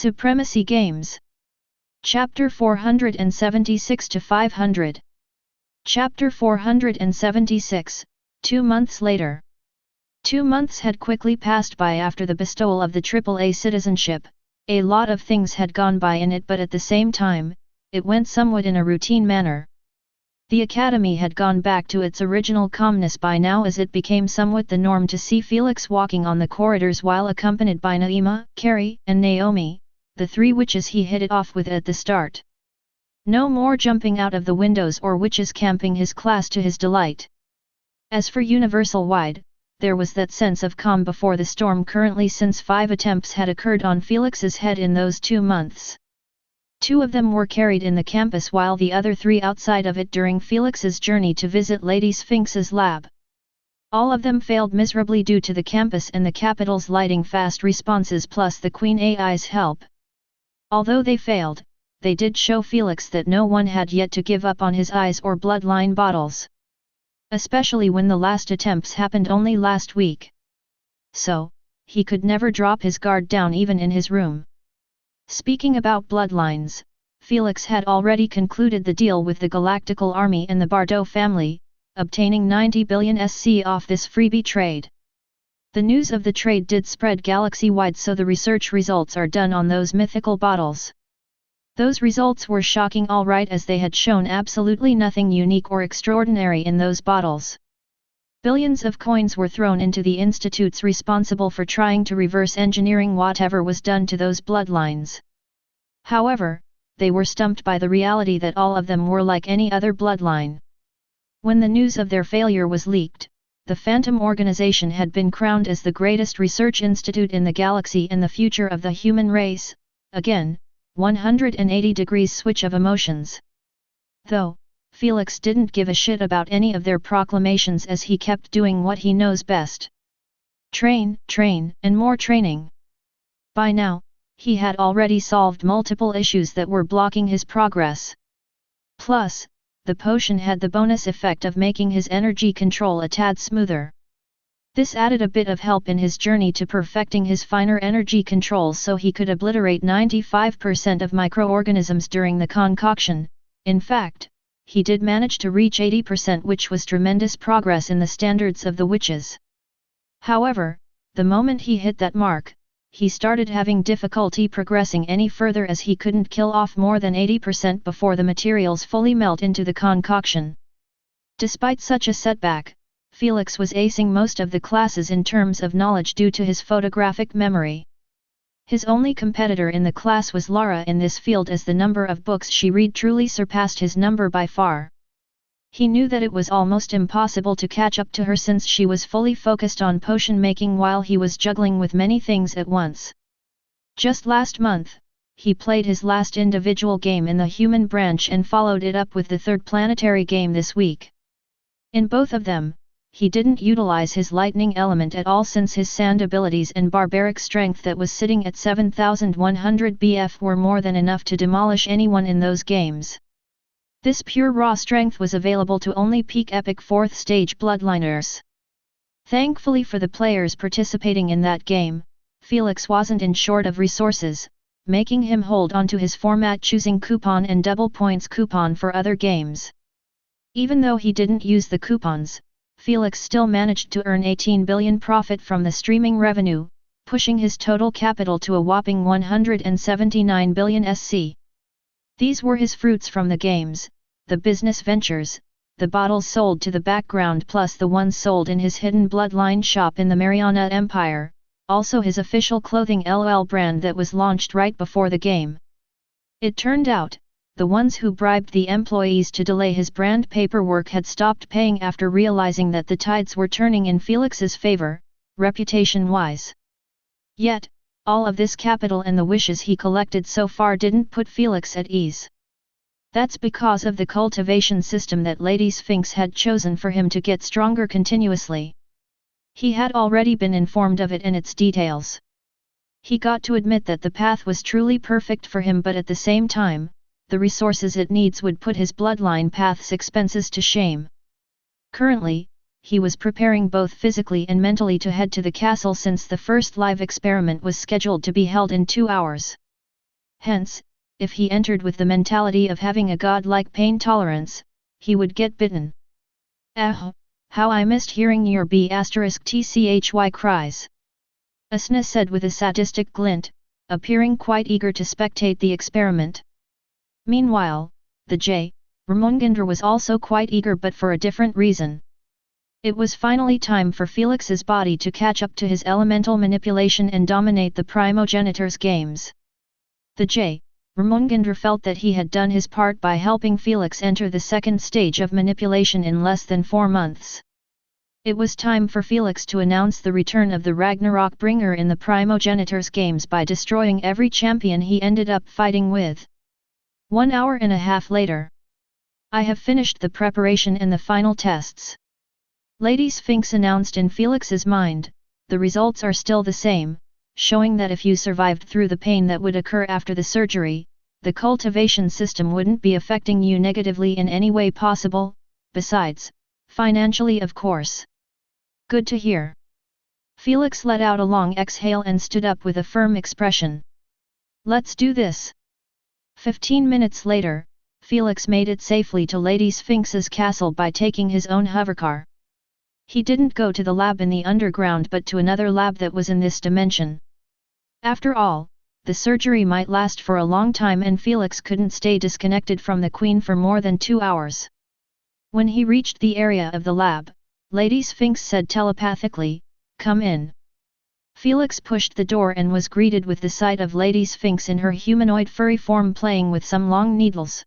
Supremacy Games. Chapter 476-500. Chapter 476, 2 months later. 2 months had quickly passed by after the bestowal of the AAA citizenship. A lot of things had gone by in it, but at the same time, it went somewhat in a routine manner. The academy had gone back to its original calmness by now, as it became somewhat the norm to see Felix walking on the corridors while accompanied by Naima, Carrie, and Naomi, the 3 witches he hit it off with at the start. No more jumping out of the windows or witches camping his class to his delight. As for universal-wide, there was that sense of calm before the storm currently, since 5 attempts had occurred on Felix's head in those 2 months. 2 of them were carried in the campus, while the other 3 outside of it during Felix's journey to visit Lady Sphinx's lab. All of them failed miserably due to the campus and the capital's lighting fast responses plus the Queen AI's help. Although they failed, they did show Felix that no one had yet to give up on his eyes or bloodline bottles. Especially when the last attempts happened only last week. So, he could never drop his guard down even in his room. Speaking about bloodlines, Felix had already concluded the deal with the Galactical Army and the Bardot family, obtaining 90 billion SC off this freebie trade. The news of the trade did spread galaxy-wide, so the research results are done on those mythical bottles. Those results were shocking all right, as they had shown absolutely nothing unique or extraordinary in those bottles. Billions of coins were thrown into the institutes responsible for trying to reverse engineering whatever was done to those bloodlines. However, they were stumped by the reality that all of them were like any other bloodline. When the news of their failure was leaked, the Phantom Organization had been crowned as the greatest research institute in the galaxy and the future of the human race. Again, 180 degrees switch of emotions. Though, Felix didn't give a shit about any of their proclamations, as he kept doing what he knows best. Train, and more training. By now, he had already solved multiple issues that were blocking his progress. Plus, the potion had the bonus effect of making his energy control a tad smoother. This added a bit of help in his journey to perfecting his finer energy controls, so he could obliterate 95% of microorganisms during the concoction. In fact, he did manage to reach 80%, which was tremendous progress in the standards of the witches. However, the moment he hit that mark, he started having difficulty progressing any further, as he couldn't kill off more than 80% before the materials fully melt into the concoction. Despite such a setback, Felix was acing most of the classes in terms of knowledge due to his photographic memory. His only competitor in the class was Lara in this field, as the number of books she read truly surpassed his number by far. He knew that it was almost impossible to catch up to her, since she was fully focused on potion making while he was juggling with many things at once. Just last month, he played his last individual game in the human branch and followed it up with the 3rd planetary game this week. In both of them, he didn't utilize his lightning element at all, since his sand abilities and barbaric strength that was sitting at 7,100 BF were more than enough to demolish anyone in those games. This pure raw strength was available to only peak epic 4th stage bloodliners. Thankfully for the players participating in that game, Felix wasn't in short of resources, making him hold on to his format choosing coupon and double points coupon for other games. Even though he didn't use the coupons, Felix still managed to earn 18 billion profit from the streaming revenue, pushing his total capital to a whopping 179 billion SC. These were his fruits from the games, the business ventures, the bottles sold to the background, plus the ones sold in his hidden bloodline shop in the Mariana Empire, also his official clothing LOL brand that was launched right before the game. It turned out, the ones who bribed the employees to delay his brand paperwork had stopped paying after realizing that the tides were turning in Felix's favor, reputation-wise. Yet, all of this capital and the wishes he collected so far didn't put Felix at ease. That's because of the cultivation system that Lady Sphinx had chosen for him to get stronger continuously. He had already been informed of it and its details. He got to admit that the path was truly perfect for him, but at the same time, the resources it needs would put his bloodline path's expenses to shame. Currently, he was preparing both physically and mentally to head to the castle, since the first live experiment was scheduled to be held in 2 hours. Hence, if he entered with the mentality of having a god-like pain tolerance, he would get bitten. Ah, how I missed hearing your B*tchy cries. Asna said with a sadistic glint, appearing quite eager to spectate the experiment. Meanwhile, the J. Ramongandra was also quite eager, but for a different reason. It was finally time for Felix's body to catch up to his elemental manipulation and dominate the primogenitor's games. The J. Ramongandra felt that he had done his part by helping Felix enter the second stage of manipulation in less than 4 months. It was time for Felix to announce the return of the Ragnarok bringer in the primogenitor's games by destroying every champion he ended up fighting with. 1 hour and a half later. I have finished the preparation and the final tests. Lady Sphinx announced in Felix's mind. The results are still the same, showing that if you survived through the pain that would occur after the surgery, the cultivation system wouldn't be affecting you negatively in any way possible, besides, financially of course. Good to hear. Felix let out a long exhale and stood up with a firm expression. Let's do this. 15 minutes later, Felix made it safely to Lady Sphinx's castle by taking his own hovercar. He didn't go to the lab in the underground but to another lab that was in this dimension. After all, the surgery might last for a long time and Felix couldn't stay disconnected from the Queen for more than 2 hours. When he reached the area of the lab, Lady Sphinx said telepathically, "Come in." Felix pushed the door and was greeted with the sight of Lady Sphinx in her humanoid furry form playing with some long needles.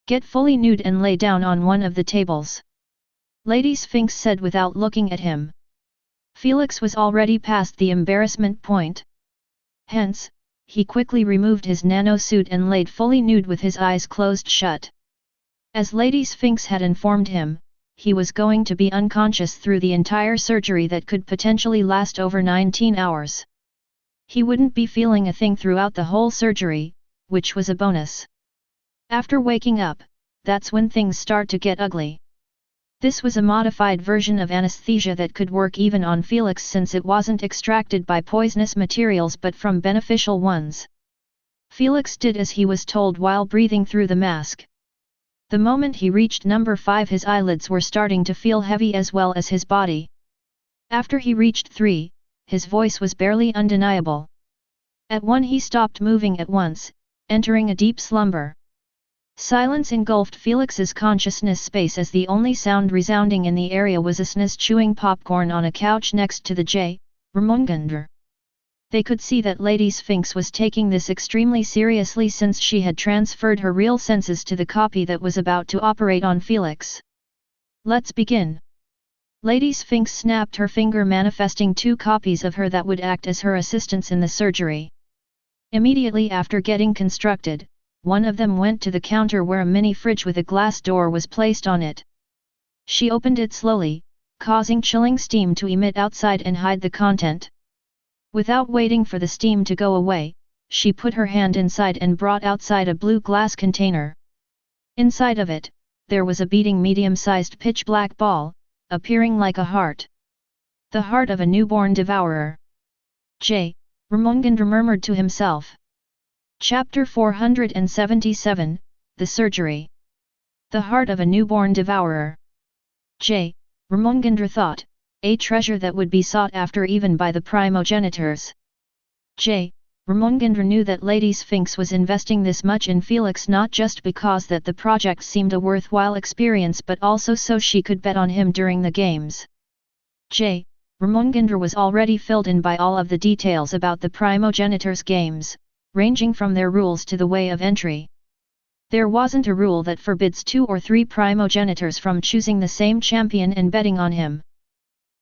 "Get fully nude and lay down on one of the tables," Lady Sphinx said without looking at him. Felix was already past the embarrassment point. Hence, he quickly removed his nano-suit and laid fully nude with his eyes closed shut. As Lady Sphinx had informed him, he was going to be unconscious through the entire surgery that could potentially last over 19 hours. He wouldn't be feeling a thing throughout the whole surgery, which was a bonus. After waking up, that's when things start to get ugly. This was a modified version of anesthesia that could work even on Felix since it wasn't extracted by poisonous materials but from beneficial ones. Felix did as he was told while breathing through the mask. The moment he reached number 5, his eyelids were starting to feel heavy as well as his body. After he reached 3, his voice was barely undeniable. At 1 he stopped moving at once, entering a deep slumber. Silence engulfed Felix's consciousness space as the only sound resounding in the area was Asna's chewing popcorn on a couch next to the J. Ramongandra. They could see that Lady Sphinx was taking this extremely seriously since she had transferred her real senses to the copy that was about to operate on Felix. "Let's begin." Lady Sphinx snapped her finger, manifesting 2 copies of her that would act as her assistants in the surgery. Immediately after getting constructed, one of them went to the counter where a mini fridge with a glass door was placed on it. She opened it slowly, causing chilling steam to emit outside and hide the content. Without waiting for the steam to go away, she put her hand inside and brought outside a blue glass container. Inside of it, there was a beating medium-sized pitch-black ball, appearing like a heart. The heart of a newborn devourer. J. Ramongandra murmured to himself. Chapter 477, The Surgery. The heart of a newborn devourer. J. Ramongandra thought, a treasure that would be sought after even by the primogenitors. J. Ramongandra knew that Lady Sphinx was investing this much in Felix not just because that the project seemed a worthwhile experience but also so she could bet on him during the games. J. Ramongandra was already filled in by all of the details about the primogenitors' games, ranging from their rules to the way of entry. There wasn't a rule that forbids 2 or 3 primogenitors from choosing the same champion and betting on him.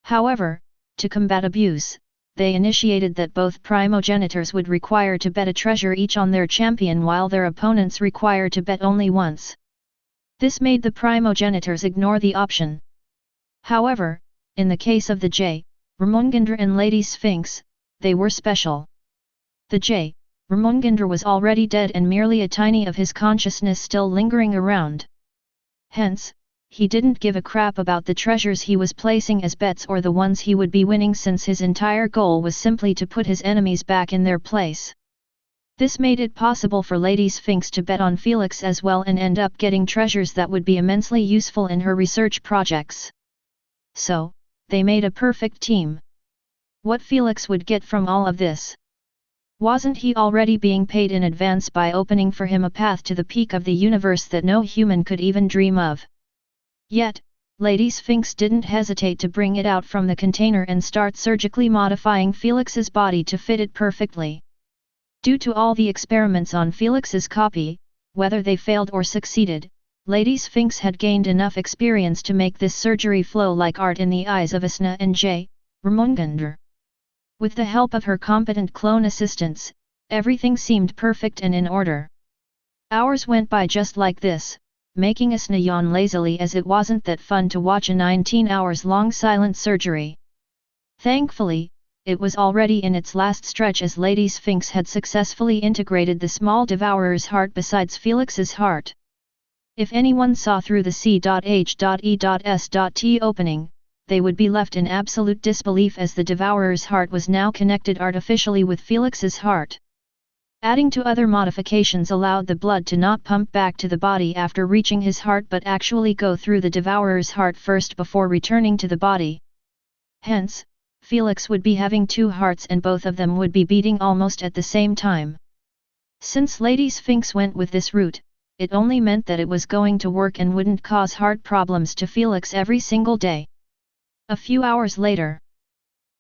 However, to combat abuse, they initiated that both primogenitors would require to bet a treasure each on their champion while their opponents required to bet only once. This made the primogenitors ignore the option. However, in the case of the J. Ramongandra and Lady Sphinx, they were special. The J. Ramongandra was already dead and merely a tiny of his consciousness still lingering around. Hence, he didn't give a crap about the treasures he was placing as bets or the ones he would be winning since his entire goal was simply to put his enemies back in their place. This made it possible for Lady Sphinx to bet on Felix as well and end up getting treasures that would be immensely useful in her research projects. So, they made a perfect team. What Felix would get from all of this? Wasn't he already being paid in advance by opening for him a path to the peak of the universe that no human could even dream of? Yet, Lady Sphinx didn't hesitate to bring it out from the container and start surgically modifying Felix's body to fit it perfectly. Due to all the experiments on Felix's copy, whether they failed or succeeded, Lady Sphinx had gained enough experience to make this surgery flow like art in the eyes of Asna and J. Ramungandr. With the help of her competent clone assistants, everything seemed perfect and in order. Hours went by just like this, making Asna yawn lazily as it wasn't that fun to watch a 19 hours long silent surgery. Thankfully, it was already in its last stretch as Lady Sphinx had successfully integrated the small devourer's heart besides Felix's heart. If anyone saw through the C.H.E.S.T opening, they would be left in absolute disbelief as the devourer's heart was now connected artificially with Felix's heart. Adding to other modifications allowed the blood to not pump back to the body after reaching his heart but actually go through the devourer's heart first before returning to the body. Hence, Felix would be having two hearts and both of them would be beating almost at the same time. Since Lady Sphinx went with this route, it only meant that it was going to work and wouldn't cause heart problems to Felix every single day. A few hours later,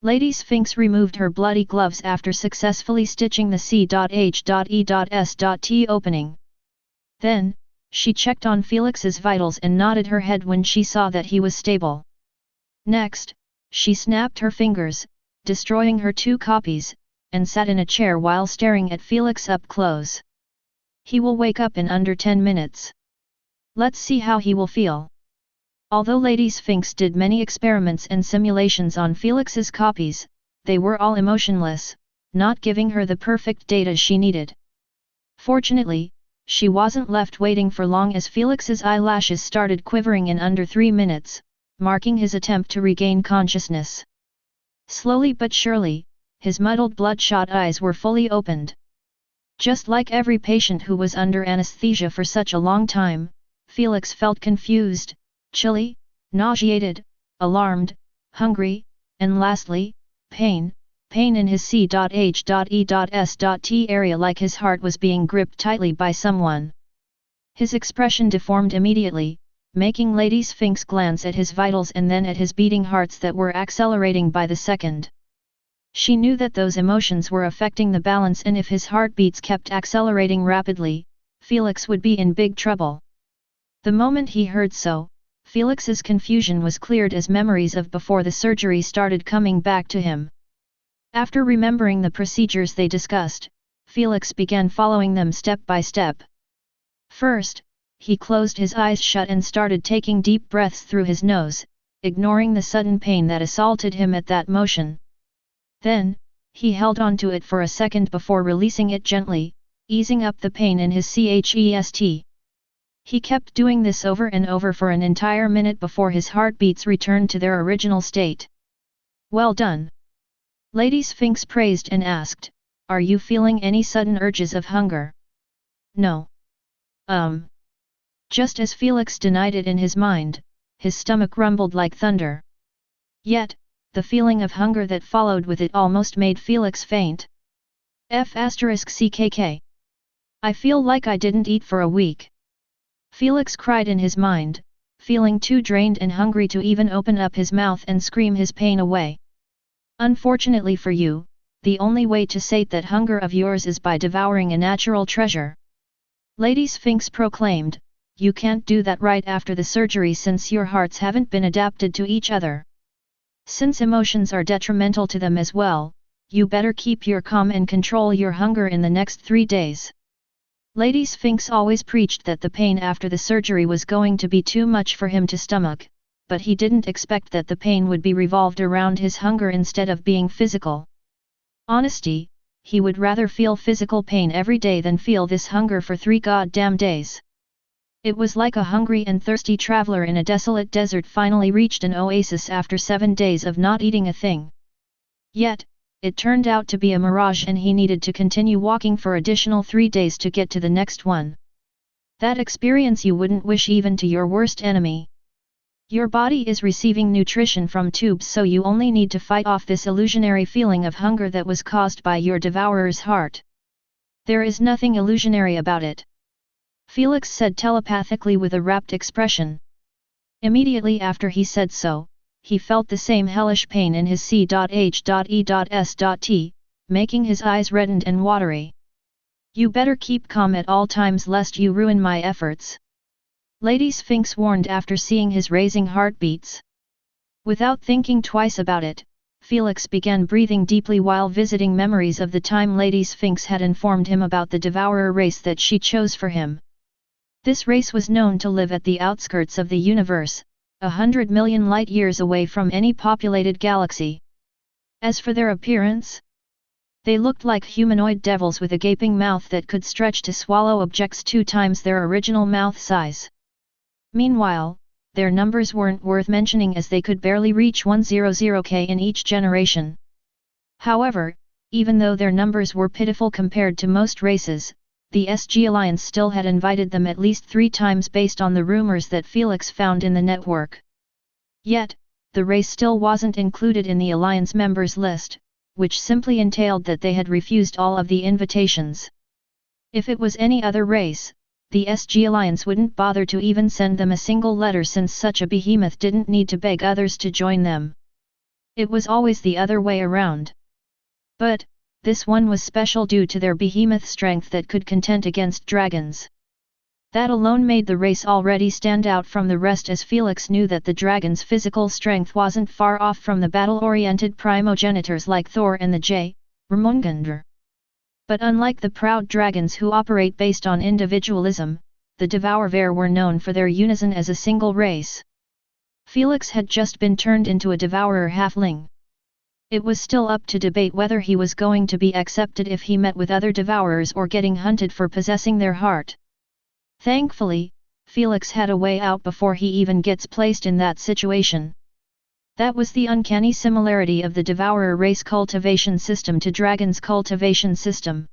Lady Sphinx removed her bloody gloves after successfully stitching the C.H.E.S.T opening. Then, she checked on Felix's vitals and nodded her head when she saw that he was stable. Next, she snapped her fingers, destroying her two copies, and sat in a chair while staring at Felix up close. He will wake up in under 10 minutes. Let's see how he will feel. Although Lady Sphinx did many experiments and simulations on Felix's copies, they were all emotionless, not giving her the perfect data she needed. Fortunately, she wasn't left waiting for long as Felix's eyelashes started quivering in under 3 minutes, marking his attempt to regain consciousness. Slowly but surely, his muddled bloodshot eyes were fully opened. Just like every patient who was under anesthesia for such a long time, Felix felt confused, chilly, nauseated, alarmed, hungry, and lastly, pain in his C.H.E.S.T area like his heart was being gripped tightly by someone. His expression deformed immediately, making Lady Sphinx glance at his vitals and then at his beating hearts that were accelerating by the second. She knew that those emotions were affecting the balance and if his heartbeats kept accelerating rapidly, Felix would be in big trouble. The moment he heard so, Felix's confusion was cleared as memories of before the surgery started coming back to him. After remembering the procedures they discussed, Felix began following them step by step. First, he closed his eyes shut and started taking deep breaths through his nose, ignoring the sudden pain that assaulted him at that motion. Then, he held on to it for a second before releasing it gently, easing up the pain in his chest. He kept doing this over and over for an entire minute before his heartbeats returned to their original state. Well done! Lady Sphinx praised and asked, "Are you feeling any sudden urges of hunger?" "No. Just as Felix denied it in his mind, his stomach rumbled like thunder. Yet, the feeling of hunger that followed with it almost made Felix faint. *CKK. I feel like I didn't eat for a week. Felix cried in his mind, feeling too drained and hungry to even open up his mouth and scream his pain away. Unfortunately for you, the only way to sate that hunger of yours is by devouring a natural treasure. Lady Sphinx proclaimed, "You can't do that right after the surgery since your hearts haven't been adapted to each other. Since emotions are detrimental to them as well, you better keep your calm and control your hunger in the next 3 days." Lady Sphinx always preached that the pain after the surgery was going to be too much for him to stomach, but he didn't expect that the pain would be revolved around his hunger instead of being physical. Honesty, he would rather feel physical pain every day than feel this hunger for 3 goddamn days. It was like a hungry and thirsty traveler in a desolate desert finally reached an oasis after 7 days of not eating a thing. Yet, it turned out to be a mirage and he needed to continue walking for additional 3 days to get to the next one. That experience you wouldn't wish even to your worst enemy. Your body is receiving nutrition from tubes, so you only need to fight off this illusionary feeling of hunger that was caused by your devourer's heart. There is nothing illusionary about it. Felix said telepathically with a rapt expression. Immediately after he said so, he felt the same hellish pain in his C.H.E.S.T, making his eyes reddened and watery. You better keep calm at all times lest you ruin my efforts. Lady Sphinx warned after seeing his raising heartbeats. Without thinking twice about it, Felix began breathing deeply while visiting memories of the time Lady Sphinx had informed him about the devourer race that she chose for him. This race was known to live at the outskirts of the universe, 100 million light-years away from any populated galaxy. As for their appearance, they looked like humanoid devils with a gaping mouth that could stretch to swallow objects 2 times their original mouth size. Meanwhile, their numbers weren't worth mentioning as they could barely reach 100k in each generation. However, even though their numbers were pitiful compared to most races, the SG Alliance still had invited them at least 3 times based on the rumors that Felix found in the network. Yet, the race still wasn't included in the Alliance members list, which simply entailed that they had refused all of the invitations. If it was any other race, the SG Alliance wouldn't bother to even send them a single letter since such a behemoth didn't need to beg others to join them. It was always the other way around. But, this one was special due to their behemoth strength that could contend against dragons. That alone made the race already stand out from the rest, as Felix knew that the dragon's physical strength wasn't far off from the battle-oriented primogenitors like Thor and the Jormungandr. But unlike the proud dragons who operate based on individualism, the Devourver were known for their unison as a single race. Felix had just been turned into a devourer halfling. It was still up to debate whether he was going to be accepted if he met with other devourers or getting hunted for possessing their heart. Thankfully, Felix had a way out before he even gets placed in that situation. That was the uncanny similarity of the Devourer race cultivation system to Dragon's cultivation system.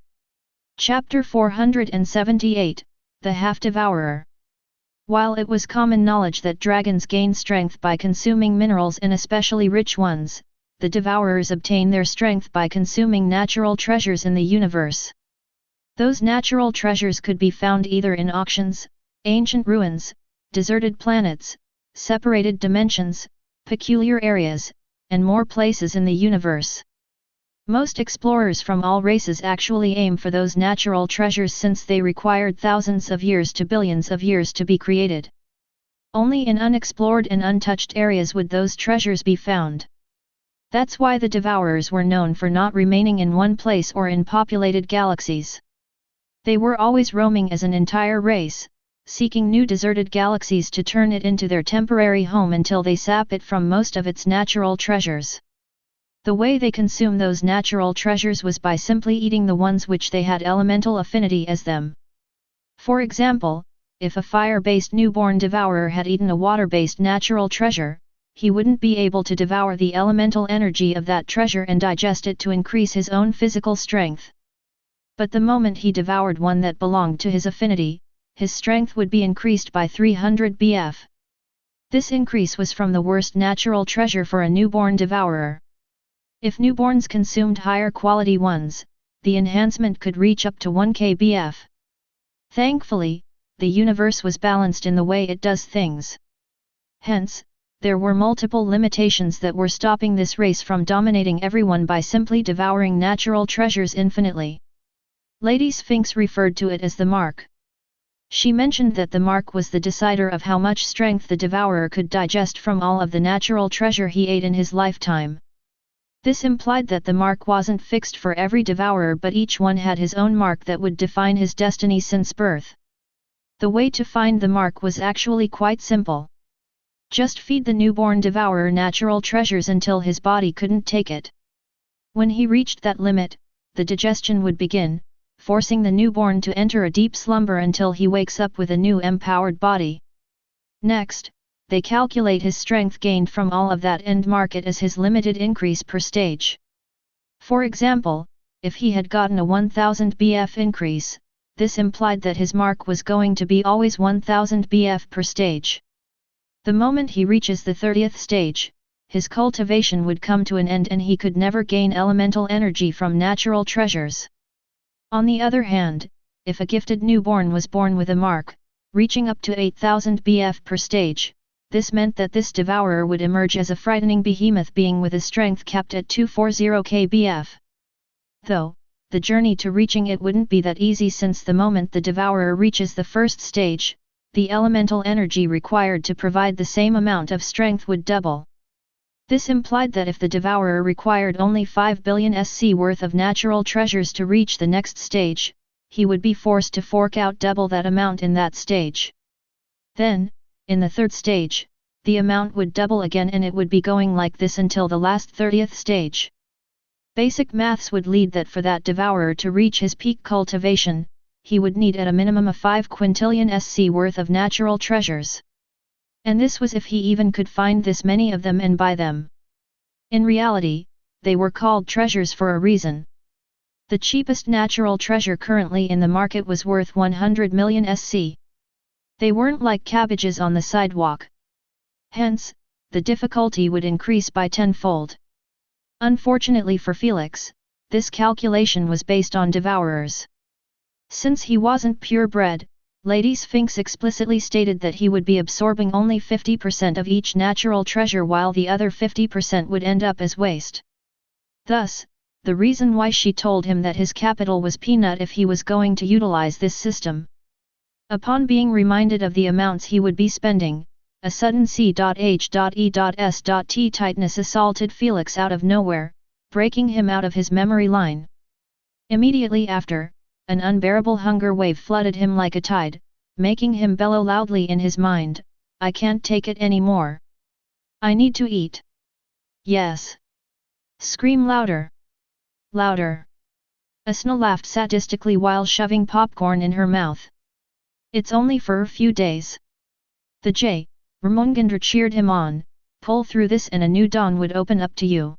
Chapter 478, The Half-Devourer. While it was common knowledge that dragons gain strength by consuming minerals and especially rich ones, the Devourers obtain their strength by consuming natural treasures in the universe. Those natural treasures could be found either in auctions, ancient ruins, deserted planets, separated dimensions, peculiar areas, and more places in the universe. Most explorers from all races actually aim for those natural treasures since they required thousands of years to billions of years to be created. Only in unexplored and untouched areas would those treasures be found. That's why the Devourers were known for not remaining in one place or in populated galaxies. They were always roaming as an entire race, seeking new deserted galaxies to turn it into their temporary home until they sap it from most of its natural treasures. The way they consume those natural treasures was by simply eating the ones which they had elemental affinity as them. For example, if a fire-based newborn devourer had eaten a water-based natural treasure, he wouldn't be able to devour the elemental energy of that treasure and digest it to increase his own physical strength. But the moment he devoured one that belonged to his affinity, his strength would be increased by 300 BF. This increase was from the worst natural treasure for a newborn devourer. If newborns consumed higher quality ones, the enhancement could reach up to 1k BF. Thankfully, the universe was balanced in the way it does things. Hence, there were multiple limitations that were stopping this race from dominating everyone by simply devouring natural treasures infinitely. Lady Sphinx referred to it as the mark. She mentioned that the mark was the decider of how much strength the devourer could digest from all of the natural treasure he ate in his lifetime. This implied that the mark wasn't fixed for every devourer, but each one had his own mark that would define his destiny since birth. The way to find the mark was actually quite simple. Just feed the newborn devourer natural treasures until his body couldn't take it. When he reached that limit, the digestion would begin, forcing the newborn to enter a deep slumber until he wakes up with a new empowered body. Next, they calculate his strength gained from all of that and mark it as his limited increase per stage. For example, if he had gotten a 1000 BF increase, this implied that his mark was going to be always 1000 BF per stage. The moment he reaches the 30th stage, his cultivation would come to an end and he could never gain elemental energy from natural treasures. On the other hand, if a gifted newborn was born with a mark, reaching up to 8000 BF per stage, this meant that this devourer would emerge as a frightening behemoth being with a strength capped at 240 kbf. Though, the journey to reaching it wouldn't be that easy since the moment the devourer reaches the first stage, the elemental energy required to provide the same amount of strength would double. This implied that if the devourer required only 5 billion SC worth of natural treasures to reach the next stage, he would be forced to fork out double that amount in that stage. Then, in the third stage, the amount would double again and it would be going like this until the last 30th stage. Basic maths would lead that for that devourer to reach his peak cultivation, he would need at a minimum of 5 quintillion SC worth of natural treasures. And this was if he even could find this many of them and buy them. In reality, they were called treasures for a reason. The cheapest natural treasure currently in the market was worth 100 million SC. They weren't like cabbages on the sidewalk. Hence, the difficulty would increase by tenfold. Unfortunately for Felix, this calculation was based on devourers. Since he wasn't purebred, Lady Sphinx explicitly stated that he would be absorbing only 50% of each natural treasure while the other 50% would end up as waste. Thus, the reason why she told him that his capital was peanut if he was going to utilize this system. Upon being reminded of the amounts he would be spending, a sudden C.H.E.S.T tightness assaulted Felix out of nowhere, breaking him out of his memory line. Immediately after, an unbearable hunger wave flooded him like a tide, making him bellow loudly in his mind, "I can't take it anymore. I need to eat." "Yes. Scream louder. Louder." Asna laughed sadistically while shoving popcorn in her mouth. "It's only for a few days." The J. Ramongandra cheered him on, "Pull through this and a new dawn would open up to you."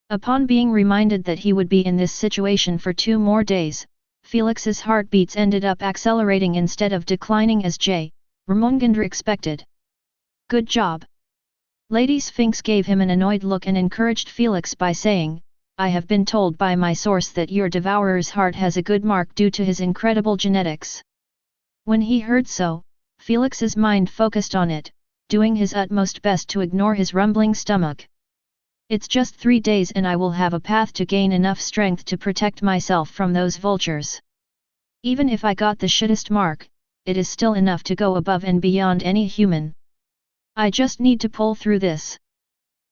Upon being reminded that he would be in this situation for 2 more days, Felix's heartbeats ended up accelerating instead of declining as J. Ramongandra expected. "Good job." Lady Sphinx gave him an annoyed look and encouraged Felix by saying, "I have been told by my source that your devourer's heart has a good mark due to his incredible genetics." When he heard so, Felix's mind focused on it, doing his utmost best to ignore his rumbling stomach. "It's just 3 days and I will have a path to gain enough strength to protect myself from those vultures. Even if I got the shittest mark, it is still enough to go above and beyond any human. I just need to pull through this.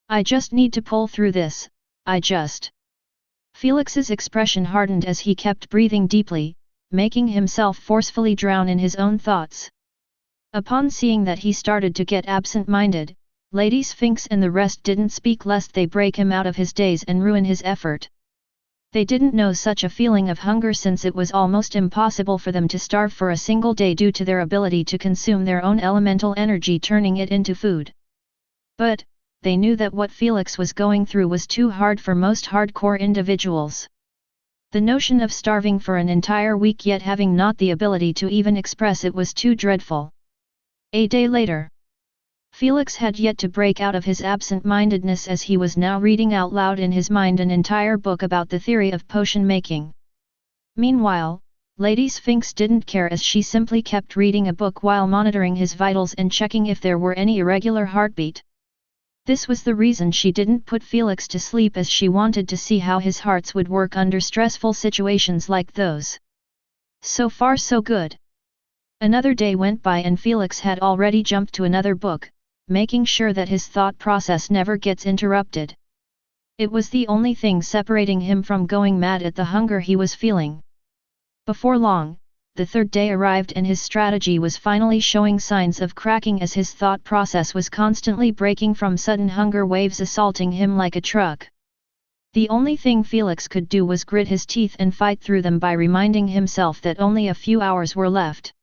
I just need to pull through this, I just..." Felix's expression hardened as he kept breathing deeply, making himself forcefully drown in his own thoughts. Upon seeing that he started to get absent-minded, Lady Sphinx and the rest didn't speak lest they break him out of his daze and ruin his effort. They didn't know such a feeling of hunger since it was almost impossible for them to starve for a single day due to their ability to consume their own elemental energy turning it into food. But, they knew that what Felix was going through was too hard for most hardcore individuals. The notion of starving for an entire week yet having not the ability to even express it was too dreadful. A day later, Felix had yet to break out of his absent-mindedness as he was now reading out loud in his mind an entire book about the theory of potion making. Meanwhile, Lady Sphinx didn't care as she simply kept reading a book while monitoring his vitals and checking if there were any irregular heartbeat. This was the reason she didn't put Felix to sleep as she wanted to see how his hearts would work under stressful situations like those. So far so good. Another day went by and Felix had already jumped to another book, making sure that his thought process never gets interrupted. It was the only thing separating him from going mad at the hunger he was feeling. Before long, the third day arrived and his strategy was finally showing signs of cracking as his thought process was constantly breaking from sudden hunger waves assaulting him like a truck. The only thing Felix could do was grit his teeth and fight through them by reminding himself that only a few hours were left.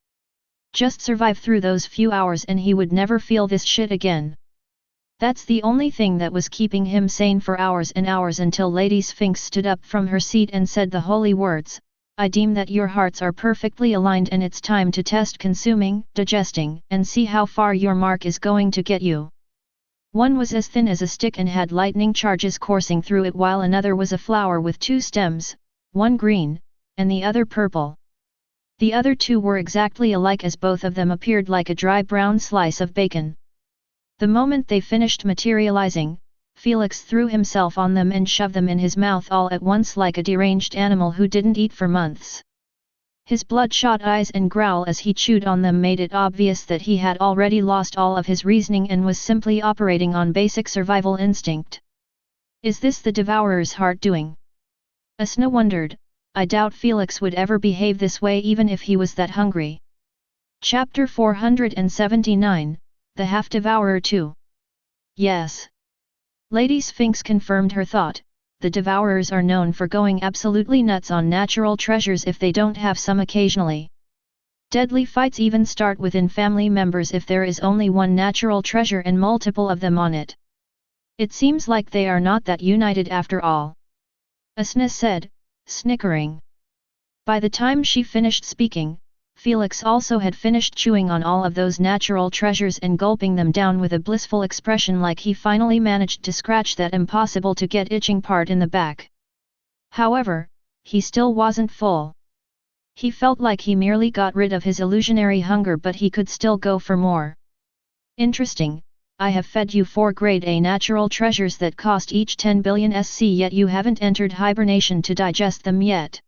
Just survive through those few hours and he would never feel this shit again. That's the only thing that was keeping him sane for hours and hours until Lady Sphinx stood up from her seat and said the holy words, "I deem that your hearts are perfectly aligned and it's time to test consuming, digesting, and see how far your mark is going to get you." One was as thin as a stick and had lightning charges coursing through it, while another was a flower with 2 stems, one green, and the other purple. The other 2 were exactly alike, as both of them appeared like a dry brown slice of bacon. The moment they finished materializing, Felix threw himself on them and shoved them in his mouth all at once like a deranged animal who didn't eat for months. His bloodshot eyes and growl as he chewed on them made it obvious that he had already lost all of his reasoning and was simply operating on basic survival instinct. Is this the Devourer's heart doing? Asna wondered. I doubt Felix would ever behave this way even if he was that hungry. Chapter 479, The Half-Devourer 2. Yes. Lady Sphinx confirmed her thought. The Devourers are known for going absolutely nuts on natural treasures if they don't have some occasionally. Deadly fights even start within family members if there is only one natural treasure and multiple of them on it. It seems like they are not that united after all. Asna said, snickering. By the time she finished speaking, Felix also had finished chewing on all of those natural treasures and gulping them down with a blissful expression, like he finally managed to scratch that impossible to get itching part in the back. However, he still wasn't full. He felt like he merely got rid of his illusionary hunger, but he could still go for more. Interesting, I have fed you 4 grade A natural treasures that cost each 10 billion SC, yet you haven't entered hibernation to digest them yet.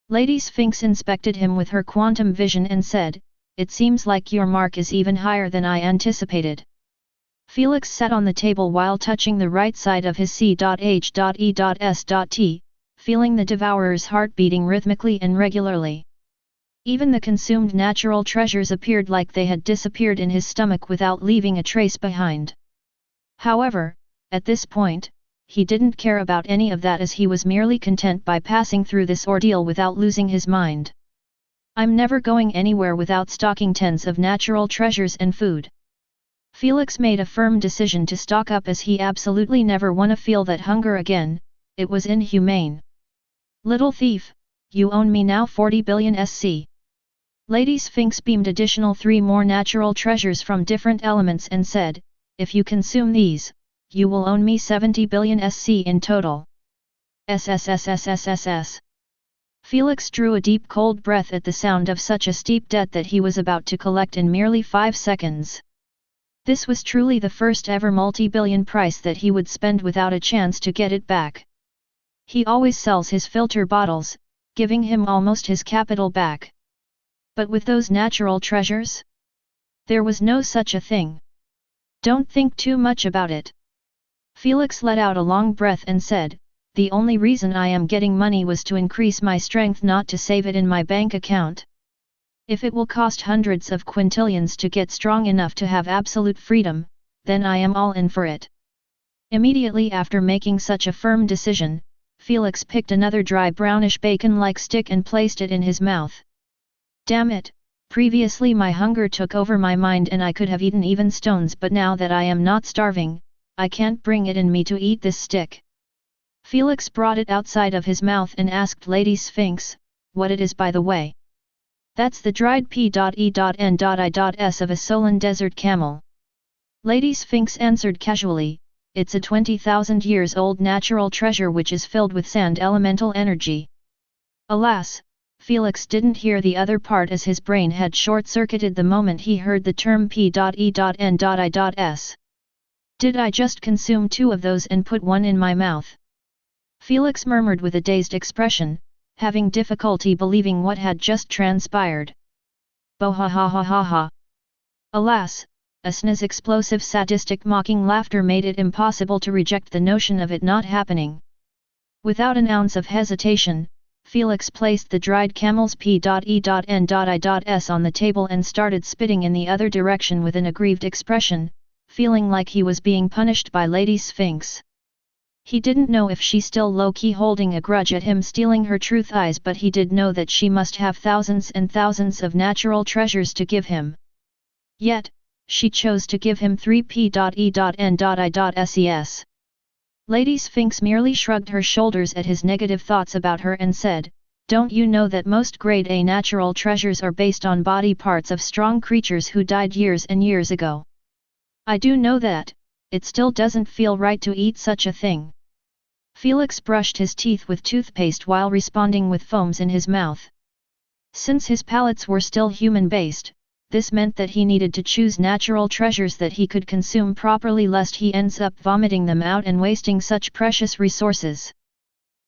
Lady Sphinx inspected him with her quantum vision and said, it seems like your mark is even higher than I anticipated. Felix sat on the table while touching the right side of his C.H.E.S.T, feeling the Devourer's heart beating rhythmically and regularly. Even the consumed natural treasures appeared like they had disappeared in his stomach without leaving a trace behind. However, at this point, he didn't care about any of that, as he was merely content by passing through this ordeal without losing his mind. I'm never going anywhere without stocking tens of natural treasures and food. Felix made a firm decision to stock up, as he absolutely never want to feel that hunger again. It was inhumane. Little thief, you own me now 40 billion SC. Lady Sphinx beamed additional 3 more natural treasures from different elements and said, if you consume these, you will own me 70 billion SC in total. SSSSSSS. Felix drew a deep cold breath at the sound of such a steep debt that he was about to collect in merely 5 seconds. This was truly the first ever multi-billion price that he would spend without a chance to get it back. He always sells his filter bottles, giving him almost his capital back. But with those natural treasures? There was no such a thing. Don't think too much about it. Felix let out a long breath and said, the only reason I am getting money was to increase my strength, not to save it in my bank account. If it will cost hundreds of quintillions to get strong enough to have absolute freedom, then I am all in for it. Immediately after making such a firm decision, Felix picked another dry brownish bacon-like stick and placed it in his mouth. Damn it, previously my hunger took over my mind and I could have eaten even stones, but now that I am not starving, I can't bring it in me to eat this stick. Felix brought it outside of his mouth and asked Lady Sphinx, what it is, by the way. That's the dried P.E.N.I.S of a Solan desert camel. Lady Sphinx answered casually, it's a 20,000 years old natural treasure which is filled with sand elemental energy. Alas, Felix didn't hear the other part, as his brain had short-circuited the moment he heard the term P.E.N.I.S. Did I just consume 2 of those and put one in my mouth? Felix murmured with a dazed expression, having difficulty believing what had just transpired. Bo-ha-ha-ha-ha-ha. Alas, Asna's explosive sadistic mocking laughter made it impossible to reject the notion of it not happening. Without an ounce of hesitation, Felix placed the dried camel's P.E.N.I.S on the table and started spitting in the other direction with an aggrieved expression, feeling like he was being punished by Lady Sphinx. He didn't know if she still low-key holding a grudge at him stealing her truth eyes, but he did know that she must have thousands and thousands of natural treasures to give him. Yet, she chose to give him 3p.e.n.i.ses. Lady Sphinx merely shrugged her shoulders at his negative thoughts about her and said, "Don't you know that most grade A natural treasures are based on body parts of strong creatures who died years and years ago?" "I do know that, it still doesn't feel right to eat such a thing." Felix brushed his teeth with toothpaste while responding with foams in his mouth. Since his palates were still human-based, this meant that he needed to choose natural treasures that he could consume properly lest he ends up vomiting them out and wasting such precious resources.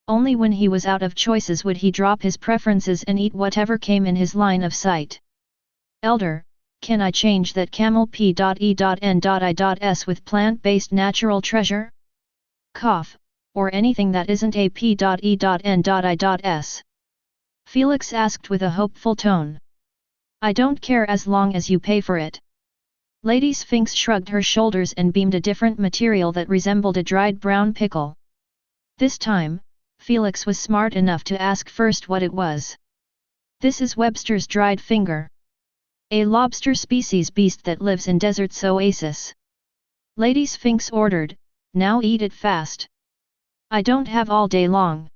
Only when he was out of choices would he drop his preferences and eat whatever came in his line of sight. "Elder, can I change that camel p.e.n.i.s with plant-based natural treasure? Cough, or anything that isn't a p.e.n.i.s?" Felix asked with a hopeful tone. "I don't care as long as you pay for it." Lady Sphinx shrugged her shoulders and beamed a different material that resembled a dried brown pickle. This time, Felix was smart enough to ask first what it was. "This is Webster's dried finger. A lobster species beast that lives in desert's oasis." Lady Sphinx ordered, "Now eat it fast. I don't have all day long."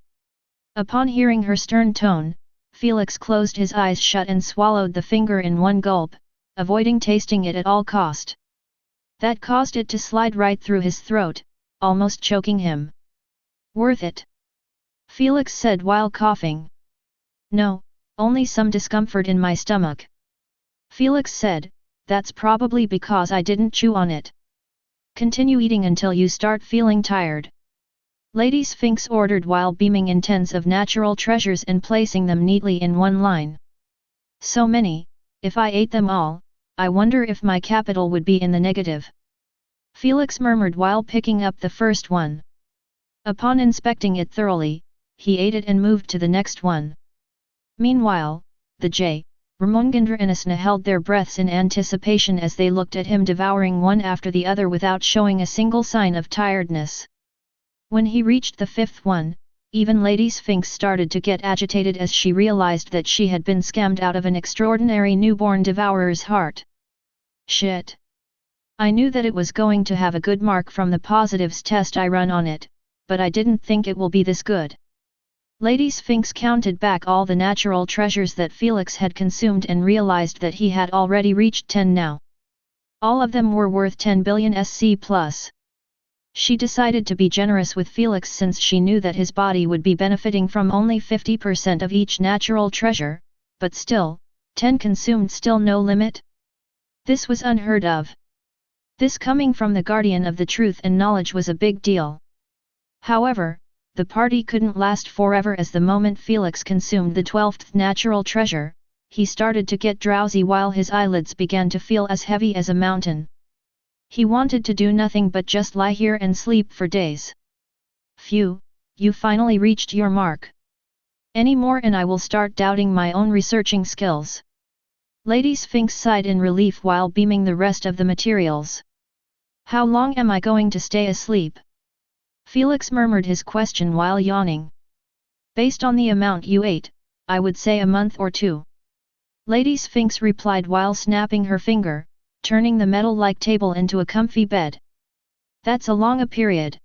Upon hearing her stern tone, Felix closed his eyes shut and swallowed the finger in one gulp, avoiding tasting it at all cost. That caused it to slide right through his throat, almost choking him. "Worth it?" Felix said while coughing. "No, only some discomfort in my stomach." Felix said, "That's probably because I didn't chew on it. Continue eating until you start feeling tired." Lady Sphinx ordered while beaming in tens of natural treasures and placing them neatly in one line. "So many, if I ate them all, I wonder if my capital would be in the negative." Felix murmured while picking up the first one. Upon inspecting it thoroughly, he ate it and moved to the next one. Meanwhile, the J. Ramongandra and Asna held their breaths in anticipation as they looked at him devouring one after the other without showing a single sign of tiredness. When he reached the fifth one, even Lady Sphinx started to get agitated as she realized that she had been scammed out of an extraordinary newborn devourer's heart. "Shit! I knew that it was going to have a good mark from the positives test I run on it, but I didn't think it will be this good." Lady Sphinx counted back all the natural treasures that Felix had consumed and realized that he had already reached 10 now. All of them were worth 10 billion SC plus. She decided to be generous with Felix since she knew that his body would be benefiting from only 50% of each natural treasure, but still, 10 consumed still no limit? This was unheard of. This coming from the guardian of the truth and knowledge was a big deal. However, the party couldn't last forever as the moment Felix consumed the 12th natural treasure, he started to get drowsy while his eyelids began to feel as heavy as a mountain. He wanted to do nothing but just lie here and sleep for days. "Phew, you finally reached your mark. Any more and I will start doubting my own researching skills." Lady Sphinx sighed in relief while beaming the rest of the materials. "How long am I going to stay asleep?" Felix murmured his question while yawning. "Based on the amount you ate, I would say a month or two." Lady Sphinx replied while snapping her finger, turning the metal-like table into a comfy bed. "That's a long a period."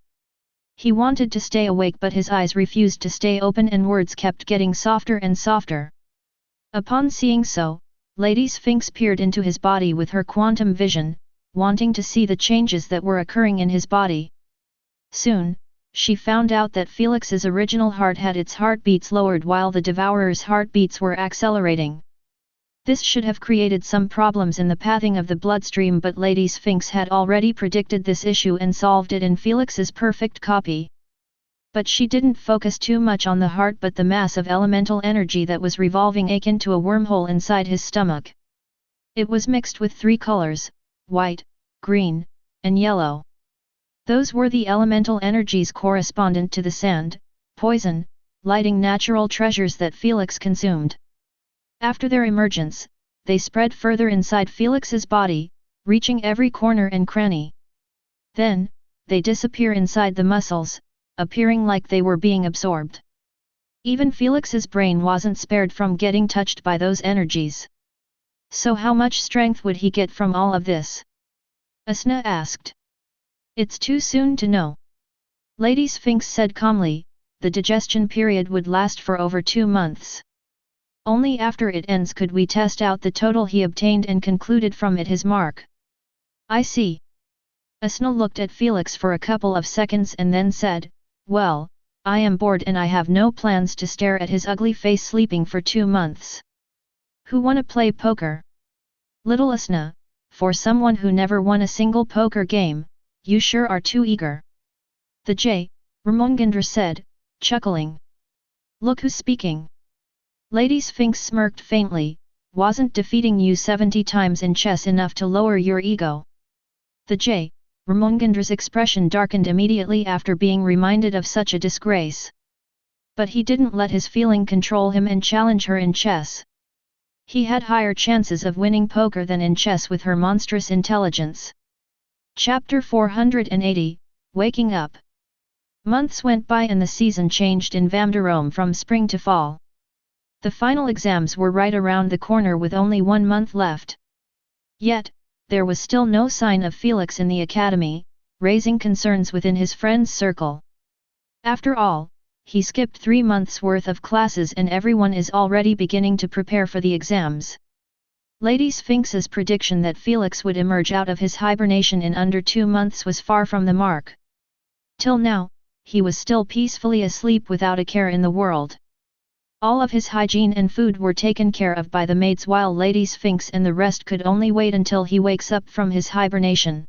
He wanted to stay awake but his eyes refused to stay open and words kept getting softer and softer. Upon seeing so, Lady Sphinx peered into his body with her quantum vision, wanting to see the changes that were occurring in his body. Soon, she found out that Felix's original heart had its heartbeats lowered while the devourer's heartbeats were accelerating. This should have created some problems in the pathing of the bloodstream, but Lady Sphinx had already predicted this issue and solved it in Felix's perfect copy. But she didn't focus too much on the heart but the mass of elemental energy that was revolving akin to a wormhole inside his stomach. It was mixed with 3 colors, white, green, and yellow. Those were the elemental energies correspondent to the sand, poison, lighting natural treasures that Felix consumed. After their emergence, they spread further inside Felix's body, reaching every corner and cranny. Then, they disappear inside the muscles, appearing like they were being absorbed. Even Felix's brain wasn't spared from getting touched by those energies. So how much strength would he get from all of this? Asna asked. It's too soon to know. Lady Sphinx said calmly, the digestion period would last for over 2 months. Only after it ends could we test out the total he obtained and concluded from it his mark. I see. Asna looked at Felix for a couple of seconds and then said, well, I am bored and I have no plans to stare at his ugly face sleeping for 2 months. Who wanna play poker? Little Asna, for someone who never won a single poker game, you sure are too eager. The J, Ramongandra said, chuckling. Look who's speaking. Lady Sphinx smirked faintly, wasn't defeating you 70 times in chess enough to lower your ego? The J, Ramongandra's expression darkened immediately after being reminded of such a disgrace. But he didn't let his feeling control him and challenge her in chess. He had higher chances of winning poker than in chess with her monstrous intelligence. Chapter 480, Waking Up. Months went by and the season changed in Vamdarome from spring to fall. The final exams were right around the corner with only 1 month left. Yet, there was still no sign of Felix in the academy, raising concerns within his friends' circle. After all, he skipped 3 months' worth of classes and everyone is already beginning to prepare for the exams. Lady Sphinx's prediction that Felix would emerge out of his hibernation in under 2 months was far from the mark. Till now, he was still peacefully asleep without a care in the world. All of his hygiene and food were taken care of by the maids while Lady Sphinx and the rest could only wait until he wakes up from his hibernation.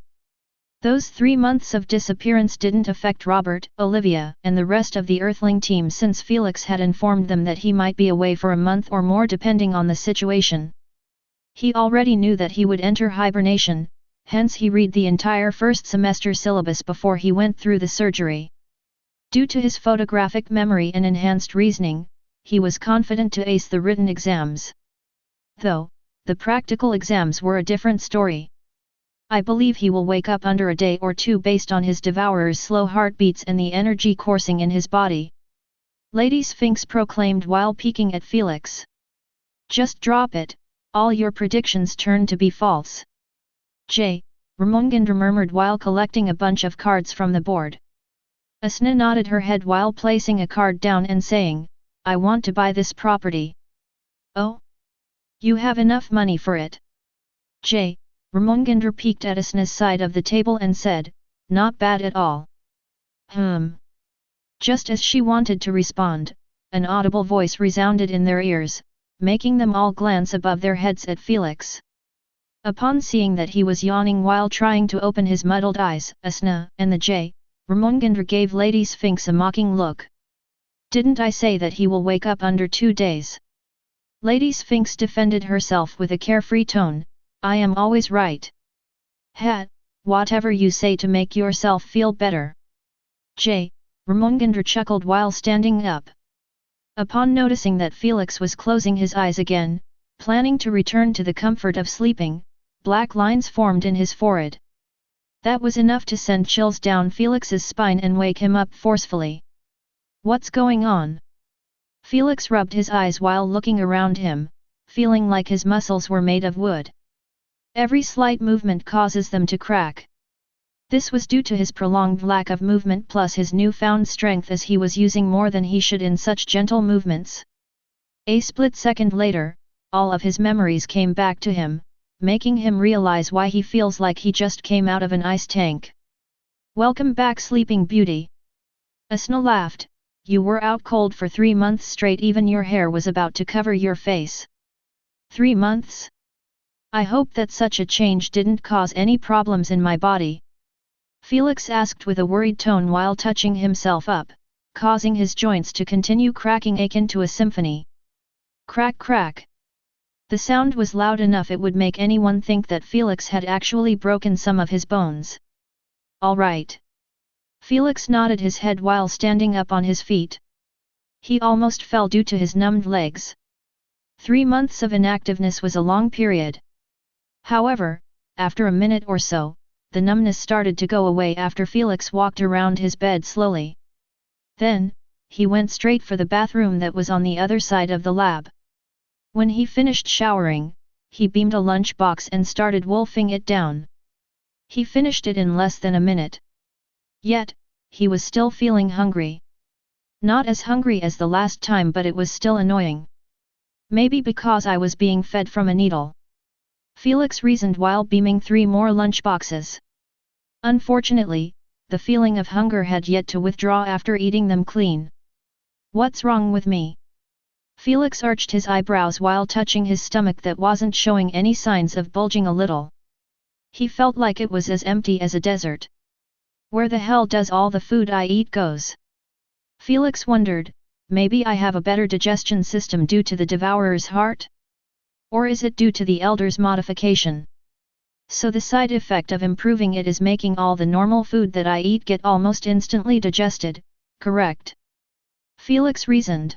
Those 3 months of disappearance didn't affect Robert, Olivia, and the rest of the Earthling team since Felix had informed them that he might be away for a month or more depending on the situation. He already knew that he would enter hibernation, hence he read the entire first semester syllabus before he went through the surgery. Due to his photographic memory and enhanced reasoning, he was confident to ace the written exams. Though, the practical exams were a different story. I believe he will wake up under a day or 2 based on his devourer's slow heartbeats and the energy coursing in his body. Lady Sphinx proclaimed while peeking at Felix. Just drop it, all your predictions turn to be false. J, Ramongandra murmured while collecting a bunch of cards from the board. Asna nodded her head while placing a card down and saying, I want to buy this property. Oh? You have enough money for it? J, Ramongandra peeked at Asna's side of the table and said, not bad at all. Just as she wanted to respond, an audible voice resounded in their ears, making them all glance above their heads at Felix. Upon seeing that he was yawning while trying to open his muddled eyes, Asna and the J, Ramongandra gave Lady Sphinx a mocking look. Didn't I say that he will wake up under 2 days? Lady Sphinx defended herself with a carefree tone, I am always right. Whatever you say to make yourself feel better. J, Ramongandra chuckled while standing up. Upon noticing that Felix was closing his eyes again, planning to return to the comfort of sleeping, black lines formed in his forehead. That was enough to send chills down Felix's spine and wake him up forcefully. What's going on? Felix rubbed his eyes while looking around him, feeling like his muscles were made of wood. Every slight movement causes them to crack. This was due to his prolonged lack of movement plus his newfound strength as he was using more than he should in such gentle movements. A split second later, all of his memories came back to him, making him realize why he feels like he just came out of an ice tank. Welcome back, Sleeping Beauty. Asna laughed. You were out cold for 3 months straight, even your hair was about to cover your face. 3 months? I hope that such a change didn't cause any problems in my body. Felix asked with a worried tone while touching himself up, causing his joints to continue cracking akin to a symphony. Crack crack. The sound was loud enough it would make anyone think that Felix had actually broken some of his bones. All right. Felix nodded his head while standing up on his feet. He almost fell due to his numbed legs. 3 months of inactiveness was a long period. However, after a minute or so, the numbness started to go away after Felix walked around his bed slowly. Then, he went straight for the bathroom that was on the other side of the lab. When he finished showering, he beamed a lunchbox and started wolfing it down. He finished it in less than a minute. Yet, he was still feeling hungry. Not as hungry as the last time, but it was still annoying. Maybe because I was being fed from a needle. Felix reasoned while beaming 3 more lunchboxes. Unfortunately, the feeling of hunger had yet to withdraw after eating them clean. What's wrong with me? Felix arched his eyebrows while touching his stomach that wasn't showing any signs of bulging a little. He felt like it was as empty as a desert. Where the hell does all the food I eat goes? Felix wondered, maybe I have a better digestion system due to the devourer's heart? Or is it due to the elder's modification? So the side effect of improving it is making all the normal food that I eat get almost instantly digested, correct? Felix reasoned.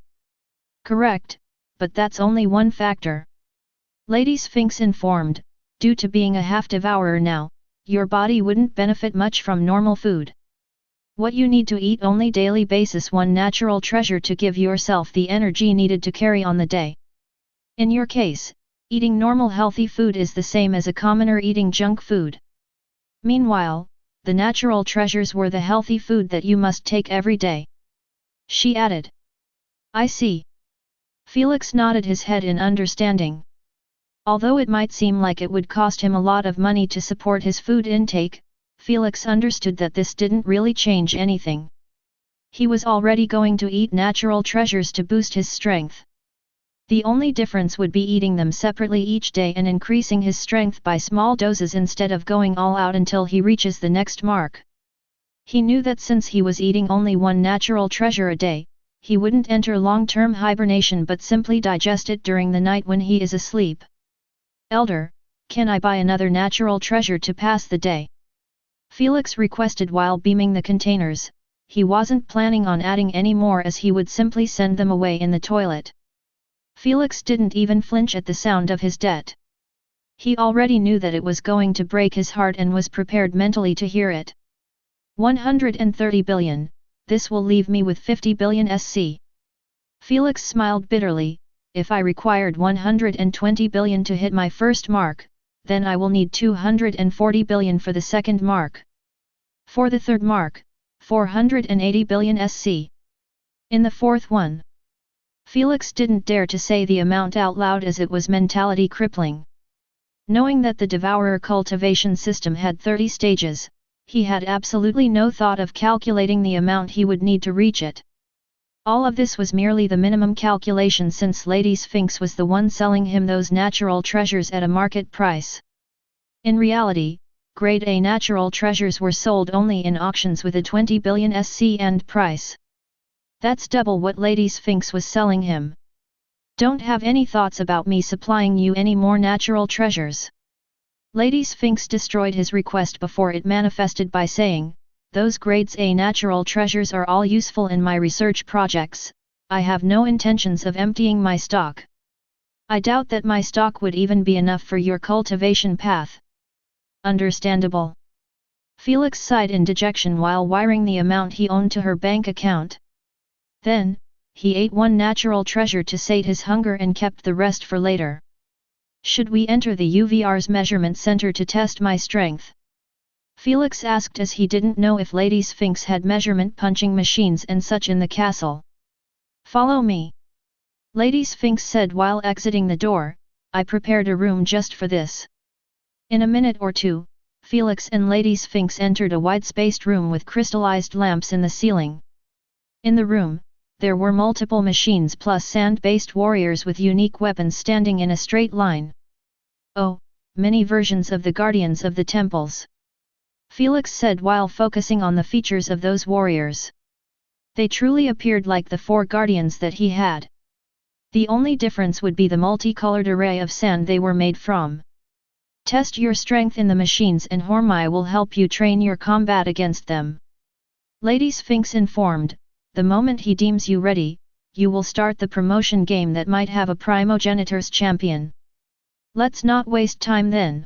Correct, but that's only one factor. Lady Sphinx informed, due to being a half-devourer now, your body wouldn't benefit much from normal food. What you need to eat only daily basis one natural treasure to give yourself the energy needed to carry on the day. In your case, eating normal healthy food is the same as a commoner eating junk food. Meanwhile, the natural treasures were the healthy food that you must take every day. She added. I see. Felix nodded his head in understanding. Although it might seem like it would cost him a lot of money to support his food intake, Felix understood that this didn't really change anything. He was already going to eat natural treasures to boost his strength. The only difference would be eating them separately each day and increasing his strength by small doses instead of going all out until he reaches the next mark. He knew that since he was eating only one natural treasure a day, he wouldn't enter long-term hibernation but simply digest it during the night when he is asleep. Elder, can I buy another natural treasure to pass the day? Felix requested while beaming the containers. He wasn't planning on adding any more as he would simply send them away in the toilet. Felix didn't even flinch at the sound of his debt. He already knew that it was going to break his heart and was prepared mentally to hear it. 130 billion, this will leave me with 50 billion SC. Felix smiled bitterly. If I required 120 billion to hit my first mark, then I will need 240 billion for the second mark. For the third mark, 480 billion SC. In the fourth one. Felix didn't dare to say the amount out loud as it was mentality crippling. Knowing that the Devourer cultivation system had 30 stages, he had absolutely no thought of calculating the amount he would need to reach it. All of this was merely the minimum calculation since Lady Sphinx was the one selling him those natural treasures at a market price. In reality, Grade A natural treasures were sold only in auctions with a 20 billion SC end price. That's double what Lady Sphinx was selling him. Don't have any thoughts about me supplying you any more natural treasures. Lady Sphinx destroyed his request before it manifested by saying, those grades A natural treasures are all useful in my research projects. I have no intentions of emptying my stock. I doubt that my stock would even be enough for your cultivation path. Understandable. Felix sighed in dejection while wiring the amount he owned to her bank account. Then, he ate one natural treasure to sate his hunger and kept the rest for later. Should we enter the UVR's measurement center to test my strength? Felix asked as he didn't know if Lady Sphinx had measurement punching machines and such in the castle. Follow me. Lady Sphinx said while exiting the door, I prepared a room just for this. In a minute or two, Felix and Lady Sphinx entered a wide-spaced room with crystallized lamps in the ceiling. In the room, there were multiple machines plus sand-based warriors with unique weapons standing in a straight line. Oh, many versions of the guardians of the temples. Felix said while focusing on the features of those warriors. They truly appeared like the 4 guardians that he had. The only difference would be the multicolored array of sand they were made from. Test your strength in the machines and Hormai will help you train your combat against them. Lady Sphinx informed, the moment he deems you ready, you will start the promotion game that might have a primogenitor's champion. Let's not waste time then.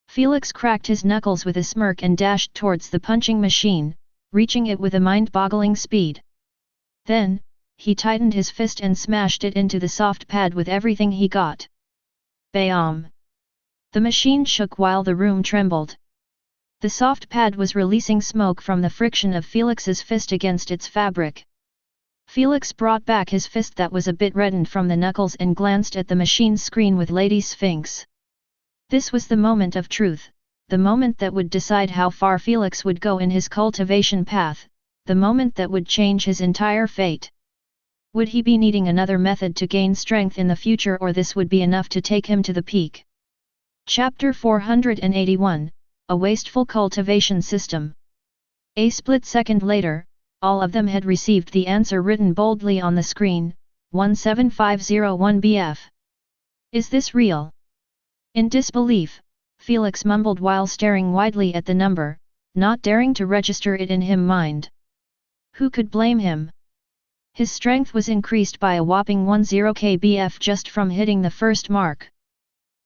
Felix cracked his knuckles with a smirk and dashed towards the punching machine, reaching it with a mind-boggling speed. Then, he tightened his fist and smashed it into the soft pad with everything he got. Bam! The machine shook while the room trembled. The soft pad was releasing smoke from the friction of Felix's fist against its fabric. Felix brought back his fist that was a bit reddened from the knuckles and glanced at the machine's screen with Lady Sphinx. This was the moment of truth, the moment that would decide how far Felix would go in his cultivation path, the moment that would change his entire fate. Would he be needing another method to gain strength in the future, or this would be enough to take him to the peak? Chapter 481, A Wasteful Cultivation System. A split second later, all of them had received the answer written boldly on the screen, 17501 BF. Is this real? In disbelief, Felix mumbled while staring widely at the number, not daring to register it in his mind. Who could blame him? His strength was increased by a whopping 10 kbf just from hitting the first mark.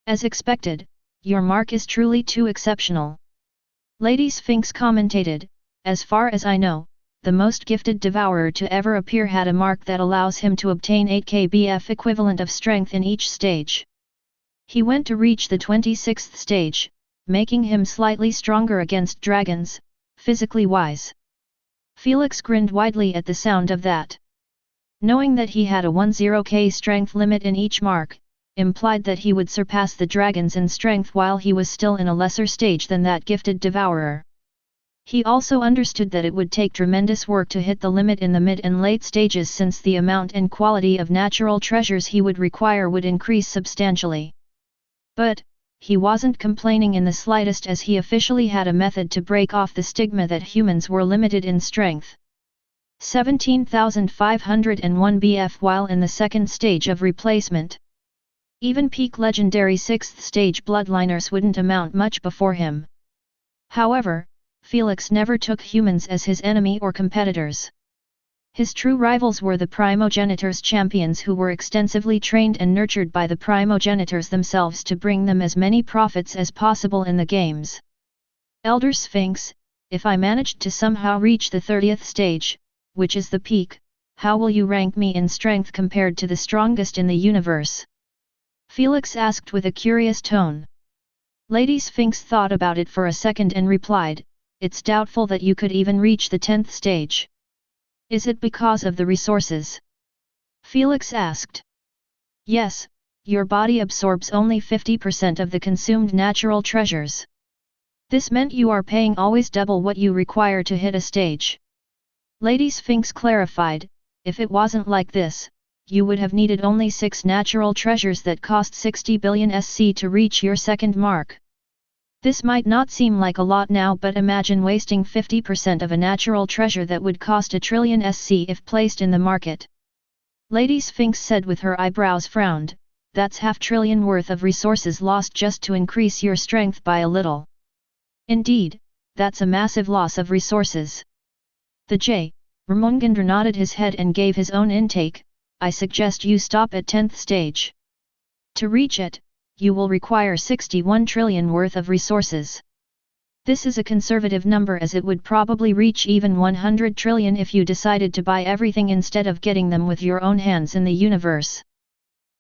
As expected, your mark is truly too exceptional. Lady Sphinx commentated, as far as I know, the most gifted devourer to ever appear had a mark that allows him to obtain 8 kbf equivalent of strength in each stage. He went to reach the 26th stage, making him slightly stronger against dragons, physically wise. Felix grinned widely at the sound of that. Knowing that he had a 10k strength limit in each mark, implied that he would surpass the dragons in strength while he was still in a lesser stage than that gifted devourer. He also understood that it would take tremendous work to hit the limit in the mid and late stages, since the amount and quality of natural treasures he would require would increase substantially. But, he wasn't complaining in the slightest, as he officially had a method to break off the stigma that humans were limited in strength. 17,501 BF while in the second stage of replacement. Even peak legendary 6th stage bloodliners wouldn't amount much before him. However, Felix never took humans as his enemy or competitors. His true rivals were the primogenitors, champions who were extensively trained and nurtured by the primogenitors themselves to bring them as many profits as possible in the games. Elder Sphinx, if I managed to somehow reach the 30th stage, which is the peak, how will you rank me in strength compared to the strongest in the universe? Felix asked with a curious tone. Lady Sphinx thought about it for a second and replied, it's doubtful that you could even reach the 10th stage. Is it because of the resources? Felix asked. Yes, your body absorbs only 50% of the consumed natural treasures. This meant you are paying always double what you require to hit a stage. Lady Sphinx clarified, if it wasn't like this, you would have needed only 6 natural treasures that cost 60 billion SC to reach your second mark. This might not seem like a lot now, but imagine wasting 50% of a natural treasure that would cost 1 trillion SC if placed in the market. Lady Sphinx said with her eyebrows frowned, that's half trillion worth of resources lost just to increase your strength by a little. Indeed, that's a massive loss of resources. The J. Ramongendra nodded his head and gave his own intake, I suggest you stop at 10th stage. To reach it, you will require 61 trillion worth of resources. This is a conservative number, as it would probably reach even 100 trillion if you decided to buy everything instead of getting them with your own hands in the universe.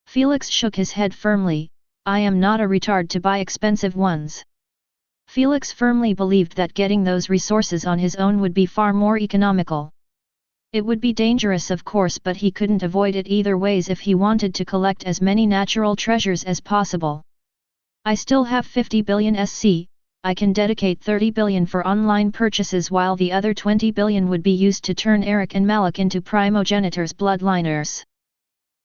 Felix shook his head firmly, I am not a retard to buy expensive ones. Felix firmly believed that getting those resources on his own would be far more economical. It would be dangerous, of course, but he couldn't avoid it either ways if he wanted to collect as many natural treasures as possible. I still have 50 billion SC, I can dedicate 30 billion for online purchases, while the other 20 billion would be used to turn Eric and Malik into primogenitors bloodliners.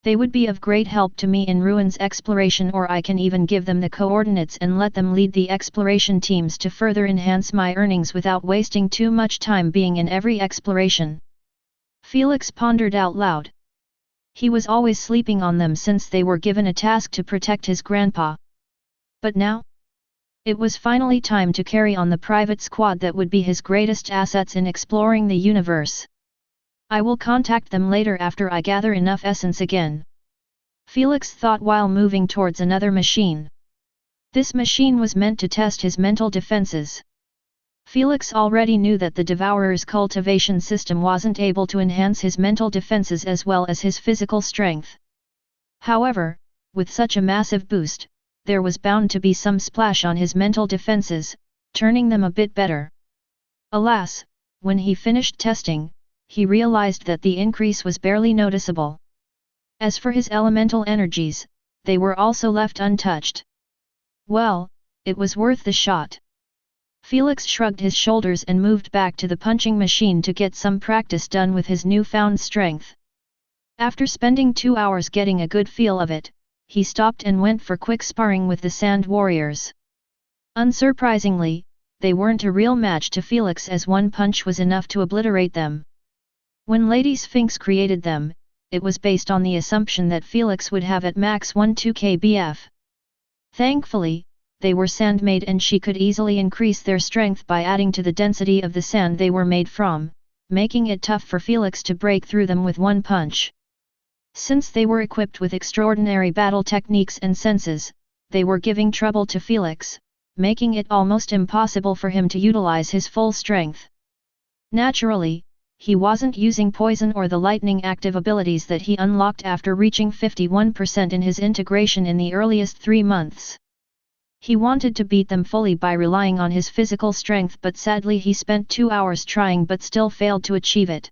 They would be of great help to me in ruins exploration, or I can even give them the coordinates and let them lead the exploration teams to further enhance my earnings without wasting too much time being in every exploration. Felix pondered out loud. He was always sleeping on them since they were given a task to protect his grandpa. But now? It was finally time to carry on the private squad that would be his greatest assets in exploring the universe. I will contact them later after I gather enough essence again. Felix thought while moving towards another machine. This machine was meant to test his mental defenses. Felix already knew that the Devourer's cultivation system wasn't able to enhance his mental defenses as well as his physical strength. However, with such a massive boost, there was bound to be some splash on his mental defenses, turning them a bit better. Alas, when he finished testing, he realized that the increase was barely noticeable. As for his elemental energies, they were also left untouched. Well, it was worth the shot. Felix shrugged his shoulders and moved back to the punching machine to get some practice done with his newfound strength. After spending 2 hours getting a good feel of it, he stopped and went for quick sparring with the Sand Warriors. Unsurprisingly, they weren't a real match to Felix, as one punch was enough to obliterate them. When Lady Sphinx created them, it was based on the assumption that Felix would have at max 1-2 kbf. Thankfully, they were sand-made and she could easily increase their strength by adding to the density of the sand they were made from, making it tough for Felix to break through them with one punch. Since they were equipped with extraordinary battle techniques and senses, they were giving trouble to Felix, making it almost impossible for him to utilize his full strength. Naturally, he wasn't using poison or the lightning active abilities that he unlocked after reaching 51% in his integration in the earliest 3 months. He wanted to beat them fully by relying on his physical strength, but sadly he spent 2 hours trying but still failed to achieve it.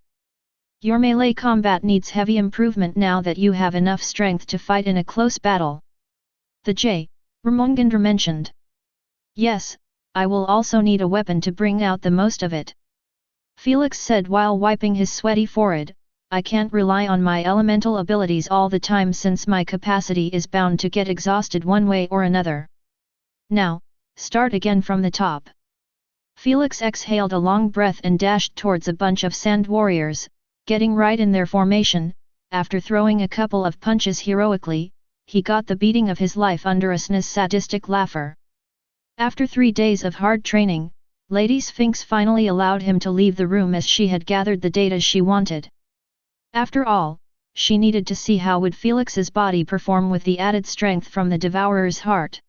Your melee combat needs heavy improvement now that you have enough strength to fight in a close battle. The J. Ramongandra mentioned. Yes, I will also need a weapon to bring out the most of it. Felix said while wiping his sweaty forehead. I can't rely on my elemental abilities all the time since my capacity is bound to get exhausted one way or another. Now, start again from the top. Felix exhaled a long breath and dashed towards a bunch of sand warriors, getting right in their formation. After throwing a couple of punches heroically, he got the beating of his life under a sadistic laugher. After 3 days of hard training, Lady Sphinx finally allowed him to leave the room as she had gathered the data she wanted. After all, she needed to see how would Felix's body perform with the added strength from the Devourer's heart.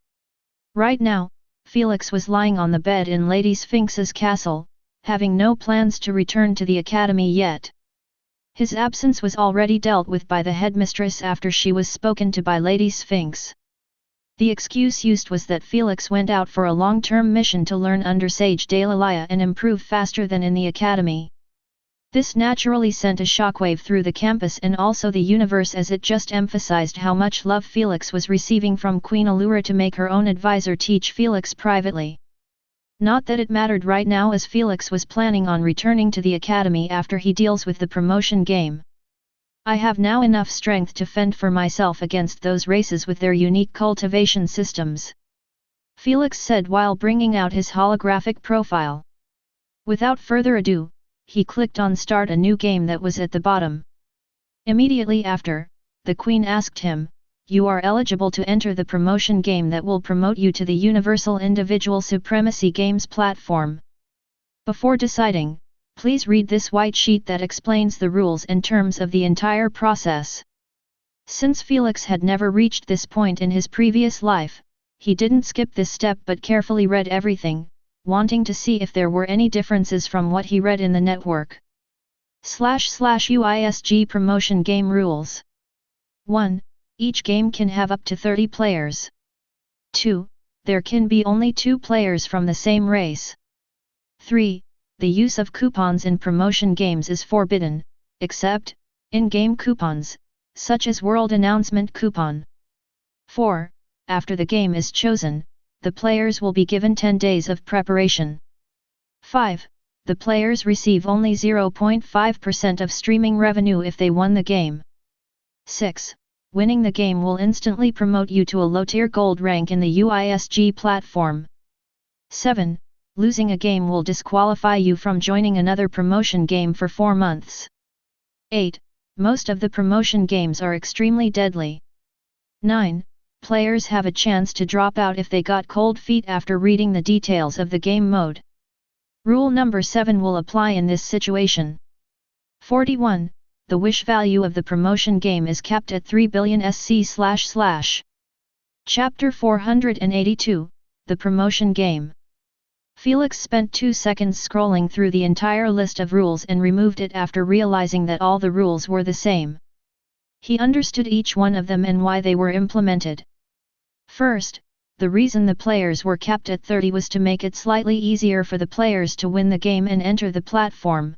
Right now, Felix was lying on the bed in Lady Sphinx's castle, having no plans to return to the academy yet. His absence was already dealt with by the headmistress after she was spoken to by Lady Sphinx. The excuse used was that Felix went out for a long-term mission to learn under Sage Dalalaya and improve faster than in the academy. This naturally sent a shockwave through the campus and also the universe, as it just emphasized how much love Felix was receiving from Queen Allura to make her own advisor teach Felix privately. Not that it mattered right now, as Felix was planning on returning to the academy after he deals with the promotion game. I have now enough strength to fend for myself against those races with their unique cultivation systems, Felix said while bringing out his holographic profile. Without further ado, he clicked on Start a New Game that was at the bottom. Immediately after, the Queen asked him, "You are eligible to enter the promotion game that will promote you to the Universal Individual Supremacy Games platform. Before deciding, please read this white sheet that explains the rules and terms of the entire process." Since Felix had never reached this point in his previous life, he didn't skip this step but carefully read everything, wanting to see if there were any differences from what he read in the network. //UISG Promotion Game Rules. 1. Each game can have up to 30 players. 2. There can be only 2 players from the same race. 3. The use of coupons in promotion games is forbidden, except in-game coupons, such as World Announcement Coupon. 4. After the game is chosen, the players will be given 10 days of preparation. 5. The players receive only 0.5% of streaming revenue if they won the game. 6. Winning the game will instantly promote you to a low-tier gold rank in the UISG platform. 7. Losing a game will disqualify you from joining another promotion game for 4 months. 8. Most of the promotion games are extremely deadly. 9. Players have a chance to drop out if they got cold feet after reading the details of the game mode. Rule number 7 will apply in this situation. 41. The wish value of the promotion game is capped at 3 billion SC//. Chapter 482, The Promotion Game. Felix spent 2 seconds scrolling through the entire list of rules and removed it after realizing that all the rules were the same. He understood each one of them and why they were implemented. First, the reason the players were capped at 30 was to make it slightly easier for the players to win the game and enter the platform.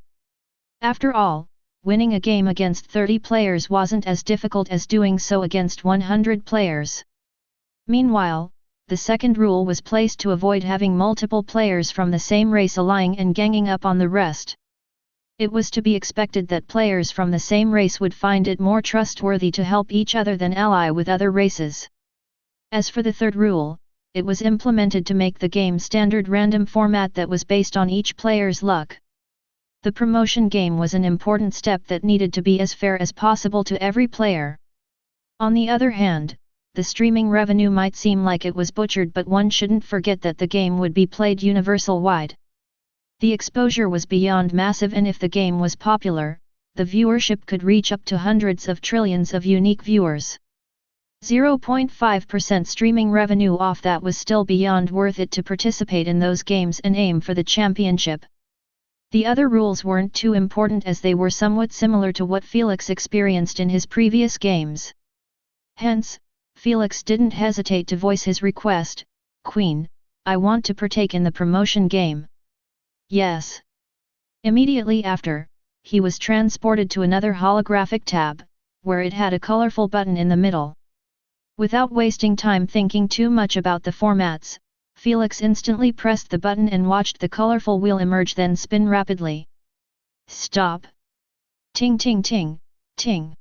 After all, winning a game against 30 players wasn't as difficult as doing so against 100 players. Meanwhile, the second rule was placed to avoid having multiple players from the same race allying and ganging up on the rest. It was to be expected that players from the same race would find it more trustworthy to help each other than ally with other races. As for the third rule, it was implemented to make the game standard random format that was based on each player's luck. The promotion game was an important step that needed to be as fair as possible to every player. On the other hand, the streaming revenue might seem like it was butchered, but one shouldn't forget that the game would be played universal-wide. The exposure was beyond massive, and if the game was popular, the viewership could reach up to hundreds of trillions of unique viewers. 0.5% streaming revenue off that was still beyond worth it to participate in those games and aim for the championship. The other rules weren't too important as they were somewhat similar to what Felix experienced in his previous games. Hence, Felix didn't hesitate to voice his request, "Queen, I want to partake in the promotion game." "Yes." Immediately after, he was transported to another holographic tab, where it had a colorful button in the middle. Without wasting time thinking too much about the formats, Felix instantly pressed the button and watched the colorful wheel emerge, then spin rapidly. Stop! Ting ting ting, ting!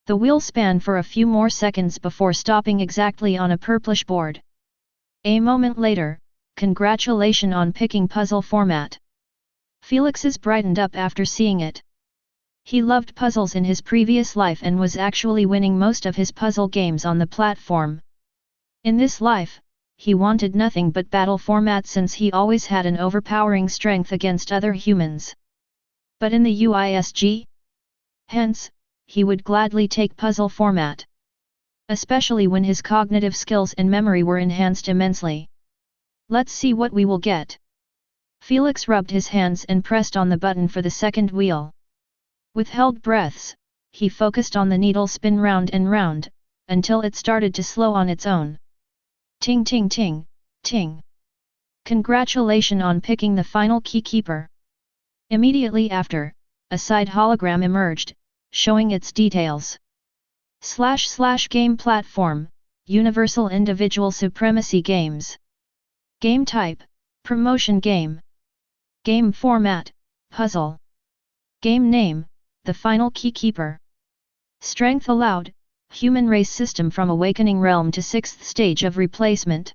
The wheel span for a few more seconds before stopping exactly on a purplish board. A moment later, "Congratulations on picking puzzle format." Felix's brightened up after seeing it. He loved puzzles in his previous life and was actually winning most of his puzzle games on the platform. In this life, he wanted nothing but battle format since he always had an overpowering strength against other humans. But in the UISG? Hence, he would gladly take puzzle format. Especially when his cognitive skills and memory were enhanced immensely. Let's see what we will get. Felix rubbed his hands and pressed on the button for the second wheel. With held breaths, he focused on the needle spin round and round, until it started to slow on its own. Ting ting ting, ting! Congratulations on picking the final key keeper. Immediately after, a side hologram emerged, showing its details. / Game Platform, Universal Individual Supremacy Games. Game Type, Promotion Game. Game Format, Puzzle. Game Name, The Final Key Keeper. Strength allowed, Human Race System from Awakening Realm to 6th Stage of Replacement.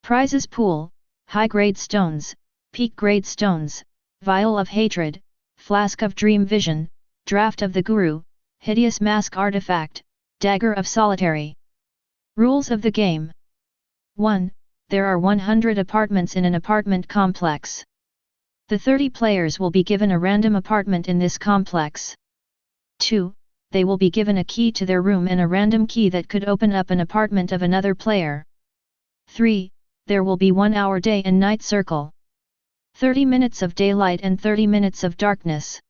Prizes Pool, High-Grade Stones, Peak-Grade Stones, Vial of Hatred, Flask of Dream Vision, Draft of the Guru, Hideous Mask Artifact, Dagger of Solitary. Rules of the game. 1. There are 100 apartments in an apartment complex. The 30 players will be given a random apartment in this complex. 2. They will be given a key to their room and a random key that could open up an apartment of another player. 3. There will be 1 hour day and night circle. 30 minutes of daylight and 30 minutes of darkness.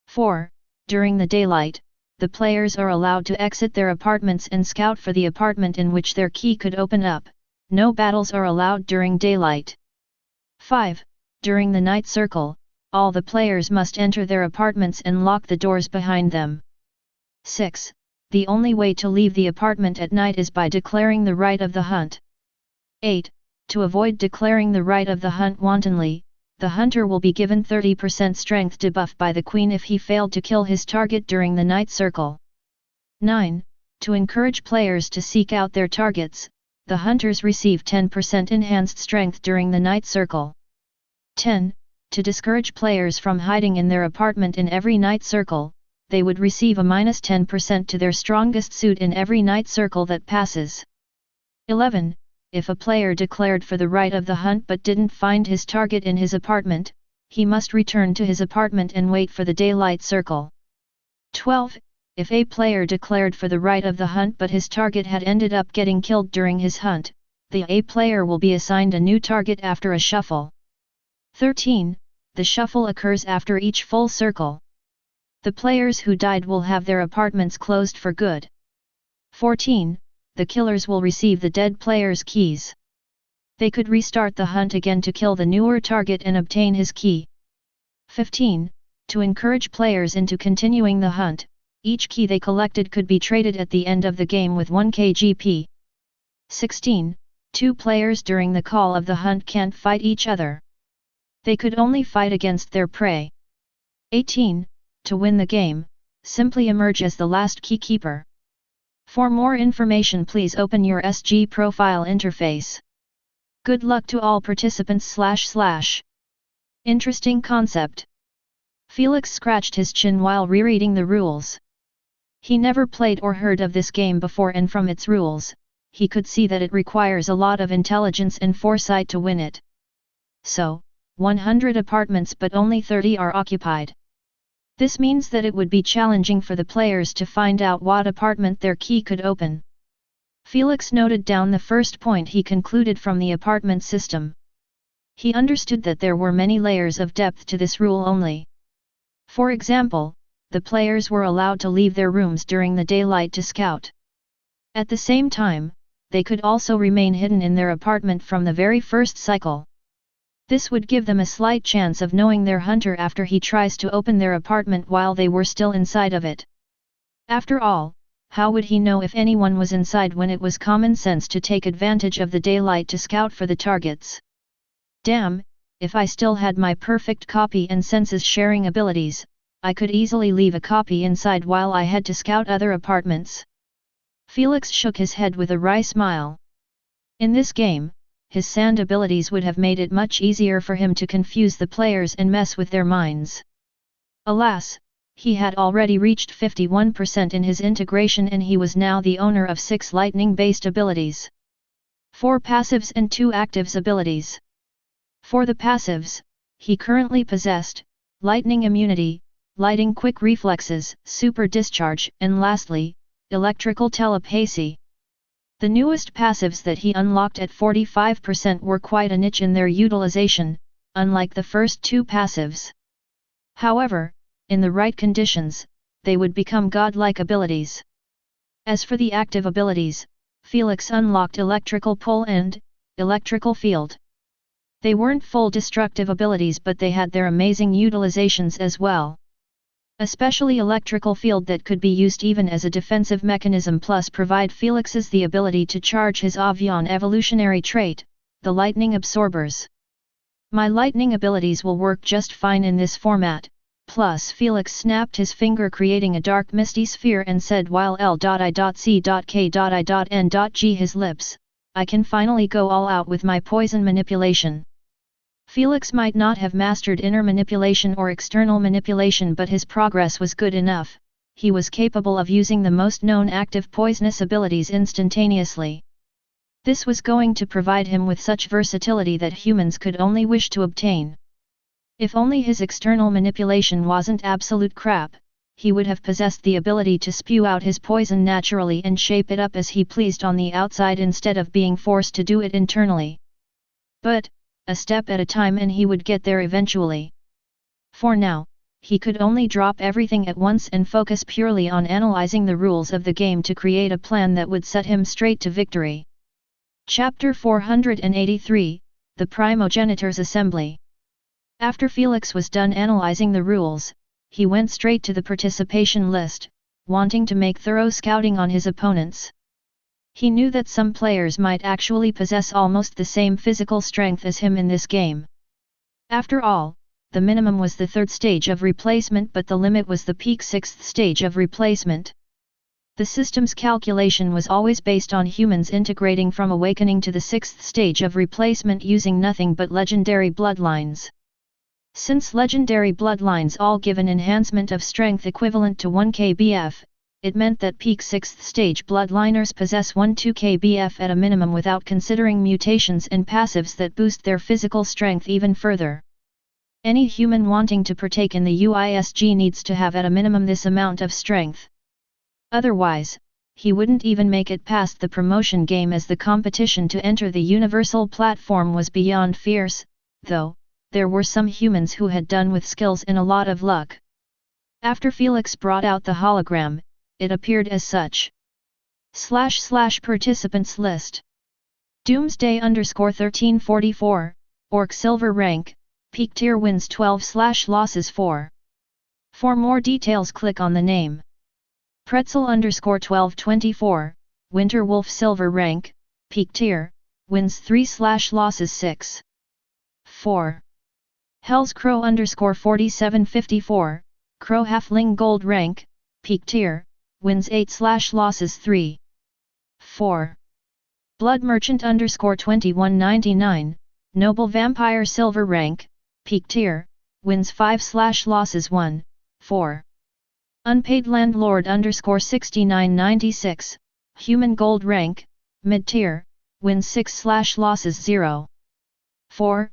4. During the daylight, the players are allowed to exit their apartments and scout for the apartment in which their key could open up. No battles are allowed during daylight. 5. During the night circle, all the players must enter their apartments and lock the doors behind them. 6. The only way to leave the apartment at night is by declaring the right of the hunt. 8. To avoid declaring the right of the hunt wantonly, the hunter will be given 30% strength debuff by the queen if he failed to kill his target during the night circle. 9. To encourage players to seek out their targets, the hunters receive 10% enhanced strength during the night circle. 10. To discourage players from hiding in their apartment in every night circle, they would receive a -10% to their strongest suit in every night circle that passes. 11. If a player declared for the right of the hunt but didn't find his target in his apartment, he must return to his apartment and wait for the daylight circle. 12. If a player declared for the right of the hunt but his target had ended up getting killed during his hunt, the A player will be assigned a new target after a shuffle. 13. The shuffle occurs after each full circle. The players who died will have their apartments closed for good. 14. the killers will receive the dead player's keys. They could restart the hunt again to kill the newer target and obtain his key. 15. To encourage players into continuing the hunt, each key they collected could be traded at the end of the game with 1 KGP. 16. 2 players during the call of the hunt can't fight each other. They could only fight against their prey. 18. To win the game, simply emerge as the last key keeper. For more information, please open your SG profile interface. Good luck to all participants. / Interesting concept. Felix scratched his chin while rereading the rules. He never played or heard of this game before, and from its rules, he could see that it requires a lot of intelligence and foresight to win it. So, 100 apartments but only 30 are occupied. This means that it would be challenging for the players to find out what apartment their key could open. Felix noted down the first point he concluded from the apartment system. He understood that there were many layers of depth to this rule only. For example, the players were allowed to leave their rooms during the daylight to scout. At the same time, they could also remain hidden in their apartment from the very first cycle. This would give them a slight chance of knowing their hunter after he tries to open their apartment while they were still inside of it. After all, how would he know if anyone was inside when it was common sense to take advantage of the daylight to scout for the targets? Damn, if I still had my perfect copy and senses sharing abilities, I could easily leave a copy inside while I had to scout other apartments. Felix shook his head with a wry smile. In this game, his sand abilities would have made it much easier for him to confuse the players and mess with their minds. Alas, he had already reached 51% in his integration, and he was now the owner of 6 lightning-based abilities. 4 passives and 2 actives abilities. For the passives, he currently possessed lightning immunity, lighting quick reflexes, super discharge, and lastly, electrical telepathy. The newest passives that he unlocked at 45% were quite a niche in their utilization, unlike the first 2 passives. However, in the right conditions, they would become godlike abilities. As for the active abilities, Felix unlocked electrical pull and electrical field. They weren't full destructive abilities, but they had their amazing utilizations as well. Especially electrical field that could be used even as a defensive mechanism, plus provide Felix's the ability to charge his Avian evolutionary trait, the lightning absorbers. My lightning abilities will work just fine in this format, plus Felix snapped his finger creating a dark misty sphere and said while L.I.C.K.I.N.G his lips, I can finally go all out with my poison manipulation. Felix might not have mastered inner manipulation or external manipulation, but his progress was good enough. He was capable of using the most known active poisonous abilities instantaneously. This was going to provide him with such versatility that humans could only wish to obtain. If only his external manipulation wasn't absolute crap, he would have possessed the ability to spew out his poison naturally and shape it up as he pleased on the outside instead of being forced to do it internally. But, a step at a time, and he would get there eventually. For now, he could only drop everything at once and focus purely on analyzing the rules of the game to create a plan that would set him straight to victory. Chapter 483, The Primogenitor's Assembly. After Felix was done analyzing the rules, he went straight to the participation list, wanting to make thorough scouting on his opponents. He knew that some players might actually possess almost the same physical strength as him in this game. After all, the minimum was the 3rd stage of replacement, but the limit was the peak 6th stage of replacement. The system's calculation was always based on humans integrating from awakening to the 6th stage of replacement using nothing but legendary bloodlines. Since legendary bloodlines all give an enhancement of strength equivalent to 1 kbf, it meant that peak 6th stage bloodliners possess 1-2 kbf at a minimum without considering mutations and passives that boost their physical strength even further. Any human wanting to partake in the UISG needs to have at a minimum this amount of strength. Otherwise, he wouldn't even make it past the promotion game, as the competition to enter the universal platform was beyond fierce, though there were some humans who had done with skills and a lot of luck. After Felix brought out the hologram, it appeared as such. //participants list. Doomsday _1344, Orc Silver Rank, Peak Tier wins 12/losses 4. For more details click on the name. Pretzel _1224, Winter Wolf Silver Rank, Peak Tier, wins 3/losses 6. 4. Hell's Crow _4754, Crow Halfling Gold Rank, Peak Tier, wins 8/losses 3. 4. Blood Merchant _2199, Noble Vampire Silver Rank, Peak Tier, wins 5/losses 1, 4. Unpaid Landlord _6996, Human Gold Rank, Mid Tier, wins 6/losses 0. 4.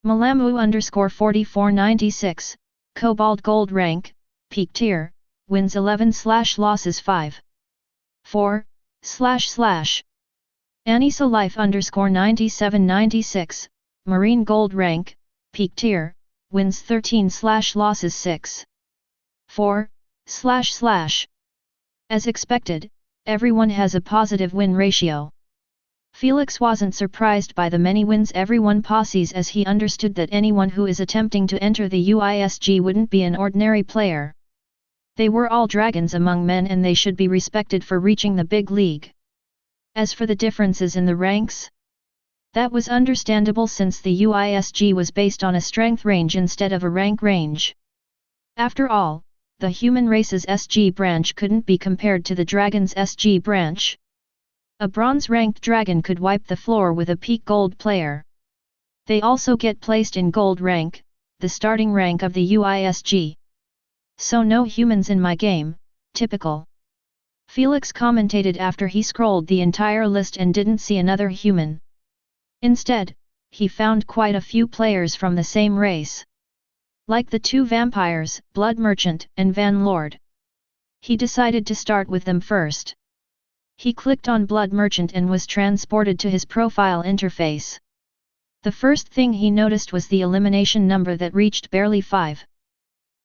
Malamu _4496, Cobalt Gold Rank, Peak Tier, wins 11/losses 5. 4. Anisa Life _9796, Marine Gold Rank, Peak Tier, wins 13/losses 6. 4. As expected, everyone has a positive win ratio. Felix wasn't surprised by the many wins everyone possesses, as he understood that anyone who is attempting to enter the UISG wouldn't be an ordinary player. They were all dragons among men and they should be respected for reaching the big league. As for the differences in the ranks, that was understandable since the UISG was based on a strength range instead of a rank range. After all, the human race's SG branch couldn't be compared to the dragon's SG branch. A bronze-ranked dragon could wipe the floor with a peak gold player. They also get placed in gold rank, the starting rank of the UISG. So no humans in my game, typical. Felix commentated after he scrolled the entire list and didn't see another human. Instead, he found quite a few players from the same race. Like the two vampires, Blood Merchant and Van Lord. He decided to start with them first. He clicked on Blood Merchant and was transported to his profile interface. The first thing he noticed was the elimination number that reached barely 5.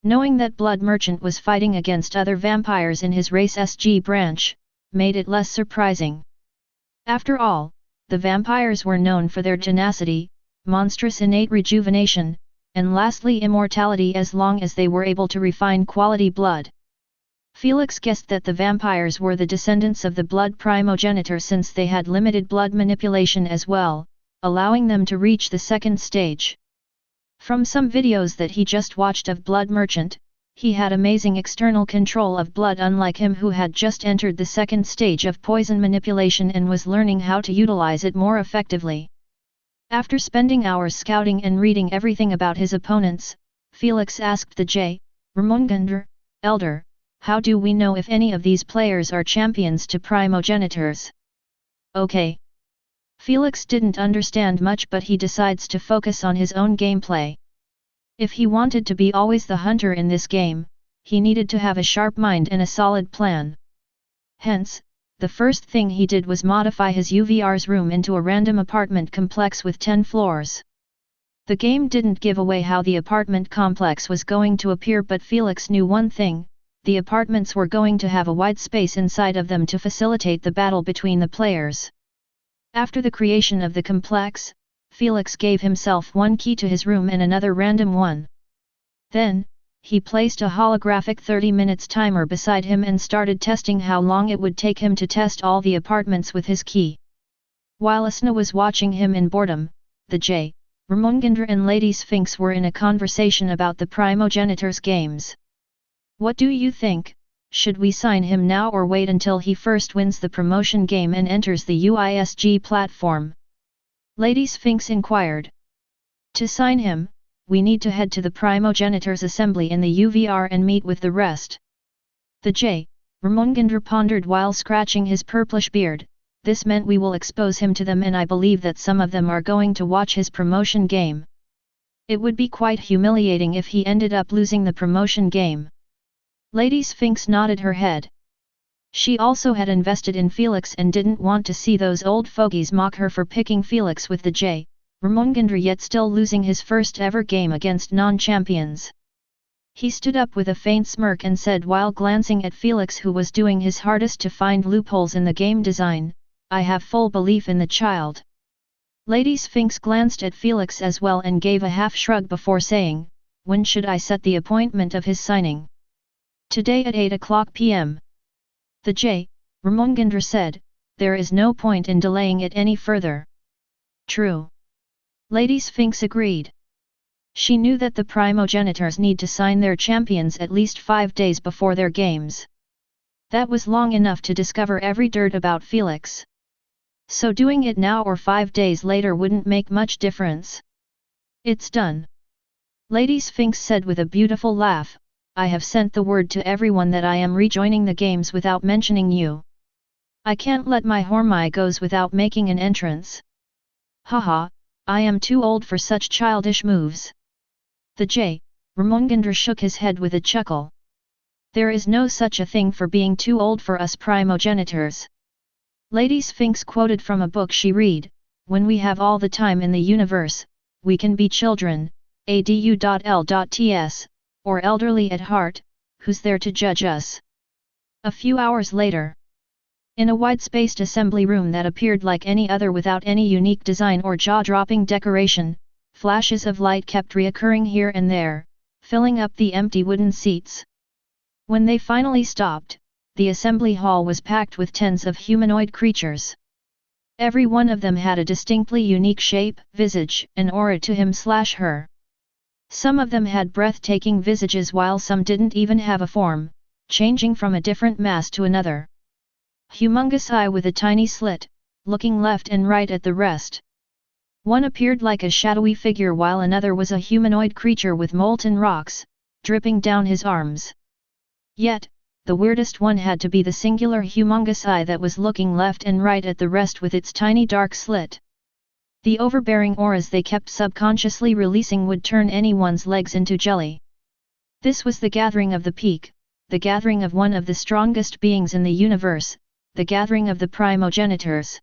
Knowing that Blood Merchant was fighting against other vampires in his race SG branch, made it less surprising. After all, the vampires were known for their tenacity, monstrous innate rejuvenation, and lastly immortality as long as they were able to refine quality blood. Felix guessed that the vampires were the descendants of the blood primogenitor since they had limited blood manipulation as well, allowing them to reach the second stage. From some videos that he just watched of Blood Merchant, he had amazing external control of blood, unlike him who had just entered the second stage of poison manipulation and was learning how to utilize it more effectively. After spending hours scouting and reading everything about his opponents, Felix asked the J. Ramongandr, Elder, how do we know if any of these players are champions to primogenitors? Okay. Felix didn't understand much, but he decides to focus on his own gameplay. If he wanted to be always the hunter in this game, he needed to have a sharp mind and a solid plan. Hence, the first thing he did was modify his UVR's room into a random apartment complex with 10 floors. The game didn't give away how the apartment complex was going to appear, but Felix knew one thing: the apartments were going to have a wide space inside of them to facilitate the battle between the players. After the creation of the complex, Felix gave himself one key to his room and another random one. Then, he placed a holographic 30 minutes timer beside him and started testing how long it would take him to test all the apartments with his key. While Asna was watching him in boredom, the J. Ramongandr and Lady Sphinx were in a conversation about the Primogenitor's games. What do you think? Should we sign him now or wait until he first wins the promotion game and enters the UISG platform? Lady Sphinx inquired. To sign him, we need to head to the Primogenitor's assembly in the UVR and meet with the rest. The J. Ramongandr pondered while scratching his purplish beard. This meant we will expose him to them, and I believe that some of them are going to watch his promotion game. It would be quite humiliating if he ended up losing the promotion game. Lady Sphinx nodded her head. She also had invested in Felix and didn't want to see those old fogies mock her for picking Felix with the J. Ramongandr, yet still losing his first ever game against non-champions. He stood up with a faint smirk and said while glancing at Felix, who was doing his hardest to find loopholes in the game design, "I have full belief in the child." Lady Sphinx glanced at Felix as well and gave a half shrug before saying, "When should I set the appointment of his signing?" "Today at 8 p.m. The J. Ramongandra said, "There is no point in delaying it any further." "True." Lady Sphinx agreed. She knew that the primogenitors need to sign their champions at least 5 days before their games. That was long enough to discover every dirt about Felix. So doing it now or 5 days later wouldn't make much difference. "It's done." Lady Sphinx said with a beautiful laugh, "I have sent the word to everyone that I am rejoining the games without mentioning you. I can't let my Hormai goes without making an entrance. Haha, I am too old for such childish moves." The J. Ramongandra shook his head with a chuckle. "There is no such a thing for being too old for us primogenitors." Lady Sphinx quoted from a book she read, "When we have all the time in the universe, we can be children, adu.l.ts, or elderly at heart, who's there to judge us?" A few hours later, in a wide-spaced assembly room that appeared like any other without any unique design or jaw-dropping decoration, flashes of light kept reoccurring here and there, filling up the empty wooden seats. When they finally stopped, the assembly hall was packed with tens of humanoid creatures. Every one of them had a distinctly unique shape, visage, and aura to him/her. Some of them had breathtaking visages while some didn't even have a form, changing from a different mass to another. Humongous eye with a tiny slit, looking left and right at the rest. One appeared like a shadowy figure while another was a humanoid creature with molten rocks, dripping down his arms. Yet, the weirdest one had to be the singular humongous eye that was looking left and right at the rest with its tiny dark slit. The overbearing auras they kept subconsciously releasing would turn anyone's legs into jelly. This was the gathering of the peak, the gathering of one of the strongest beings in the universe, the gathering of the primogenitors.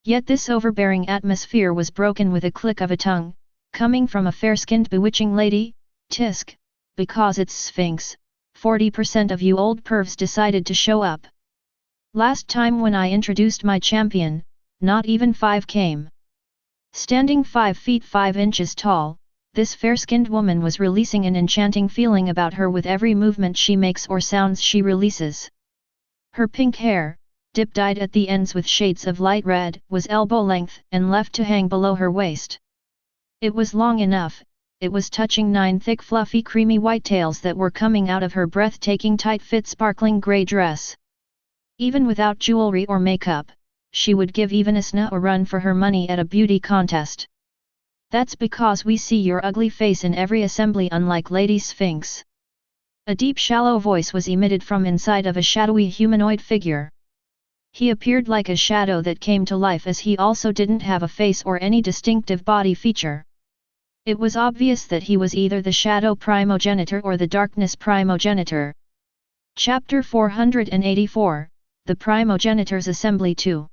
Yet this overbearing atmosphere was broken with a click of a tongue, coming from a fair-skinned bewitching lady, "Tisk, because it's Sphinx, 40% of you old pervs decided to show up. Last time when I introduced my champion, not even 5 came." Standing 5 feet 5 inches tall, this fair-skinned woman was releasing an enchanting feeling about her with every movement she makes or sounds she releases. Her pink hair, dip-dyed at the ends with shades of light red, was elbow-length and left to hang below her waist. It was long enough, it was touching 9 thick fluffy creamy white tails that were coming out of her breathtaking tight-fit sparkling grey dress. Even without jewelry or makeup, she would give even Asna a run for her money at a beauty contest. "That's because we see your ugly face in every assembly, unlike Lady Sphinx." A deep shallow voice was emitted from inside of a shadowy humanoid figure. He appeared like a shadow that came to life as he also didn't have a face or any distinctive body feature. It was obvious that he was either the shadow primogenitor or the darkness primogenitor. Chapter 484, The Primogenitors Assembly 2.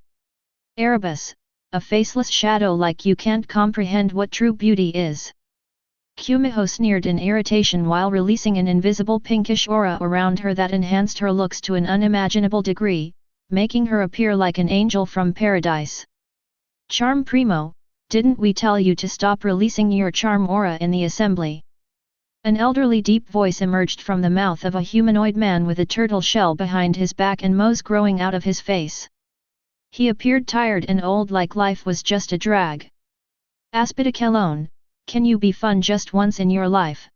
Erebus, a faceless shadow like you can't comprehend what true beauty is. Kumiho sneered in irritation while releasing an invisible pinkish aura around her that enhanced her looks to an unimaginable degree, making her appear like an angel from paradise. "Charm Primo, didn't we tell you to stop releasing your charm aura in the assembly?" An elderly deep voice emerged from the mouth of a humanoid man with a turtle shell behind his back and mows growing out of his face. He appeared tired and old, like life was just a drag. "Aspidikalone, can you be fun just once in your life?"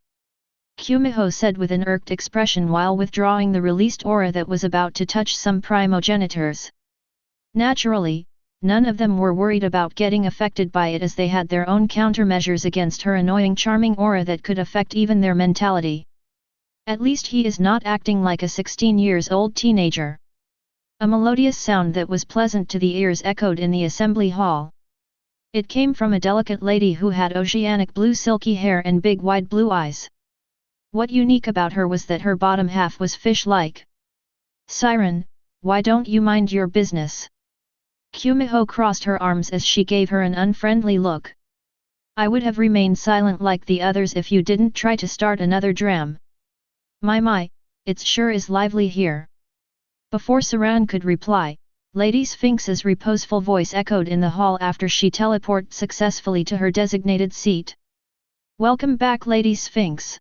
Kumiho said with an irked expression while withdrawing the released aura that was about to touch some primogenitors. Naturally, none of them were worried about getting affected by it as they had their own countermeasures against her annoying charming aura that could affect even their mentality. "At least he is not acting like a 16-years-old teenager." A melodious sound that was pleasant to the ears echoed in the assembly hall. It came from a delicate lady who had oceanic blue silky hair and big wide blue eyes. What unique about her was that her bottom half was fish-like. "Siren, why don't you mind your business?" Kumiho crossed her arms as she gave her an unfriendly look. "I would have remained silent like the others if you didn't try to start another dram." My, it sure is lively here." Before Saran could reply, Lady Sphinx's reposeful voice echoed in the hall after she teleported successfully to her designated seat. "Welcome back, Lady Sphinx."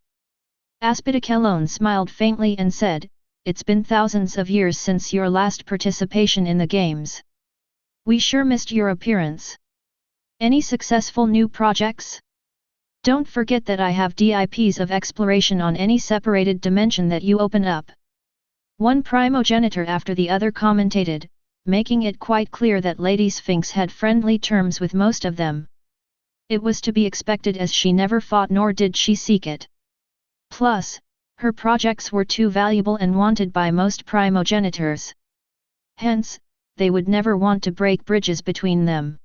Aspidakelone smiled faintly and said, "It's been thousands of years since your last participation in the games. We sure missed your appearance. Any successful new projects? Don't forget that I have DIPs of exploration on any separated dimension that you open up." One primogenitor after the other commentated, making it quite clear that Lady Sphinx had friendly terms with most of them. It was to be expected as she never fought nor did she seek it. Plus, her projects were too valuable and wanted by most primogenitors. Hence, they would never want to break bridges between them.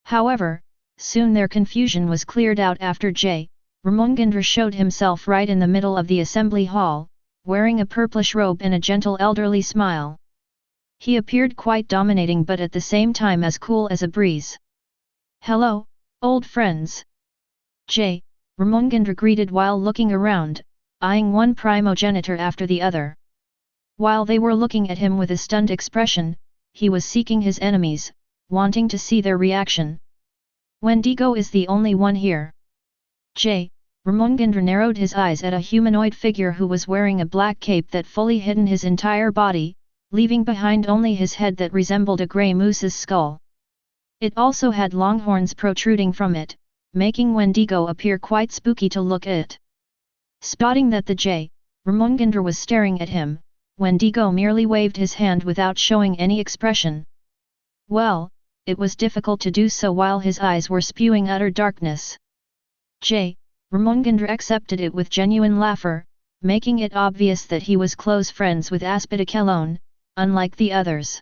However, soon their confusion was cleared out after J. Ramongandra showed himself right in the middle of the assembly hall, wearing a purplish robe and a gentle elderly smile. He appeared quite dominating but at the same time as cool as a breeze. "Hello, old friends." J. Ramongandra greeted while looking around, eyeing one primogenitor after the other. While they were looking at him with a stunned expression, he was seeking his enemies, wanting to see their reaction. "Wendigo is the only one here." J. Ramongandra narrowed his eyes at a humanoid figure who was wearing a black cape that fully hidden his entire body, leaving behind only his head that resembled a grey moose's skull. It also had long horns protruding from it, making Wendigo appear quite spooky to look at. Spotting that the J. Ramongandra was staring at him, Wendigo merely waved his hand without showing any expression. Well, it was difficult to do so while his eyes were spewing utter darkness. J. Ramongandra accepted it with genuine laughter, making it obvious that he was close friends with Aspidakelone, unlike the others.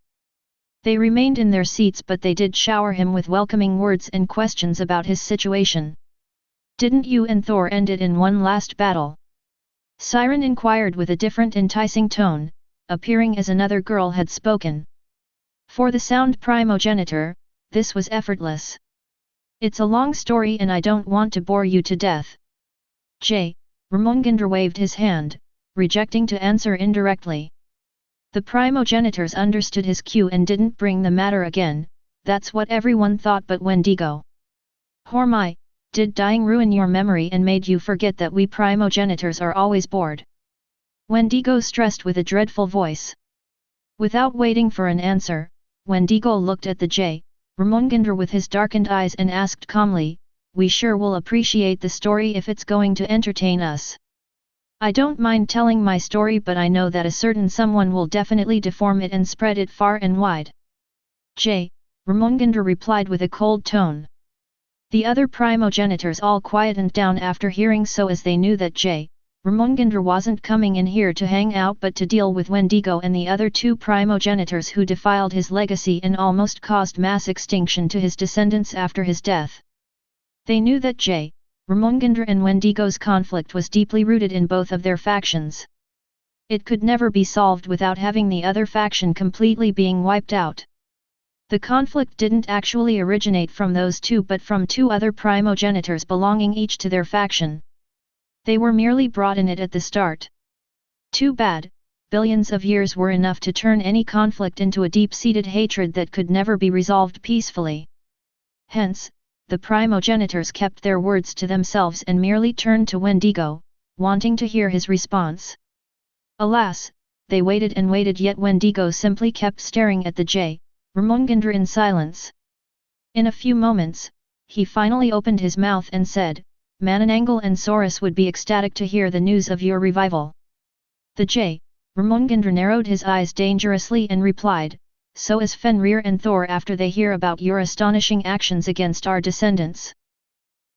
They remained in their seats but they did shower him with welcoming words and questions about his situation. "Didn't you and Thor end it in one last battle?" Siren inquired with a different enticing tone, appearing as another girl had spoken. For the sound primogenitor, this was effortless. "It's a long story and I don't want to bore you to death." J. Ramongandra waved his hand, rejecting to answer indirectly. The primogenitors understood his cue and didn't bring the matter again, that's what everyone thought but Wendigo. "Hormai, did dying ruin your memory and made you forget that we primogenitors are always bored?" Wendigo stressed with a dreadful voice. Without waiting for an answer, Wendigo looked at the J. Ramongandra with his darkened eyes and asked calmly, "We sure will appreciate the story if it's going to entertain us. I don't mind telling my story but I know that a certain someone will definitely deform it and spread it far and wide." J. Ramongandra replied with a cold tone. The other primogenitors all quietened down after hearing so as they knew that J. Ramongandra wasn't coming in here to hang out but to deal with Wendigo and the other two primogenitors who defiled his legacy and almost caused mass extinction to his descendants after his death. They knew that J. Ramongandra and Wendigo's conflict was deeply rooted in both of their factions. It could never be solved without having the other faction completely being wiped out. The conflict didn't actually originate from those two but from two other primogenitors belonging each to their faction. They were merely brought in it at the start. Too bad, billions of years were enough to turn any conflict into a deep-seated hatred that could never be resolved peacefully. Hence, the primogenitors kept their words to themselves and merely turned to Wendigo, wanting to hear his response. Alas, they waited and waited yet Wendigo simply kept staring at the J. Ramongandra in silence. In a few moments, he finally opened his mouth and said, "Mananangal and Saurus would be ecstatic to hear the news of your revival." The J. Ramongandra narrowed his eyes dangerously and replied, "So is Fenrir and Thor after they hear about your astonishing actions against our descendants."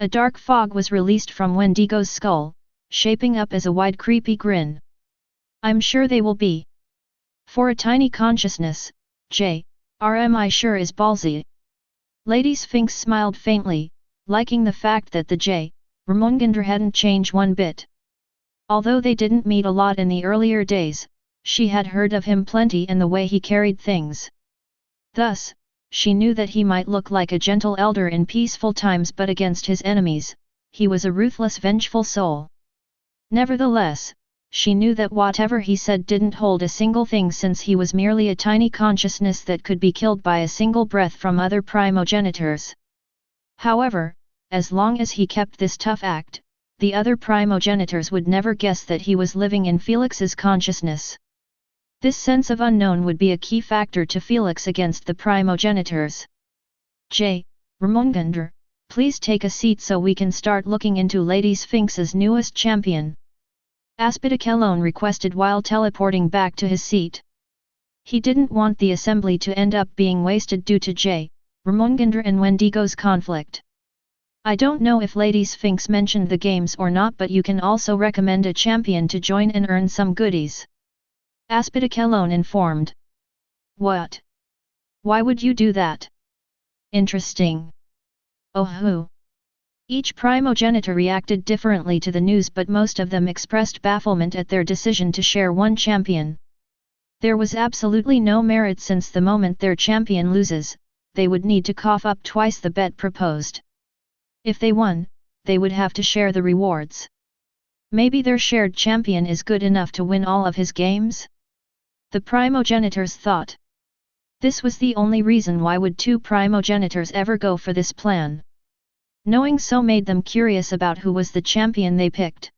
A dark fog was released from Wendigo's skull, shaping up as a wide creepy grin. "I'm sure they will be. For a tiny consciousness, J.R.M. sure is ballsy." Lady Sphinx smiled faintly, liking the fact that the J. Ramongandra hadn't changed one bit. Although they didn't meet a lot in the earlier days, she had heard of him plenty and the way he carried things. Thus, she knew that he might look like a gentle elder in peaceful times but against his enemies, he was a ruthless vengeful soul. Nevertheless, she knew that whatever he said didn't hold a single thing since he was merely a tiny consciousness that could be killed by a single breath from other primogenitors. However, as long as he kept this tough act, the other primogenitors would never guess that he was living in Felix's consciousness. This sense of unknown would be a key factor to Felix against the primogenitors. Ramongandr, please take a seat so we can start looking into Lady Sphinx's newest champion. Aspidakelone requested while teleporting back to his seat. He didn't want the assembly to end up being wasted due to Ramongandr and Wendigo's conflict. I don't know if Lady Sphinx mentioned the games or not, but you can also recommend a champion to join and earn some goodies. Aspidakelone informed. What? Why would you do that? Interesting. Oh who? Each primogenitor reacted differently to the news, but most of them expressed bafflement at their decision to share one champion. There was absolutely no merit since the moment their champion loses, they would need to cough up twice the bet proposed. If they won, they would have to share the rewards. Maybe their shared champion is good enough to win all of his games? The primogenitors thought. This was the only reason why would two primogenitors ever go for this plan. Knowing so made them curious about who was the champion they picked.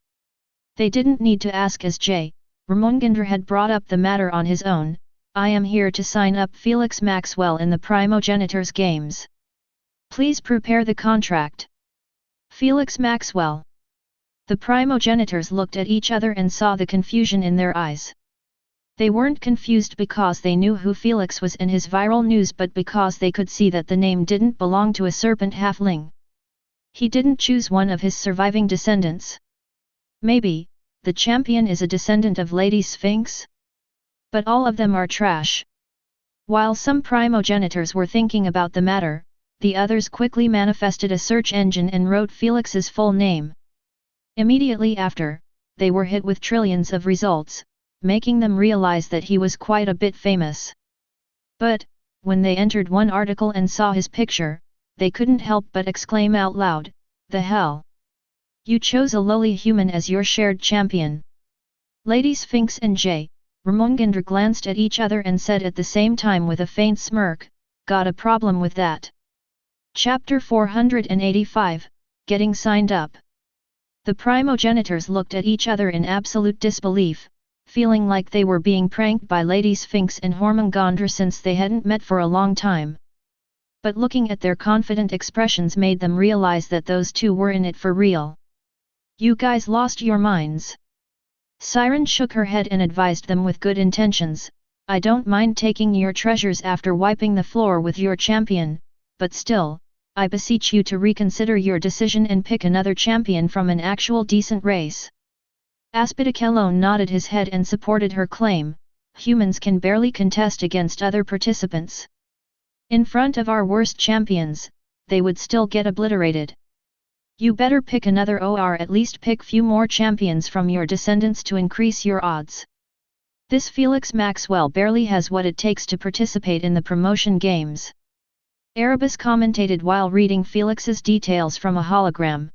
They didn't need to ask, as Ramongandr had brought up the matter on his own. I am here to sign up Felix Maxwell in the primogenitors games. Please prepare the contract. Felix Maxwell. The primogenitors looked at each other and saw the confusion in their eyes. They weren't confused because they knew who Felix was in his viral news, but because they could see that the name didn't belong to a serpent halfling. He didn't choose one of his surviving descendants. Maybe, the champion is a descendant of Lady Sphinx? But all of them are trash. While some primogenitors were thinking about the matter, the others quickly manifested a search engine and wrote Felix's full name. Immediately after, they were hit with trillions of results, making them realize that he was quite a bit famous. But, when they entered one article and saw his picture, they couldn't help but exclaim out loud, "The hell! You chose a lowly human as your shared champion." Lady Sphinx and Ramongandr glanced at each other and said at the same time with a faint smirk, "Got a problem with that." Chapter 485, Getting Signed Up. The primogenitors looked at each other in absolute disbelief, feeling like they were being pranked by Lady Sphinx and Hormungandr since they hadn't met for a long time. But looking at their confident expressions made them realize that those two were in it for real. You guys lost your minds. Siren shook her head and advised them with good intentions, I don't mind taking your treasures after wiping the floor with your champion, but still, I beseech you to reconsider your decision and pick another champion from an actual decent race. Aspidakelone nodded his head and supported her claim, humans can barely contest against other participants. In front of our worst champions, they would still get obliterated. You better pick another or at least pick few more champions from your descendants to increase your odds. This Felix Maxwell barely has what it takes to participate in the promotion games. Erebus commentated while reading Felix's details from a hologram.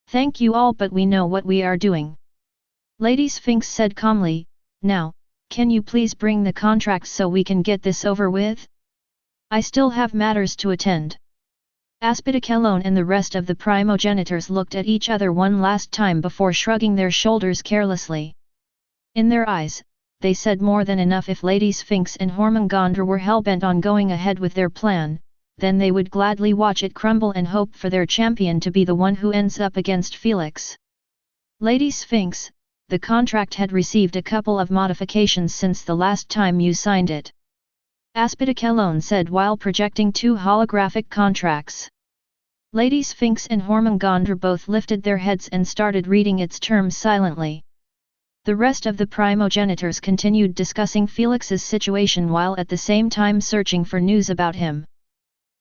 Thank you all, but we know what we are doing. Lady Sphinx said calmly, now, can you please bring the contracts so we can get this over with? I still have matters to attend. Aspidakelone and the rest of the primogenitors looked at each other one last time before shrugging their shoulders carelessly. In their eyes, they said more than enough. If Lady Sphinx and Hormungandr were hell-bent on going ahead with their plan, then they would gladly watch it crumble and hope for their champion to be the one who ends up against Felix. Lady Sphinx, the contract had received a couple of modifications since the last time you signed it. Aspidakelone said while projecting two holographic contracts. Lady Sphinx and Hormungandr both lifted their heads and started reading its terms silently. The rest of the primogenitors continued discussing Felix's situation while at the same time searching for news about him.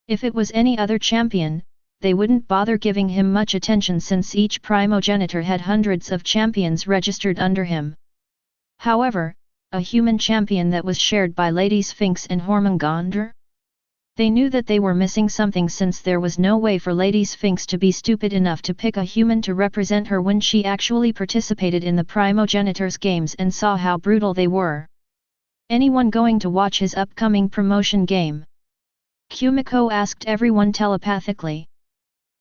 If it was any other champion, they wouldn't bother giving him much attention since each primogenitor had hundreds of champions registered under him. However, a human champion that was shared by Lady Sphinx and Hormungandr? They knew that they were missing something, since there was no way for Lady Sphinx to be stupid enough to pick a human to represent her when she actually participated in the Primogenitors games and saw how brutal they were. Anyone going to watch his upcoming promotion game? Kumiko asked everyone telepathically.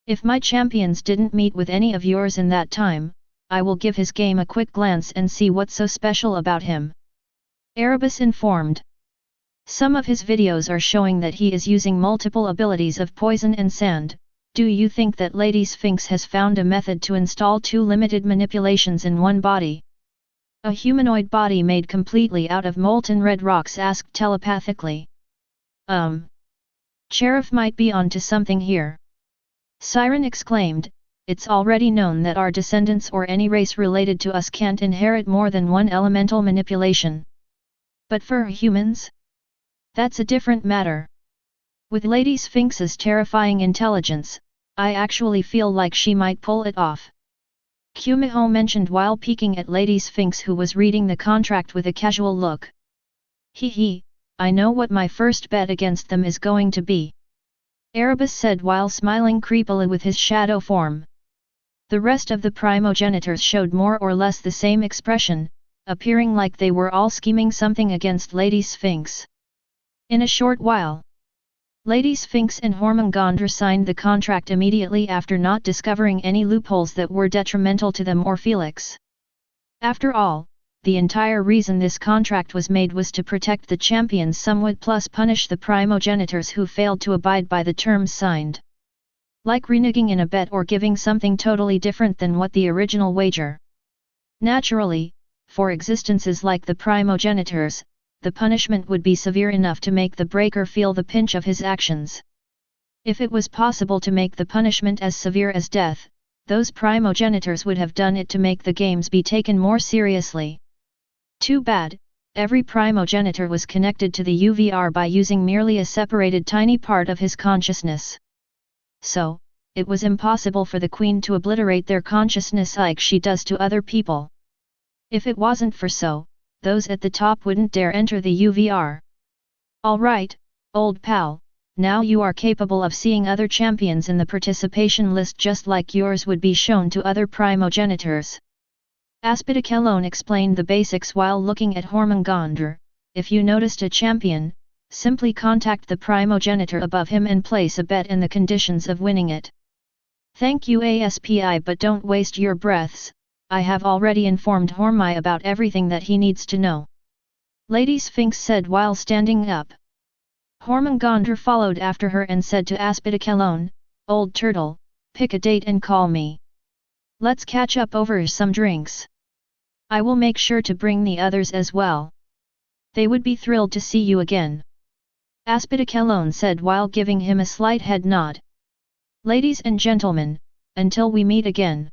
If my champions didn't meet with any of yours in that time, I will give his game a quick glance and see what's so special about him. Erebus informed. Some of his videos are showing that he is using multiple abilities of poison and sand. Do you think that Lady Sphinx has found a method to install 2 limited manipulations in one body? A humanoid body made completely out of molten red rocks asked telepathically. Sheriff might be onto something here. Siren exclaimed, it's already known that our descendants or any race related to us can't inherit more than one elemental manipulation. But for humans? That's a different matter. With Lady Sphinx's terrifying intelligence, I actually feel like she might pull it off. Kumiho mentioned while peeking at Lady Sphinx, who was reading the contract with a casual look. Hee, I know what my first bet against them is going to be. Erebus said while smiling creepily with his shadow form. The rest of the primogenitors showed more or less the same expression, appearing like they were all scheming something against Lady Sphinx. In a short while, Lady Sphinx and Hormungandr signed the contract immediately after not discovering any loopholes that were detrimental to them or Felix. After all, the entire reason this contract was made was to protect the champions somewhat plus punish the primogenitors who failed to abide by the terms signed. Like reneging in a bet or giving something totally different than what the original wager. Naturally, for existences like the primogenitors, the punishment would be severe enough to make the breaker feel the pinch of his actions. If it was possible to make the punishment as severe as death, those primogenitors would have done it to make the games be taken more seriously. Too bad, every primogenitor was connected to the UVR by using merely a separated tiny part of his consciousness. So, it was impossible for the Queen to obliterate their consciousness like she does to other people. If it wasn't for so, those at the top wouldn't dare enter the UVR. Alright, old pal, now you are capable of seeing other champions in the participation list just like yours would be shown to other primogenitors. Aspidakelone explained the basics while looking at Hormungandr. If you noticed a champion, simply contact the primogenitor above him and place a bet and the conditions of winning it. Thank you ASPI, but don't waste your breaths. I have already informed Hormai about everything that he needs to know. Lady Sphinx said while standing up. Hormungandr followed after her and said to Aspidakelone, Old turtle, pick a date and call me. Let's catch up over some drinks. I will make sure to bring the others as well. They would be thrilled to see you again. Aspidakelone said while giving him a slight head nod. Ladies and gentlemen, until we meet again.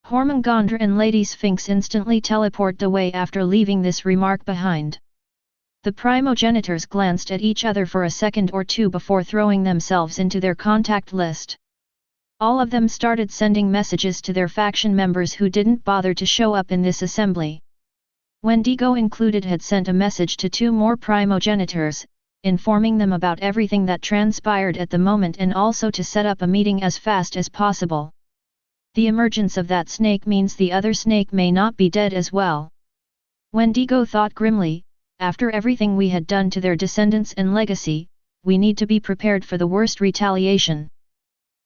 Hormungandr and Lady Sphinx instantly teleported away after leaving this remark behind. The primogenitors glanced at each other for a second or two before throwing themselves into their contact list. All of them started sending messages to their faction members who didn't bother to show up in this assembly. Wendigo included had sent a message to 2 more primogenitors, informing them about everything that transpired at the moment and also to set up a meeting as fast as possible. The emergence of that snake means the other snake may not be dead as well. Wendigo thought grimly, after everything we had done to their descendants and legacy, we need to be prepared for the worst retaliation.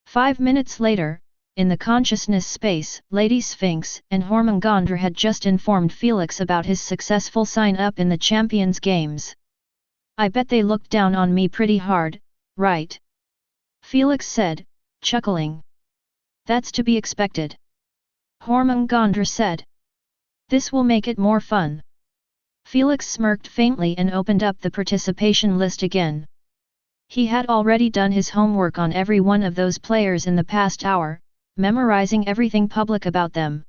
5 minutes later, in the consciousness space, Lady Sphinx and Hormungandr had just informed Felix about his successful sign-up in the Champions Games. I bet they looked down on me pretty hard, right? Felix said, chuckling. That's to be expected. Hormungandr said. This will make it more fun. Felix smirked faintly and opened up the participation list again. He had already done his homework on every one of those players in the past hour, memorizing everything public about them.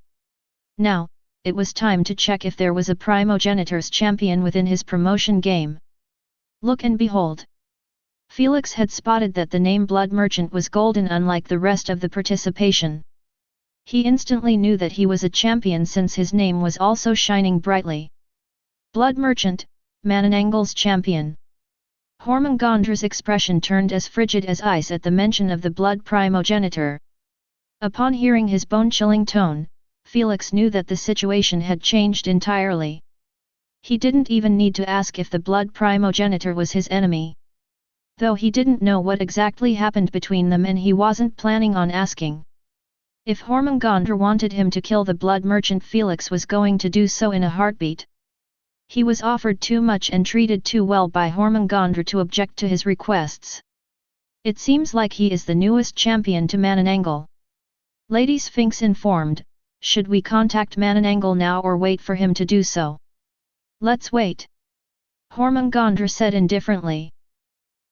Now, it was time to check if there was a primogenitors champion within his promotion game. Look and behold. Felix had spotted that the name Blood Merchant was golden unlike the rest of the participation. He instantly knew that he was a champion since his name was also shining brightly. Blood Merchant, Mananangle's champion. Hormongondra's expression turned as frigid as ice at the mention of the blood primogenitor. Upon hearing his bone-chilling tone, Felix knew that the situation had changed entirely. He didn't even need to ask if the blood primogenitor was his enemy. Though he didn't know what exactly happened between them and he wasn't planning on asking. If Hormongandr wanted him to kill the blood merchant, Felix was going to do so in a heartbeat. He was offered too much and treated too well by Hormongandr to object to his requests. It seems like he is the newest champion to Manananggal. Lady Sphinx informed, should we contact Manananggal now or wait for him to do so? Let's wait. Hormongandr said indifferently.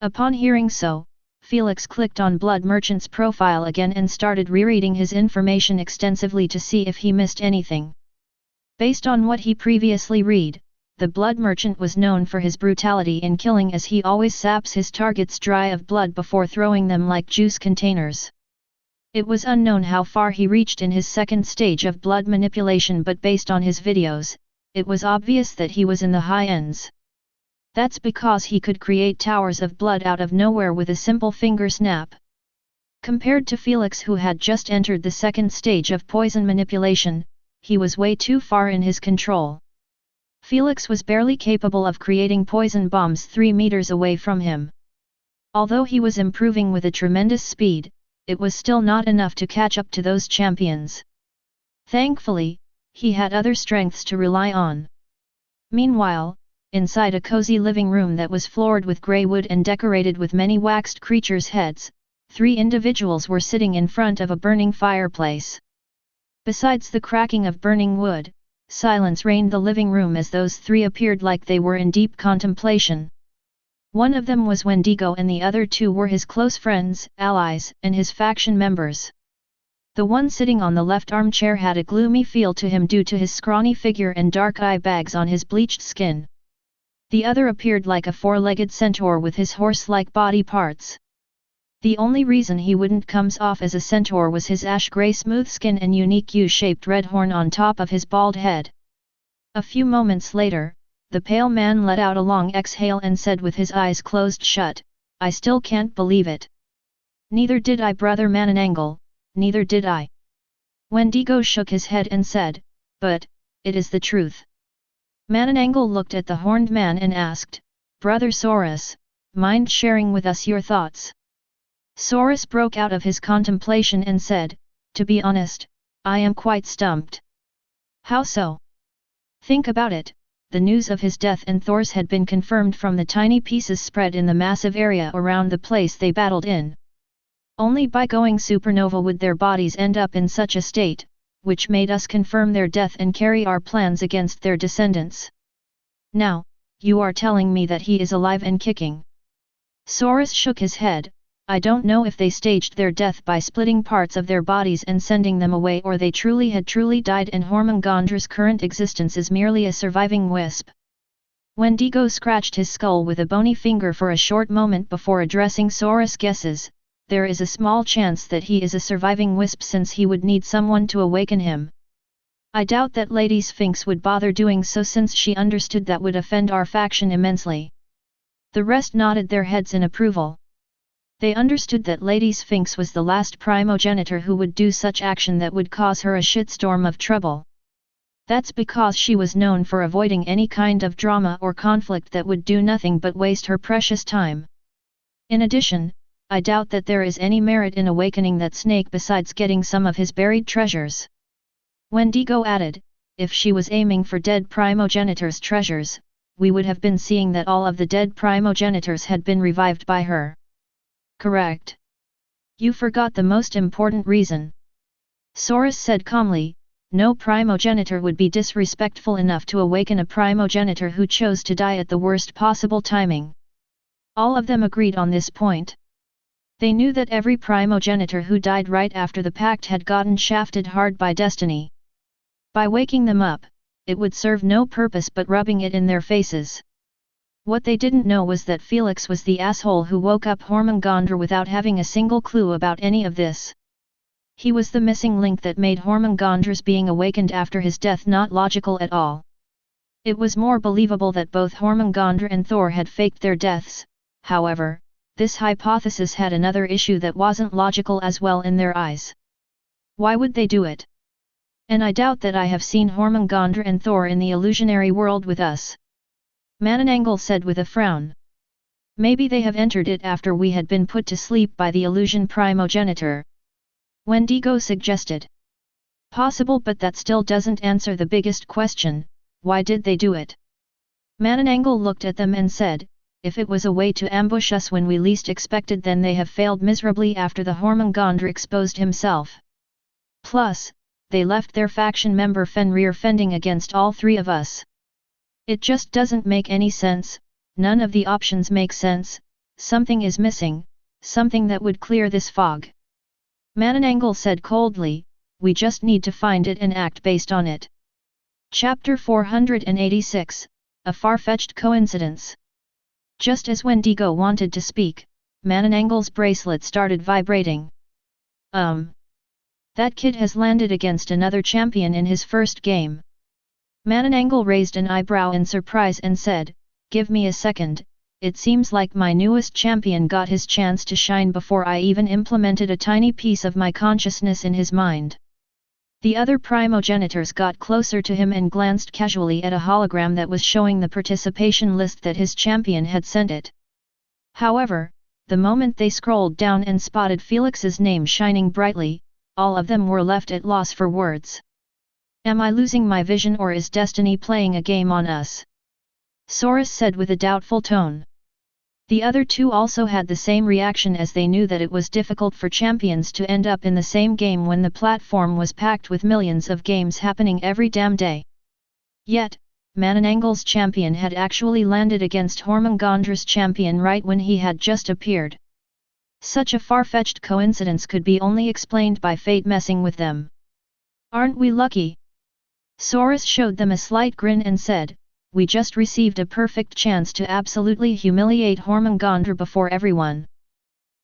Upon hearing so, Felix clicked on Blood Merchant's profile again and started rereading his information extensively to see if he missed anything. Based on what he previously read, the Blood Merchant was known for his brutality in killing, as he always saps his targets dry of blood before throwing them like juice containers. It was unknown how far he reached in his second stage of blood manipulation, but based on his videos, it was obvious that he was in the high ends. That's because he could create towers of blood out of nowhere with a simple finger snap. Compared to Felix, who had just entered the second stage of poison manipulation, he was way too far in his control. Felix was barely capable of creating poison bombs 3 meters away from him. Although he was improving with a tremendous speed, it was still not enough to catch up to those champions. Thankfully, he had other strengths to rely on. Meanwhile, inside a cozy living room that was floored with grey wood and decorated with many waxed creatures' heads, 3 individuals were sitting in front of a burning fireplace. Besides the cracking of burning wood, silence reigned the living room as those 3 appeared like they were in deep contemplation. One of them was Wendigo and the other 2 were his close friends, allies, and his faction members. The one sitting on the left armchair had a gloomy feel to him due to his scrawny figure and dark eye bags on his bleached skin. The other appeared like a 4-legged centaur with his horse-like body parts. The only reason he wouldn't come off as a centaur was his ash-grey smooth skin and unique U-shaped red horn on top of his bald head. A few moments later, the pale man let out a long exhale and said with his eyes closed shut, "I still can't believe it." "Neither did I, Brother Manananggal, neither did I." Wendigo shook his head and said, "But, it is the truth." Manananggal looked at the horned man and asked, "Brother Saurus, mind sharing with us your thoughts?" Saurus broke out of his contemplation and said, "To be honest, I am quite stumped." "How so?" "Think about it, the news of his death and Thor's had been confirmed from the tiny pieces spread in the massive area around the place they battled in. Only by going supernova would their bodies end up in such a state, which made us confirm their death and carry our plans against their descendants. Now, you are telling me that he is alive and kicking?" Saurus shook his head. "I don't know if they staged their death by splitting parts of their bodies and sending them away, or they truly died and Hormongondra's current existence is merely a surviving wisp." Wendigo scratched his skull with a bony finger for a short moment before addressing Saurus. "Guesses, there is a small chance that he is a surviving wisp, since he would need someone to awaken him. I doubt that Lady Sphinx would bother doing so, since she understood that would offend our faction immensely." The rest nodded their heads in approval. They understood that Lady Sphinx was the last primogenitor who would do such action that would cause her a shitstorm of trouble. That's because she was known for avoiding any kind of drama or conflict that would do nothing but waste her precious time. In addition, I doubt that there is any merit in awakening that snake besides getting some of his buried treasures. Wendigo added, "If she was aiming for dead primogenitor's treasures, we would have been seeing that all of the dead primogenitors had been revived by her." "Correct. You forgot the most important reason," Saurus said calmly. "No primogenitor would be disrespectful enough to awaken a primogenitor who chose to die at the worst possible timing." All of them agreed on this point. They knew that every primogenitor who died right after the pact had gotten shafted hard by destiny. By waking them up, it would serve no purpose but rubbing it in their faces. What they didn't know was that Felix was the asshole who woke up Hormongandr without having a single clue about any of this. He was the missing link that made Hormongondra's being awakened after his death not logical at all. It was more believable that both Hormongandr and Thor had faked their deaths. however, this hypothesis had another issue that wasn't logical as well in their eyes. Why would they do it? And I doubt that I have seen Jormungandr and Thor in the illusionary world with us. Manananggal said with a frown. Maybe they have entered it after we had been put to sleep by the illusion primogenitor. Wendigo suggested. Possible, but that still doesn't answer the biggest question, why did they do it? Manananggal looked at them and said, if it was a way to ambush us when we least expected, then they have failed miserably after the Jormungandr exposed himself. Plus, they left their faction member Fenrir fending against all three of us. It just doesn't make any sense, none of the options make sense, something is missing, something that would clear this fog. Manananggal said coldly, we just need to find it and act based on it. Chapter 486, A Far-Fetched Coincidence. Just as Wendigo wanted to speak, Manananggal's bracelet started vibrating. That kid has landed against another champion in his first game. Manananggal raised an eyebrow in surprise and said, give me a second, it seems like my newest champion got his chance to shine before I even implemented a tiny piece of my consciousness in his mind. The other primogenitors got closer to him and glanced casually at a hologram that was showing the participation list that his champion had sent it. However, the moment they scrolled down and spotted Felix's name shining brightly, all of them were left at loss for words. Am I losing my vision, or is destiny playing a game on us? Saurus said with a doubtful tone. The other two also had the same reaction, as they knew that it was difficult for champions to end up in the same game when the platform was packed with millions of games happening every damn day. Yet, Manananggal's champion had actually landed against Jormungandra's champion right when he had just appeared. Such a far-fetched coincidence could be only explained by fate messing with them. Aren't we lucky? Saurus showed them a slight grin and said, we just received a perfect chance to absolutely humiliate Jormungandr before everyone.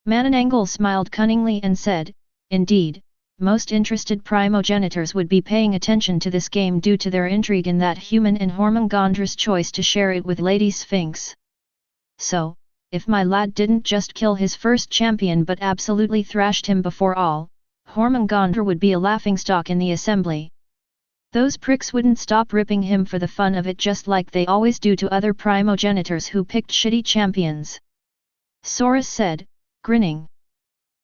Manananggal smiled cunningly and said, indeed, most interested primogenitors would be paying attention to this game due to their intrigue in that human and Jormungandra's choice to share it with Lady Sphinx. So, if my lad didn't just kill his first champion but absolutely thrashed him before all, Jormungandr would be a laughingstock in the assembly. Those pricks wouldn't stop ripping him for the fun of it, just like they always do to other primogenitors who picked shitty champions. Saurus said, grinning.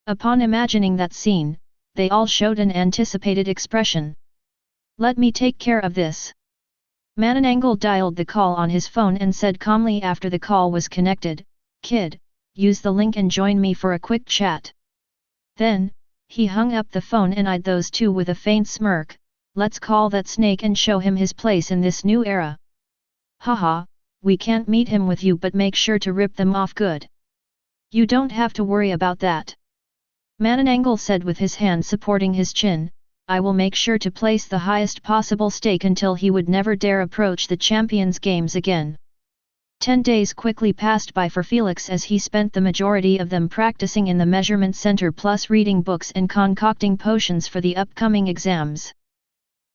Upon imagining that scene, they all showed an anticipated expression. Let me take care of this. Manananggal dialed the call on his phone and said calmly after the call was connected, kid, use the link and join me for a quick chat. Then, he hung up the phone and eyed those two with a faint smirk. Let's call that snake and show him his place in this new era. Haha, we can't meet him with you, but make sure to rip them off good. You don't have to worry about that. Manananggal said with his hand supporting his chin, I will make sure to place the highest possible stake until he would never dare approach the Champions Games again. 10 days quickly passed by for Felix as he spent the majority of them practicing in the measurement center plus reading books and concocting potions for the upcoming exams.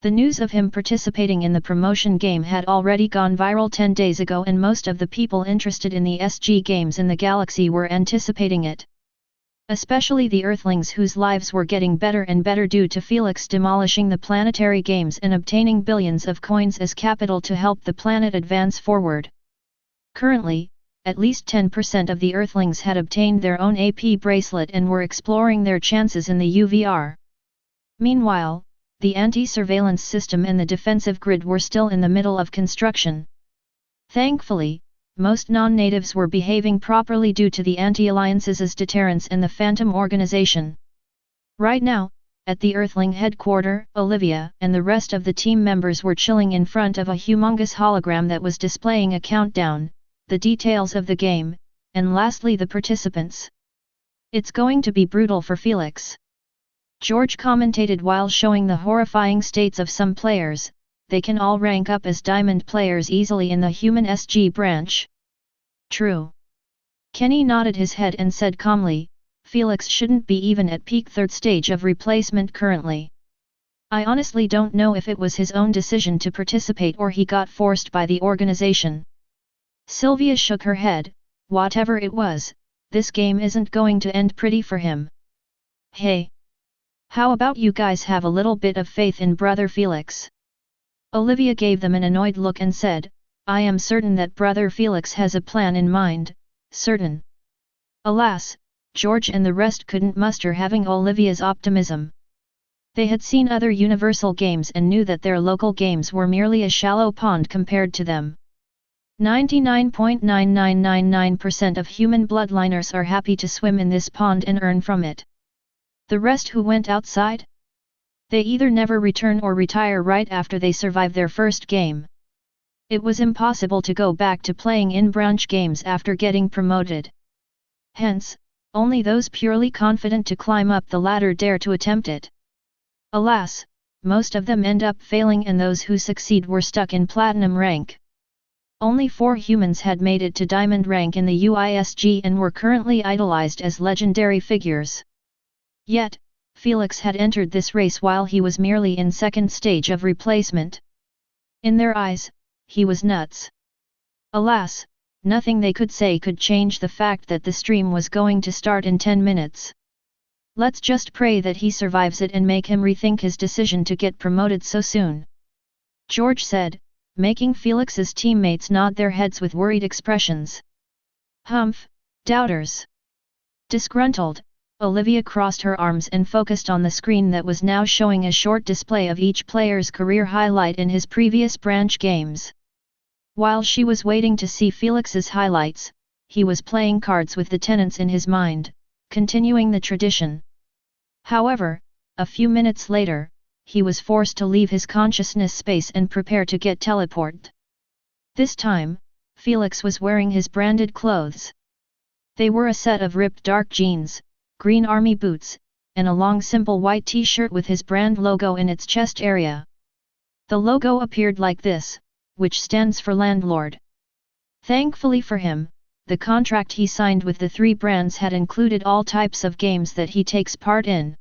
The news of him participating in the promotion game had already gone viral 10 days ago, and most of the people interested in the SG games in the galaxy were anticipating it. Especially the Earthlings, whose lives were getting better and better due to Felix demolishing the planetary games and obtaining billions of coins as capital to help the planet advance forward. Currently, at least 10% of the Earthlings had obtained their own AP bracelet and were exploring their chances in the UVR. Meanwhile, the anti-surveillance system and the defensive grid were still in the middle of construction. Thankfully, most non-natives were behaving properly due to the anti-alliances' deterrence and the Phantom organization. Right now, at the Earthling headquarters, Olivia and the rest of the team members were chilling in front of a humongous hologram that was displaying a countdown, the details of the game, and lastly the participants. It's going to be brutal for Felix. George commentated while showing the horrifying states of some players. They can all rank up as diamond players easily in the human SG branch. True. Kenny nodded his head and said calmly, Felix shouldn't be even at peak third stage of replacement currently. I honestly don't know if it was his own decision to participate or he got forced by the organization. Sylvia shook her head, whatever it was, this game isn't going to end pretty for him. Hey! How about you guys have a little bit of faith in Brother Felix? Olivia gave them an annoyed look and said, I am certain that Brother Felix has a plan in mind, certain. Alas, George and the rest couldn't muster having Olivia's optimism. They had seen other universal games and knew that their local games were merely a shallow pond compared to them. 99.9999% of human bloodliners are happy to swim in this pond and earn from it. The rest who went outside? They either never return or retire right after they survive their first game. It was impossible to go back to playing in-branch games after getting promoted. Hence, only those purely confident to climb up the ladder dare to attempt it. Alas, most of them end up failing and those who succeed were stuck in platinum rank. Only 4 humans had made it to diamond rank in the UISG and were currently idolized as legendary figures. Yet, Felix had entered this race while he was merely in second stage of replacement. In their eyes, he was nuts. Alas, nothing they could say could change the fact that the stream was going to start in 10 minutes. Let's just pray that he survives it and make him rethink his decision to get promoted so soon. George said, making Felix's teammates nod their heads with worried expressions. Humph, doubters. Disgruntled, Olivia crossed her arms and focused on the screen that was now showing a short display of each player's career highlight in his previous branch games. While she was waiting to see Felix's highlights, he was playing cards with the tenants in his mind, continuing the tradition. However, a few minutes later, he was forced to leave his consciousness space and prepare to get teleported. This time, Felix was wearing his branded clothes. They were a set of ripped dark jeans, green army boots, and a long simple white t-shirt with his brand logo in its chest area. The logo appeared like this, which stands for landlord. Thankfully for him, the contract he signed with the 3 brands had included all types of games that he takes part in.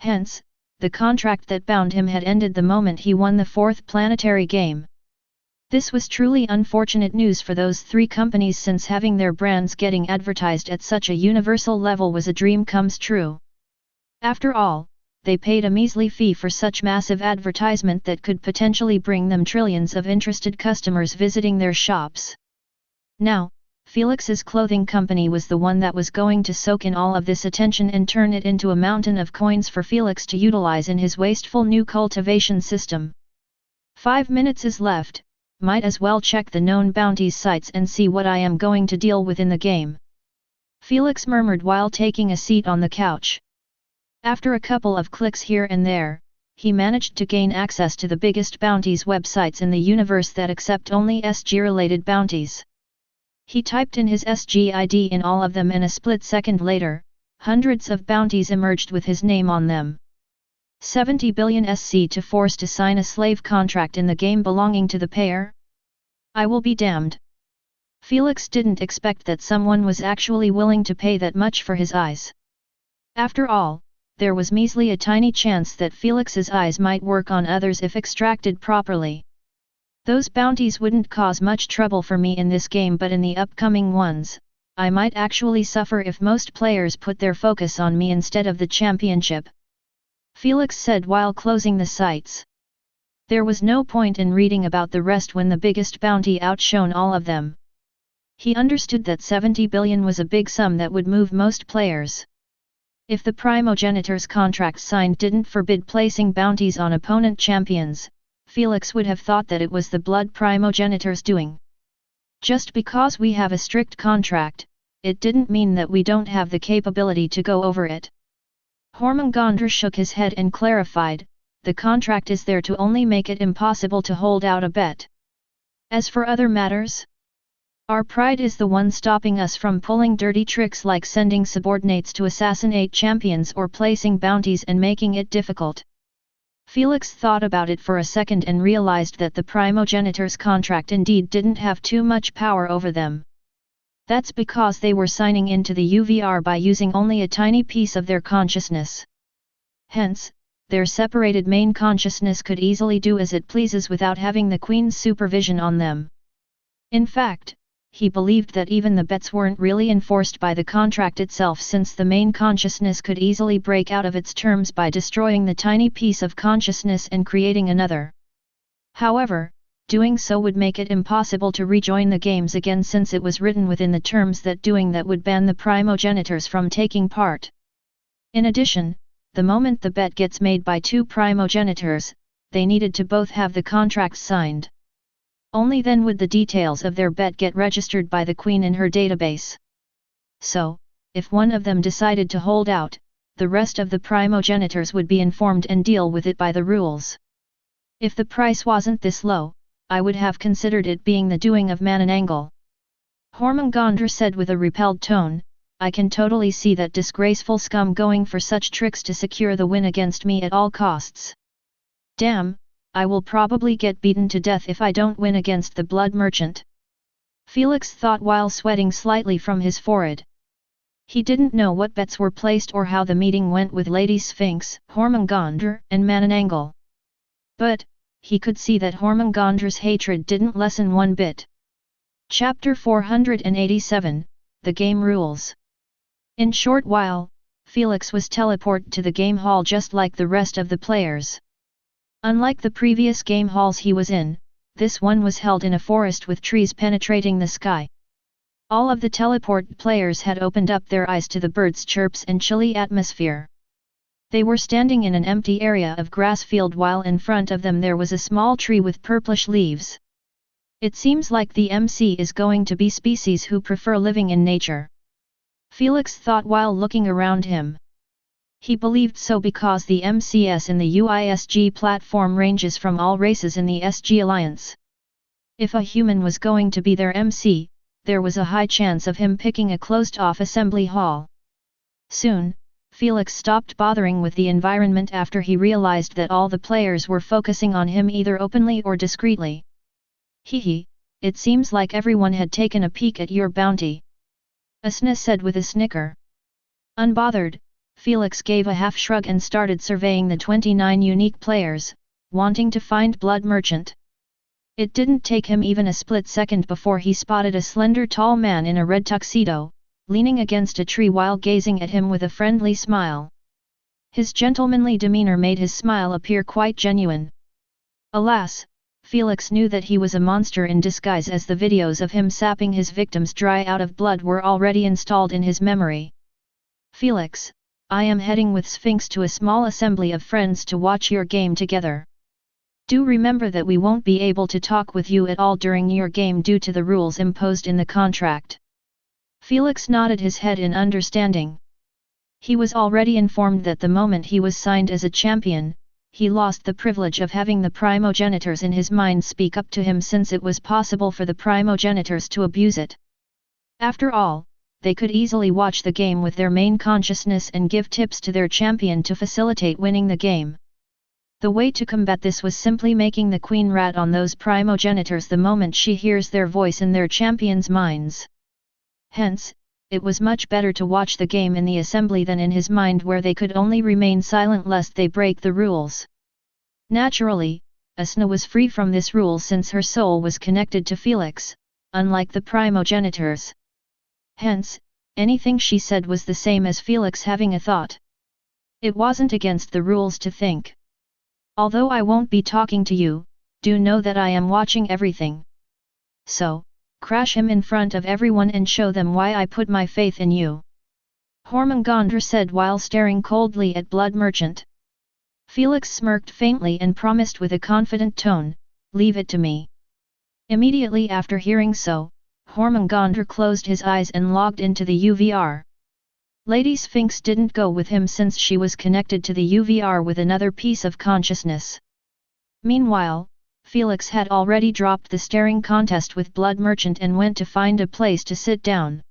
Hence, the contract that bound him had ended the moment he won the 4th planetary game. This was truly unfortunate news for those 3 companies since having their brands getting advertised at such a universal level was a dream comes true. After all, they paid a measly fee for such massive advertisement that could potentially bring them trillions of interested customers visiting their shops. Now, Felix's clothing company was the one that was going to soak in all of this attention and turn it into a mountain of coins for Felix to utilize in his wasteful new cultivation system. 5 minutes is left, might as well check the known bounties sites and see what I am going to deal with in the game. Felix murmured while taking a seat on the couch. After a couple of clicks here and there, he managed to gain access to the biggest bounties websites in the universe that accept only SG-related bounties. He typed in his SG ID in all of them and a split second later, hundreds of bounties emerged with his name on them. 70 billion SC to force to sign a slave contract in the game belonging to the payer? I will be damned. Felix didn't expect that someone was actually willing to pay that much for his eyes. After all, there was measly a tiny chance that Felix's eyes might work on others if extracted properly. Those bounties wouldn't cause much trouble for me in this game, but in the upcoming ones, I might actually suffer if most players put their focus on me instead of the championship. Felix said while closing the sites. There was no point in reading about the rest when the biggest bounty outshone all of them. He understood that 70 billion was a big sum that would move most players. If the primogenitor's contract signed didn't forbid placing bounties on opponent champions, Felix would have thought that it was the blood primogenitor's doing. Just because we have a strict contract, it didn't mean that we don't have the capability to go over it. Hormungandr shook his head and clarified, the contract is there to only make it impossible to hold out a bet. As for other matters, our pride is the one stopping us from pulling dirty tricks like sending subordinates to assassinate champions or placing bounties and making it difficult. Felix thought about it for a second and realized that the primogenitor's contract indeed didn't have too much power over them. That's because they were signing into the UVR by using only a tiny piece of their consciousness. Hence, their separated main consciousness could easily do as it pleases without having the Queen's supervision on them. In fact, he believed that even the bets weren't really enforced by the contract itself, since the main consciousness could easily break out of its terms by destroying the tiny piece of consciousness and creating another. However, doing so would make it impossible to rejoin the games again, since it was written within the terms that doing that would ban the primogenitors from taking part. In addition, the moment the bet gets made by two primogenitors, they needed to both have the contracts signed. Only then would the details of their bet get registered by the Queen in her database. So, if one of them decided to hold out, the rest of the primogenitors would be informed and deal with it by the rules. If the price wasn't this low, I would have considered it being the doing of Mananangel. Hormungandr said with a repelled tone, I can totally see that disgraceful scum going for such tricks to secure the win against me at all costs. Damn, I will probably get beaten to death if I don't win against the blood merchant. Felix thought while sweating slightly from his forehead. He didn't know what bets were placed or how the meeting went with Lady Sphinx, Hormungandr, and Mananangel. But, he could see that Hormungandr's hatred didn't lessen one bit. Chapter 487, The Game Rules. In short while, Felix was teleported to the game hall just like the rest of the players. Unlike the previous game halls he was in, this one was held in a forest with trees penetrating the sky. All of the teleport players had opened up their eyes to the birds' chirps and chilly atmosphere. They were standing in an empty area of grass field while in front of them there was a small tree with purplish leaves. It seems like the MC is going to be species who prefer living in nature. Felix thought while looking around him. He believed so because the MCS in the UISG platform ranges from all races in the SG Alliance. If a human was going to be their MC, there was a high chance of him picking a closed-off assembly hall. Soon, Felix stopped bothering with the environment after he realized that all the players were focusing on him either openly or discreetly. Hehe, it seems like everyone had taken a peek at your bounty. Asna said with a snicker. Unbothered, Felix gave a half shrug and started surveying the 29 unique players, wanting to find Blood Merchant. It didn't take him even a split second before he spotted a slender tall man in a red tuxedo, leaning against a tree while gazing at him with a friendly smile. His gentlemanly demeanor made his smile appear quite genuine. Alas, Felix knew that he was a monster in disguise, as the videos of him sapping his victims dry out of blood were already installed in his memory. Felix, I am heading with Sphinx to a small assembly of friends to watch your game together. Do remember that we won't be able to talk with you at all during your game due to the rules imposed in the contract. Felix nodded his head in understanding. He was already informed that the moment he was signed as a champion, he lost the privilege of having the primogenitors in his mind speak up to him, since it was possible for the primogenitors to abuse it. After all, they could easily watch the game with their main consciousness and give tips to their champion to facilitate winning the game. The way to combat this was simply making the queen rat on those primogenitors the moment she hears their voice in their champion's minds. Hence, it was much better to watch the game in the assembly than in his mind, where they could only remain silent lest they break the rules. Naturally, Asna was free from this rule since her soul was connected to Felix, unlike the primogenitors. Hence, anything she said was the same as Felix having a thought. It wasn't against the rules to think. Although I won't be talking to you, do know that I am watching everything. So, crash him in front of everyone and show them why I put my faith in you. Hormungandr said while staring coldly at Blood Merchant. Felix smirked faintly and promised with a confident tone, leave it to me. Immediately after hearing so, Hormungandr closed his eyes and logged into the UVR. Lady Sphinx didn't go with him since she was connected to the UVR with another piece of consciousness. Meanwhile, Felix had already dropped the staring contest with Blood Merchant and went to find a place to sit down.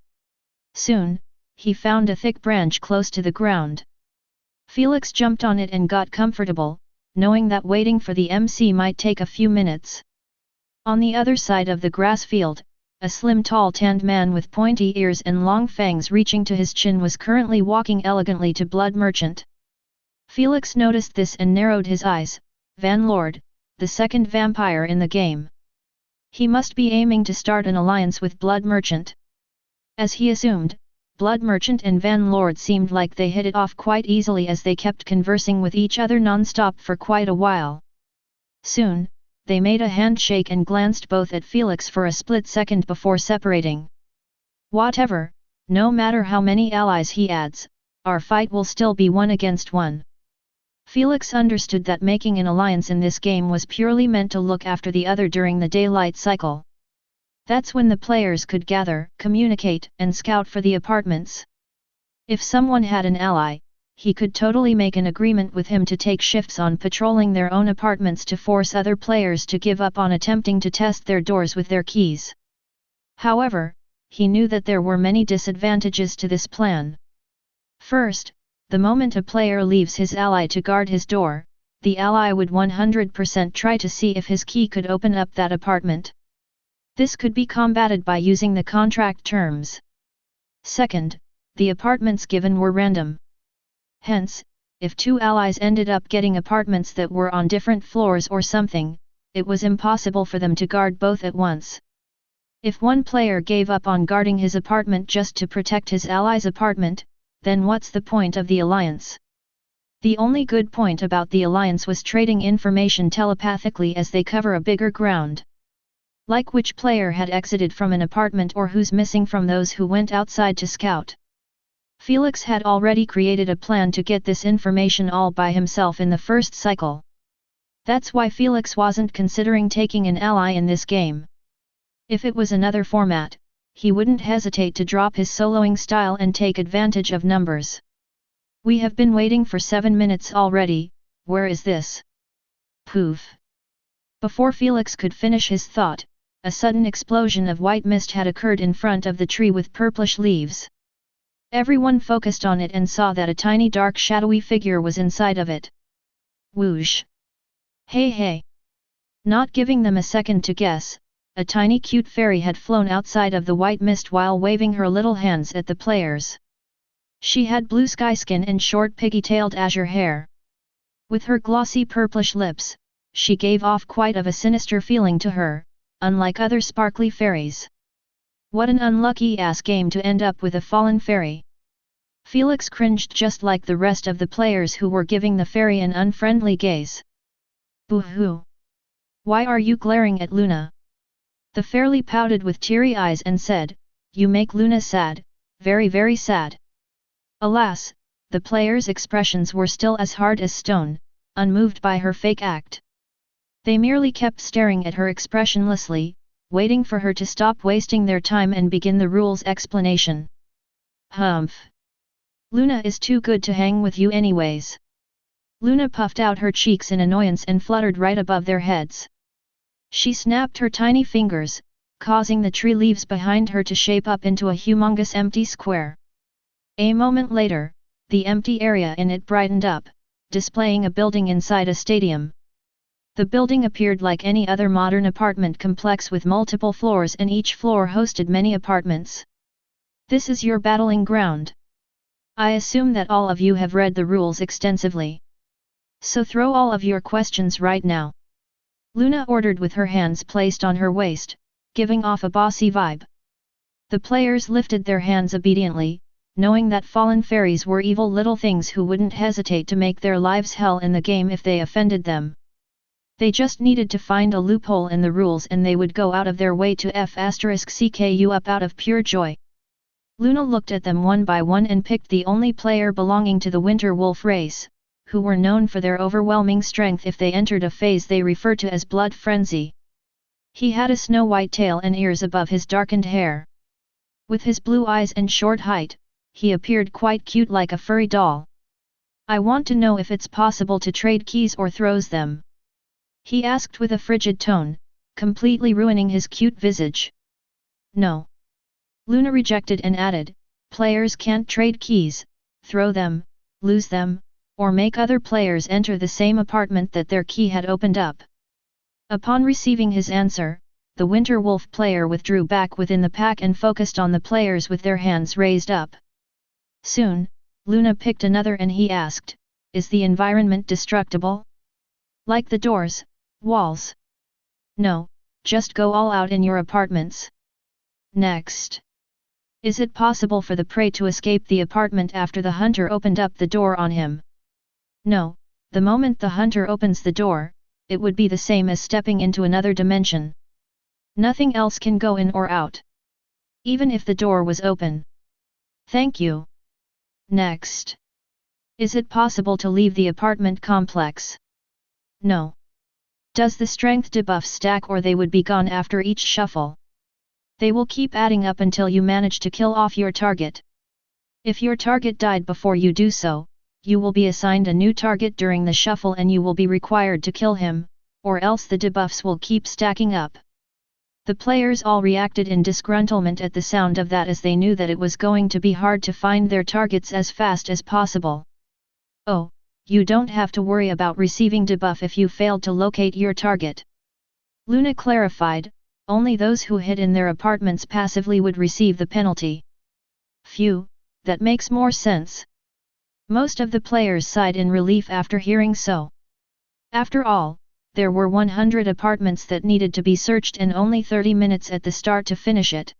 Soon, he found a thick branch close to the ground. Felix jumped on it and got comfortable, knowing that waiting for the MC might take a few minutes. On the other side of the grass field, a slim tall-tanned man with pointy ears and long fangs reaching to his chin was currently walking elegantly to Blood Merchant. Felix noticed this and narrowed his eyes. Van Lord, the second vampire in the game. He must be aiming to start an alliance with Blood Merchant. As he assumed, Blood Merchant and Van Lord seemed like they hit it off quite easily as they kept conversing with each other non-stop for quite a while. Soon, they made a handshake and glanced both at Felix for a split second before separating. Whatever, no matter how many allies he adds, our fight will still be 1 against 1. Felix understood that making an alliance in this game was purely meant to look after the other during the daylight cycle. That's when the players could gather, communicate, and scout for the apartments. If someone had an ally, he could totally make an agreement with him to take shifts on patrolling their own apartments to force other players to give up on attempting to test their doors with their keys. However, he knew that there were many disadvantages to this plan. First, the moment a player leaves his ally to guard his door, the ally would 100% try to see if his key could open up that apartment. This could be combated by using the contract terms. Second, the apartments given were random. Hence, if 2 allies ended up getting apartments that were on different floors or something, it was impossible for them to guard both at once. If one player gave up on guarding his apartment just to protect his ally's apartment, then what's the point of the alliance? The only good point about the alliance was trading information telepathically as they cover a bigger ground. Like which player had exited from an apartment or who's missing from those who went outside to scout. Felix had already created a plan to get this information all by himself in the first cycle. That's why Felix wasn't considering taking an ally in this game. If it was another format, he wouldn't hesitate to drop his soloing style and take advantage of numbers. We have been waiting for 7 minutes already, where is this? Poof! Before Felix could finish his thought, a sudden explosion of white mist had occurred in front of the tree with purplish leaves. Everyone focused on it and saw that a tiny dark shadowy figure was inside of it. Whoosh! Hey hey! Not giving them a second to guess, a tiny cute fairy had flown outside of the white mist while waving her little hands at the players. She had blue sky skin and short piggy-tailed azure hair. With her glossy purplish lips, she gave off quite of a sinister feeling to her, unlike other sparkly fairies. What an unlucky-ass game to end up with a fallen fairy. Felix cringed just like the rest of the players who were giving the fairy an unfriendly gaze. Boo-hoo! Why are you glaring at Luna? The fairy pouted with teary eyes and said, "You make Luna sad, very very sad." Alas, the players' expressions were still as hard as stone, unmoved by her fake act. They merely kept staring at her expressionlessly, waiting for her to stop wasting their time and begin the rules explanation. Humph! Luna is too good to hang with you anyways. Luna puffed out her cheeks in annoyance and fluttered right above their heads. She snapped her tiny fingers, causing the tree leaves behind her to shape up into a humongous empty square. A moment later, the empty area in it brightened up, displaying a building inside a stadium. The building appeared like any other modern apartment complex with multiple floors, and each floor hosted many apartments. This is your battling ground. I assume that all of you have read the rules extensively. So throw all of your questions right now. Luna ordered with her hands placed on her waist, giving off a bossy vibe. The players lifted their hands obediently, knowing that fallen fairies were evil little things who wouldn't hesitate to make their lives hell in the game if they offended them. They just needed to find a loophole in the rules and they would go out of their way to *CK you up out of pure joy. Luna looked at them one by one and picked the only player belonging to the Winter Wolf race, who were known for their overwhelming strength if they entered a phase they refer to as blood frenzy. He had a snow-white tail and ears above his darkened hair. With his blue eyes and short height, he appeared quite cute like a furry doll. I want to know if it's possible to trade keys or throws them. He asked with a frigid tone, completely ruining his cute visage. No. Luna rejected and added, players can't trade keys, throw them, lose them, or make other players enter the same apartment that their key had opened up. Upon receiving his answer, the Winter Wolf player withdrew back within the pack and focused on the players with their hands raised up. Soon, Luna picked another and he asked, is the environment destructible? Like the doors, walls? No, just go all out in your apartments. Next. Is it possible for the prey to escape the apartment after the hunter opened up the door on him? No, the moment the hunter opens the door, it would be the same as stepping into another dimension. Nothing else can go in or out. Even if the door was open. Thank you. Next. Is it possible to leave the apartment complex? No. Does the strength debuff stack or they would be gone after each shuffle? They will keep adding up until you manage to kill off your target. If your target died before you do so, you will be assigned a new target during the shuffle and you will be required to kill him, or else the debuffs will keep stacking up. The players all reacted in disgruntlement at the sound of that as they knew that it was going to be hard to find their targets as fast as possible. Oh, you don't have to worry about receiving debuff if you failed to locate your target. Luna clarified, only those who hid in their apartments passively would receive the penalty. Phew, that makes more sense. Most of the players sighed in relief after hearing so. After all, there were 100 apartments that needed to be searched and only 30 minutes at the start to finish it.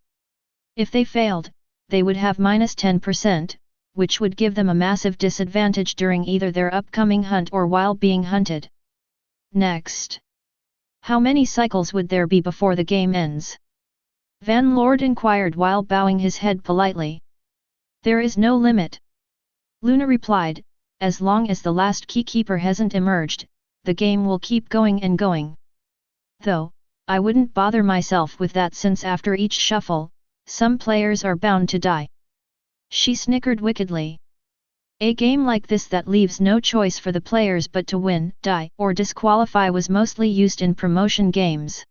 If they failed, they would have -10%, which would give them a massive disadvantage during either their upcoming hunt or while being hunted. Next. How many cycles would there be before the game ends? Van Lord inquired while bowing his head politely. There is no limit. Luna replied, as long as the last keykeeper hasn't emerged, the game will keep going and going. Though, I wouldn't bother myself with that since after each shuffle, some players are bound to die. She snickered wickedly. A game like this that leaves no choice for the players but to win, die, or disqualify was mostly used in promotion games.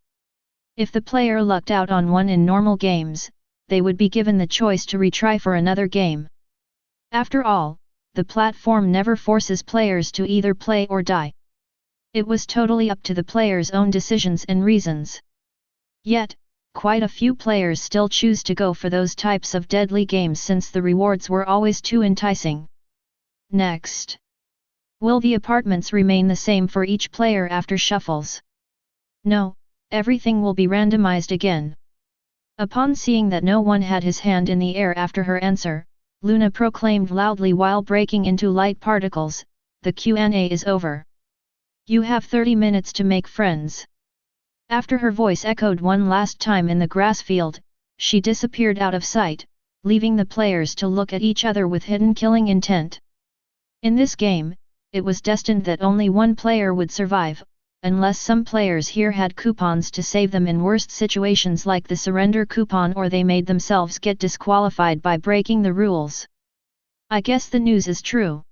If the player lucked out on one in normal games, they would be given the choice to retry for another game. After all, the platform never forces players to either play or die. It was totally up to the player's own decisions and reasons. Yet, quite a few players still choose to go for those types of deadly games since the rewards were always too enticing. Next. Will the apartments remain the same for each player after shuffles? No, everything will be randomized again. Upon seeing that no one had his hand in the air after her answer, Luna proclaimed loudly while breaking into light particles, the Q&A is over. You have 30 minutes to make friends. After her voice echoed one last time in the grass field, she disappeared out of sight, leaving the players to look at each other with hidden killing intent. In this game, it was destined that only one player would survive, unless some players here had coupons to save them in worst situations like the surrender coupon or they made themselves get disqualified by breaking the rules. I guess the news is true.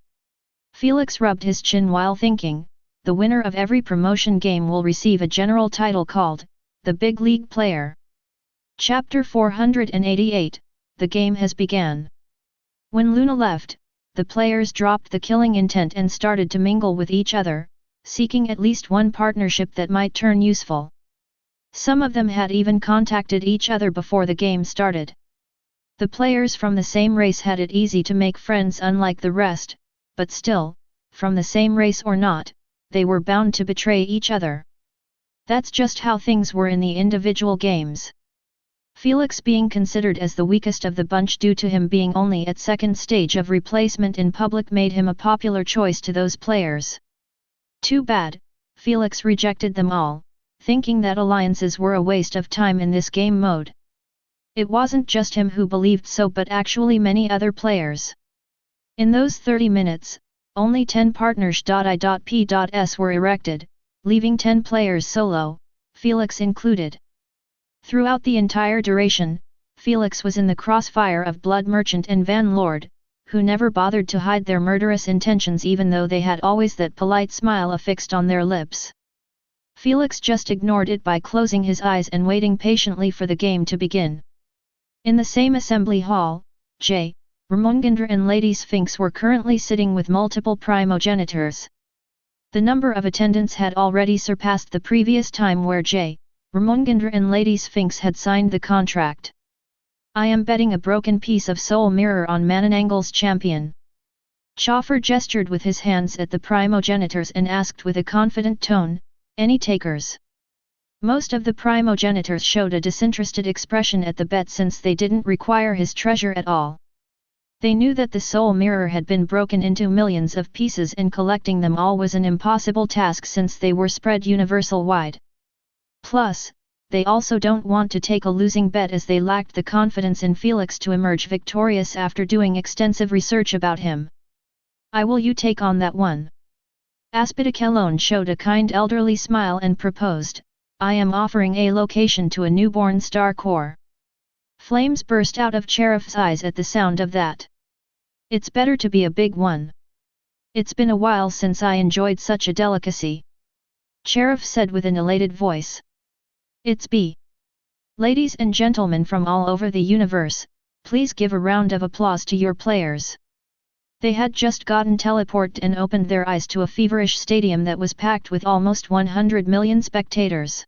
Felix rubbed his chin while thinking, the winner of every promotion game will receive a general title called, the Big League Player. Chapter 488, The Game has began. When Luna left, the players dropped the killing intent and started to mingle with each other, seeking at least one partnership that might turn useful. Some of them had even contacted each other before the game started. The players from the same race had it easy to make friends unlike the rest, but still, from the same race or not, they were bound to betray each other. That's just how things were in the individual games. Felix being considered as the weakest of the bunch due to him being only at second stage of replacement in public made him a popular choice to those players. Too bad, Felix rejected them all, thinking that alliances were a waste of time in this game mode. It wasn't just him who believed so but actually many other players. In those 30 minutes, only 10 partners.I.P.S were erected, leaving 10 players solo, Felix included. Throughout the entire duration, Felix was in the crossfire of Blood Merchant and Van Lord, who never bothered to hide their murderous intentions even though they had always that polite smile affixed on their lips. Felix just ignored it by closing his eyes and waiting patiently for the game to begin. In the same assembly hall, J. Ramongandra and Lady Sphinx were currently sitting with multiple primogenitors. The number of attendants had already surpassed the previous time where J. Ramongandra and Lady Sphinx had signed the contract. I am betting a broken piece of soul mirror on Mananangle's champion. Chauffeur gestured with his hands at the primogenitors and asked with a confident tone, any takers? Most of the primogenitors showed a disinterested expression at the bet since they didn't require his treasure at all. They knew that the soul mirror had been broken into millions of pieces and collecting them all was an impossible task since they were spread universal-wide. Plus, they also don't want to take a losing bet as they lacked the confidence in Felix to emerge victorious after doing extensive research about him. "I will you take on that one?" Aspidicelone showed a kind elderly smile and proposed, "I am offering a location to a newborn star core." Flames burst out of Cherif's eyes at the sound of that. "It's better to be a big one. It's been a while since I enjoyed such a delicacy," Cherif said with an elated voice. "It's B. Ladies and gentlemen from all over the universe, please give a round of applause to your players." They had just gotten teleported and opened their eyes to a feverish stadium that was packed with almost 100 million spectators.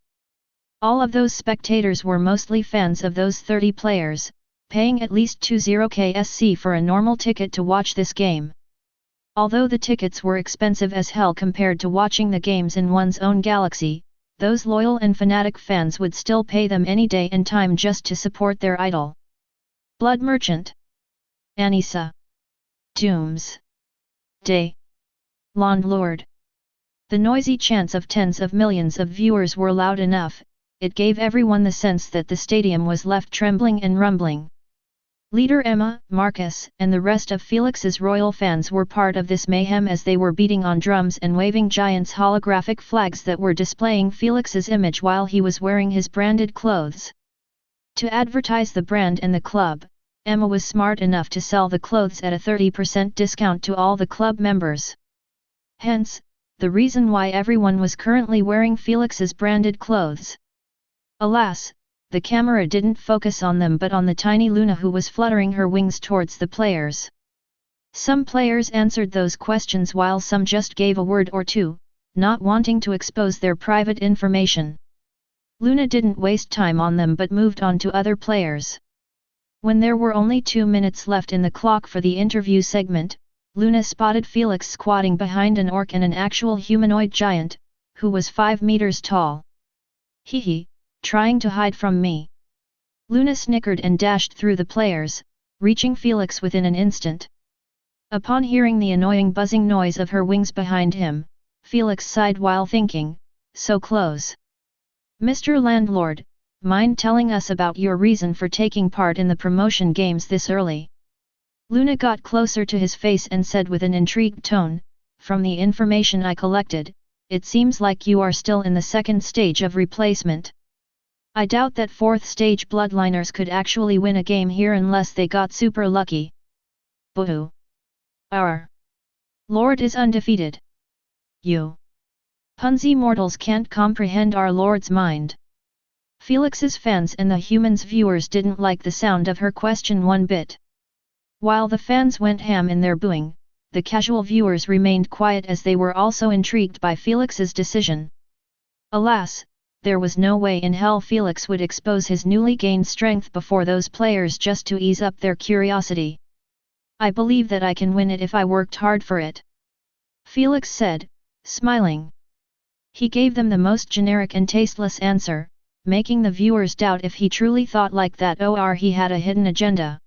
All of those spectators were mostly fans of those 30 players, paying at least 20 KSC for a normal ticket to watch this game. Although the tickets were expensive as hell compared to watching the games in one's own galaxy, those loyal and fanatic fans would still pay them any day and time just to support their idol. Blood Merchant, Anissa, Dooms, Day, Landlord. The noisy chants of tens of millions of viewers were loud enough, it gave everyone the sense that the stadium was left trembling and rumbling. Leader Emma, Marcus, and the rest of Felix's royal fans were part of this mayhem as they were beating on drums and waving giants' holographic flags that were displaying Felix's image while he was wearing his branded clothes. To advertise the brand and the club, Emma was smart enough to sell the clothes at a 30% discount to all the club members. Hence, the reason why everyone was currently wearing Felix's branded clothes. Alas, the camera didn't focus on them but on the tiny Luna who was fluttering her wings towards the players. Some players answered those questions while some just gave a word or two, not wanting to expose their private information. Luna didn't waste time on them but moved on to other players. When there were only 2 minutes left in the clock for the interview segment, Luna spotted Felix squatting behind an orc and an actual humanoid giant, who was 5 meters tall. "Hee, trying to hide from me." Luna snickered and dashed through the players, reaching Felix within an instant. Upon hearing the annoying buzzing noise of her wings behind him, Felix sighed while thinking, "So close. Mr. Landlord, mind telling us about your reason for taking part in the promotion games this early?" Luna got closer to his face and said with an intrigued tone, "From the information I collected, it seems like you are still in the second stage of replacement. I doubt that 4th stage bloodliners could actually win a game here unless they got super lucky." "Boo! Our Lord is undefeated. You punsy mortals can't comprehend our Lord's mind." Felix's fans and the humans' viewers didn't like the sound of her question one bit. While the fans went ham in their booing, the casual viewers remained quiet as they were also intrigued by Felix's decision. Alas, there was no way in hell Felix would expose his newly gained strength before those players just to ease up their curiosity. "I believe that I can win it if I worked hard for it," Felix said, smiling. He gave them the most generic and tasteless answer, making the viewers doubt if he truly thought like that or he had a hidden agenda.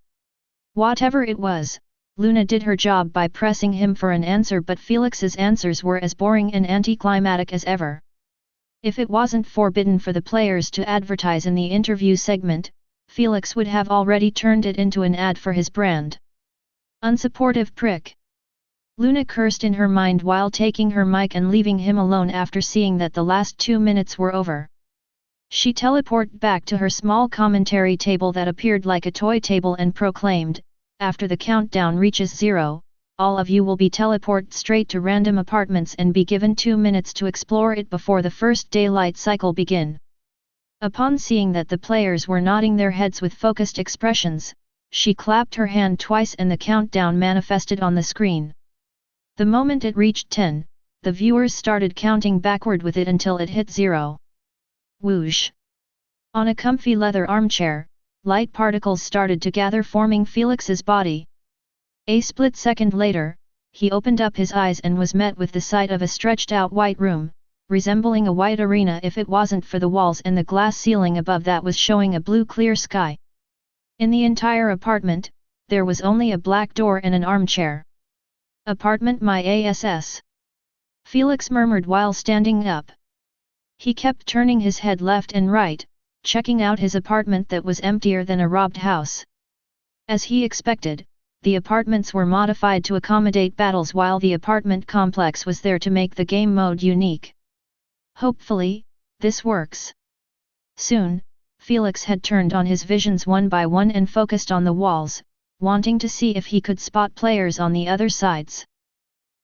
Whatever it was, Luna did her job by pressing him for an answer, but Felix's answers were as boring and anticlimactic as ever. If it wasn't forbidden for the players to advertise in the interview segment, Felix would have already turned it into an ad for his brand. Unsupportive prick. Luna cursed in her mind while taking her mic and leaving him alone after seeing that the last 2 minutes were over. She teleported back to her small commentary table that appeared like a toy table and proclaimed, "After the countdown reaches 0, all of you will be teleported straight to random apartments and be given 2 minutes to explore it before the first daylight cycle begin." Upon seeing that the players were nodding their heads with focused expressions, she clapped her hand twice and the countdown manifested on the screen. The moment it reached 10, the viewers started counting backward with it until it hit 0. Whoosh! On a comfy leather armchair, light particles started to gather forming Felix's body. A split second later, he opened up his eyes and was met with the sight of a stretched out white room, resembling a white arena if it wasn't for the walls and the glass ceiling above that was showing a blue clear sky. In the entire apartment, there was only a black door and an armchair. Apartment my ass. Felix murmured while standing up. He kept turning his head left and right, checking out his apartment that was emptier than a robbed house. As he expected, the apartments were modified to accommodate battles while the apartment complex was there to make the game mode unique. Hopefully, this works. Soon, Felix had turned on his visions one by one and focused on the walls, wanting to see if he could spot players on the other sides.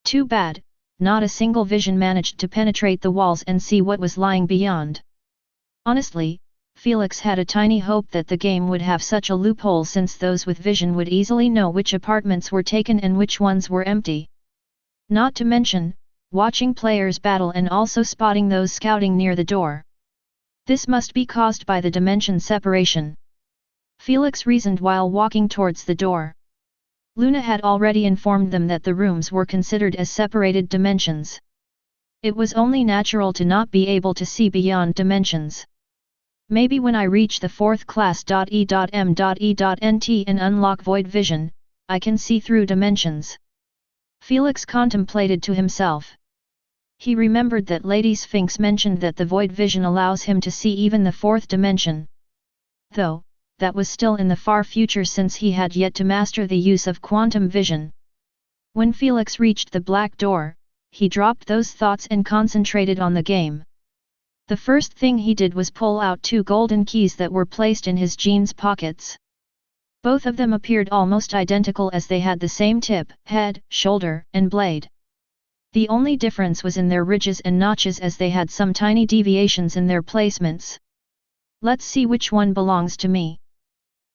Too bad, not a single vision managed to penetrate the walls and see what was lying beyond. Honestly, Felix had a tiny hope that the game would have such a loophole since those with vision would easily know which apartments were taken and which ones were empty. Not to mention, watching players battle and also spotting those scouting near the door. This must be caused by the dimension separation. Felix reasoned while walking towards the door. Luna had already informed them that the rooms were considered as separated dimensions. It was only natural to not be able to see beyond dimensions. Maybe when I reach the 4th class .e.m.e.nt and unlock void vision, I can see through dimensions. Felix contemplated to himself. He remembered that Lady Sphinx mentioned that the void vision allows him to see even the 4th dimension. Though, that was still in the far future since he had yet to master the use of quantum vision. When Felix reached the black door, he dropped those thoughts and concentrated on the game. The first thing he did was pull out 2 golden keys that were placed in his jeans pockets. Both of them appeared almost identical as they had the same tip, head, shoulder, and blade. The only difference was in their ridges and notches as they had some tiny deviations in their placements. Let's see which one belongs to me.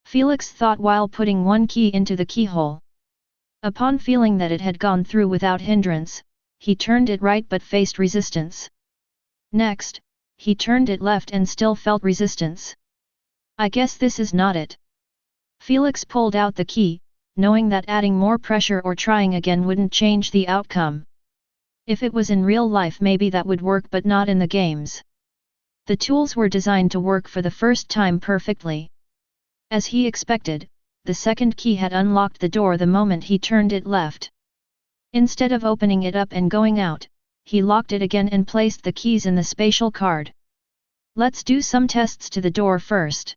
Felix thought while putting one key into the keyhole. Upon feeling that it had gone through without hindrance, he turned it right but faced resistance. Next, he turned it left and still felt resistance. I guess this is not it. Felix pulled out the key, knowing that adding more pressure or trying again wouldn't change the outcome. If it was in real life maybe that would work but not in the games. The tools were designed to work for the first time perfectly. As he expected, the second key had unlocked the door the moment he turned it left. Instead of opening it up and going out, he locked it again and placed the keys in the spatial card. Let's do some tests to the door first.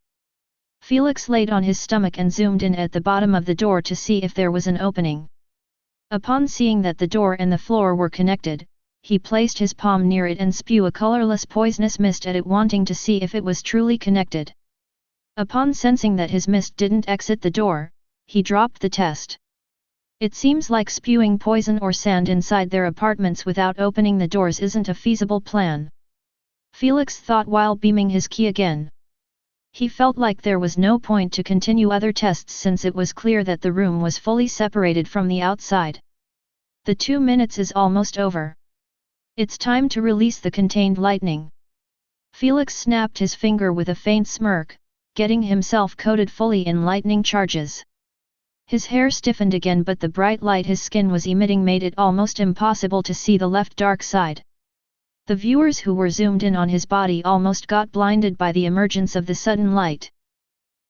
Felix laid on his stomach and zoomed in at the bottom of the door to see if there was an opening. Upon seeing that the door and the floor were connected, he placed his palm near it and spewed a colorless poisonous mist at it, wanting to see if it was truly connected. Upon sensing that his mist didn't exit the door, he dropped the test. It seems like spewing poison or sand inside their apartments without opening the doors isn't a feasible plan. Felix thought while beaming his key again. He felt like there was no point to continue other tests since it was clear that the room was fully separated from the outside. The 2 minutes is almost over. It's time to release the contained lightning. Felix snapped his finger with a faint smirk, getting himself coated fully in lightning charges. His hair stiffened again, but the bright light his skin was emitting made it almost impossible to see the left dark side. The viewers who were zoomed in on his body almost got blinded by the emergence of the sudden light.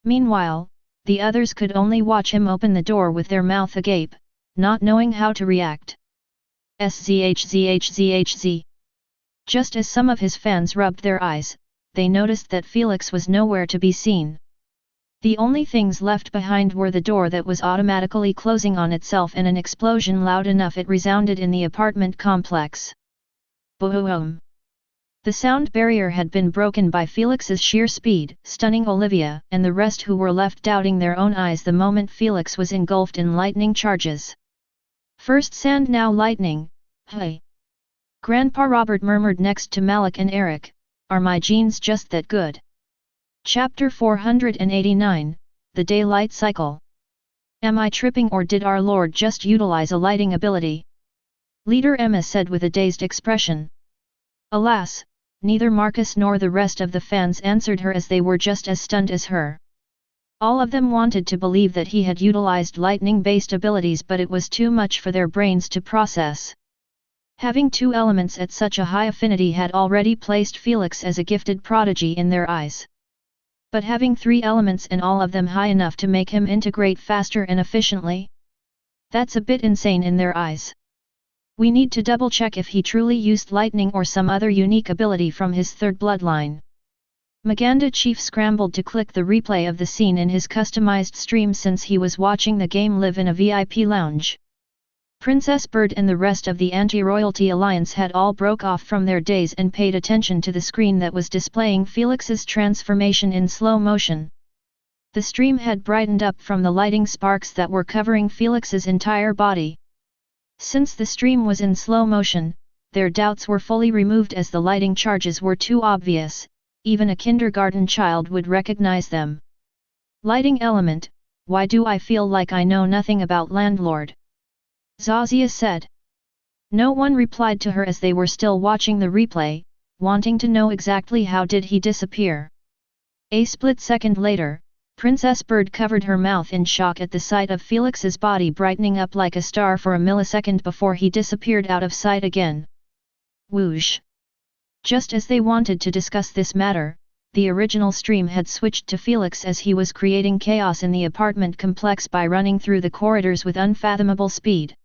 Meanwhile, the others could only watch him open the door with their mouth agape, not knowing how to react. SZHZHZHZ. Just as some of his fans rubbed their eyes, they noticed that Felix was nowhere to be seen. The only things left behind were the door that was automatically closing on itself and an explosion loud enough it resounded in the apartment complex. Boom! The sound barrier had been broken by Felix's sheer speed, stunning Olivia and the rest, who were left doubting their own eyes the moment Felix was engulfed in lightning charges. First sand, now lightning, hey! Grandpa Robert murmured next to Malik and Eric, are my genes just that good? Chapter 489, The Daylight Cycle. Am I tripping, or did our Lord just utilize a lighting ability? Leader Emma said with a dazed expression. Alas, neither Marcus nor the rest of the fans answered her, as they were just as stunned as her. All of them wanted to believe that he had utilized lightning-based abilities, but it was too much for their brains to process. Having two elements at such a high affinity had already placed Felix as a gifted prodigy in their eyes. But having three elements and all of them high enough to make him integrate faster and efficiently? That's a bit insane in their eyes. We need to double check if he truly used lightning or some other unique ability from his third bloodline. Maganda Chief scrambled to click the replay of the scene in his customized stream since he was watching the game live in a VIP lounge. Princess Bird and the rest of the Anti-Royalty Alliance had all broke off from their days and paid attention to the screen that was displaying Felix's transformation in slow motion. The stream had brightened up from the lighting sparks that were covering Felix's entire body. Since the stream was in slow motion, their doubts were fully removed as the lighting charges were too obvious, even a kindergarten child would recognize them. Lighting element, why do I feel like I know nothing about Landlord? Zazia said. No one replied to her as they were still watching the replay, wanting to know exactly how did he disappear. A split second later, Princess Bird covered her mouth in shock at the sight of Felix's body brightening up like a star for a millisecond before he disappeared out of sight again. Whoosh! Just as they wanted to discuss this matter, the original stream had switched to Felix as he was creating chaos in the apartment complex by running through the corridors with unfathomable speed.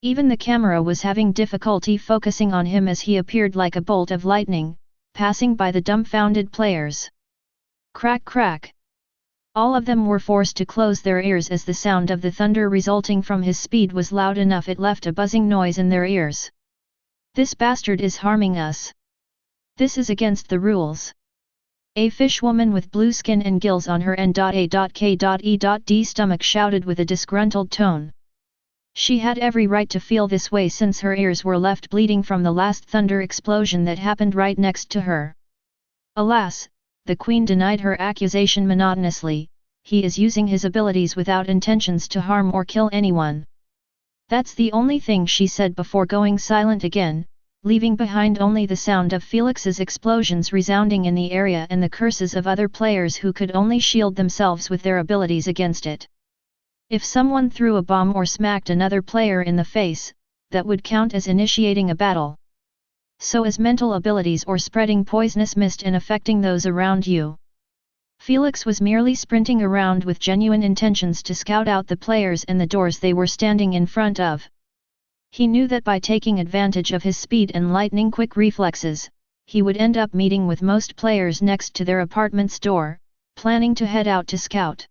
Even the camera was having difficulty focusing on him as he appeared like a bolt of lightning, passing by the dumbfounded players. Crack crack! All of them were forced to close their ears as the sound of the thunder resulting from his speed was loud enough it left a buzzing noise in their ears. This bastard is harming us. This is against the rules. A fishwoman with blue skin and gills on her N.A.K.E.D stomach shouted with a disgruntled tone. She had every right to feel this way since her ears were left bleeding from the last thunder explosion that happened right next to her. Alas, the queen denied her accusation monotonously, he is using his abilities without intentions to harm or kill anyone. That's the only thing she said before going silent again, leaving behind only the sound of Felix's explosions resounding in the area and the curses of other players who could only shield themselves with their abilities against it. If someone threw a bomb or smacked another player in the face, that would count as initiating a battle. So as mental abilities or spreading poisonous mist and affecting those around you. Felix was merely sprinting around with genuine intentions to scout out the players and the doors they were standing in front of. He knew that by taking advantage of his speed and lightning-quick reflexes, he would end up meeting with most players next to their apartment's door, planning to head out to scout.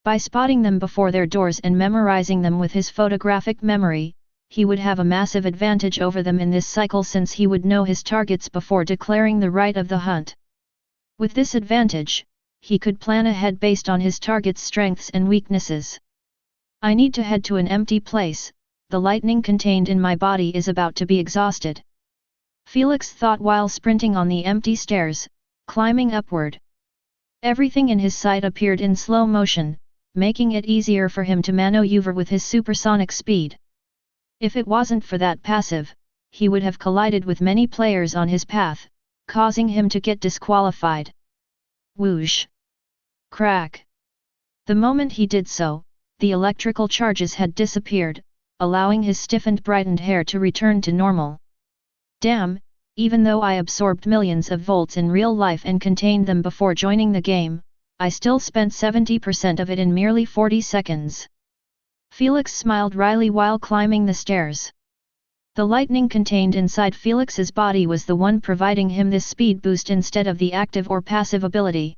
By spotting them before their doors and memorizing them with his photographic memory, he would have a massive advantage over them in this cycle since he would know his targets before declaring the right of the hunt. With this advantage, he could plan ahead based on his target's strengths and weaknesses. I need to head to an empty place, the lightning contained in my body is about to be exhausted. Felix thought while sprinting on the empty stairs, climbing upward. Everything in his sight appeared in slow motion, making it easier for him to maneuver with his supersonic speed. If it wasn't for that passive, he would have collided with many players on his path, causing him to get disqualified. Whoosh! Crack! The moment he did so, the electrical charges had disappeared, allowing his stiffened brightened hair to return to normal. Damn, even though I absorbed millions of volts in real life and contained them before joining the game, I still spent 70% of it in merely 40 seconds. Felix smiled wryly while climbing the stairs. The lightning contained inside Felix's body was the one providing him this speed boost instead of the active or passive ability.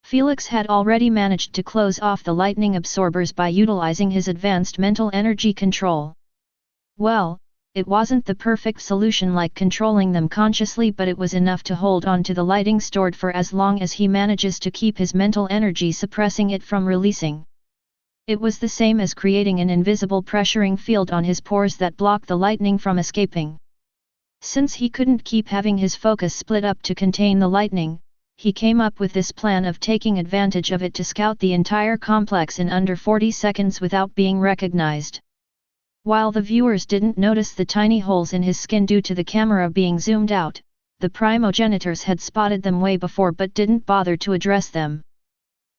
Felix had already managed to close off the lightning absorbers by utilizing his advanced mental energy control. Well, it wasn't the perfect solution like controlling them consciously, but it was enough to hold on to the lighting stored for as long as he manages to keep his mental energy suppressing it from releasing. It was the same as creating an invisible pressuring field on his pores that blocked the lightning from escaping. Since he couldn't keep having his focus split up to contain the lightning, he came up with this plan of taking advantage of it to scout the entire complex in under 40 seconds without being recognized. While the viewers didn't notice the tiny holes in his skin due to the camera being zoomed out, the primogenitors had spotted them way before but didn't bother to address them.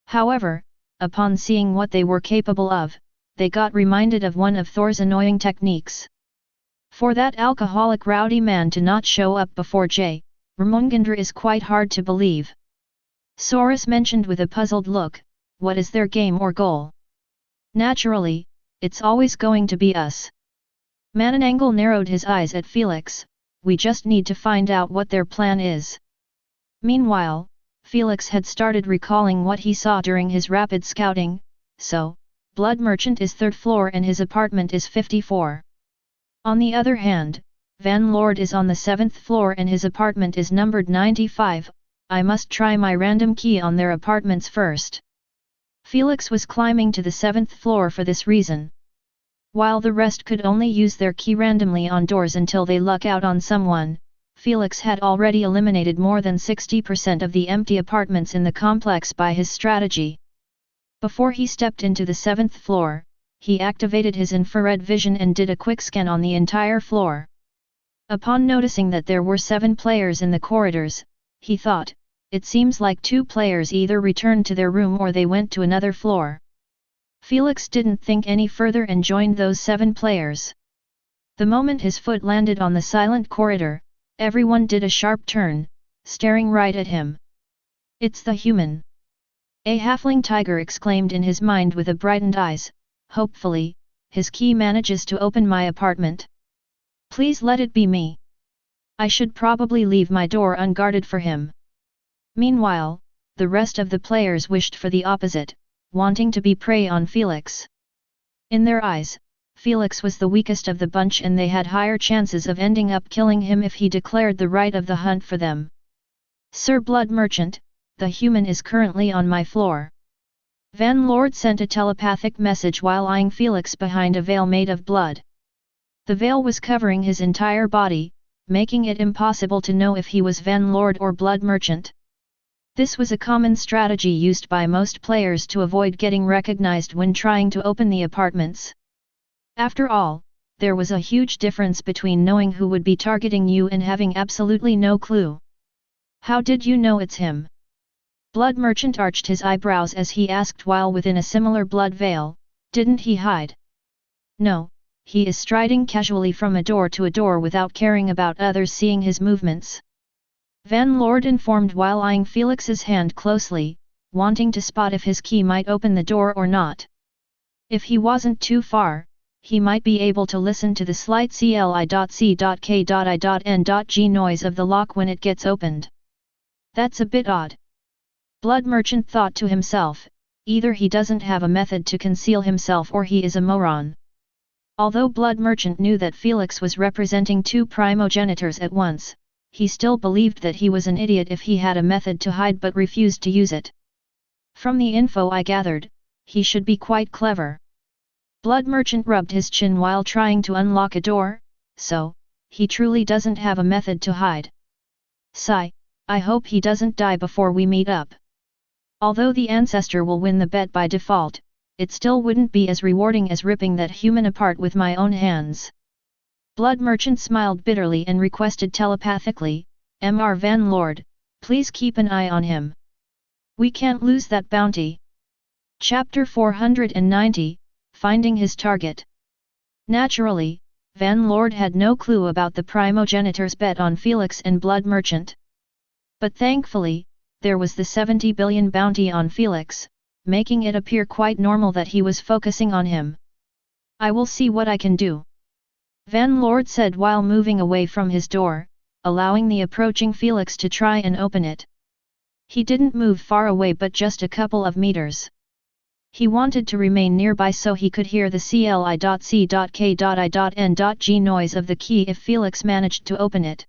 However, upon seeing what they were capable of, they got reminded of one of Thor's annoying techniques. For that alcoholic rowdy man to not show up before J. Ramungandra is quite hard to believe. Soros mentioned with a puzzled look, what is their game or goal? Naturally, it's always going to be us. Mananangal narrowed his eyes at Felix, we just need to find out what their plan is. Meanwhile, Felix had started recalling what he saw during his rapid scouting, so, Blood Merchant is 3rd floor and his apartment is 54. On the other hand, Van Lord is on the 7th floor and his apartment is numbered 95, I must try my random key on their apartments first. Felix was climbing to the 7th floor for this reason. While the rest could only use their key randomly on doors until they luck out on someone, Felix had already eliminated more than 60% of the empty apartments in the complex by his strategy. Before he stepped into the 7th floor, he activated his infrared vision and did a quick scan on the entire floor. Upon noticing that there were 7 players in the corridors, he thought, it seems like 2 players either returned to their room or they went to another floor. Felix didn't think any further and joined those 7 players. The moment his foot landed on the silent corridor, everyone did a sharp turn, staring right at him. It's the human! A halfling tiger exclaimed in his mind with a brightened eyes, hopefully, his key manages to open my apartment. Please let it be me. I should probably leave my door unguarded for him. Meanwhile, the rest of the players wished for the opposite, wanting to be prey on Felix. In their eyes, Felix was the weakest of the bunch and they had higher chances of ending up killing him if he declared the right of the hunt for them. Sir Blood Merchant, the human is currently on my floor. Van Lord sent a telepathic message while eyeing Felix behind a veil made of blood. The veil was covering his entire body, making it impossible to know if he was Van Lord or Blood Merchant. This was a common strategy used by most players to avoid getting recognized when trying to open the apartments. After all, there was a huge difference between knowing who would be targeting you and having absolutely no clue. How did you know it's him? Blood Merchant arched his eyebrows as he asked while within a similar blood veil, didn't he hide? No, he is striding casually from a door to a door without caring about others seeing his movements. Van Lord informed while eyeing Felix's hand closely, wanting to spot if his key might open the door or not. If he wasn't too far, he might be able to listen to the slight cli.c.k.i.n.g noise of the lock when it gets opened. That's a bit odd. Blood Merchant thought to himself, either he doesn't have a method to conceal himself or he is a moron. Although Blood Merchant knew that Felix was representing 2 primogenitors at once, he still believed that he was an idiot if he had a method to hide but refused to use it. From the info I gathered, he should be quite clever. Blood Merchant rubbed his chin while trying to unlock a door, so, he truly doesn't have a method to hide. Sigh, I hope he doesn't die before we meet up. Although the ancestor will win the bet by default, it still wouldn't be as rewarding as ripping that human apart with my own hands. Blood Merchant smiled bitterly and requested telepathically, Mr. Van Lord, please keep an eye on him. We can't lose that bounty. Chapter 490, Finding his target. Naturally, Van Lord had no clue about the primogenitor's bet on Felix and Blood Merchant. But thankfully, there was the 70 billion bounty on Felix, making it appear quite normal that he was focusing on him. I will see what I can do. Van Lord said while moving away from his door, allowing the approaching Felix to try and open it. He didn't move far away but just a couple of meters. He wanted to remain nearby so he could hear the cli.c.k.i.n.g noise of the key if Felix managed to open it.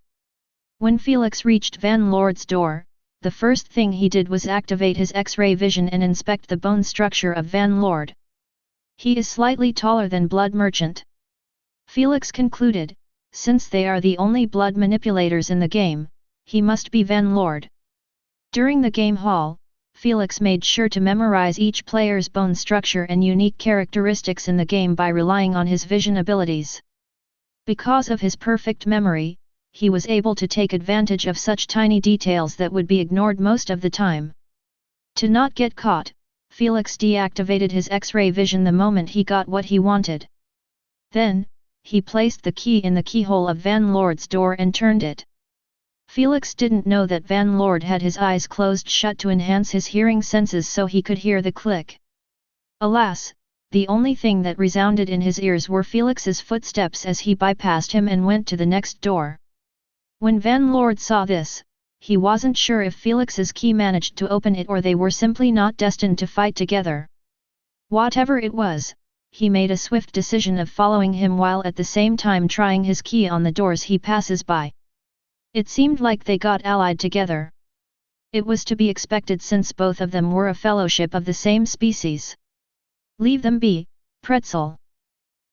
When Felix reached Van Lord's door, the first thing he did was activate his X-ray vision and inspect the bone structure of Van Lord. He is slightly taller than Blood Merchant. Felix concluded, since they are the only blood manipulators in the game, he must be Van Lord. During the game hall, Felix made sure to memorize each player's bone structure and unique characteristics in the game by relying on his vision abilities. Because of his perfect memory, he was able to take advantage of such tiny details that would be ignored most of the time. To not get caught, Felix deactivated his X-ray vision the moment he got what he wanted. Then, he placed the key in the keyhole of Van Lord's door and turned it. Felix didn't know that Van Lord had his eyes closed shut to enhance his hearing senses so he could hear the click. Alas, the only thing that resounded in his ears were Felix's footsteps as he bypassed him and went to the next door. When Van Lord saw this, he wasn't sure if Felix's key managed to open it or they were simply not destined to fight together. Whatever it was, he made a swift decision of following him while at the same time trying his key on the doors he passes by. It seemed like they got allied together. It was to be expected since both of them were a fellowship of the same species. Leave them be, Pretzel.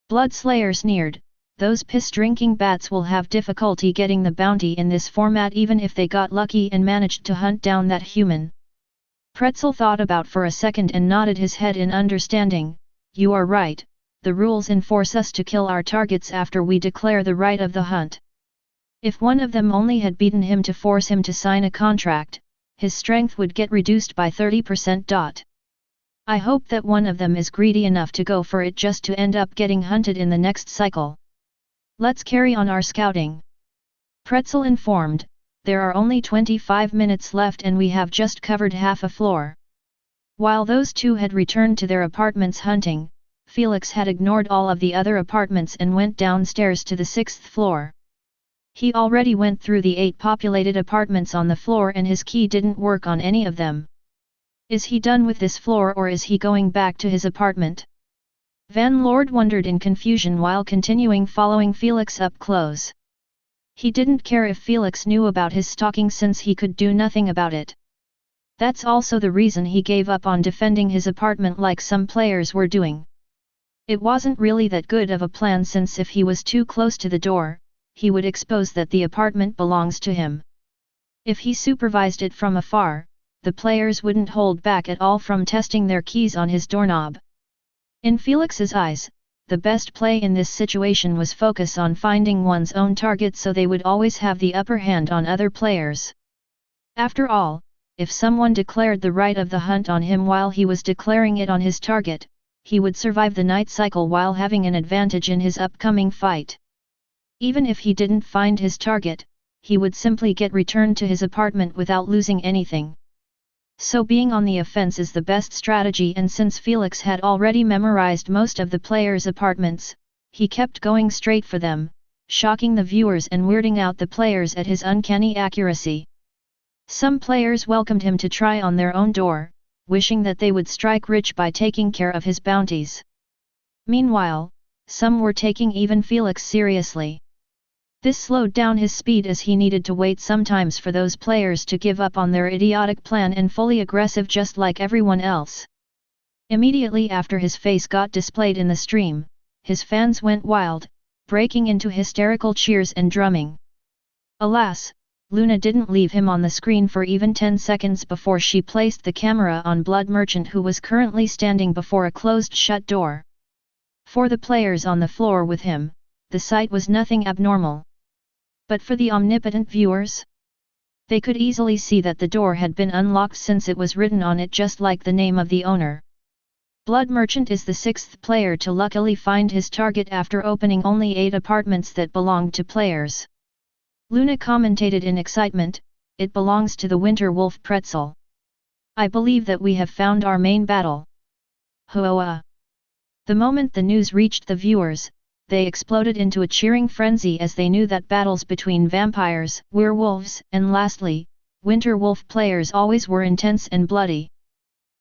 Bloodslayer sneered, those piss-drinking bats will have difficulty getting the bounty in this format even if they got lucky and managed to hunt down that human. Pretzel thought about for a second and nodded his head in understanding. You are right, the rules enforce us to kill our targets after we declare the right of the hunt. If one of them only had beaten him to force him to sign a contract, his strength would get reduced by 30%. I hope that one of them is greedy enough to go for it just to end up getting hunted in the next cycle. Let's carry on our scouting. Pretzel informed, there are only 25 minutes left and we have just covered half a floor. While those two had returned to their apartments hunting, Felix had ignored all of the other apartments and went downstairs to the 6th floor. He already went through the 8 populated apartments on the floor and his key didn't work on any of them. Is he done with this floor or is he going back to his apartment? Van Lord wondered in confusion while continuing following Felix up close. He didn't care if Felix knew about his stalking since he could do nothing about it. That's also the reason he gave up on defending his apartment like some players were doing. It wasn't really that good of a plan since if he was too close to the door, he would expose that the apartment belongs to him. If he supervised it from afar, the players wouldn't hold back at all from testing their keys on his doorknob. In Felix's eyes, the best play in this situation was focus on finding one's own target so they would always have the upper hand on other players. After all, if someone declared the right of the hunt on him while he was declaring it on his target, he would survive the night cycle while having an advantage in his upcoming fight. Even if he didn't find his target, he would simply get returned to his apartment without losing anything. So being on the offense is the best strategy, and since Felix had already memorized most of the players' apartments, he kept going straight for them, shocking the viewers and weirding out the players at his uncanny accuracy. Some players welcomed him to try on their own door, wishing that they would strike rich by taking care of his bounties. Meanwhile, some were taking even Felix seriously. This slowed down his speed as he needed to wait sometimes for those players to give up on their idiotic plan and fully aggressive just like everyone else. Immediately after his face got displayed in the stream, his fans went wild, breaking into hysterical cheers and drumming. Alas, Luna didn't leave him on the screen for even 10 seconds before she placed the camera on Blood Merchant, who was currently standing before a closed-shut door. For the players on the floor with him, the sight was nothing abnormal. But for the omnipotent viewers? They could easily see that the door had been unlocked since it was written on it just like the name of the owner. Blood Merchant is the 6th player to luckily find his target after opening only 8 apartments that belonged to players. Luna commentated in excitement, "It belongs to the Winter Wolf Pretzel. I believe that we have found our main battle." Hoa! The moment the news reached the viewers, they exploded into a cheering frenzy as they knew that battles between vampires, werewolves, and lastly, Winter Wolf players always were intense and bloody.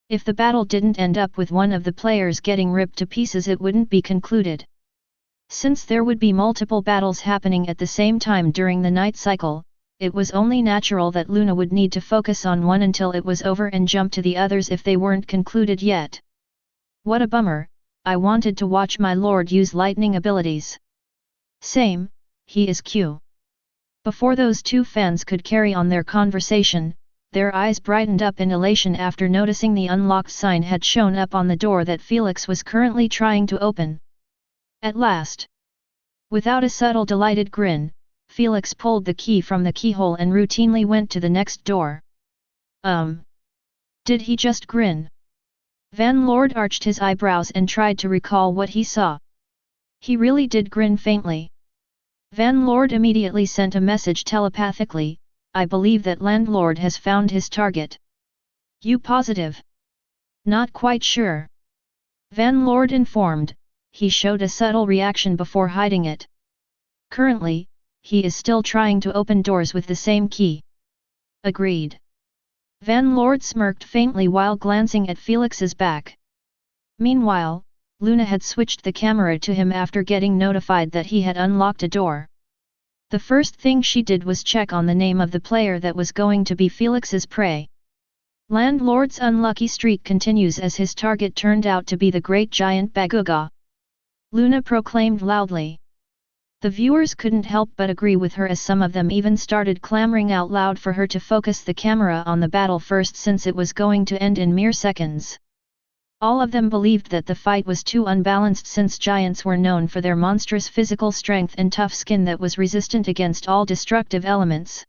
If the battle didn't end up with one of the players getting ripped to pieces, it wouldn't be concluded. Since there would be multiple battles happening at the same time during the night cycle, it was only natural that Luna would need to focus on one until it was over and jump to the others if they weren't concluded yet. What a bummer! I wanted to watch my lord use lightning abilities. Same, he is Q. Before those two fans could carry on their conversation, their eyes brightened up in elation after noticing the unlocked sign had shown up on the door that Felix was currently trying to open. At last! Without a subtle delighted grin, Felix pulled the key from the keyhole and routinely went to the next door. Did he just grin? Van Lord arched his eyebrows and tried to recall what he saw. He really did grin faintly. Van Lord immediately sent a message telepathically, I believe that landlord has found his target. You positive? Not quite sure. Van Lord informed, he showed a subtle reaction before hiding it. Currently, he is still trying to open doors with the same key. Agreed. Van Lord smirked faintly while glancing at Felix's back. Meanwhile, Luna had switched the camera to him after getting notified that he had unlocked a door. The first thing she did was check on the name of the player that was going to be Felix's prey. Landlord's unlucky streak continues as his target turned out to be the great giant Baguga. Luna proclaimed loudly. The viewers couldn't help but agree with her as some of them even started clamoring out loud for her to focus the camera on the battle first since it was going to end in mere seconds. All of them believed that the fight was too unbalanced since giants were known for their monstrous physical strength and tough skin that was resistant against all destructive elements.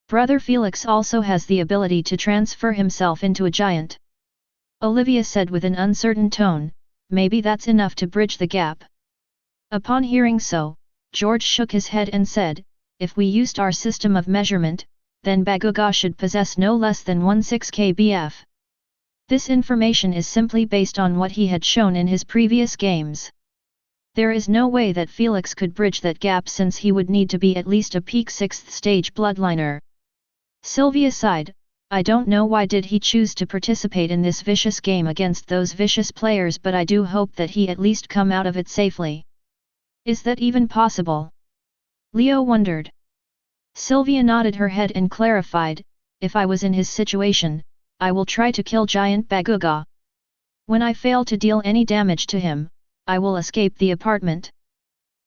Brother Felix also has the ability to transfer himself into a giant. Olivia said with an uncertain tone, maybe that's enough to bridge the gap. Upon hearing so, George shook his head and said, if we used our system of measurement, then Baguga should possess no less than 16 kbf. This information is simply based on what he had shown in his previous games. There is no way that Felix could bridge that gap since he would need to be at least a peak 6th stage bloodliner. Sylvia sighed, I don't know why did he choose to participate in this vicious game against those vicious players, but I do hope that he at least come out of it safely. Is that even possible? Leo wondered. Sylvia nodded her head and clarified, if I was in his situation, I will try to kill giant Baguga. When I fail to deal any damage to him, I will escape the apartment.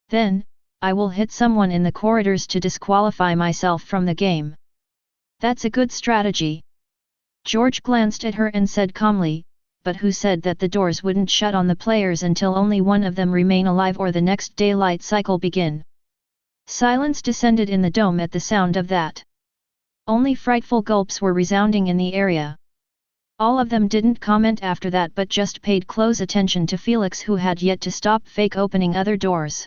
Then, I will hit someone in the corridors to disqualify myself from the game. That's a good strategy. George glanced at her and said calmly, but who said that the doors wouldn't shut on the players until only one of them remain alive or the next daylight cycle begin? Silence descended in the dome at the sound of that. Only frightful gulps were resounding in the area. All of them didn't comment after that but just paid close attention to Felix, who had yet to stop fake opening other doors.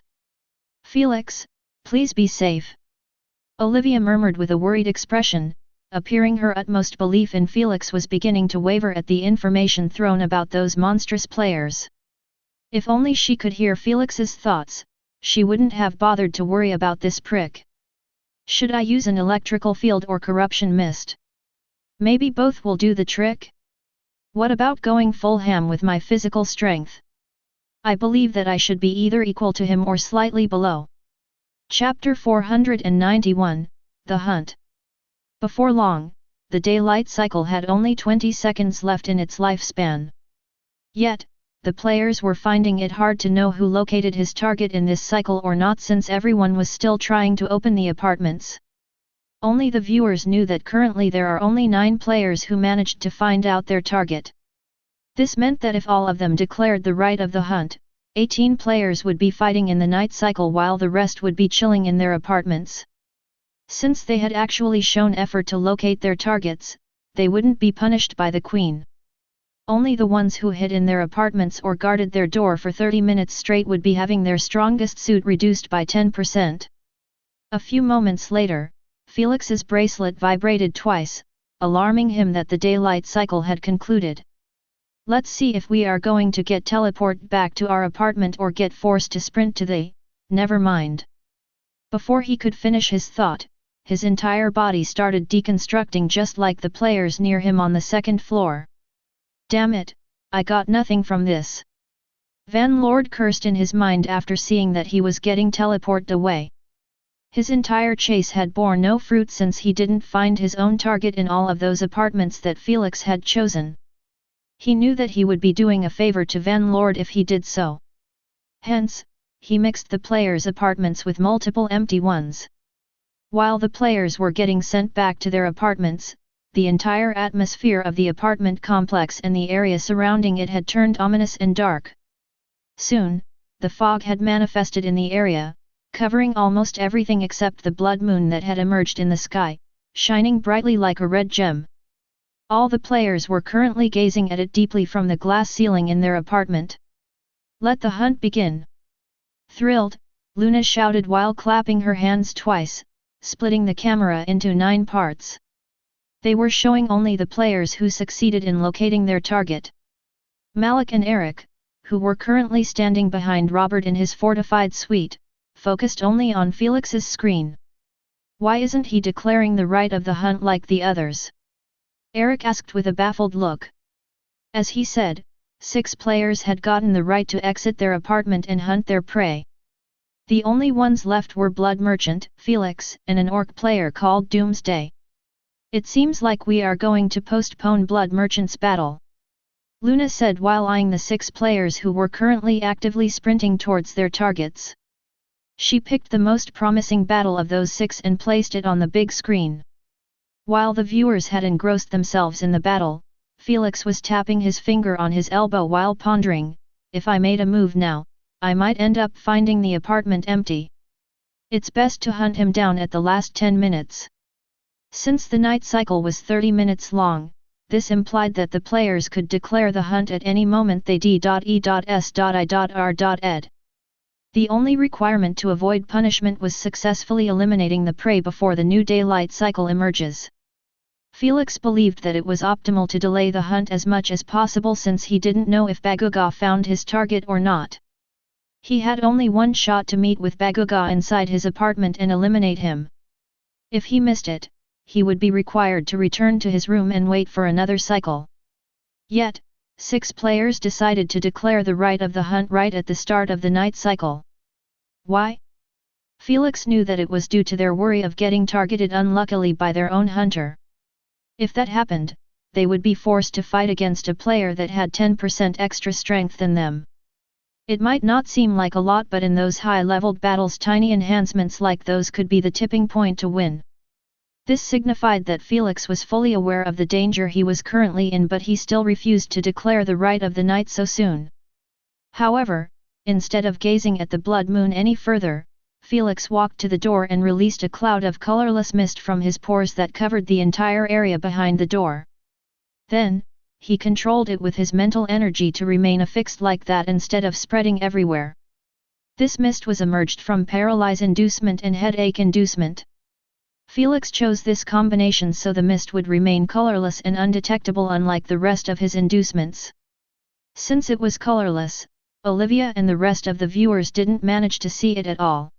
Felix, please be safe. Olivia murmured with a worried expression, appearing her utmost belief in Felix was beginning to waver at the information thrown about those monstrous players. If only she could hear Felix's thoughts, she wouldn't have bothered to worry about this prick. Should I use an electrical field or corruption mist? Maybe both will do the trick? What about going full ham with my physical strength? I believe that I should be either equal to him or slightly below. Chapter 491, The Hunt. Before long, the daylight cycle had only 20 seconds left in its lifespan. Yet, the players were finding it hard to know who located his target in this cycle or not, since everyone was still trying to open the apartments. Only the viewers knew that currently there are only 9 players who managed to find out their target. This meant that if all of them declared the right of the hunt, 18 players would be fighting in the night cycle while the rest would be chilling in their apartments. Since they had actually shown effort to locate their targets, they wouldn't be punished by the Queen. Only the ones who hid in their apartments or guarded their door for 30 minutes straight would be having their strongest suit reduced by 10%. A few moments later, Felix's bracelet vibrated twice, alarming him that the daylight cycle had concluded. Let's see if we are going to get teleported back to our apartment or get forced to sprint to the, never mind. Before he could finish his thought, his entire body started deconstructing just like the players near him on the second floor. Damn it, I got nothing from this. Van Lord cursed in his mind after seeing that he was getting teleported away. His entire chase had borne no fruit since he didn't find his own target in all of those apartments that Felix had chosen. He knew that he would be doing a favor to Van Lord if he did so. Hence, he mixed the players' apartments with multiple empty ones. While the players were getting sent back to their apartments, the entire atmosphere of the apartment complex and the area surrounding it had turned ominous and dark. Soon, the fog had manifested in the area, covering almost everything except the blood moon that had emerged in the sky, shining brightly like a red gem. All the players were currently gazing at it deeply from the glass ceiling in their apartment. Let the hunt begin. Thrilled, Luna shouted while clapping her hands twice, splitting the camera into 9 parts. They were showing only the players who succeeded in locating their target. Malik and Eric, who were currently standing behind Robert in his fortified suite, focused only on Felix's screen. Why isn't he declaring the right of the hunt like the others? Eric asked with a baffled look. As he said, 6 players had gotten the right to exit their apartment and hunt their prey. The only ones left were Blood Merchant, Felix, and an orc player called Doomsday. It seems like we are going to postpone Blood Merchant's battle, Luna said while eyeing the 6 players who were currently actively sprinting towards their targets. She picked the most promising battle of those 6 and placed it on the big screen. While the viewers had engrossed themselves in the battle, Felix was tapping his finger on his elbow while pondering, if I made a move now, I might end up finding the apartment empty. It's best to hunt him down at the last 10 minutes. Since the night cycle was 30 minutes long, this implied that the players could declare the hunt at any moment they d.e.s.i.r.ed. The only requirement to avoid punishment was successfully eliminating the prey before the new daylight cycle emerges. Felix believed that it was optimal to delay the hunt as much as possible since he didn't know if Baguga found his target or not. He had only one shot to meet with Baguga inside his apartment and eliminate him. If he missed it, he would be required to return to his room and wait for another cycle. Yet, 6 players decided to declare the right of the hunt right at the start of the night cycle. Why? Felix knew that it was due to their worry of getting targeted unluckily by their own hunter. If that happened, they would be forced to fight against a player that had 10% extra strength than them. It might not seem like a lot, but in those high-leveled battles tiny enhancements like those could be the tipping point to win. This signified that Felix was fully aware of the danger he was currently in, but he still refused to declare the right of the night so soon. However, instead of gazing at the blood moon any further, Felix walked to the door and released a cloud of colorless mist from his pores that covered the entire area behind the door. Then, he controlled it with his mental energy to remain affixed like that instead of spreading everywhere. This mist was emerged from paralyze inducement and headache inducement. Felix chose this combination so the mist would remain colorless and undetectable unlike the rest of his inducements. Since it was colorless, Olivia and the rest of the viewers didn't manage to see it at all.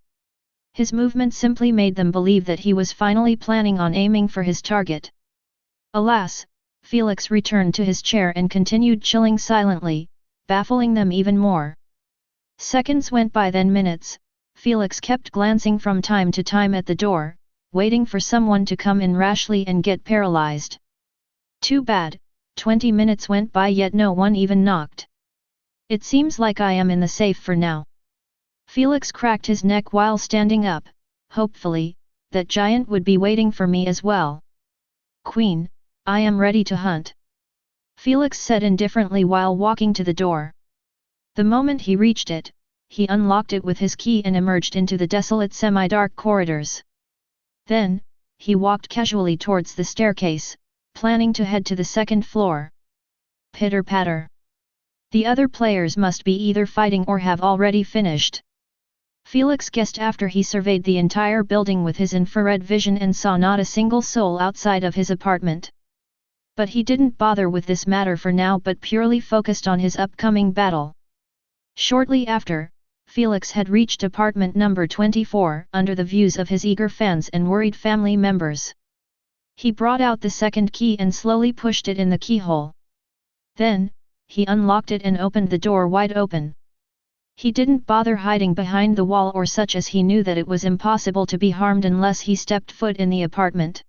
His movement simply made them believe that he was finally planning on aiming for his target. Alas, Felix returned to his chair and continued chilling silently, baffling them even more. Seconds went by, then minutes. Felix kept glancing from time to time at the door, waiting for someone to come in rashly and get paralyzed. Too bad, 20 minutes went by yet no one even knocked. It seems like I am in the safe for now. Felix cracked his neck while standing up, hopefully, that giant would be waiting for me as well. Queen, I am ready to hunt, Felix said indifferently while walking to the door. The moment he reached it, he unlocked it with his key and emerged into the desolate semi-dark corridors. Then, he walked casually towards the staircase, planning to head to the 2nd floor. Pitter-patter. The other players must be either fighting or have already finished. Felix guessed after he surveyed the entire building with his infrared vision and saw not a single soul outside of his apartment. But he didn't bother with this matter for now but purely focused on his upcoming battle. Shortly after, Felix had reached apartment number 24 under the views of his eager fans and worried family members. He brought out the 2nd key and slowly pushed it in the keyhole. Then, he unlocked it and opened the door wide open. He didn't bother hiding behind the wall or such, as he knew that it was impossible to be harmed unless he stepped foot in the apartment.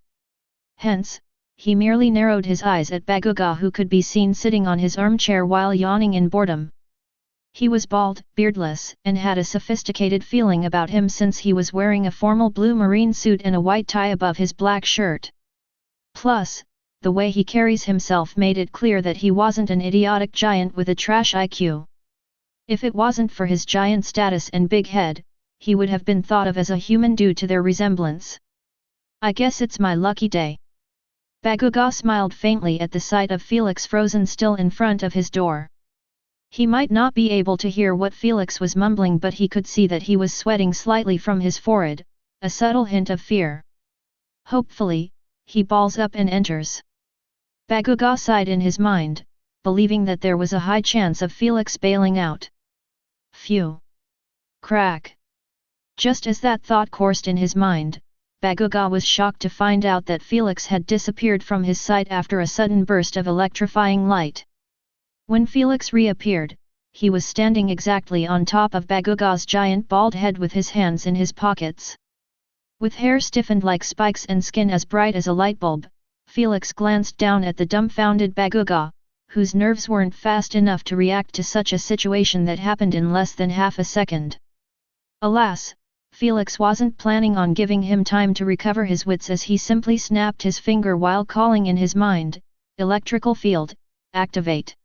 Hence, he merely narrowed his eyes at Baguga, who could be seen sitting on his armchair while yawning in boredom. He was bald, beardless, and had a sophisticated feeling about him since he was wearing a formal blue marine suit and a white tie above his black shirt. Plus, the way he carries himself made it clear that he wasn't an idiotic giant with a trash IQ. If it wasn't for his giant status and big head, he would have been thought of as a human due to their resemblance. I guess it's my lucky day. Baguga smiled faintly at the sight of Felix frozen still in front of his door. He might not be able to hear what Felix was mumbling, but he could see that he was sweating slightly from his forehead, a subtle hint of fear. Hopefully, he balls up and enters. Baguga sighed in his mind, believing that there was a high chance of Felix bailing out. Phew! Crack! Just as that thought coursed in his mind, Baguga was shocked to find out that Felix had disappeared from his sight after a sudden burst of electrifying light. When Felix reappeared, he was standing exactly on top of Baguga's giant bald head with his hands in his pockets. With hair stiffened like spikes and skin as bright as a light bulb, Felix glanced down at the dumbfounded Baguga, whose nerves weren't fast enough to react to such a situation that happened in less than half a second. Alas, Felix wasn't planning on giving him time to recover his wits, as he simply snapped his finger while calling in his mind, "Electrical field, activate!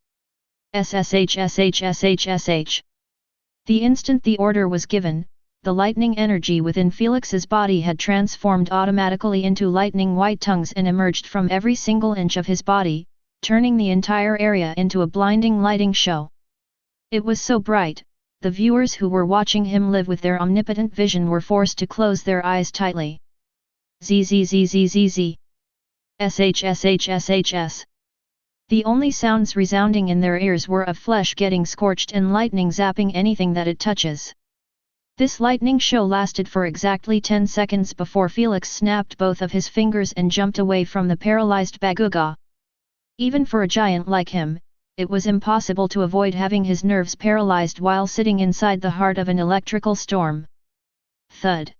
SSH SH SH SH." The instant the order was given, the lightning energy within Felix's body had transformed automatically into lightning white tongues and emerged from every single inch of his body, turning the entire area into a blinding lighting show. It was so bright, the viewers who were watching him live with their omnipotent vision were forced to close their eyes tightly. ZZZZZZ. SHSHSHS. The only sounds resounding in their ears were of flesh getting scorched and lightning zapping anything that it touches. This lightning show lasted for exactly 10 seconds before Felix snapped both of his fingers and jumped away from the paralyzed Baguga. Even for a giant like him, it was impossible to avoid having his nerves paralyzed while sitting inside the heart of an electrical storm. Thud!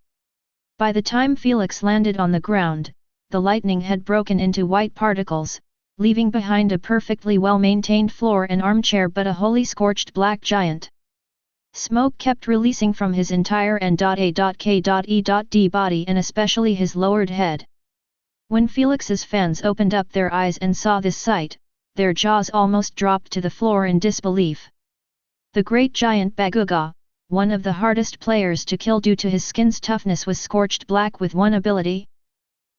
By the time Felix landed on the ground, the lightning had broken into white particles, leaving behind a perfectly well-maintained floor and armchair but a wholly scorched black giant. Smoke kept releasing from his entire N.A.K.E.D body and especially his lowered head. When Felix's fans opened up their eyes and saw this sight, their jaws almost dropped to the floor in disbelief. The great giant Baguga, one of the hardest players to kill due to his skin's toughness, was scorched black with one ability.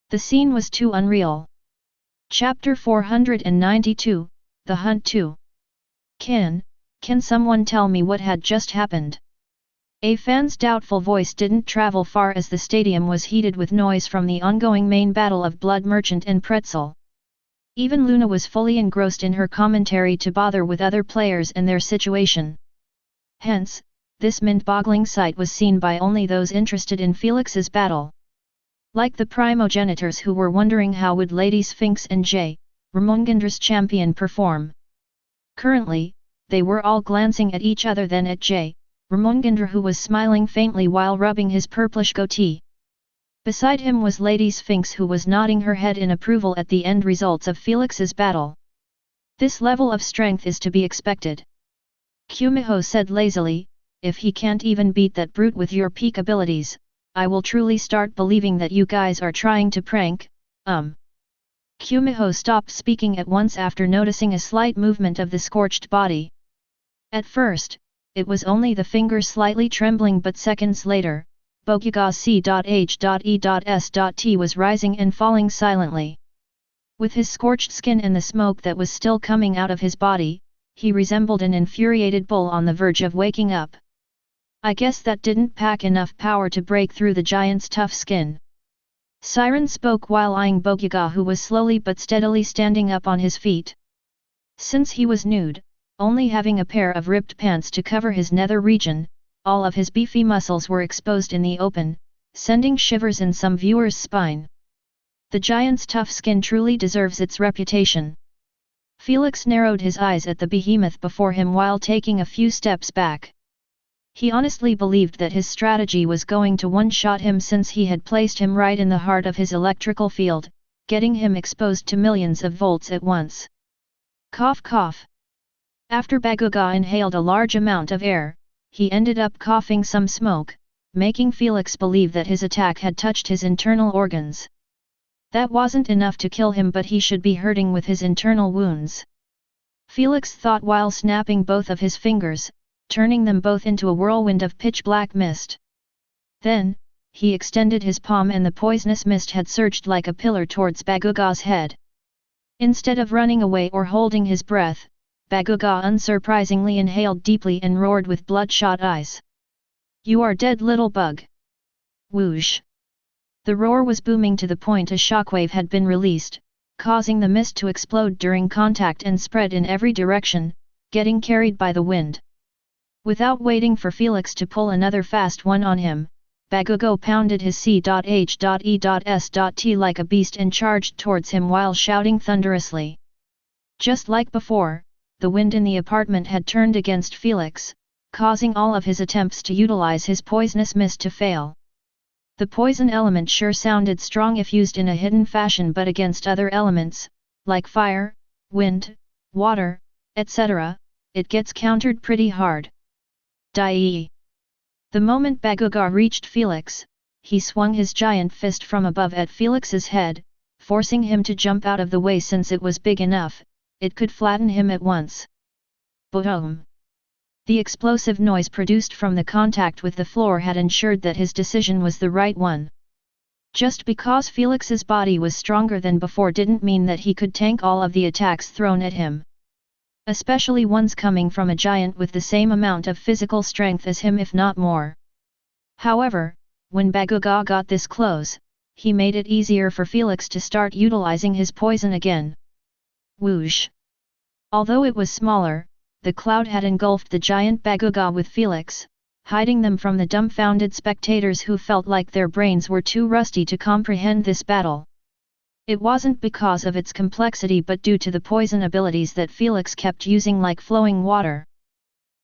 The scene was too unreal. Chapter 492, The Hunt 2. Can someone tell me what had just happened? A fan's doubtful voice didn't travel far as the stadium was heated with noise from the ongoing main battle of Blood Merchant and Pretzel. Even Luna was fully engrossed in her commentary to bother with other players and their situation. Hence, this mind-boggling sight was seen by only those interested in Felix's battle. Like the primogenitors who were wondering how would Lady Sphinx and J. Ramongandra's champion perform. Currently, they were all glancing at each other, then at J. Ramongandra, who was smiling faintly while rubbing his purplish goatee. Beside him was Lady Sphinx, who was nodding her head in approval at the end results of Felix's battle. This level of strength is to be expected. Kumiho said lazily, "If he can't even beat that brute with your peak abilities, I will truly start believing that you guys are trying to prank." Kumiho stopped speaking at once after noticing a slight movement of the scorched body. At first, it was only the fingers slightly trembling, but seconds later, Baguga's C.H.E.S.T was rising and falling silently. With his scorched skin and the smoke that was still coming out of his body, he resembled an infuriated bull on the verge of waking up. I guess that didn't pack enough power to break through the giant's tough skin. Siren spoke while eyeing Baguga, who was slowly but steadily standing up on his feet. Since he was nude, only having a pair of ripped pants to cover his nether region, all of his beefy muscles were exposed in the open, sending shivers in some viewer's spine. The giant's tough skin truly deserves its reputation. Felix narrowed his eyes at the behemoth before him while taking a few steps back. He honestly believed that his strategy was going to one-shot him, since he had placed him right in the heart of his electrical field, getting him exposed to millions of volts at once. Cough cough. After Baguga inhaled a large amount of air, he ended up coughing some smoke, making Felix believe that his attack had touched his internal organs. That wasn't enough to kill him, but he should be hurting with his internal wounds. Felix thought while snapping both of his fingers, turning them both into a whirlwind of pitch-black mist. Then, he extended his palm and the poisonous mist had surged like a pillar towards Baguga's head. Instead of running away or holding his breath, Baguga unsurprisingly inhaled deeply and roared with bloodshot eyes. "You are dead, little bug!" Whoosh! The roar was booming to the point a shockwave had been released, causing the mist to explode during contact and spread in every direction, getting carried by the wind. Without waiting for Felix to pull another fast one on him, Bagugo pounded his C.H.E.S.T like a beast and charged towards him while shouting thunderously. Just like before, the wind in the apartment had turned against Felix, causing all of his attempts to utilize his poisonous mist to fail. The poison element sure sounded strong if used in a hidden fashion, but against other elements, like fire, wind, water, etc., it gets countered pretty hard. Die! The moment Baguga reached Felix, he swung his giant fist from above at Felix's head, forcing him to jump out of the way since it was big enough, it could flatten him at once. Boom! The explosive noise produced from the contact with the floor had ensured that his decision was the right one. Just because Felix's body was stronger than before didn't mean that he could tank all of the attacks thrown at him. Especially ones coming from a giant with the same amount of physical strength as him, if not more. However, when Baguga got this close, he made it easier for Felix to start utilizing his poison again. Whoosh! Although it was smaller, the cloud had engulfed the giant Baguga with Felix, hiding them from the dumbfounded spectators who felt like their brains were too rusty to comprehend this battle. It wasn't because of its complexity but due to the poison abilities that Felix kept using like flowing water.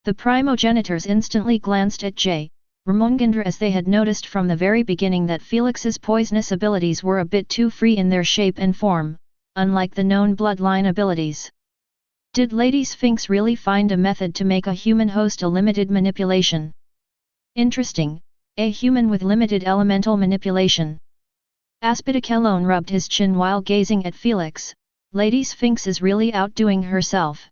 The primogenitors instantly glanced at J. Ramongandra as they had noticed from the very beginning that Felix's poisonous abilities were a bit too free in their shape and form, unlike the known bloodline abilities. Did Lady Sphinx really find a method to make a human host a limited manipulation? Interesting, a human with limited elemental manipulation. Aspidicelone rubbed his chin while gazing at Felix. Lady Sphinx is really outdoing herself.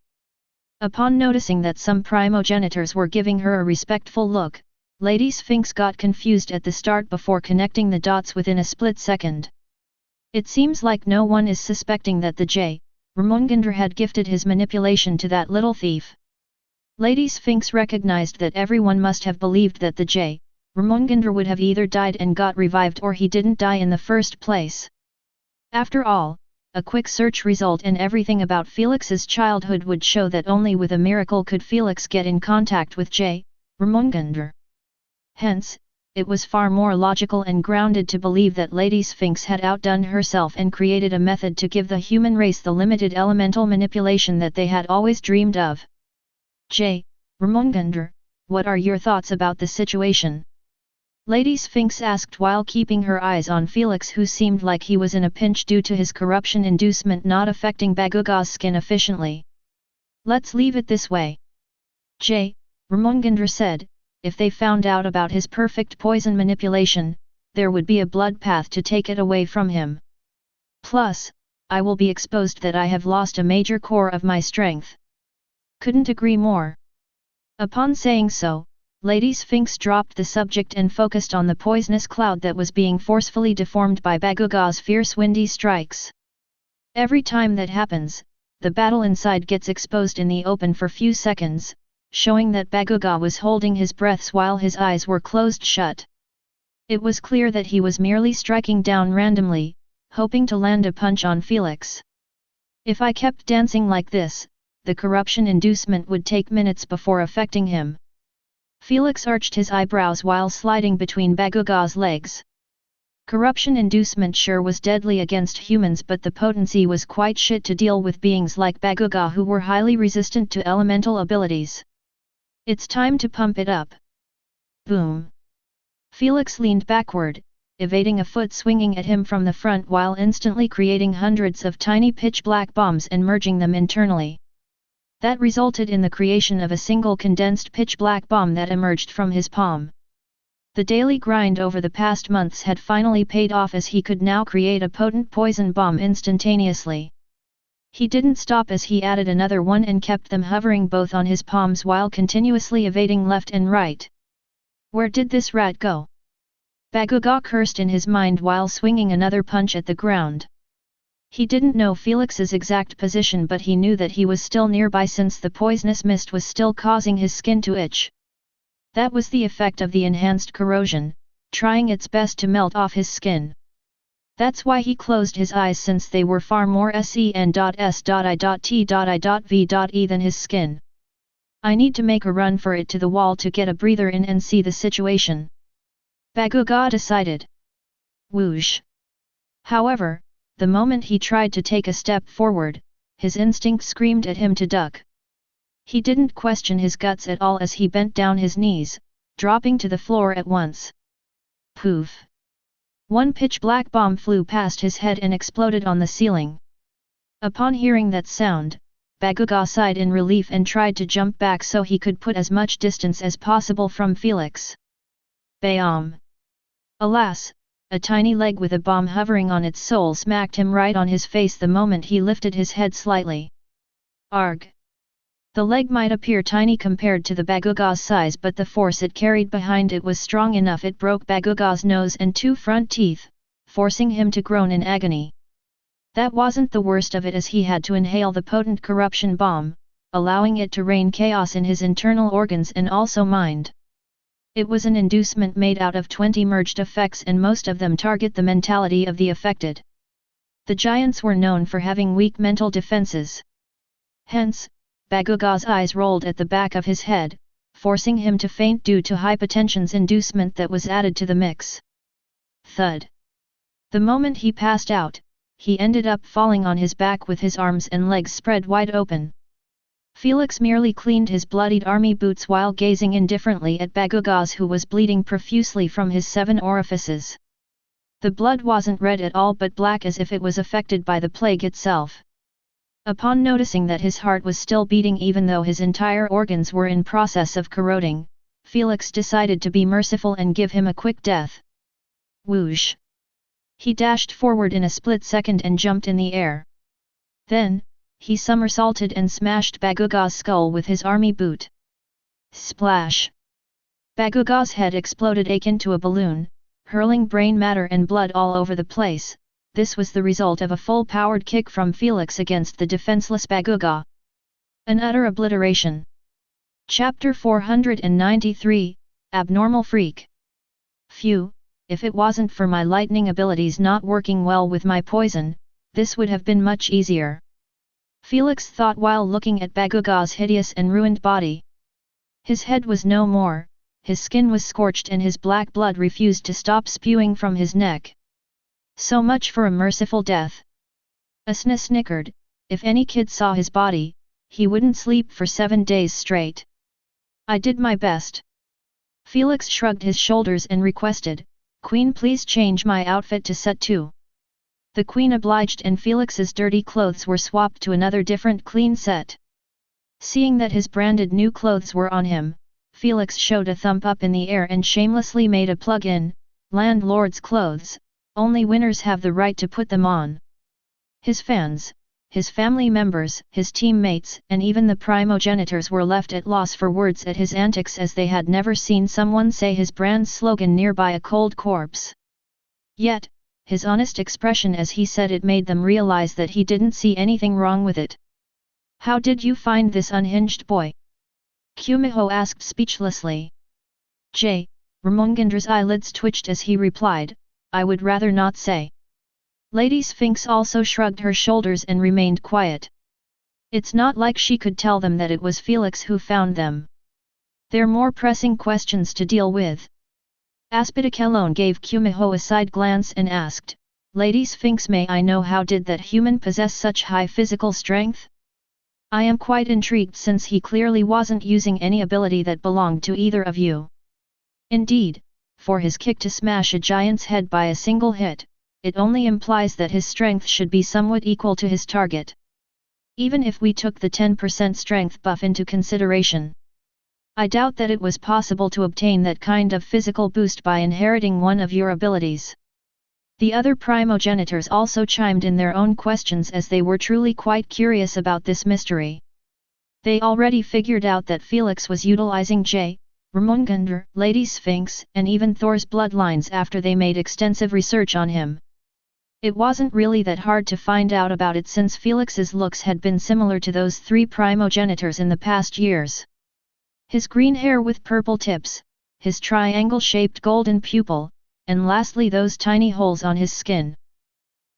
Upon noticing that some primogenitors were giving her a respectful look, Lady Sphinx got confused at the start before connecting the dots within a split second. It seems like no one is suspecting that the J. Ramongandra had gifted his manipulation to that little thief. Lady Sphinx recognized that everyone must have believed that the J. Ramongandra would have either died and got revived or he didn't die in the first place. After all, a quick search result and everything about Felix's childhood would show that only with a miracle could Felix get in contact with J. Ramongandra. Hence, it was far more logical and grounded to believe that Lady Sphinx had outdone herself and created a method to give the human race the limited elemental manipulation that they had always dreamed of. J. Ramongandra, what are your thoughts about the situation? Lady Sphinx asked while keeping her eyes on Felix, who seemed like he was in a pinch due to his corruption inducement not affecting Baguga's skin efficiently. Let's leave it this way. J. Ramongandra said, if they found out about his perfect poison manipulation, there would be a blood path to take it away from him. Plus, I will be exposed that I have lost a major core of my strength. Couldn't agree more. Upon saying so, Lady Sphinx dropped the subject and focused on the poisonous cloud that was being forcefully deformed by Baguga's fierce windy strikes. Every time that happens, the battle inside gets exposed in the open for few seconds, showing that Baguga was holding his breaths while his eyes were closed shut. It was clear that he was merely striking down randomly, hoping to land a punch on Felix. If I kept dancing like this, the corruption inducement would take minutes before affecting him. Felix arched his eyebrows while sliding between Baguga's legs. Corruption inducement sure was deadly against humans, but the potency was quite shit to deal with beings like Baguga who were highly resistant to elemental abilities. It's time to pump it up. Boom! Felix leaned backward, evading a foot swinging at him from the front while instantly creating hundreds of tiny pitch-black bombs and merging them internally. That resulted in the creation of a single condensed pitch-black bomb that emerged from his palm. The daily grind over the past months had finally paid off, as he could now create a potent poison bomb instantaneously. He didn't stop as he added another one and kept them hovering both on his palms while continuously evading left and right. Where did this rat go? Baguga cursed in his mind while swinging another punch at the ground. He didn't know Felix's exact position, but he knew that he was still nearby since the poisonous mist was still causing his skin to itch. That was the effect of the enhanced corrosion, trying its best to melt off his skin. That's why he closed his eyes, since they were far more sen.s.i.t.i.v.e than his skin. I need to make a run for it to the wall to get a breather in and see the situation. Baguga decided. Whoosh! However, the moment he tried to take a step forward, his instinct screamed at him to duck. He didn't question his guts at all as he bent down his knees, dropping to the floor at once. Poof! One pitch-black bomb flew past his head and exploded on the ceiling. Upon hearing that sound, Baguga sighed in relief and tried to jump back so he could put as much distance as possible from Felix. Bam! Alas, a tiny leg with a bomb hovering on its sole smacked him right on his face the moment he lifted his head slightly. Arg! The leg might appear tiny compared to the Baguga's size, but the force it carried behind it was strong enough. It broke Baguga's nose and 2 front teeth, forcing him to groan in agony. That wasn't the worst of it, as he had to inhale the potent corruption bomb, allowing it to rain chaos in his internal organs and also mind. It was an inducement made out of 20 merged effects, and most of them target the mentality of the affected. The giants were known for having weak mental defenses. Hence, Baguga's eyes rolled at the back of his head, forcing him to faint due to hypotension's inducement that was added to the mix. Thud! The moment he passed out, he ended up falling on his back with his arms and legs spread wide open. Felix merely cleaned his bloodied army boots while gazing indifferently at Baguga's, who was bleeding profusely from his 7 orifices. The blood wasn't red at all but black, as if it was affected by the plague itself. Upon noticing that his heart was still beating even though his entire organs were in process of corroding, Felix decided to be merciful and give him a quick death. Whoosh! He dashed forward in a split second and jumped in the air. Then, he somersaulted and smashed Baguga's skull with his army boot. Splash! Baguga's head exploded akin to a balloon, hurling brain matter and blood all over the place. This was the result of a full-powered kick from Felix against the defenseless Baguga. An utter obliteration. Chapter 493, Abnormal Freak. Phew, if it wasn't for my lightning abilities not working well with my poison, this would have been much easier. Felix thought while looking at Baguga's hideous and ruined body. His head was no more, his skin was scorched and his black blood refused to stop spewing from his neck. So much for a merciful death. Asna snickered. If any kid saw his body, he wouldn't sleep for 7 days straight. I did my best. Felix shrugged his shoulders and requested, "Queen, please change my outfit to set 2. The queen obliged and Felix's dirty clothes were swapped to another different clean set. Seeing that his branded new clothes were on him, Felix showed a thumb up in the air and shamelessly made a plug-in, "Landlord's clothes. Only winners have the right to put them on." His fans, his family members, his teammates, and even the primogenitors were left at loss for words at his antics, as they had never seen someone say his brand's slogan nearby a cold corpse. Yet, his honest expression as he said it made them realize that he didn't see anything wrong with it. "How did you find this unhinged boy?" Kumiho asked speechlessly. Ramongandra's eyelids twitched as he replied, "I would rather not say." Lady Sphinx also shrugged her shoulders and remained quiet. It's not like she could tell them that it was Felix who found them. There are more pressing questions to deal with. Aspidic alone gave Kumiho a side glance and asked, "Lady Sphinx, may I know how did that human possess such high physical strength? I am quite intrigued, since he clearly wasn't using any ability that belonged to either of you." Indeed, for his kick to smash a giant's head by a single hit, it only implies that his strength should be somewhat equal to his target. Even if we took the 10% strength buff into consideration, I doubt that it was possible to obtain that kind of physical boost by inheriting one of your abilities. The other primogenitors also chimed in their own questions, as they were truly quite curious about this mystery. They already figured out that Felix was utilizing Ramongandr, Lady Sphinx, and even Thor's bloodlines after they made extensive research on him. It wasn't really that hard to find out about it since Felix's looks had been similar to those three primogenitors in the past years. His green hair with purple tips, his triangle-shaped golden pupil, and lastly those tiny holes on his skin.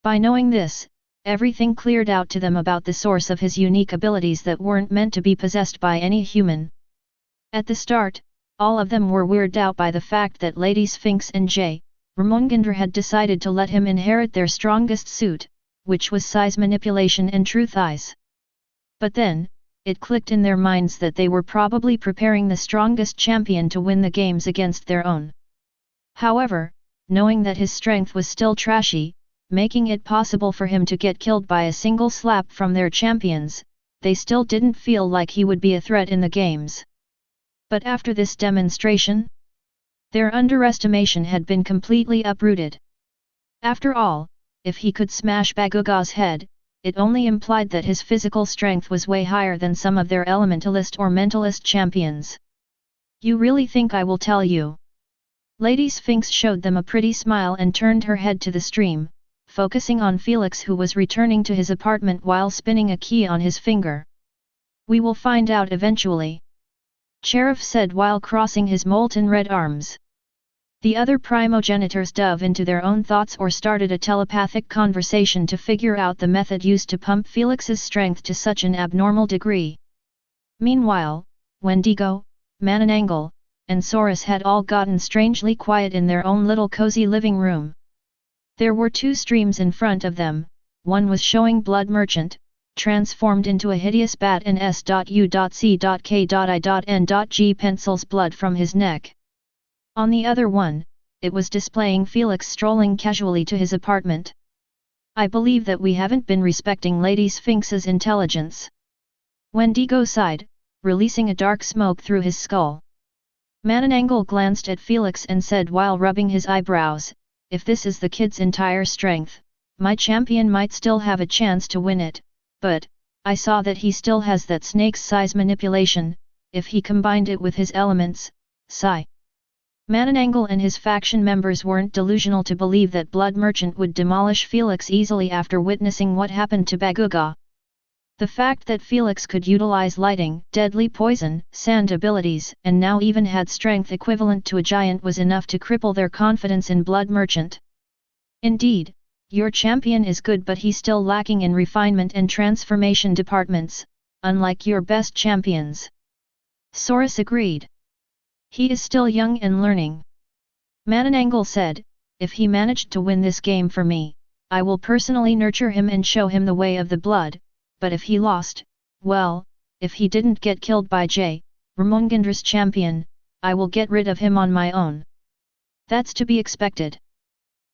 By knowing this, everything cleared out to them about the source of his unique abilities that weren't meant to be possessed by any human. At the start, all of them were weirded out by the fact that Lady Sphinx and J. Ramongandra had decided to let him inherit their strongest suit, which was size manipulation and truth eyes. But then, it clicked in their minds that they were probably preparing the strongest champion to win the games against their own. However, knowing that his strength was still trashy, making it possible for him to get killed by a single slap from their champions, they still didn't feel like he would be a threat in the games. But after this demonstration, their underestimation had been completely uprooted. After all, if he could smash Baguga's head, it only implied that his physical strength was way higher than some of their elementalist or mentalist champions. You really think I will tell you? Lady Sphinx showed them a pretty smile and turned her head to the stream, focusing on Felix who was returning to his apartment while spinning a key on his finger. We will find out eventually, Sheriff said while crossing his molten red arms. The other primogenitors dove into their own thoughts or started a telepathic conversation to figure out the method used to pump Felix's strength to such an abnormal degree. Meanwhile, Wendigo, Mananangal, and Saurus had all gotten strangely quiet in their own little cozy living room. There were two streams in front of them, one was showing Blood Merchant, transformed into a hideous bat in S.U.C.K.I.N.G pencils blood from his neck. On the other one, it was displaying Felix strolling casually to his apartment. I believe that we haven't been respecting Lady Sphinx's intelligence. Wendigo sighed, releasing a dark smoke through his skull. Mananangal glanced at Felix and said while rubbing his eyebrows, if this is the kid's entire strength, my champion might still have a chance to win it, but, I saw that he still has that snake's size manipulation, if he combined it with his elements, Psi. Mananangal and his faction members weren't delusional to believe that Blood Merchant would demolish Felix easily after witnessing what happened to Baguga. The fact that Felix could utilize lighting, deadly poison, sand abilities, and now even had strength equivalent to a giant was enough to cripple their confidence in Blood Merchant. Indeed, your champion is good but he's still lacking in refinement and transformation departments, unlike your best champions. Saurus agreed. He is still young and learning. Mananangal said, if he managed to win this game for me, I will personally nurture him and show him the way of the blood, but if he lost, well, if he didn't get killed by J. Ramongandra's champion, I will get rid of him on my own. That's to be expected.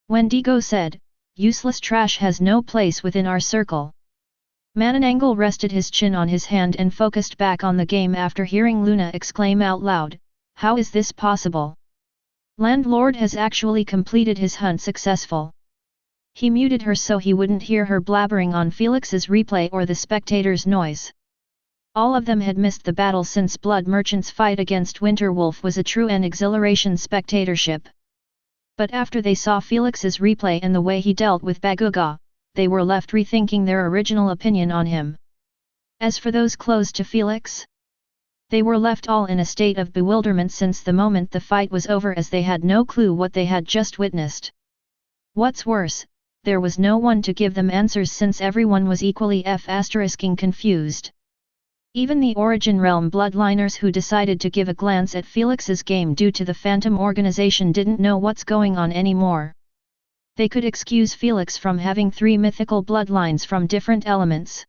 Wendigo said, useless trash has no place within our circle. Mananangal rested his chin on his hand and focused back on the game after hearing Luna exclaim out loud, how is this possible? Landlord has actually completed his hunt successful. He muted her so he wouldn't hear her blabbering on Felix's replay or the spectators' noise. All of them had missed the battle since Blood Merchant's fight against Winterwolf was a true and exhilaration spectatorship. But after they saw Felix's replay and the way he dealt with Baguga, they were left rethinking their original opinion on him. As for those close to Felix, they were left all in a state of bewilderment since the moment the fight was over as they had no clue what they had just witnessed. What's worse, there was no one to give them answers since everyone was equally confused. Even the Origin Realm bloodliners who decided to give a glance at Felix's game due to the Phantom organization didn't know what's going on anymore. They could excuse Felix from having 3 mythical bloodlines from different elements.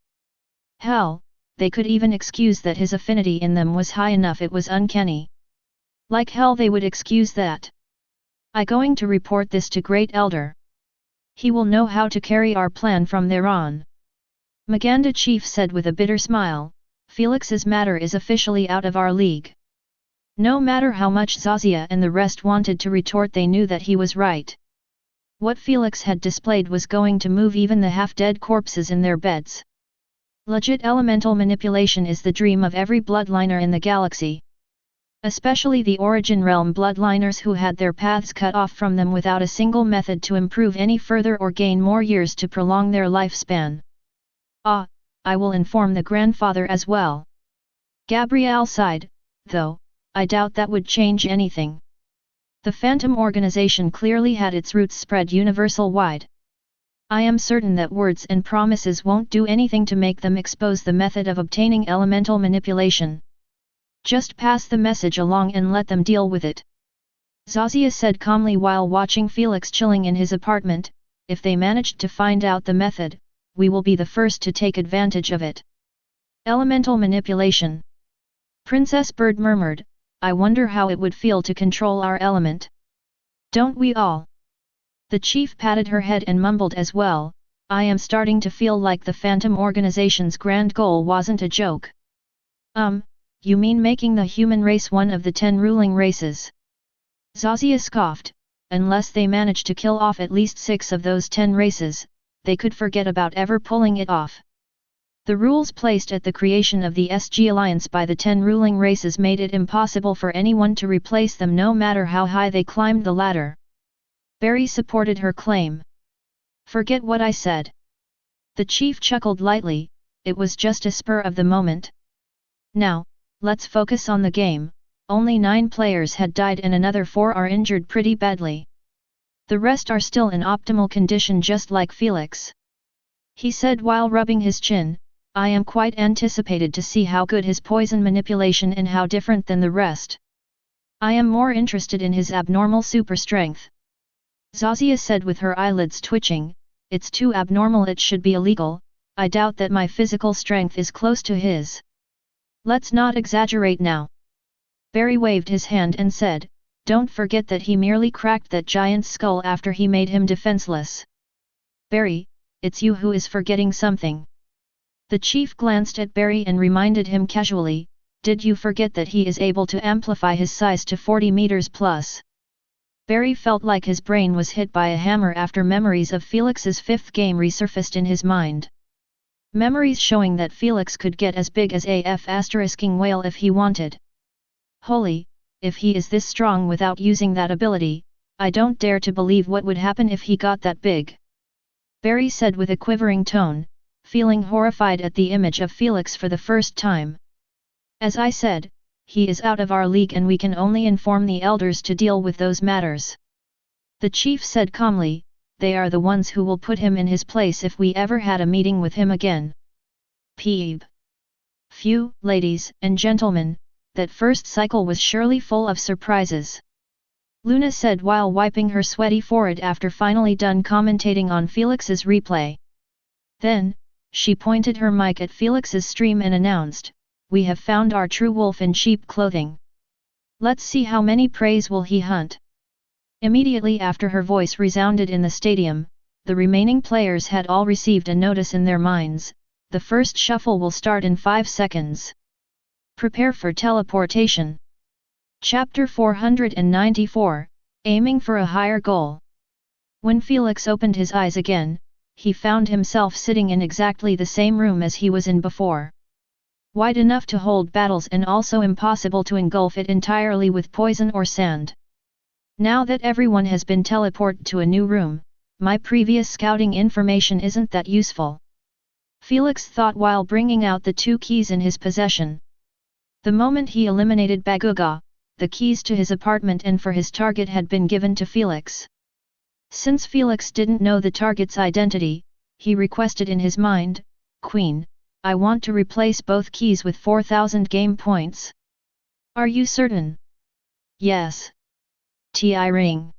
Hell, they could even excuse that his affinity in them was high enough it was uncanny. Like hell they would excuse that. I'm going to report this to Great Elder. He will know how to carry our plan from there on. Maganda Chief said with a bitter smile, Felix's matter is officially out of our league. No matter how much Zazia and the rest wanted to retort, they knew that he was right. What Felix had displayed was going to move even the half-dead corpses in their beds. Legit elemental manipulation is the dream of every bloodliner in the galaxy. Especially the Origin Realm bloodliners who had their paths cut off from them without a single method to improve any further or gain more years to prolong their lifespan. Ah, I will inform the grandfather as well. Gabrielle sighed, though, I doubt that would change anything. The Phantom organization clearly had its roots spread universal-wide. I am certain that words and promises won't do anything to make them expose the method of obtaining elemental manipulation. Just pass the message along and let them deal with it. Zazia said calmly while watching Felix chilling in his apartment. If they managed to find out the method, we will be the first to take advantage of it. Elemental manipulation. Princess Bird murmured, I wonder how it would feel to control our element. Don't we all? The chief patted her head and mumbled as well, I am starting to feel like the Phantom organization's grand goal wasn't a joke. You mean making the human race one of the 10 ruling races? Zazia scoffed, unless they manage to kill off at least 6 of those 10 races, they could forget about ever pulling it off. The rules placed at the creation of the SG Alliance by the 10 ruling races made it impossible for anyone to replace them no matter how high they climbed the ladder. Barry supported her claim. Forget what I said. The chief chuckled lightly, it was just a spur of the moment. Now, let's focus on the game. Only 9 players had died and another 4 are injured pretty badly. The rest are still in optimal condition just like Felix. He said while rubbing his chin, I am quite anticipated to see how good his poison manipulation and how different than the rest. I am more interested in his abnormal super strength. Zazia said with her eyelids twitching, it's too abnormal, it should be illegal. I doubt that my physical strength is close to his. Let's not exaggerate now. Barry waved his hand and said, don't forget that he merely cracked that giant's skull after he made him defenseless. Barry, it's you who is forgetting something. The chief glanced at Barry and reminded him casually, did you forget that he is able to amplify his size to 40 meters plus? Barry felt like his brain was hit by a hammer after memories of Felix's 5th game resurfaced in his mind. Memories showing that Felix could get as big as a F***ing whale if he wanted. Holy, if he is this strong without using that ability, I don't dare to believe what would happen if he got that big. Barry said with a quivering tone, feeling horrified at the image of Felix for the first time. As I said, he is out of our league and we can only inform the elders to deal with those matters. The chief said calmly, they are the ones who will put him in his place if we ever had a meeting with him again. Peeb. Phew, ladies and gentlemen, that first cycle was surely full of surprises. Luna said while wiping her sweaty forehead after finally done commentating on Felix's replay. Then, she pointed her mic at Felix's stream and announced, we have found our true wolf in sheep clothing. Let's see how many preys will he hunt. Immediately after her voice resounded in the stadium, the remaining players had all received a notice in their minds, the first shuffle will start in 5 seconds. Prepare for teleportation. Chapter 494, Aiming for a Higher Goal. When Felix opened his eyes again, he found himself sitting in exactly the same room as he was in before. Wide enough to hold battles and also impossible to engulf it entirely with poison or sand. Now that everyone has been teleported to a new room, my previous scouting information isn't that useful. Felix thought while bringing out the 2 keys in his possession. The moment he eliminated Baguga, the keys to his apartment and for his target had been given to Felix. Since Felix didn't know the target's identity, he requested in his mind, Queen, I want to replace both keys with 4,000 game points. Are you certain? Yes. TI ring.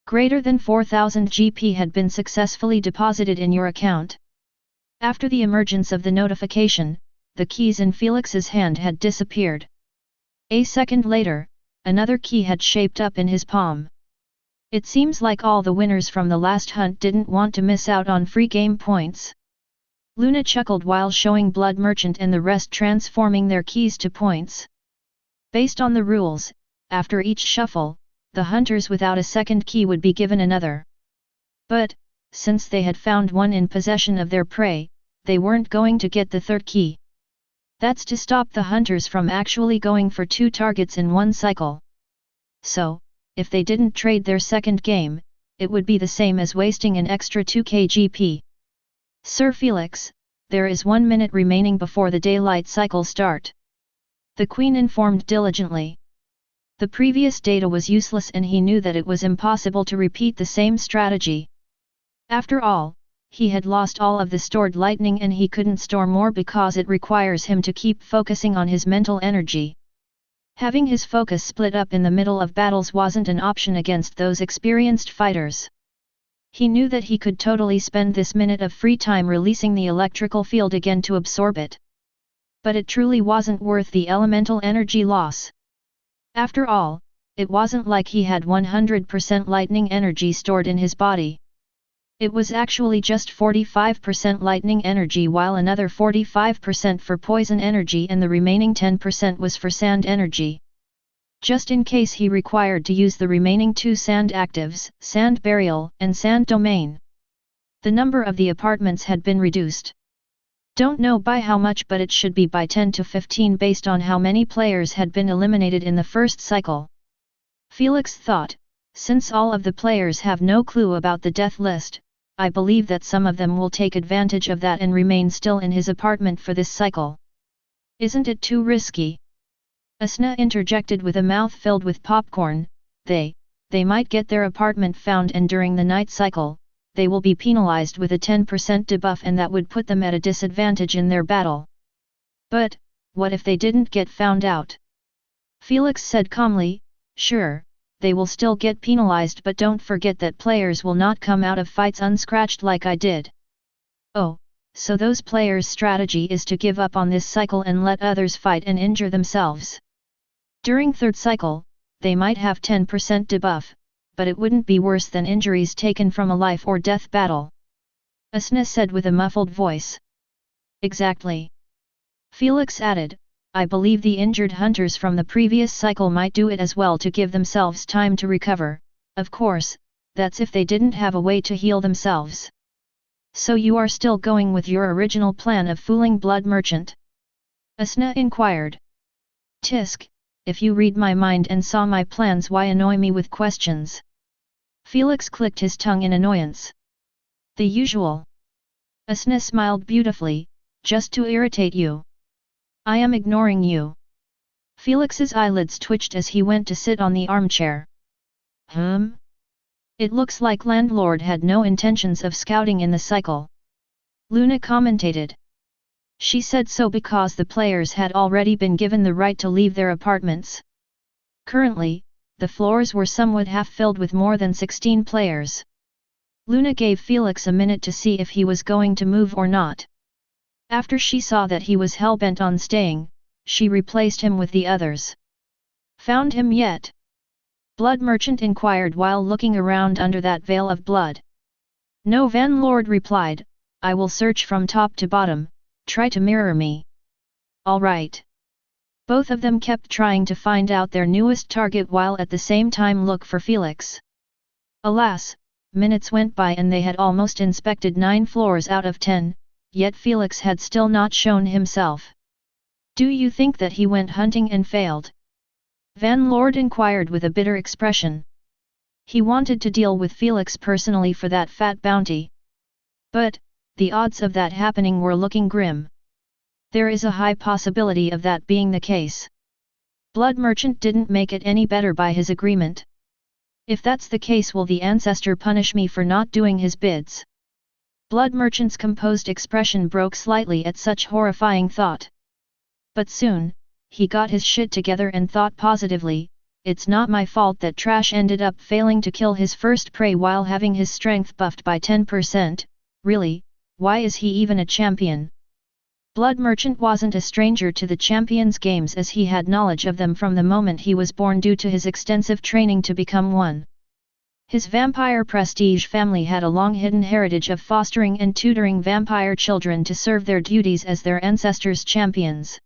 Greater than 4,000 GP had been successfully deposited in your account. After the emergence of the notification, the keys in Felix's hand had disappeared. A second later, another key had shaped up in his palm. It seems like all the winners from the last hunt didn't want to miss out on free game points. Luna chuckled while showing Blood Merchant and the rest transforming their keys to points. Based on the rules, after each shuffle, the hunters without a second key would be given another. But, since they had found one in possession of their prey, they weren't going to get the third key. That's to stop the hunters from actually going for 2 targets in one cycle. So, if they didn't trade their second game, it would be the same as wasting an extra 2 kgp. Sir Felix, there is 1 minute remaining before the daylight cycle start. The Queen informed diligently. The previous data was useless and he knew that it was impossible to repeat the same strategy. After all, he had lost all of the stored lightning and he couldn't store more because it requires him to keep focusing on his mental energy. Having his focus split up in the middle of battles wasn't an option against those experienced fighters. He knew that he could totally spend this minute of free time releasing the electrical field again to absorb it. But it truly wasn't worth the elemental energy loss. After all, it wasn't like he had 100% lightning energy stored in his body. It was actually just 45% lightning energy while another 45% for poison energy and the remaining 10% was for sand energy. Just in case he required to use the remaining 2 sand actives, sand burial and sand domain. The number of the apartments had been reduced. Don't know by how much, but it should be by 10 to 15 based on how many players had been eliminated in the first cycle. Felix thought, since all of the players have no clue about the death list, I believe that some of them will take advantage of that and remain still in his apartment for this cycle. Isn't it too risky? Asna interjected with a mouth filled with popcorn. They might get their apartment found and during the night cycle, they will be penalized with a 10% debuff and that would put them at a disadvantage in their battle. But, what if they didn't get found out? Felix said calmly, sure, they will still get penalized, but don't forget that players will not come out of fights unscratched like I did. Oh, so those players' strategy is to give up on this cycle and let others fight and injure themselves. During third cycle, they might have 10% debuff, but it wouldn't be worse than injuries taken from a life or death battle. Asna said with a muffled voice. Exactly. Felix added, I believe the injured hunters from the previous cycle might do it as well to give themselves time to recover, of course, that's if they didn't have a way to heal themselves. So you are still going with your original plan of fooling Blood Merchant? Asna inquired. Tisk, if you read my mind and saw my plans, why annoy me with questions? Felix clicked his tongue in annoyance. The usual. Asna smiled beautifully, just to irritate you. I am ignoring you. Felix's eyelids twitched as he went to sit on the armchair. It looks like landlord had no intentions of scouting in the cycle. Luna commentated. She said so because the players had already been given the right to leave their apartments. Currently, the floors were somewhat half-filled with more than 16 players. Luna gave Felix a minute to see if he was going to move or not. After she saw that he was hell-bent on staying, she replaced him with the others. Found him yet? Blood Merchant inquired while looking around under that veil of blood. No, Van Lord replied, I will search from top to bottom, try to mirror me. All right. Both of them kept trying to find out their newest target while at the same time look for Felix. Alas, minutes went by and they had almost inspected 9 floors out of 10, yet Felix had still not shown himself. Do you think that he went hunting and failed? Van Lord inquired with a bitter expression. He wanted to deal with Felix personally for that fat bounty. But, the odds of that happening were looking grim. There is a high possibility of that being the case. Blood Merchant didn't make it any better by his agreement. If that's the case, will the ancestor punish me for not doing his bids? Blood Merchant's composed expression broke slightly at such horrifying thought. But soon, he got his shit together and thought positively, it's not my fault that Trash ended up failing to kill his first prey while having his strength buffed by 10%, really, why is he even a champion? Blood Merchant wasn't a stranger to the Champions Games as he had knowledge of them from the moment he was born due to his extensive training to become one. His vampire prestige family had a long hidden heritage of fostering and tutoring vampire children to serve their duties as their ancestors' champions.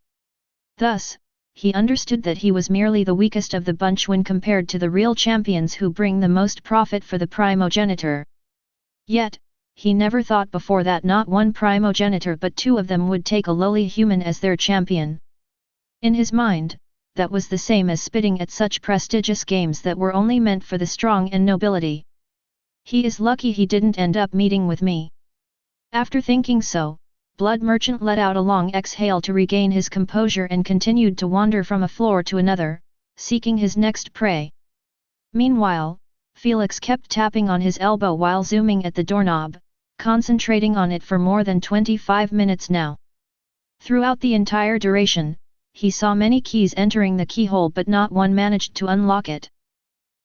Thus, he understood that he was merely the weakest of the bunch when compared to the real champions who bring the most profit for the primogenitor. Yet, he never thought before that not one primogenitor but two of them would take a lowly human as their champion. In his mind, that was the same as spitting at such prestigious games that were only meant for the strong and nobility. He is lucky he didn't end up meeting with me. After thinking so, Blood Merchant let out a long exhale to regain his composure and continued to wander from a floor to another, seeking his next prey. Meanwhile, Felix kept tapping on his elbow while zooming at the doorknob, concentrating on it for more than 25 minutes now. Throughout the entire duration, he saw many keys entering the keyhole but not one managed to unlock it.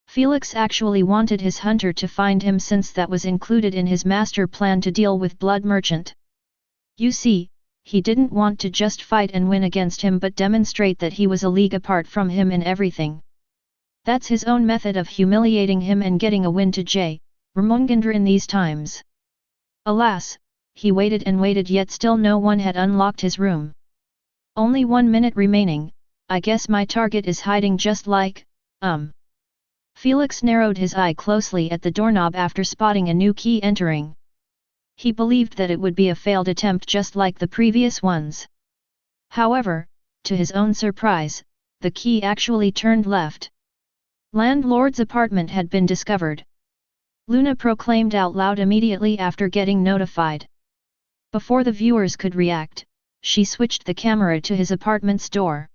Felix actually wanted his hunter to find him since that was included in his master plan to deal with Blood Merchant. You see, he didn't want to just fight and win against him but demonstrate that he was a league apart from him in everything. That's his own method of humiliating him and getting a win to J. Ramongandra in these times. Alas, he waited and waited yet still no one had unlocked his room. Only 1 minute remaining, I guess my target is hiding just like, Felix narrowed his eye closely at the doorknob after spotting a new key entering. He believed that it would be a failed attempt just like the previous ones. However, to his own surprise, the key actually turned left. Landlord's apartment had been discovered. Luna proclaimed out loud immediately after getting notified. Before the viewers could react, she switched the camera to his apartment's door.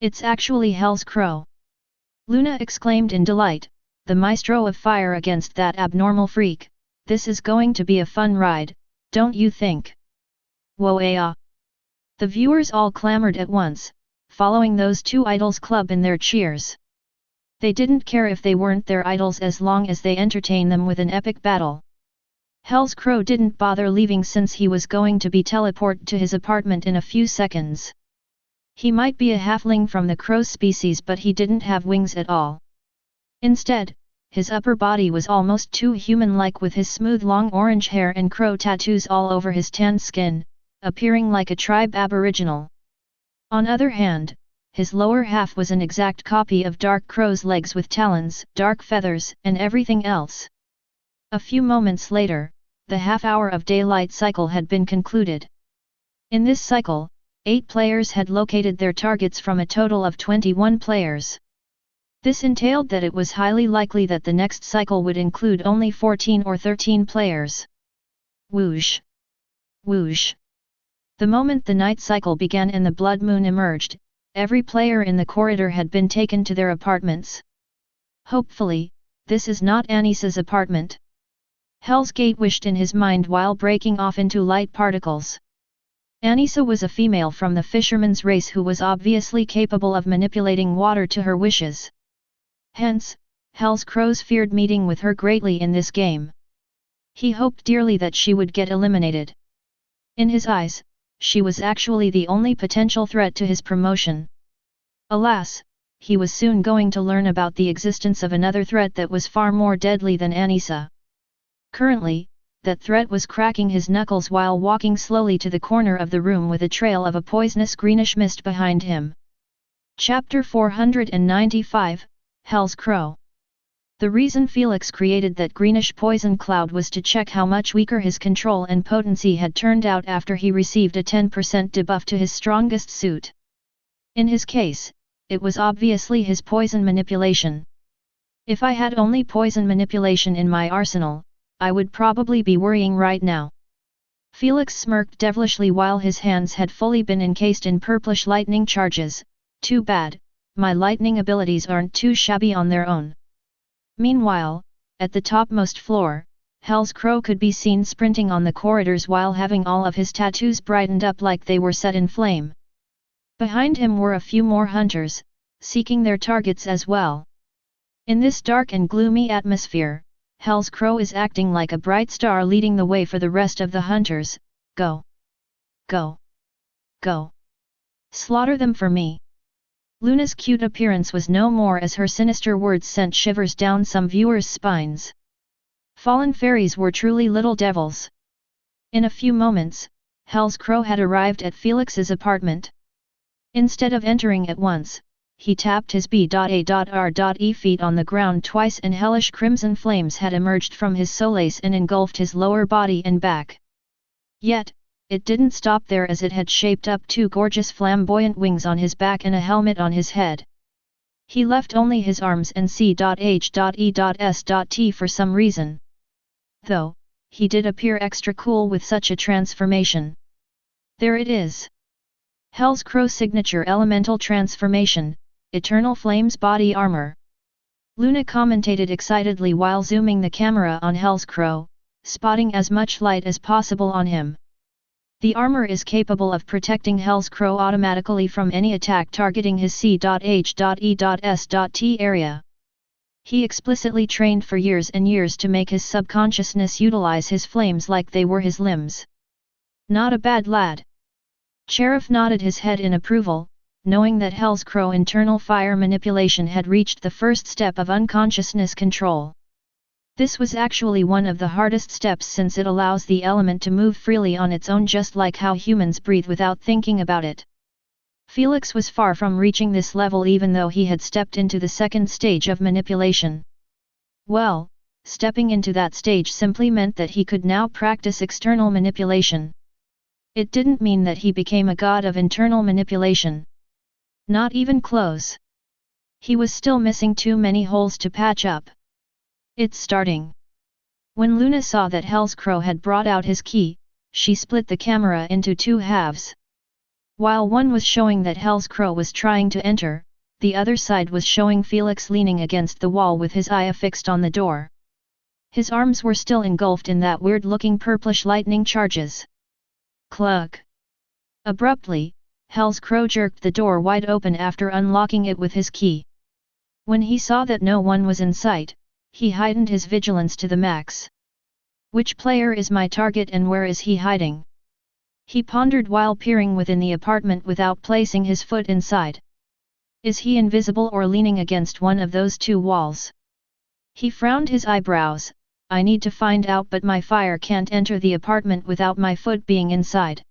It's actually Hell's Crow! Luna exclaimed in delight, the maestro of fire against that abnormal freak. This is going to be a fun ride, don't you think? Whoa-ah! The viewers all clamored at once, following those two idols club in their cheers. They didn't care if they weren't their idols as long as they entertain them with an epic battle. Hell's Crow didn't bother leaving since he was going to be teleported to his apartment in a few seconds. He might be a halfling from the crow species but he didn't have wings at all. Instead, his upper body was almost too human-like with his smooth long orange hair and crow tattoos all over his tanned skin, appearing like a tribe aboriginal. On other hand, his lower half was an exact copy of Dark Crow's legs with talons, dark feathers, and everything else. A few moments later, the half-hour of daylight cycle had been concluded. In this cycle, 8 players had located their targets from a total of 21 players. This entailed that it was highly likely that the next cycle would include only 14 or 13 players. Whoosh! Whoosh! The moment the night cycle began and the blood moon emerged, every player in the corridor had been taken to their apartments. Hopefully, this is not Anissa's apartment. Hell's Gate wished in his mind while breaking off into light particles. Anissa was a female from the fisherman's race who was obviously capable of manipulating water to her wishes. Hence, Hell's Crows feared meeting with her greatly in this game. He hoped dearly that she would get eliminated. In his eyes, she was actually the only potential threat to his promotion. Alas, he was soon going to learn about the existence of another threat that was far more deadly than Anissa. Currently, that threat was cracking his knuckles while walking slowly to the corner of the room with a trail of a poisonous greenish mist behind him. Chapter 495, Hell's Crow. The reason Felix created that greenish poison cloud was to check how much weaker his control and potency had turned out after he received a 10% debuff to his strongest suit. In his case, it was obviously his poison manipulation. If I had only poison manipulation in my arsenal, I would probably be worrying right now. Felix smirked devilishly while his hands had fully been encased in purplish lightning charges. Too bad, my lightning abilities aren't too shabby on their own. Meanwhile, at the topmost floor, Hell's Crow could be seen sprinting on the corridors while having all of his tattoos brightened up like they were set in flame. Behind him were a few more hunters, seeking their targets as well. In this dark and gloomy atmosphere, Hell's Crow is acting like a bright star leading the way for the rest of the hunters. Go! Go! Go! Slaughter them for me! Luna's cute appearance was no more as her sinister words sent shivers down some viewers' spines. Fallen fairies were truly little devils. In a few moments, Hell's Crow had arrived at Felix's apartment. Instead of entering at once, he tapped his B.A.R.E feet on the ground twice and hellish crimson flames had emerged from his solace and engulfed his lower body and back. Yet, it didn't stop there as it had shaped up two gorgeous flamboyant wings on his back and a helmet on his head. He left only his arms and C.H.E.S.T for some reason. Though, he did appear extra cool with such a transformation. There it is. Hell's Crow signature elemental transformation, Eternal Flames body armor. Luna commentated excitedly while zooming the camera on Hell's Crow, spotting as much light as possible on him. The armor is capable of protecting Hell's Crow automatically from any attack targeting his C.H.E.S.T area. He explicitly trained for years and years to make his subconsciousness utilize his flames like they were his limbs. Not a bad lad. Sheriff nodded his head in approval, knowing that Hell's Crow internal fire manipulation had reached the first step of unconsciousness control. This was actually one of the hardest steps since it allows the element to move freely on its own just like how humans breathe without thinking about it. Felix was far from reaching this level even though he had stepped into the second stage of manipulation. Well, stepping into that stage simply meant that he could now practice external manipulation. It didn't mean that he became a god of internal manipulation. Not even close. He was still missing too many holes to patch up. It's starting. When Luna saw that Hell's Crow had brought out his key, she split the camera into two halves. While one was showing that Hell's Crow was trying to enter, the other side was showing Felix leaning against the wall with his eye affixed on the door. His arms were still engulfed in that weird-looking purplish lightning charges. Cluck! Abruptly, Hell's Crow jerked the door wide open after unlocking it with his key. When he saw that no one was in sight, he heightened his vigilance to the max. Which player is my target and where is he hiding? He pondered while peering within the apartment without placing his foot inside. Is he invisible or leaning against one of those two walls? He frowned his eyebrows. I need to find out, but my fire can't enter the apartment without my foot being inside.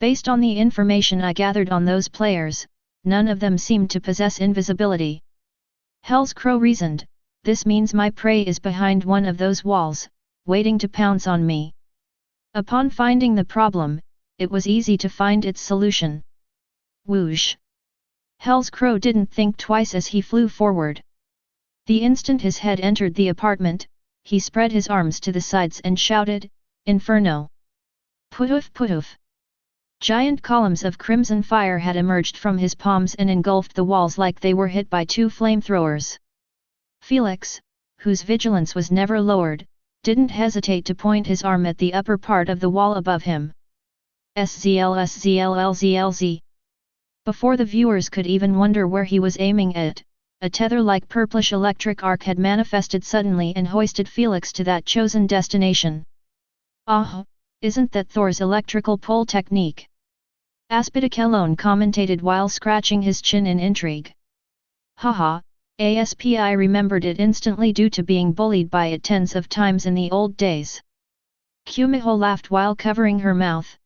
Based on the information I gathered on those players, none of them seemed to possess invisibility. Hell's Crow reasoned, this means my prey is behind one of those walls, waiting to pounce on me. Upon finding the problem, it was easy to find its solution. Whoosh! Hell's Crow didn't think twice as he flew forward. The instant his head entered the apartment, he spread his arms to the sides and shouted, Inferno! Putoof putoof! Giant columns of crimson fire had emerged from his palms and engulfed the walls like they were hit by two flamethrowers. Felix, whose vigilance was never lowered, didn't hesitate to point his arm at the upper part of the wall above him. SZLSZLLZLZ. Before the viewers could even wonder where he was aiming at, a tether-like purplish electric arc had manifested suddenly and hoisted Felix to that chosen destination. Ah, isn't that Thor's electrical pole technique? Aspidicelone commentated while scratching his chin in intrigue. Haha, ASPI remembered it instantly due to being bullied by it tens of times in the old days. Kumiho laughed while covering her mouth.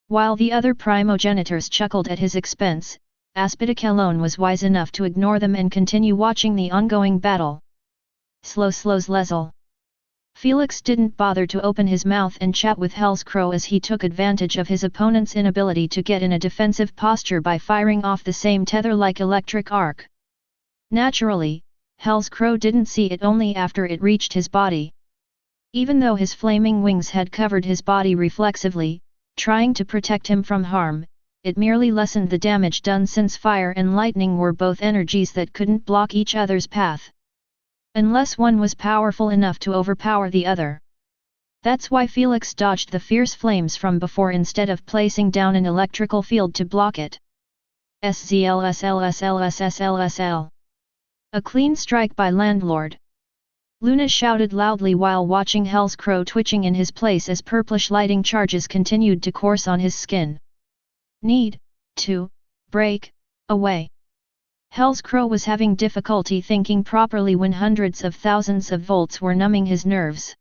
While the other primogenitors chuckled at his expense, Aspidicelone was wise enough to ignore them and continue watching the ongoing battle. Slows lezel. Felix didn't bother to open his mouth and chat with Hell's Crow as he took advantage of his opponent's inability to get in a defensive posture by firing off the same tether-like electric arc. Naturally, Hell's Crow didn't see it only after it reached his body. Even though his flaming wings had covered his body reflexively, trying to protect him from harm, it merely lessened the damage done since fire and lightning were both energies that couldn't block each other's path. Unless one was powerful enough to overpower the other. That's why Felix dodged the fierce flames from before instead of placing down an electrical field to block it. SZLSLSLSSLSL. A clean strike by landlord. Luna shouted loudly while watching Hell's Crow twitching in his place as purplish lighting charges continued to course on his skin. Need to break away. Hell's Crow was having difficulty thinking properly when hundreds of thousands of volts were numbing his nerves.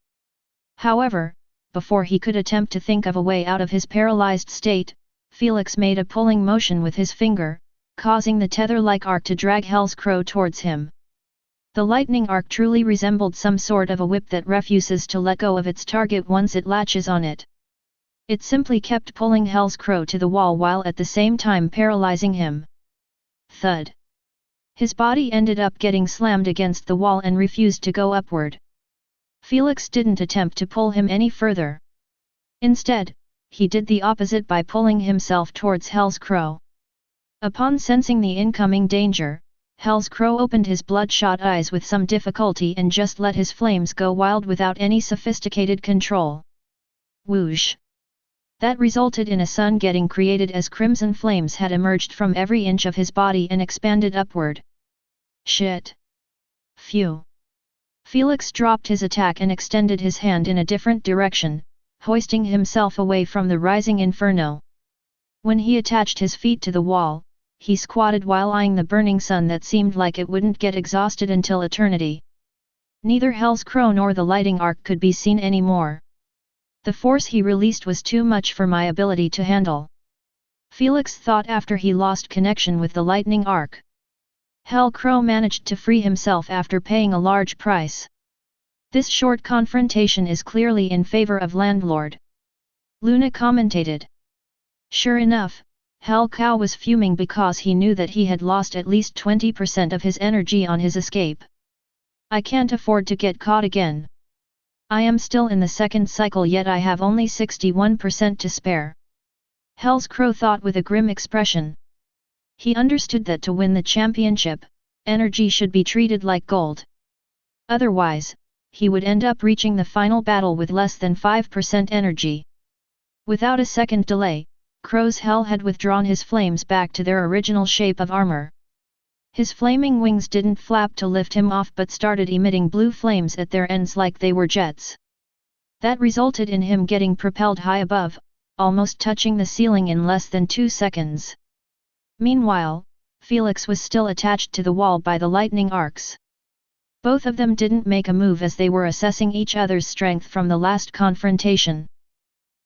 However, before he could attempt to think of a way out of his paralyzed state, Felix made a pulling motion with his finger, causing the tether-like arc to drag Hell's Crow towards him. The lightning arc truly resembled some sort of a whip that refuses to let go of its target once it latches on it. It simply kept pulling Hell's Crow to the wall while at the same time paralyzing him. Thud. His body ended up getting slammed against the wall and refused to go upward. Felix didn't attempt to pull him any further. Instead, he did the opposite by pulling himself towards Hell's Crow. Upon sensing the incoming danger, Hell's Crow opened his bloodshot eyes with some difficulty and just let his flames go wild without any sophisticated control. Whoosh! That resulted in a sun getting created as crimson flames had emerged from every inch of his body and expanded upward. Shit! Phew! Felix dropped his attack and extended his hand in a different direction, hoisting himself away from the rising inferno. When he attached his feet to the wall, he squatted while eyeing the burning sun that seemed like it wouldn't get exhausted until eternity. Neither Hell's Crow nor the lighting arc could be seen anymore. The force he released was too much for my ability to handle, Felix thought after he lost connection with the lightning arc. Hell Crow managed to free himself after paying a large price. This short confrontation is clearly in favor of Landlord, Luna commentated. Sure enough, Hell Cow was fuming because he knew that he had lost at least 20% of his energy on his escape. I can't afford to get caught again. I am still in the second cycle yet I have only 61% to spare. Hell's Crow thought with a grim expression. He understood that to win the championship, energy should be treated like gold. Otherwise, he would end up reaching the final battle with less than 5% energy. Without a second delay, Crow's Hell had withdrawn his flames back to their original shape of armor. His flaming wings didn't flap to lift him off but started emitting blue flames at their ends like they were jets. That resulted in him getting propelled high above, almost touching the ceiling in less than 2 seconds. Meanwhile, Felix was still attached to the wall by the lightning arcs. Both of them didn't make a move as they were assessing each other's strength from the last confrontation.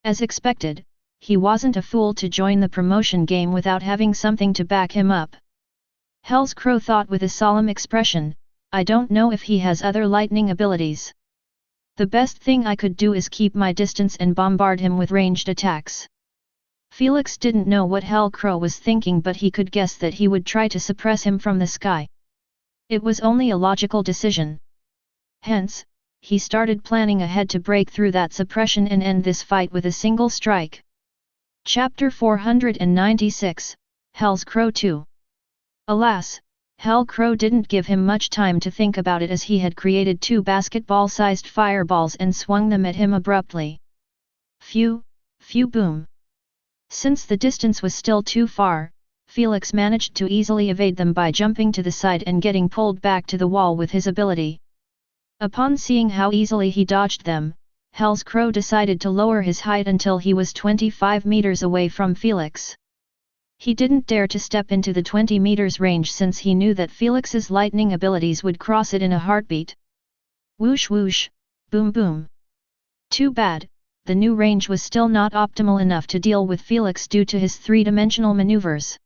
As expected, he wasn't a fool to join the promotion game without having something to back him up. Hell's Crow thought with a solemn expression, I don't know if he has other lightning abilities. The best thing I could do is keep my distance and bombard him with ranged attacks. Felix didn't know what Hell Crow was thinking but he could guess that he would try to suppress him from the sky. It was only a logical decision. Hence, he started planning ahead to break through that suppression and end this fight with a single strike. Chapter 496, Hell's Crow 2. Alas, Hell Crow didn't give him much time to think about it as he had created 2 basketball-sized fireballs and swung them at him abruptly. Phew, phew boom. Since the distance was still too far, Felix managed to easily evade them by jumping to the side and getting pulled back to the wall with his ability. Upon seeing how easily he dodged them, Hell's Crow decided to lower his height until he was 25 meters away from Felix. He didn't dare to step into the 20 meters range since he knew that Felix's lightning abilities would cross it in a heartbeat. Whoosh whoosh, boom boom. Too bad, the new range was still not optimal enough to deal with Felix due to his 3-dimensional maneuvers.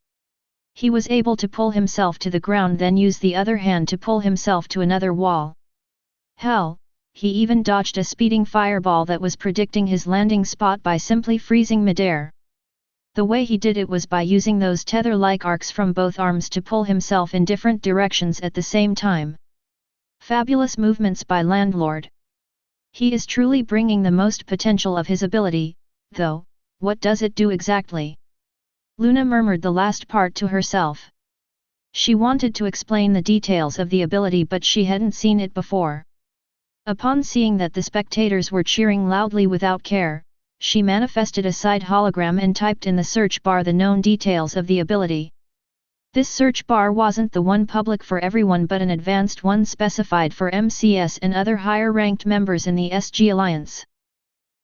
He was able to pull himself to the ground then use the other hand to pull himself to another wall. Hell, he even dodged a speeding fireball that was predicting his landing spot by simply freezing midair. The way he did it was by using those tether-like arcs from both arms to pull himself in different directions at the same time. Fabulous movements by Landlord. He is truly bringing the most potential of his ability, though, what does it do exactly? Luna murmured the last part to herself. She wanted to explain the details of the ability but she hadn't seen it before. Upon seeing that the spectators were cheering loudly without care, she manifested a side hologram and typed in the search bar the known details of the ability. This search bar wasn't the one public for everyone but an advanced one specified for MCS and other higher-ranked members in the SG Alliance.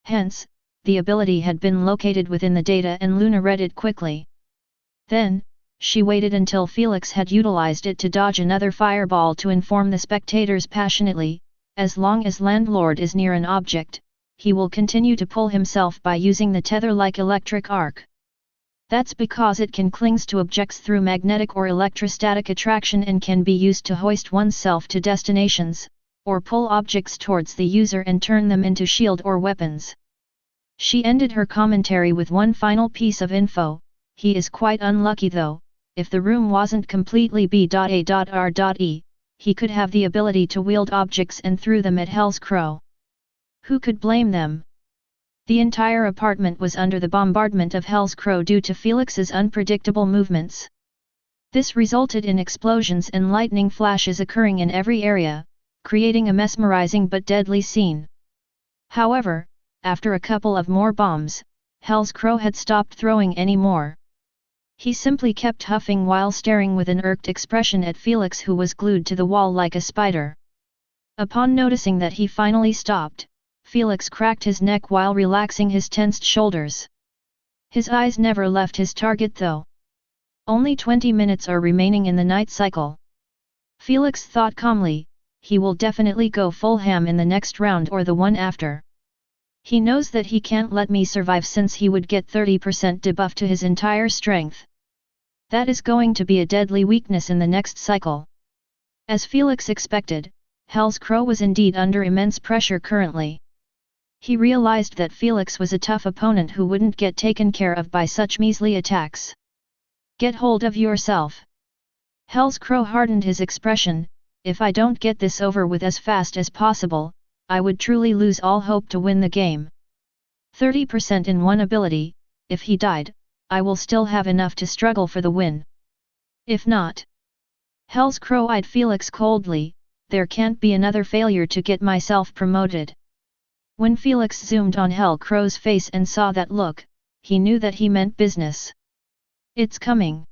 Hence, the ability had been located within the data and Luna read it quickly. Then, she waited until Felix had utilized it to dodge another fireball to inform the spectators passionately, as long as Landlord is near an object, he will continue to pull himself by using the tether-like electric arc. That's because it can cling to objects through magnetic or electrostatic attraction and can be used to hoist oneself to destinations, or pull objects towards the user and turn them into shield or weapons. She ended her commentary with one final piece of info: he is quite unlucky though. If the room wasn't completely B.A.R.E, he could have the ability to wield objects and threw them at Hell's Crow. Who could blame them? The entire apartment was under the bombardment of Hell's Crow due to Felix's unpredictable movements. This resulted in explosions and lightning flashes occurring in every area, creating a mesmerizing but deadly scene. However, after a couple of more bombs, Hell's Crow had stopped throwing any more. He simply kept huffing while staring with an irked expression at Felix, who was glued to the wall like a spider. Upon noticing that he finally stopped, Felix cracked his neck while relaxing his tensed shoulders. His eyes never left his target though. Only 20 minutes are remaining in the night cycle. Felix thought calmly, he will definitely go full ham in the next round or the one after. He knows that he can't let me survive since he would get 30% debuff to his entire strength. That is going to be a deadly weakness in the next cycle. As Felix expected, Hell's Crow was indeed under immense pressure currently. He realized that Felix was a tough opponent who wouldn't get taken care of by such measly attacks. Get hold of yourself. Hell's Crow hardened his expression. If I don't get this over with as fast as possible, I would truly lose all hope to win the game. 30% in one ability, if he died, I will still have enough to struggle for the win. If not. Hell's Crow eyed Felix coldly. There can't be another failure to get myself promoted. When Felix zoomed on Hell Crow's face and saw that look, he knew that he meant business. It's coming.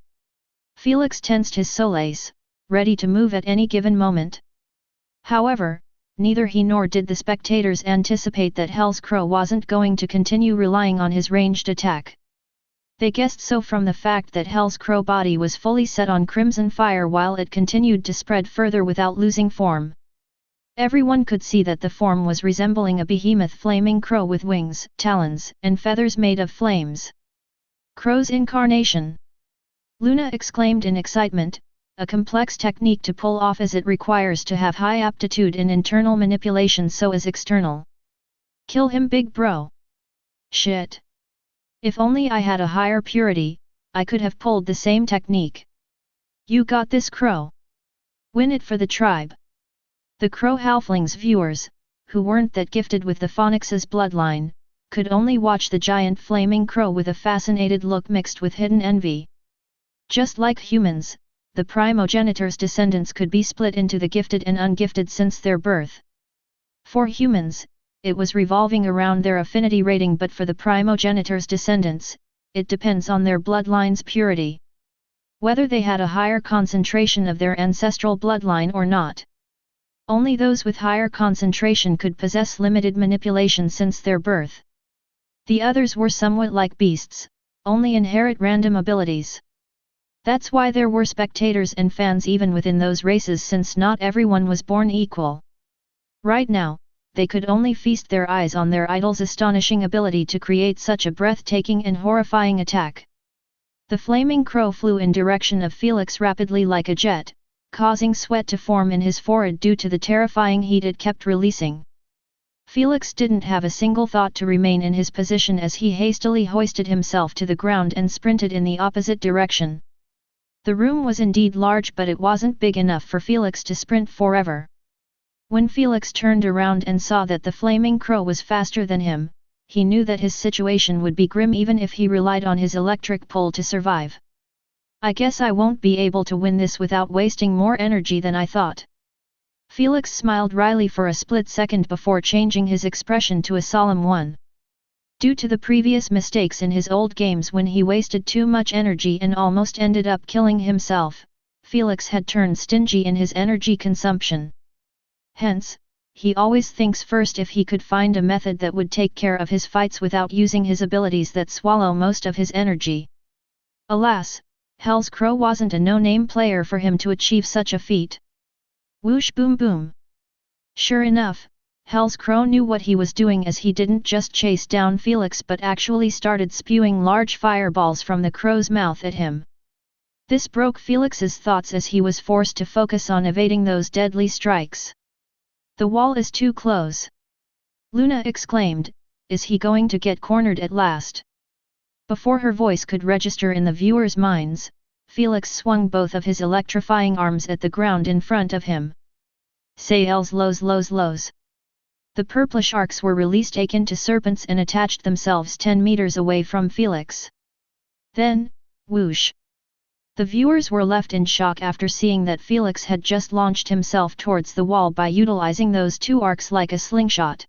Felix tensed his soles, ready to move at any given moment. However, neither he nor did the spectators anticipate that Hell's Crow wasn't going to continue relying on his ranged attack. They guessed so from the fact that Hell's Crow body was fully set on crimson fire while it continued to spread further without losing form. Everyone could see that the form was resembling a behemoth flaming crow with wings, talons, and feathers made of flames. Crow's incarnation! Luna exclaimed in excitement, a complex technique to pull off as it requires to have high aptitude in internal manipulation so as external. Kill him, big bro! Shit! If only I had a higher purity, I could have pulled the same technique. You got this, Crow! Win it for the tribe! The Crow Halflings viewers, who weren't that gifted with the Phoenix's bloodline, could only watch the giant flaming crow with a fascinated look mixed with hidden envy. Just like humans, the primogenitor's descendants could be split into the gifted and ungifted since their birth. For humans, it was revolving around their affinity rating, but for the primogenitor's descendants, it depends on their bloodline's purity. Whether they had a higher concentration of their ancestral bloodline or not. Only those with higher concentration could possess limited manipulation since their birth. The others were somewhat like beasts, only inherit random abilities. That's why there were spectators and fans even within those races, since not everyone was born equal. Right now, they could only feast their eyes on their idol's astonishing ability to create such a breathtaking and horrifying attack. The flaming crow flew in direction of Felix rapidly like a jet, causing sweat to form in his forehead due to the terrifying heat it kept releasing. Felix didn't have a single thought to remain in his position as he hastily hoisted himself to the ground and sprinted in the opposite direction. The room was indeed large, but it wasn't big enough for Felix to sprint forever. When Felix turned around and saw that the flaming crow was faster than him, he knew that his situation would be grim even if he relied on his electric pull to survive. I guess I won't be able to win this without wasting more energy than I thought. Felix smiled wryly for a split second before changing his expression to a solemn one. Due to the previous mistakes in his old games when he wasted too much energy and almost ended up killing himself, Felix had turned stingy in his energy consumption. Hence, he always thinks first if he could find a method that would take care of his fights without using his abilities that swallow most of his energy. Alas, Hell's Crow wasn't a no-name player for him to achieve such a feat. Whoosh boom boom. Sure enough, Hell's Crow knew what he was doing, as he didn't just chase down Felix but actually started spewing large fireballs from the crow's mouth at him. This broke Felix's thoughts as he was forced to focus on evading those deadly strikes. "The wall is too close," Luna exclaimed. "Is he going to get cornered at last?" Before her voice could register in the viewers' minds, Felix swung both of his electrifying arms at the ground in front of him. "Say Els lows lows lows." The purplish arcs were released akin to serpents and attached themselves 10 meters away from Felix. Then, whoosh! The viewers were left in shock after seeing that Felix had just launched himself towards the wall by utilizing those 2 arcs like a slingshot.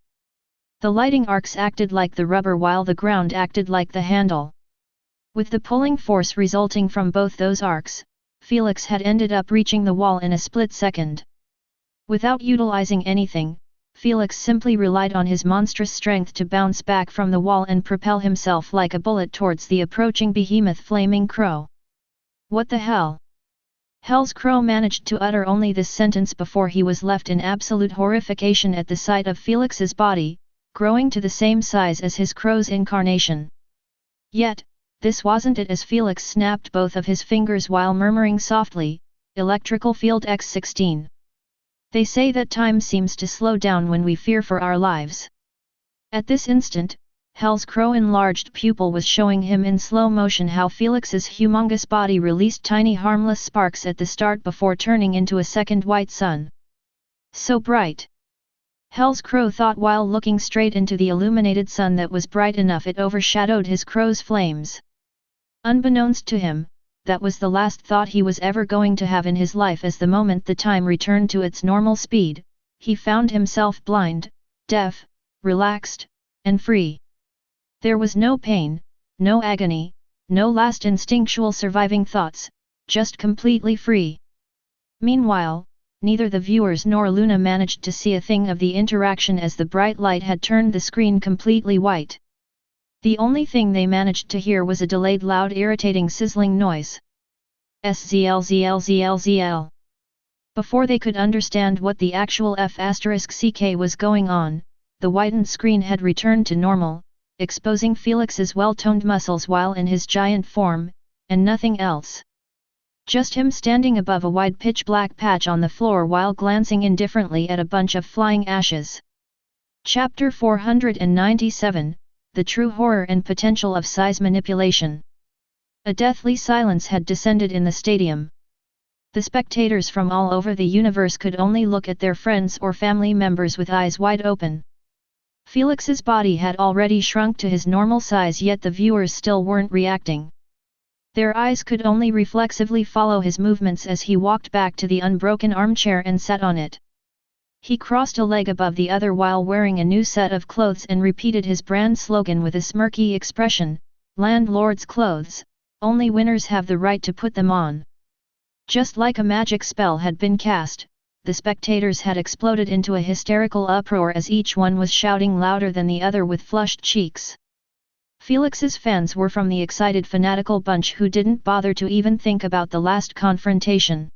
The lighting arcs acted like the rubber while the ground acted like the handle. With the pulling force resulting from both those arcs, Felix had ended up reaching the wall in a split second. Without utilizing anything, Felix simply relied on his monstrous strength to bounce back from the wall and propel himself like a bullet towards the approaching behemoth Flaming Crow. "What the hell?" Hell's Crow managed to utter only this sentence before he was left in absolute horrification at the sight of Felix's body, growing to the same size as his crow's incarnation. Yet, this wasn't it, as Felix snapped both of his fingers while murmuring softly, "Electrical field X16. They say that time seems to slow down when we fear for our lives." At this instant, Hell's Crow enlarged pupil was showing him in slow motion how Felix's humongous body released tiny harmless sparks at the start before turning into a second white sun. "So bright," Hell's Crow thought while looking straight into the illuminated sun that was bright enough it overshadowed his crow's flames. Unbeknownst to him, that was the last thought he was ever going to have in his life, as the moment the time returned to its normal speed, he found himself blind, deaf, relaxed, and free. There was no pain, no agony, no last instinctual surviving thoughts, just completely free. Meanwhile, neither the viewers nor Luna managed to see a thing of the interaction as the bright light had turned the screen completely white. The only thing they managed to hear was a delayed loud irritating sizzling noise. SZLZLZLZL. Before they could understand what the actual F***CK was going on, the whitened screen had returned to normal, exposing Felix's well-toned muscles while in his giant form, and nothing else. Just him standing above a wide pitch-black patch on the floor while glancing indifferently at a bunch of flying ashes. Chapter 497, The True Horror and Potential of Size Manipulation. A deathly silence had descended in the stadium. The spectators from all over the universe could only look at their friends or family members with eyes wide open. Felix's body had already shrunk to his normal size, yet the viewers still weren't reacting. Their eyes could only reflexively follow his movements as he walked back to the unbroken armchair and sat on it. He crossed a leg above the other while wearing a new set of clothes and repeated his brand slogan with a smirky expression, "Landlord's clothes, only winners have the right to put them on." Just like a magic spell had been cast, the spectators had exploded into a hysterical uproar as each one was shouting louder than the other with flushed cheeks. Felix's fans were from the excited fanatical bunch who didn't bother to even think about the last confrontation.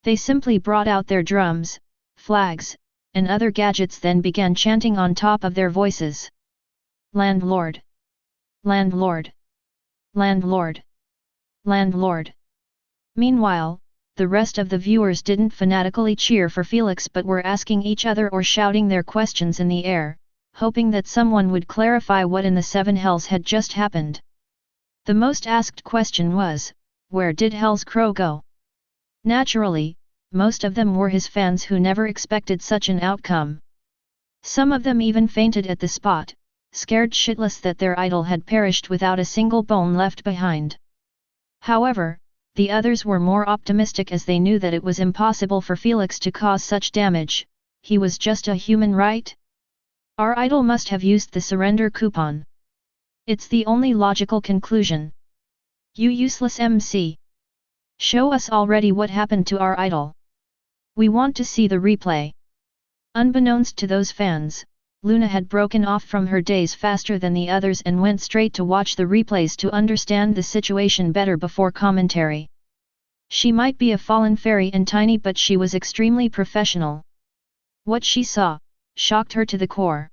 They simply brought out their drums, flags, and other gadgets, then began chanting on top of their voices. "Landlord! Landlord! Landlord! Landlord!" Meanwhile, the rest of the viewers didn't fanatically cheer for Felix but were asking each other or shouting their questions in the air, hoping that someone would clarify what in the seven hells had just happened. The most asked question was, where did Hell's Crow go? Naturally, most of them were his fans who never expected such an outcome. Some of them even fainted at the spot, scared shitless that their idol had perished without a single bone left behind. However, the others were more optimistic as they knew that it was impossible for Felix to cause such damage. He was just a human, right? Our idol must have used the surrender coupon. It's the only logical conclusion. You useless MC. Show us already what happened to our idol. We want to see the replay. Unbeknownst to those fans, Luna had broken off from her daze faster than the others and went straight to watch the replays to understand the situation better before commentary. She might be a fallen fairy and tiny, but she was extremely professional. What she saw, shocked her to the core.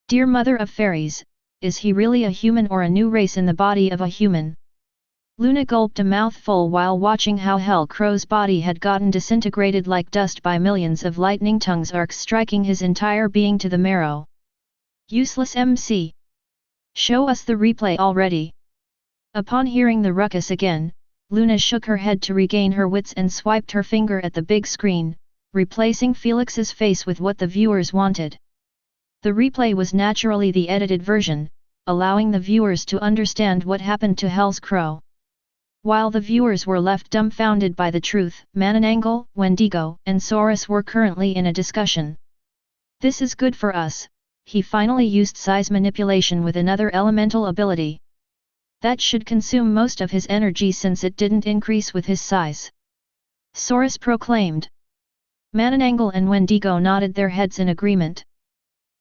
Dear Mother of Fairies, is he really a human or a new race in the body of a human? Luna gulped a mouthful while watching how Hell Crow's body had gotten disintegrated like dust by millions of lightning tongues arcs striking his entire being to the marrow. Useless MC. Show us the replay already. Upon hearing the ruckus again, Luna shook her head to regain her wits and swiped her finger at the big screen, replacing Felix's face with what the viewers wanted. The replay was naturally the edited version, allowing the viewers to understand what happened to Hell's Crow. While the viewers were left dumbfounded by the truth, Mananangal, Wendigo, and Saurus were currently in a discussion. This is good for us, he finally used size manipulation with another elemental ability. That should consume most of his energy since it didn't increase with his size. Saurus proclaimed. Mananangal and Wendigo nodded their heads in agreement.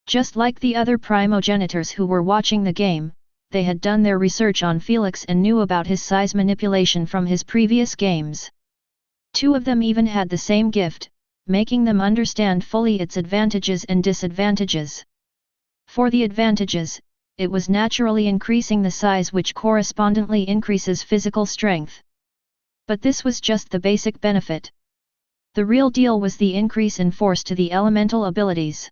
Just like the other primogenitors who were watching the game, they had done their research on Felix and knew about his size manipulation from his previous games. Two of them even had the same gift, making them understand fully its advantages and disadvantages. For the advantages, it was naturally increasing the size which correspondingly increases physical strength. But this was just the basic benefit. The real deal was the increase in force to the elemental abilities.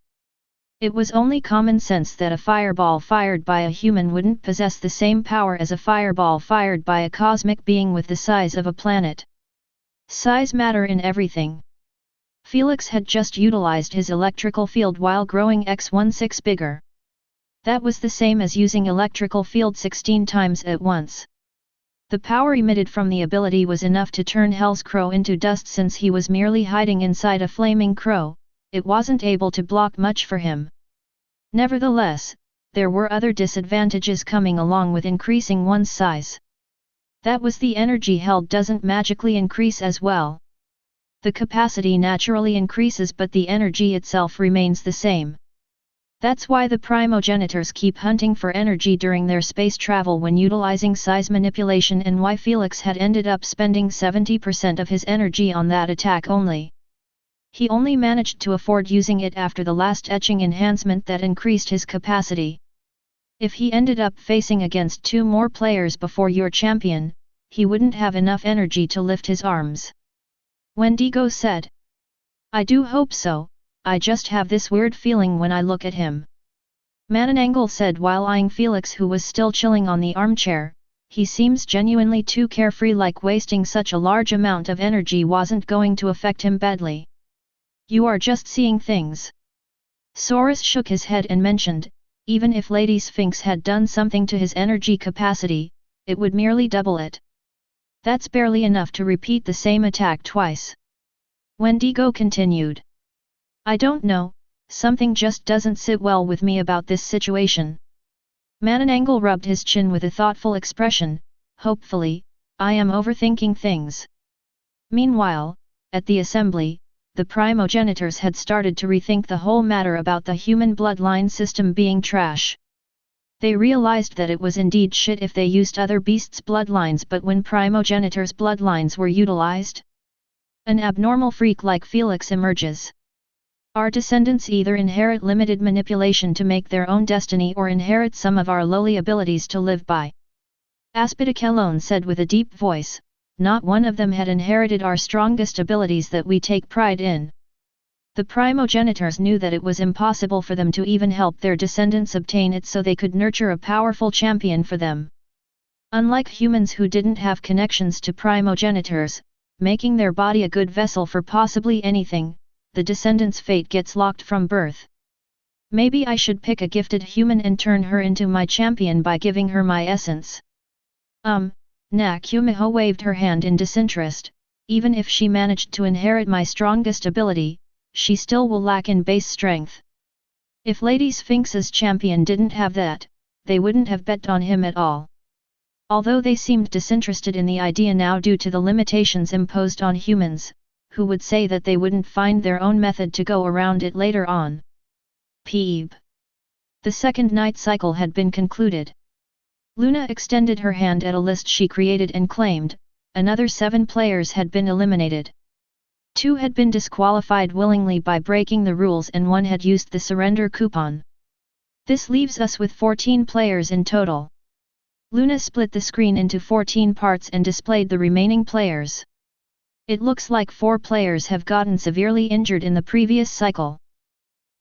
It was only common sense that a fireball fired by a human wouldn't possess the same power as a fireball fired by a cosmic being with the size of a planet. Size matter in everything. Felix had just utilized his electrical field while growing x16 bigger. That was the same as using electrical field 16 times at once. The power emitted from the ability was enough to turn Hell's Crow into dust since he was merely hiding inside a flaming crow. It wasn't able to block much for him. Nevertheless, there were other disadvantages coming along with increasing one's size. That was the energy held doesn't magically increase as well. The capacity naturally increases but the energy itself remains the same. That's why the primogenitors keep hunting for energy during their space travel when utilizing size manipulation and why Felix had ended up spending 70% of his energy on that attack only. He only managed to afford using it after the last etching enhancement that increased his capacity. If he ended up facing against two more players before your champion, he wouldn't have enough energy to lift his arms. Wendigo said. I do hope so, I just have this weird feeling when I look at him. Mananangal said while eyeing Felix who was still chilling on the armchair, he seems genuinely too carefree like wasting such a large amount of energy wasn't going to affect him badly. You are just seeing things. Saurus shook his head and mentioned, even if Lady Sphinx had done something to his energy capacity, it would merely double it. That's barely enough to repeat the same attack twice. Wendigo continued. I don't know, something just doesn't sit well with me about this situation. Mananangal rubbed his chin with a thoughtful expression, hopefully, I am overthinking things. Meanwhile, at the assembly, the primogenitors had started to rethink the whole matter about the human bloodline system being trash. They realized that it was indeed shit if they used other beasts' bloodlines, but when primogenitors' bloodlines were utilized, an abnormal freak like Felix emerges. Our descendants either inherit limited manipulation to make their own destiny or inherit some of our lowly abilities to live by. Aspidicelone said with a deep voice, not one of them had inherited our strongest abilities that we take pride in. The primogenitors knew that it was impossible for them to even help their descendants obtain it, so they could nurture a powerful champion for them. Unlike humans who didn't have connections to primogenitors, making their body a good vessel for possibly anything, the descendant's fate gets locked from birth. Maybe I should pick a gifted human and turn her into my champion by giving her my essence. Nakumiho waved her hand in disinterest. Even if she managed to inherit my strongest ability, she still will lack in base strength. If Lady Sphinx's champion didn't have that, they wouldn't have bet on him at all. Although they seemed disinterested in the idea now due to the limitations imposed on humans, who would say that they wouldn't find their own method to go around it later on. Peeb. The second night cycle had been concluded. Luna extended her hand at a list she created and claimed, another 7 players had been eliminated. 2 had been disqualified willingly by breaking the rules and 1 had used the surrender coupon. This leaves us with 14 players in total. Luna split the screen into 14 parts and displayed the remaining players. It looks like 4 players have gotten severely injured in the previous cycle.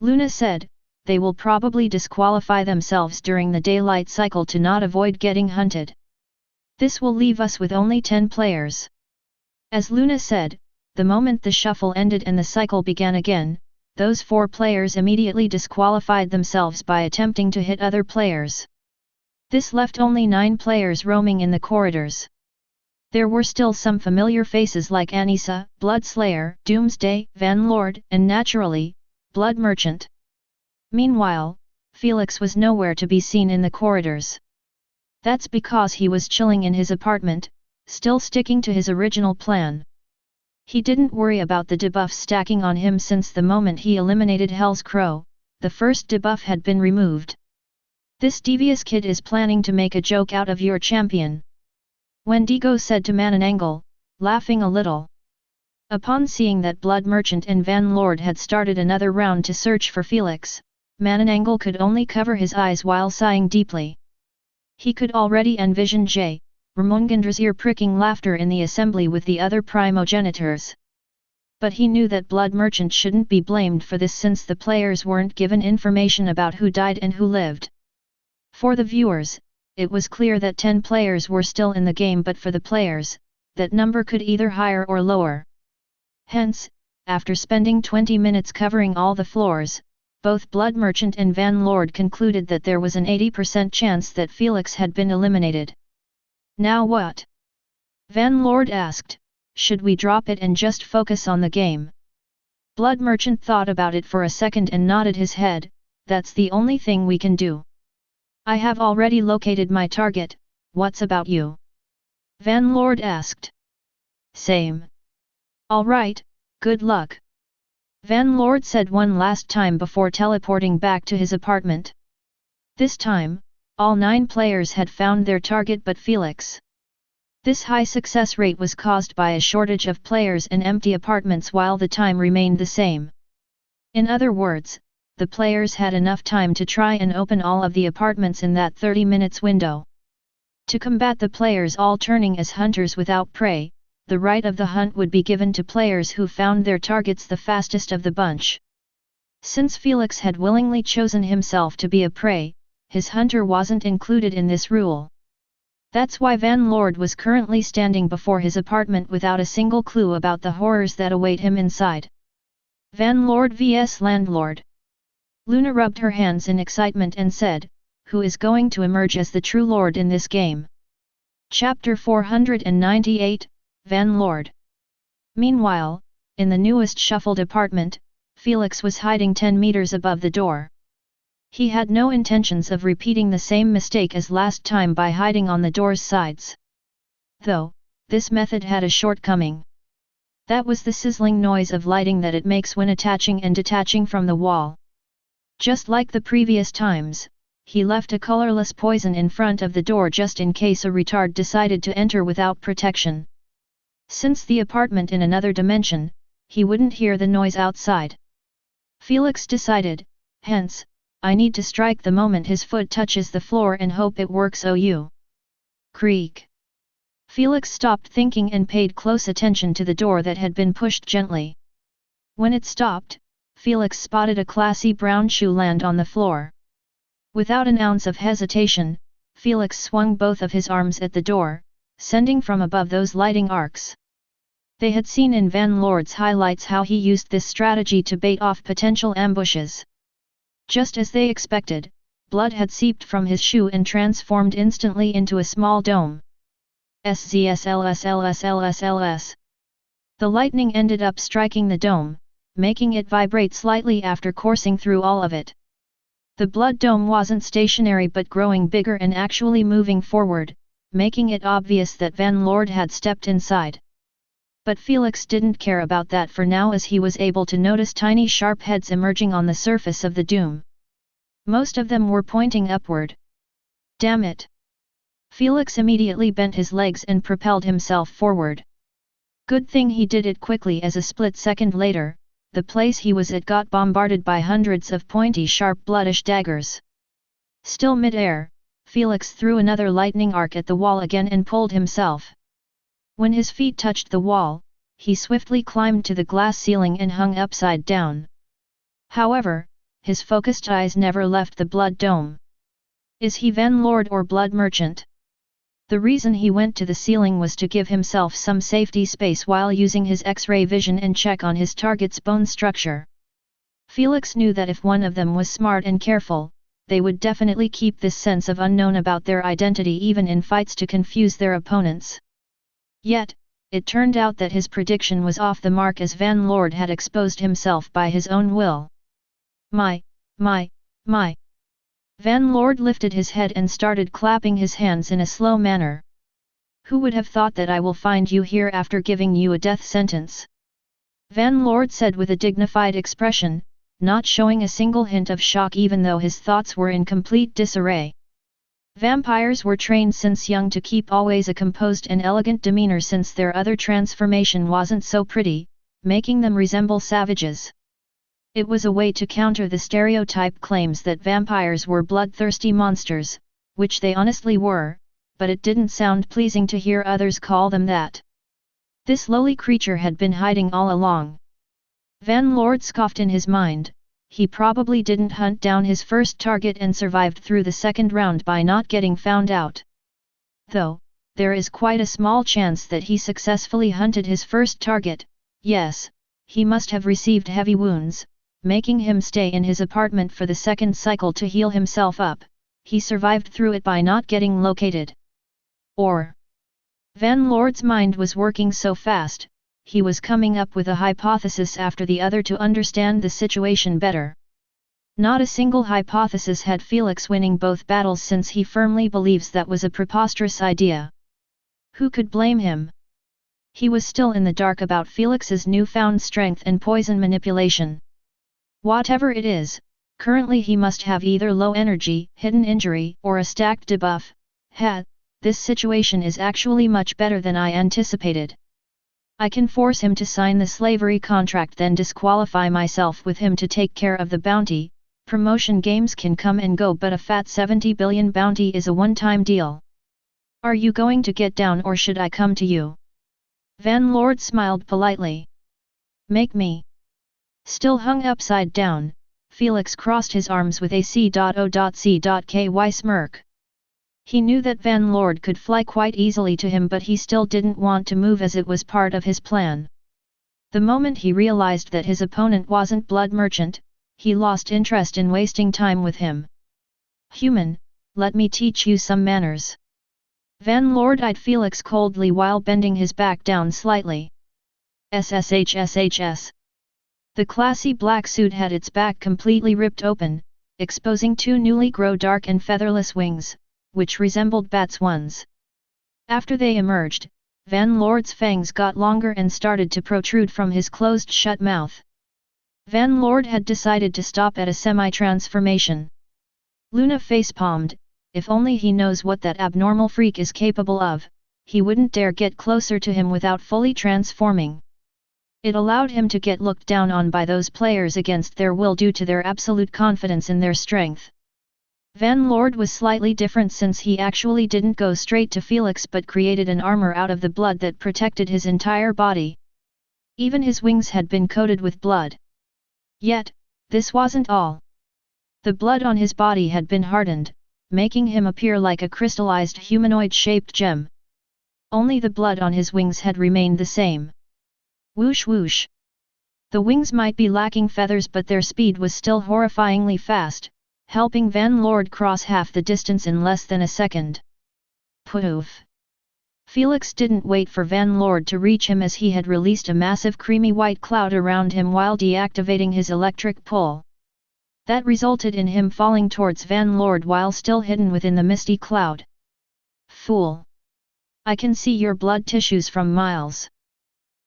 Luna said, they will probably disqualify themselves during the daylight cycle to not avoid getting hunted. This will leave us with only 10 players. As Luna said, the moment the shuffle ended and the cycle began again, those 4 players immediately disqualified themselves by attempting to hit other players. This left only 9 players roaming in the corridors. There were still some familiar faces like Anissa, Bloodslayer, Doomsday, Vanlord, and naturally, Blood Merchant. Meanwhile, Felix was nowhere to be seen in the corridors. That's because he was chilling in his apartment, still sticking to his original plan. He didn't worry about the debuffs stacking on him since the moment he eliminated Hell's Crow, the first debuff had been removed. This devious kid is planning to make a joke out of your champion. Wendigo said to Mananangle, laughing a little. Upon seeing that Blood Merchant and Vanlord had started another round to search for Felix, Mananangle could only cover his eyes while sighing deeply. He could already envision Ramongandra's ear-pricking laughter in the assembly with the other primogenitors. But he knew that Blood Merchant shouldn't be blamed for this since the players weren't given information about who died and who lived. For the viewers, it was clear that 10 players were still in the game, but for the players, that number could either higher or lower. Hence, after spending 20 minutes covering all the floors, both Blood Merchant and Vanlord concluded that there was an 80% chance that Felix had been eliminated. Now what? Vanlord asked, should we drop it and just focus on the game? Blood Merchant thought about it for a second and nodded his head, that's the only thing we can do. I have already located my target, what's about you? Vanlord asked. Same. Alright, good luck. Vanlord said one last time before teleporting back to his apartment. This time, all 9 players had found their target but Felix. This high success rate was caused by a shortage of players and empty apartments while the time remained the same. In other words, the players had enough time to try and open all of the apartments in that 30 minutes window. To combat the players all turning as hunters without prey, the right of the hunt would be given to players who found their targets the fastest of the bunch. Since Felix had willingly chosen himself to be a prey, his hunter wasn't included in this rule. That's why Vanlord was currently standing before his apartment without a single clue about the horrors that await him inside. Vanlord vs Landlord. Luna rubbed her hands in excitement and said, who is going to emerge as the true lord in this game? Chapter 498, Vanlord. Meanwhile, in the newest shuffled apartment, Felix was hiding 10 meters above the door. He had no intentions of repeating the same mistake as last time by hiding on the door's sides. Though, this method had a shortcoming. That was the sizzling noise of lighting that it makes when attaching and detaching from the wall. Just like the previous times, he left a colorless poison in front of the door just in case a retard decided to enter without protection. Since the apartment in another dimension, he wouldn't hear the noise outside. Felix decided, hence, I need to strike the moment his foot touches the floor and hope it works. Creak. Felix stopped thinking and paid close attention to the door that had been pushed gently. When it stopped, Felix spotted a classy brown shoe land on the floor. Without an ounce of hesitation, Felix swung both of his arms at the door, sending from above those lighting arcs. They had seen in Vanlord's highlights how he used this strategy to bait off potential ambushes. Just as they expected, blood had seeped from his shoe and transformed instantly into a small dome. SZSLSLSLSLS. The lightning ended up striking the dome, making it vibrate slightly after coursing through all of it. The blood dome wasn't stationary but growing bigger and actually moving forward, making it obvious that Vanlord had stepped inside. But Felix didn't care about that for now, as he was able to notice tiny sharp heads emerging on the surface of the dome. Most of them were pointing upward. Damn it! Felix immediately bent his legs and propelled himself forward. Good thing he did it quickly, as a split second later, the place he was at got bombarded by hundreds of pointy sharp bloodish daggers. Still mid-air, Felix threw another lightning arc at the wall again and pulled himself. When his feet touched the wall, he swiftly climbed to the glass ceiling and hung upside down. However, his focused eyes never left the blood dome. Is he Van Lord or blood merchant? The reason he went to the ceiling was to give himself some safety space while using his X-ray vision and check on his target's bone structure. Felix knew that if one of them was smart and careful, they would definitely keep this sense of unknown about their identity even in fights to confuse their opponents. Yet, it turned out that his prediction was off the mark, as Van Lord had exposed himself by his own will. My. Van Lord lifted his head and started clapping his hands in a slow manner. Who would have thought that I will find you here after giving you a death sentence? Van Lord said with a dignified expression, not showing a single hint of shock even though his thoughts were in complete disarray. Vampires were trained since young to keep always a composed and elegant demeanor, since their other transformation wasn't so pretty, making them resemble savages. It was a way to counter the stereotype claims that vampires were bloodthirsty monsters, which they honestly were, but it didn't sound pleasing to hear others call them that. This lowly creature had been hiding all along. Van Lord scoffed in his mind. He probably didn't hunt down his first target and survived through the second round by not getting found out. Though, there is quite a small chance that he successfully hunted his first target. Yes, he must have received heavy wounds, making him stay in his apartment for the second cycle to heal himself up. He survived through it by not getting located. Or, Van Lord's mind was working so fast, he was coming up with a hypothesis after the other to understand the situation better. Not a single hypothesis had Felix winning both battles, since he firmly believes that was a preposterous idea. Who could blame him? He was still in the dark about Felix's newfound strength and poison manipulation. Whatever it is, currently he must have either low energy, hidden injury, or a stacked debuff. This situation is actually much better than I anticipated. I can force him to sign the slavery contract, then disqualify myself with him to take care of the bounty. Promotion games can come and go, but a fat 70 billion bounty is a one-time deal. Are you going to get down, or should I come to you? Van Lord smiled politely. Make me. Still hung upside down, Felix crossed his arms with a C.O.C.Ky smirk. He knew that Van Lord could fly quite easily to him, but he still didn't want to move as it was part of his plan. The moment he realized that his opponent wasn't blood merchant, he lost interest in wasting time with him. Human, let me teach you some manners. Van Lord eyed Felix coldly while bending his back down slightly. SSHSHS. The classy black suit had its back completely ripped open, exposing two newly grown dark and featherless wings, which resembled bats' ones. After they emerged, Van Lord's fangs got longer and started to protrude from his closed-shut mouth. Van Lord had decided to stop at a semi-transformation. Luna facepalmed. If only he knows what that abnormal freak is capable of, he wouldn't dare get closer to him without fully transforming. It allowed him to get looked down on by those players against their will due to their absolute confidence in their strength. Van Lord was slightly different, since he actually didn't go straight to Felix but created an armor out of the blood that protected his entire body. Even his wings had been coated with blood. Yet, this wasn't all. The blood on his body had been hardened, making him appear like a crystallized humanoid-shaped gem. Only the blood on his wings had remained the same. Whoosh whoosh. The wings might be lacking feathers, but their speed was still horrifyingly fast, helping Van Lord cross half the distance in less than a second. Poof! Felix didn't wait for Van Lord to reach him, as he had released a massive creamy white cloud around him while deactivating his electric pull. That resulted in him falling towards Van Lord while still hidden within the misty cloud. Fool! I can see your blood tissues from miles.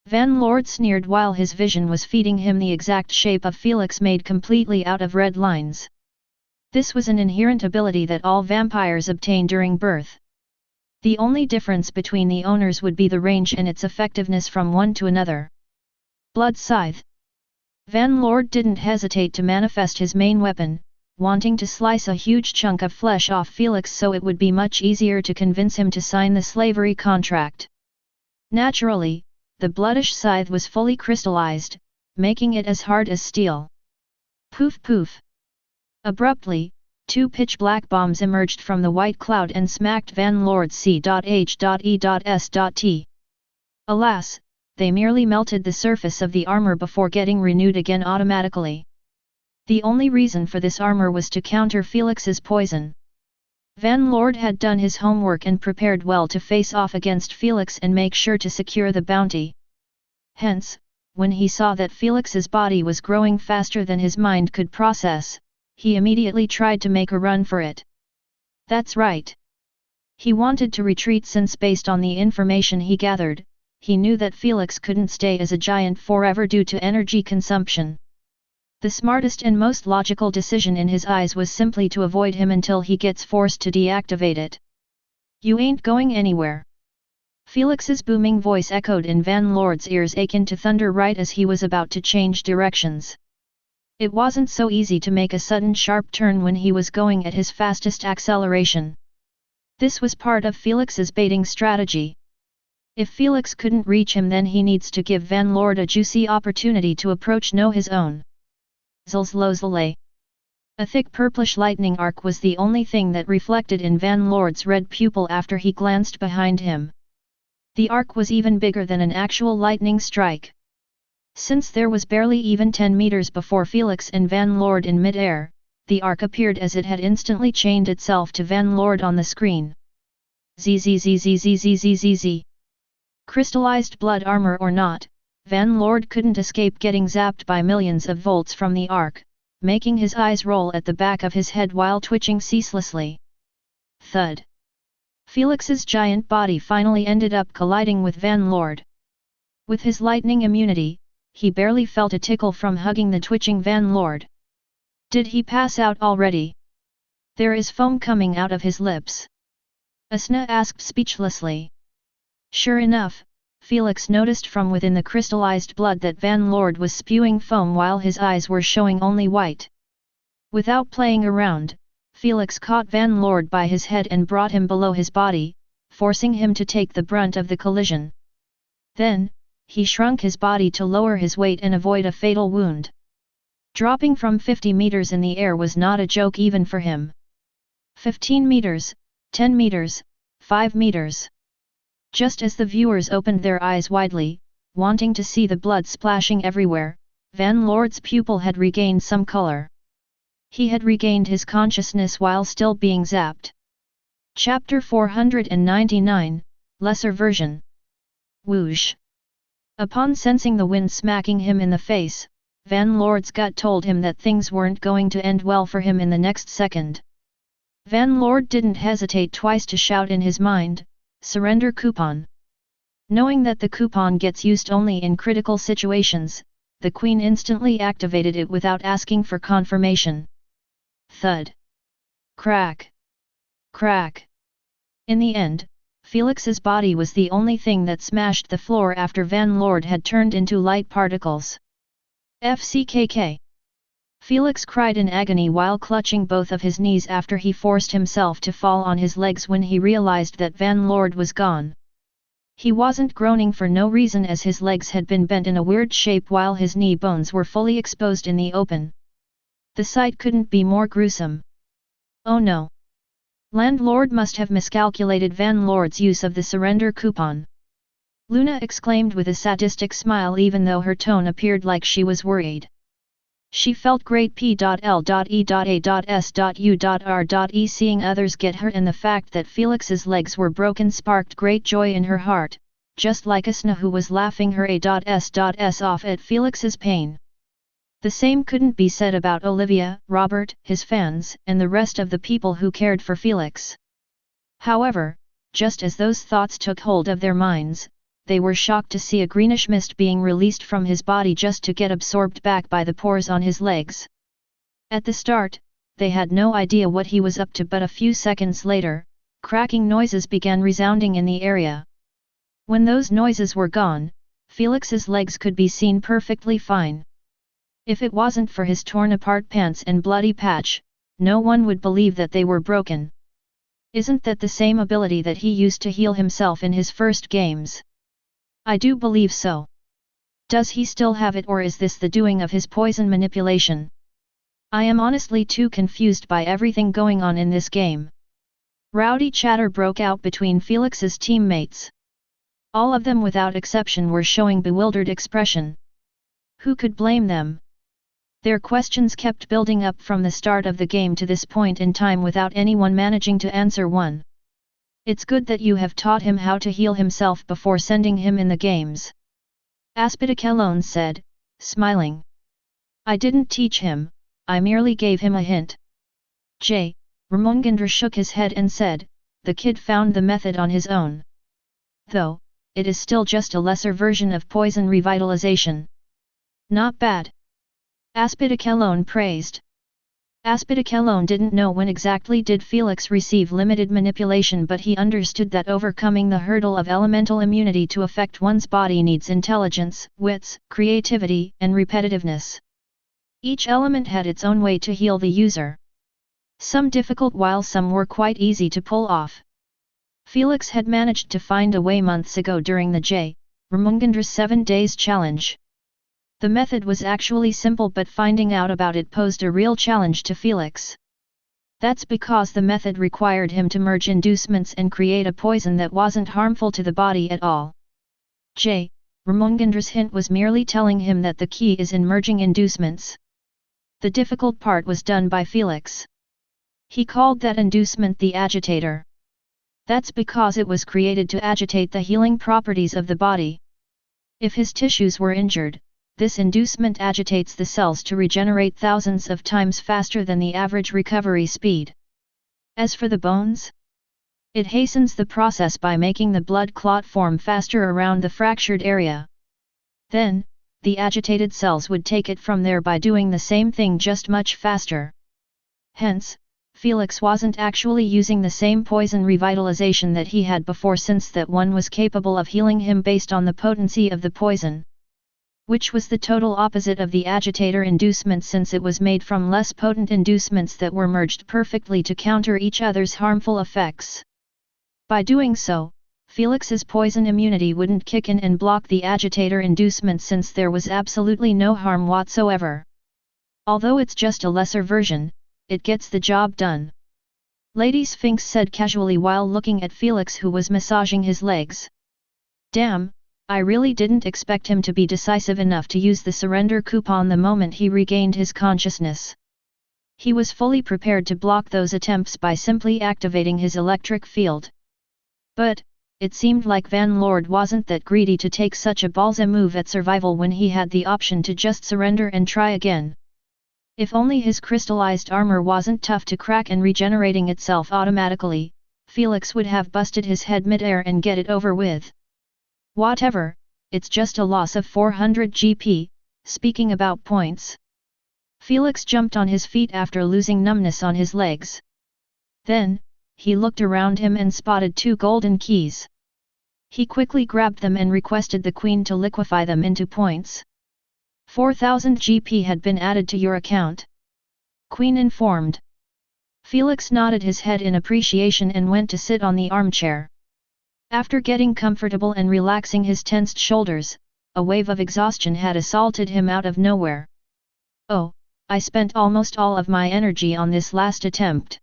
Van Lord sneered while his vision was feeding him the exact shape of Felix made completely out of red lines. This was an inherent ability that all vampires obtain during birth. The only difference between the owners would be the range and its effectiveness from one to another. Blood Scythe. Van Lord didn't hesitate to manifest his main weapon, wanting to slice a huge chunk of flesh off Felix so it would be much easier to convince him to sign the slavery contract. Naturally, the bloodish scythe was fully crystallized, making it as hard as steel. Poof poof! Abruptly, two pitch-black bombs emerged from the white cloud and smacked Van Lord's C.H.E.S.T. Alas, they merely melted the surface of the armor before getting renewed again automatically. The only reason for this armor was to counter Felix's poison. Van Lord had done his homework and prepared well to face off against Felix and make sure to secure the bounty. Hence, when he saw that Felix's body was growing faster than his mind could process, he immediately tried to make a run for it. That's right. He wanted to retreat since based on the information he gathered, he knew that Felix couldn't stay as a giant forever due to energy consumption. The smartest and most logical decision in his eyes was simply to avoid him until he gets forced to deactivate it. You ain't going anywhere. Felix's booming voice echoed in Van Lord's ears akin to thunder right as he was about to change directions. It wasn't so easy to make a sudden sharp turn when he was going at his fastest acceleration. This was part of Felix's baiting strategy. If Felix couldn't reach him, then he needs to give Van Lord a juicy opportunity to approach his own. Zlzlozlay. A thick purplish lightning arc was the only thing that reflected in Van Lord's red pupil after he glanced behind him. The arc was even bigger than an actual lightning strike. Since there was barely even 10 meters before Felix and Van Lord in mid-air, the arc appeared as it had instantly chained itself to Van Lord on the screen. Zzzzzzzzzzzzz. Crystallized blood armor or not, Van Lord couldn't escape getting zapped by millions of volts from the arc, making his eyes roll at the back of his head while twitching ceaselessly. Thud! Felix's giant body finally ended up colliding with Van Lord. With his lightning immunity, he barely felt a tickle from hugging the twitching Van Lord. Did he pass out already? There is foam coming out of his lips. Asna asked speechlessly. Sure enough, Felix noticed from within the crystallized blood that Van Lord was spewing foam while his eyes were showing only white. Without playing around, Felix caught Van Lord by his head and brought him below his body, forcing him to take the brunt of the collision. Then, he shrunk his body to lower his weight and avoid a fatal wound. Dropping from 50 meters in the air was not a joke even for him. 15 meters, 10 meters, 5 meters. Just as the viewers opened their eyes widely, wanting to see the blood splashing everywhere, Van Lord's pupil had regained some color. He had regained his consciousness while still being zapped. Chapter 499, Lesser Version. Whoosh! Upon sensing the wind smacking him in the face, Van Lord's gut told him that things weren't going to end well for him in the next second. Van Lord didn't hesitate twice to shout in his mind, "Surrender coupon." Knowing that the coupon gets used only in critical situations, the Queen instantly activated it without asking for confirmation. Thud! Crack! Crack! In the end, Felix's body was the only thing that smashed the floor after Van Lord had turned into light particles. FCKK! Felix cried in agony while clutching both of his knees after he forced himself to fall on his legs when he realized that Van Lord was gone. He wasn't groaning for no reason as his legs had been bent in a weird shape while his knee bones were fully exposed in the open. The sight couldn't be more gruesome. Oh no! Landlord must have miscalculated Van Lord's use of the surrender coupon. Luna exclaimed with a sadistic smile even though her tone appeared like she was worried. She felt great P.L.E.A.S.U.R.E seeing others get hurt and the fact that Felix's legs were broken sparked great joy in her heart, just like Asna who was laughing her A.S.S off at Felix's pain. The same couldn't be said about Olivia, Robert, his fans, and the rest of the people who cared for Felix. However, just as those thoughts took hold of their minds, they were shocked to see a greenish mist being released from his body just to get absorbed back by the pores on his legs. At the start, they had no idea what he was up to, but a few seconds later, cracking noises began resounding in the area. When those noises were gone, Felix's legs could be seen perfectly fine. If it wasn't for his torn-apart pants and bloody patch, no one would believe that they were broken. Isn't that the same ability that he used to heal himself in his first games? I do believe so. Does he still have it, or is this the doing of his poison manipulation? I am honestly too confused by everything going on in this game. Rowdy chatter broke out between Felix's teammates. All of them without exception were showing bewildered expression. Who could blame them? Their questions kept building up from the start of the game to this point in time without anyone managing to answer one. It's good that you have taught him how to heal himself before sending him in the games. Aspidicellone said, smiling. I didn't teach him, I merely gave him a hint. Ramongandra shook his head and said, the kid found the method on his own. Though, it is still just a lesser version of poison revitalization. Not bad. Aspidicellone praised. Aspidicellone didn't know when exactly did Felix receive limited manipulation, but he understood that overcoming the hurdle of elemental immunity to affect one's body needs intelligence, wits, creativity, and repetitiveness. Each element had its own way to heal the user. Some difficult while some were quite easy to pull off. Felix had managed to find a way months ago during the Ramungandra's 7 days challenge. The method was actually simple, but finding out about it posed a real challenge to Felix. That's because the method required him to merge inducements and create a poison that wasn't harmful to the body at all. Ramungandra's hint was merely telling him that the key is in merging inducements. The difficult part was done by Felix. He called that inducement the agitator. That's because it was created to agitate the healing properties of the body. If his tissues were injured, this inducement agitates the cells to regenerate thousands of times faster than the average recovery speed. As for the bones, it hastens the process by making the blood clot form faster around the fractured area. Then, the agitated cells would take it from there by doing the same thing just much faster. Hence, Felix wasn't actually using the same poison revitalization that he had before, since that one was capable of healing him based on the potency of the poison, which was the total opposite of the agitator inducement, since it was made from less potent inducements that were merged perfectly to counter each other's harmful effects. By doing so, Felix's poison immunity wouldn't kick in and block the agitator inducement, since there was absolutely no harm whatsoever. Although it's just a lesser version, it gets the job done. Lady Sphinx said casually while looking at Felix, who was massaging his legs. Damn, I really didn't expect him to be decisive enough to use the surrender coupon the moment he regained his consciousness. He was fully prepared to block those attempts by simply activating his electric field. But, it seemed like Van Lord wasn't that greedy to take such a ballsy move at survival when he had the option to just surrender and try again. If only his crystallized armor wasn't tough to crack and regenerating itself automatically, Felix would have busted his head mid-air and get it over with. Whatever, it's just a loss of 400 GP, speaking about points. Felix jumped on his feet after losing numbness on his legs. Then, he looked around him and spotted 2 golden keys. He quickly grabbed them and requested the Queen to liquefy them into points. 4,000 GP had been added to your account, Queen informed. Felix nodded his head in appreciation and went to sit on the armchair. After getting comfortable and relaxing his tensed shoulders, a wave of exhaustion had assaulted him out of nowhere. Oh, I spent almost all of my energy on this last attempt,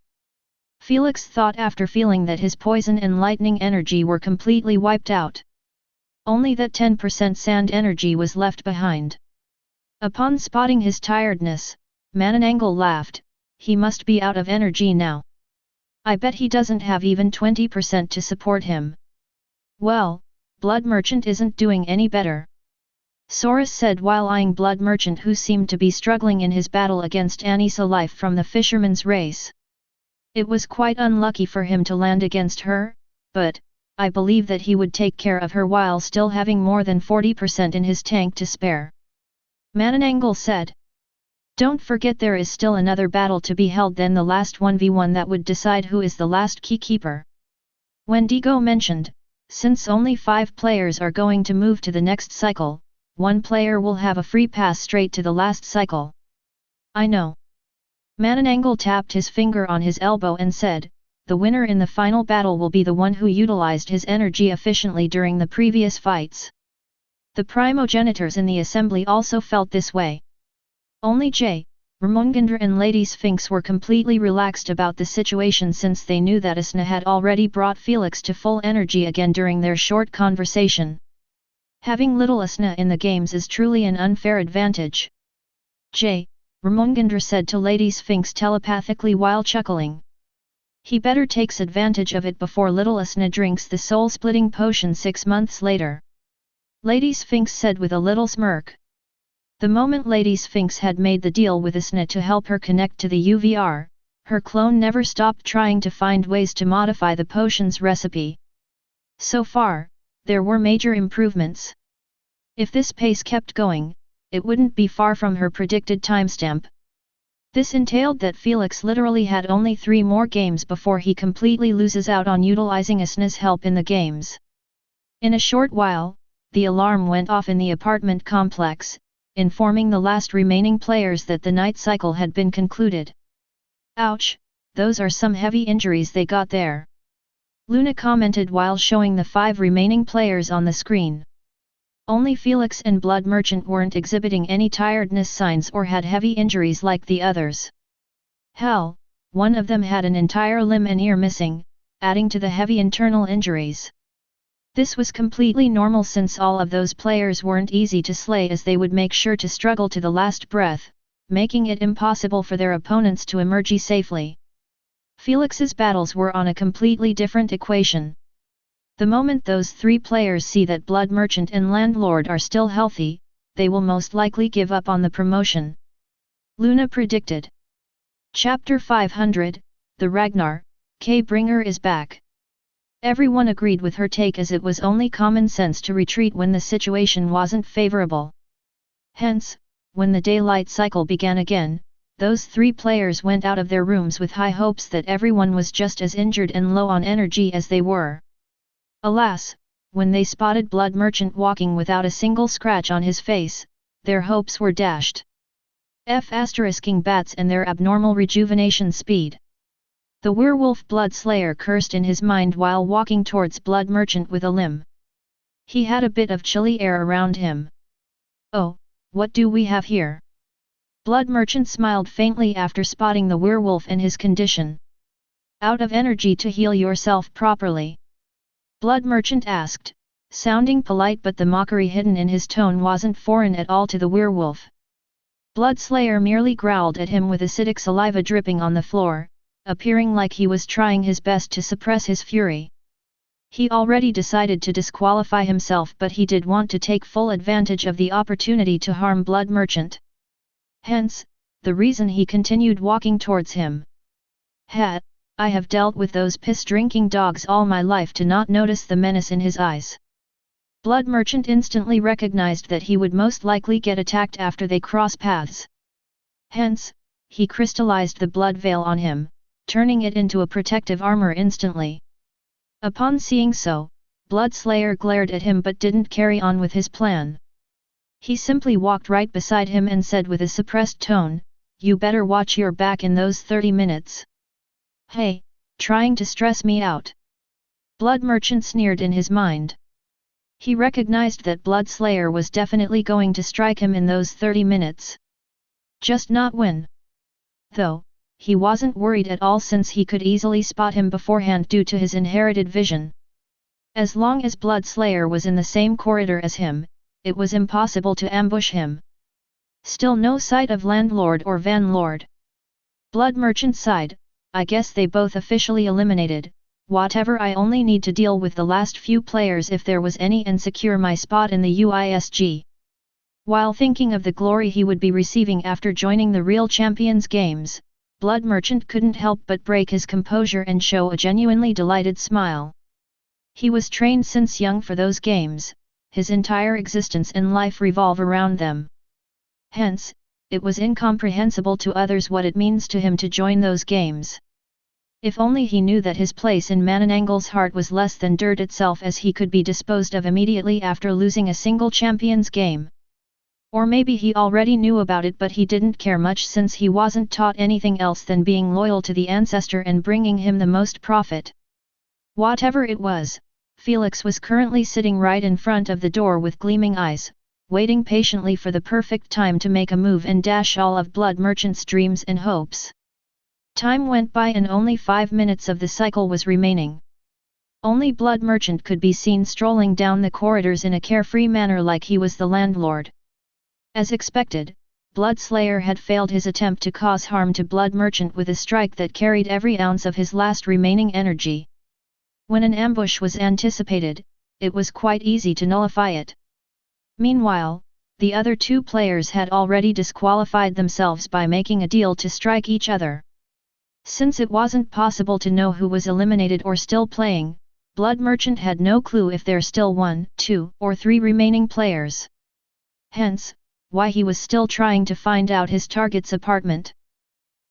Felix thought after feeling that his poison and lightning energy were completely wiped out. Only that 10% sand energy was left behind. Upon spotting his tiredness, Mananangal laughed. He must be out of energy now. I bet he doesn't have even 20% to support him. Well, Blood Merchant isn't doing any better, Saurus said while eyeing Blood Merchant, who seemed to be struggling in his battle against Anissa Life from the fisherman's race. It was quite unlucky for him to land against her, but I believe that he would take care of her while still having more than 40% in his tank to spare, Mananangal said. Don't forget there is still another battle to be held, then the last 1v1 that would decide who is the last keykeeper. Wendigo mentioned, since only 5 players are going to move to the next cycle, 1 player will have a free pass straight to the last cycle. I know. Mananangal tapped his finger on his elbow and said, the winner in the final battle will be the one who utilized his energy efficiently during the previous fights. The primogenitors in the assembly also felt this way. Only J. Ramongandra and Lady Sphinx were completely relaxed about the situation since they knew that Asna had already brought Felix to full energy again during their short conversation. Having little Asna in the games is truly an unfair advantage. J. Ramongandra said to Lady Sphinx telepathically while chuckling. He better takes advantage of it before little Asna drinks the soul-splitting potion 6 months later. Lady Sphinx said with a little smirk. The moment Lady Sphinx had made the deal with Asna to help her connect to the UVR, her clone never stopped trying to find ways to modify the potion's recipe. So far, there were major improvements. If this pace kept going, it wouldn't be far from her predicted timestamp. This entailed that Felix literally had only 3 more games before he completely loses out on utilizing Asna's help in the games. In a short while, the alarm went off in the apartment complex, informing the last remaining players that the night cycle had been concluded. Ouch, those are some heavy injuries they got there. Luna commented while showing the 5 remaining players on the screen. Only Felix and Blood Merchant weren't exhibiting any tiredness signs or had heavy injuries like the others. Hell, one of them had an entire limb and ear missing, adding to the heavy internal injuries. This was completely normal since all of those players weren't easy to slay as they would make sure to struggle to the last breath, making it impossible for their opponents to emerge safely. Felix's battles were on a completely different equation. The moment those 3 players see that Blood Merchant and Landlord are still healthy, they will most likely give up on the promotion. Luna predicted. Chapter 500, The Ragnar, K-Bringer is back. Everyone agreed with her take as it was only common sense to retreat when the situation wasn't favorable. Hence, when the daylight cycle began again, those 3 players went out of their rooms with high hopes that everyone was just as injured and low on energy as they were. Alas, when they spotted Blood Merchant walking without a single scratch on his face, their hopes were dashed. F***ing bats and their abnormal rejuvenation speed. The werewolf Blood Slayer cursed in his mind while walking towards Blood Merchant with a limb. He had a bit of chilly air around him. Oh, what do we have here? Blood Merchant smiled faintly after spotting the werewolf and his condition. Out of energy to heal yourself properly? Blood Merchant asked, sounding polite but the mockery hidden in his tone wasn't foreign at all to the werewolf. Blood Slayer merely growled at him with acidic saliva dripping on the floor, appearing like he was trying his best to suppress his fury. He already decided to disqualify himself but he did want to take full advantage of the opportunity to harm Blood Merchant. Hence, the reason he continued walking towards him. I have dealt with those piss-drinking dogs all my life to not notice the menace in his eyes. Blood Merchant instantly recognized that he would most likely get attacked after they cross paths. Hence, he crystallized the blood veil on him, turning it into a protective armor instantly. Upon seeing so, Blood Slayer glared at him but didn't carry on with his plan. He simply walked right beside him and said with a suppressed tone, "You better watch your back in those 30 minutes. Hey, trying to stress me out?" Blood Merchant sneered in his mind. He recognized that Blood Slayer was definitely going to strike him in those 30 minutes. Just not when. Though, he wasn't worried at all since he could easily spot him beforehand due to his inherited vision. As long as Blood Slayer was in the same corridor as him, it was impossible to ambush him. Still no sight of Landlord or Vanlord. Blood Merchant sighed, "I guess they both officially eliminated, whatever, I only need to deal with the last few players if there was any and secure my spot in the UISG. While thinking of the glory he would be receiving after joining the Real Champions Games, Blood Merchant couldn't help but break his composure and show a genuinely delighted smile. He was trained since young for those games, his entire existence and life revolve around them. Hence, it was incomprehensible to others what it means to him to join those games. If only he knew that his place in Manananggal's heart was less than dirt itself, as he could be disposed of immediately after losing a single champion's game. Or maybe he already knew about it, but he didn't care much since he wasn't taught anything else than being loyal to the ancestor and bringing him the most profit. Whatever it was, Felix was currently sitting right in front of the door with gleaming eyes, waiting patiently for the perfect time to make a move and dash all of Blood Merchant's dreams and hopes. Time went by and only 5 minutes of the cycle was remaining. Only Blood Merchant could be seen strolling down the corridors in a carefree manner like he was the landlord. As expected, Blood Slayer had failed his attempt to cause harm to Blood Merchant with a strike that carried every ounce of his last remaining energy. When an ambush was anticipated, it was quite easy to nullify it. Meanwhile, the other two players had already disqualified themselves by making a deal to strike each other. Since it wasn't possible to know who was eliminated or still playing, Blood Merchant had no clue if there still 1, 2, or 3 remaining players. Hence, why he was still trying to find out his target's apartment.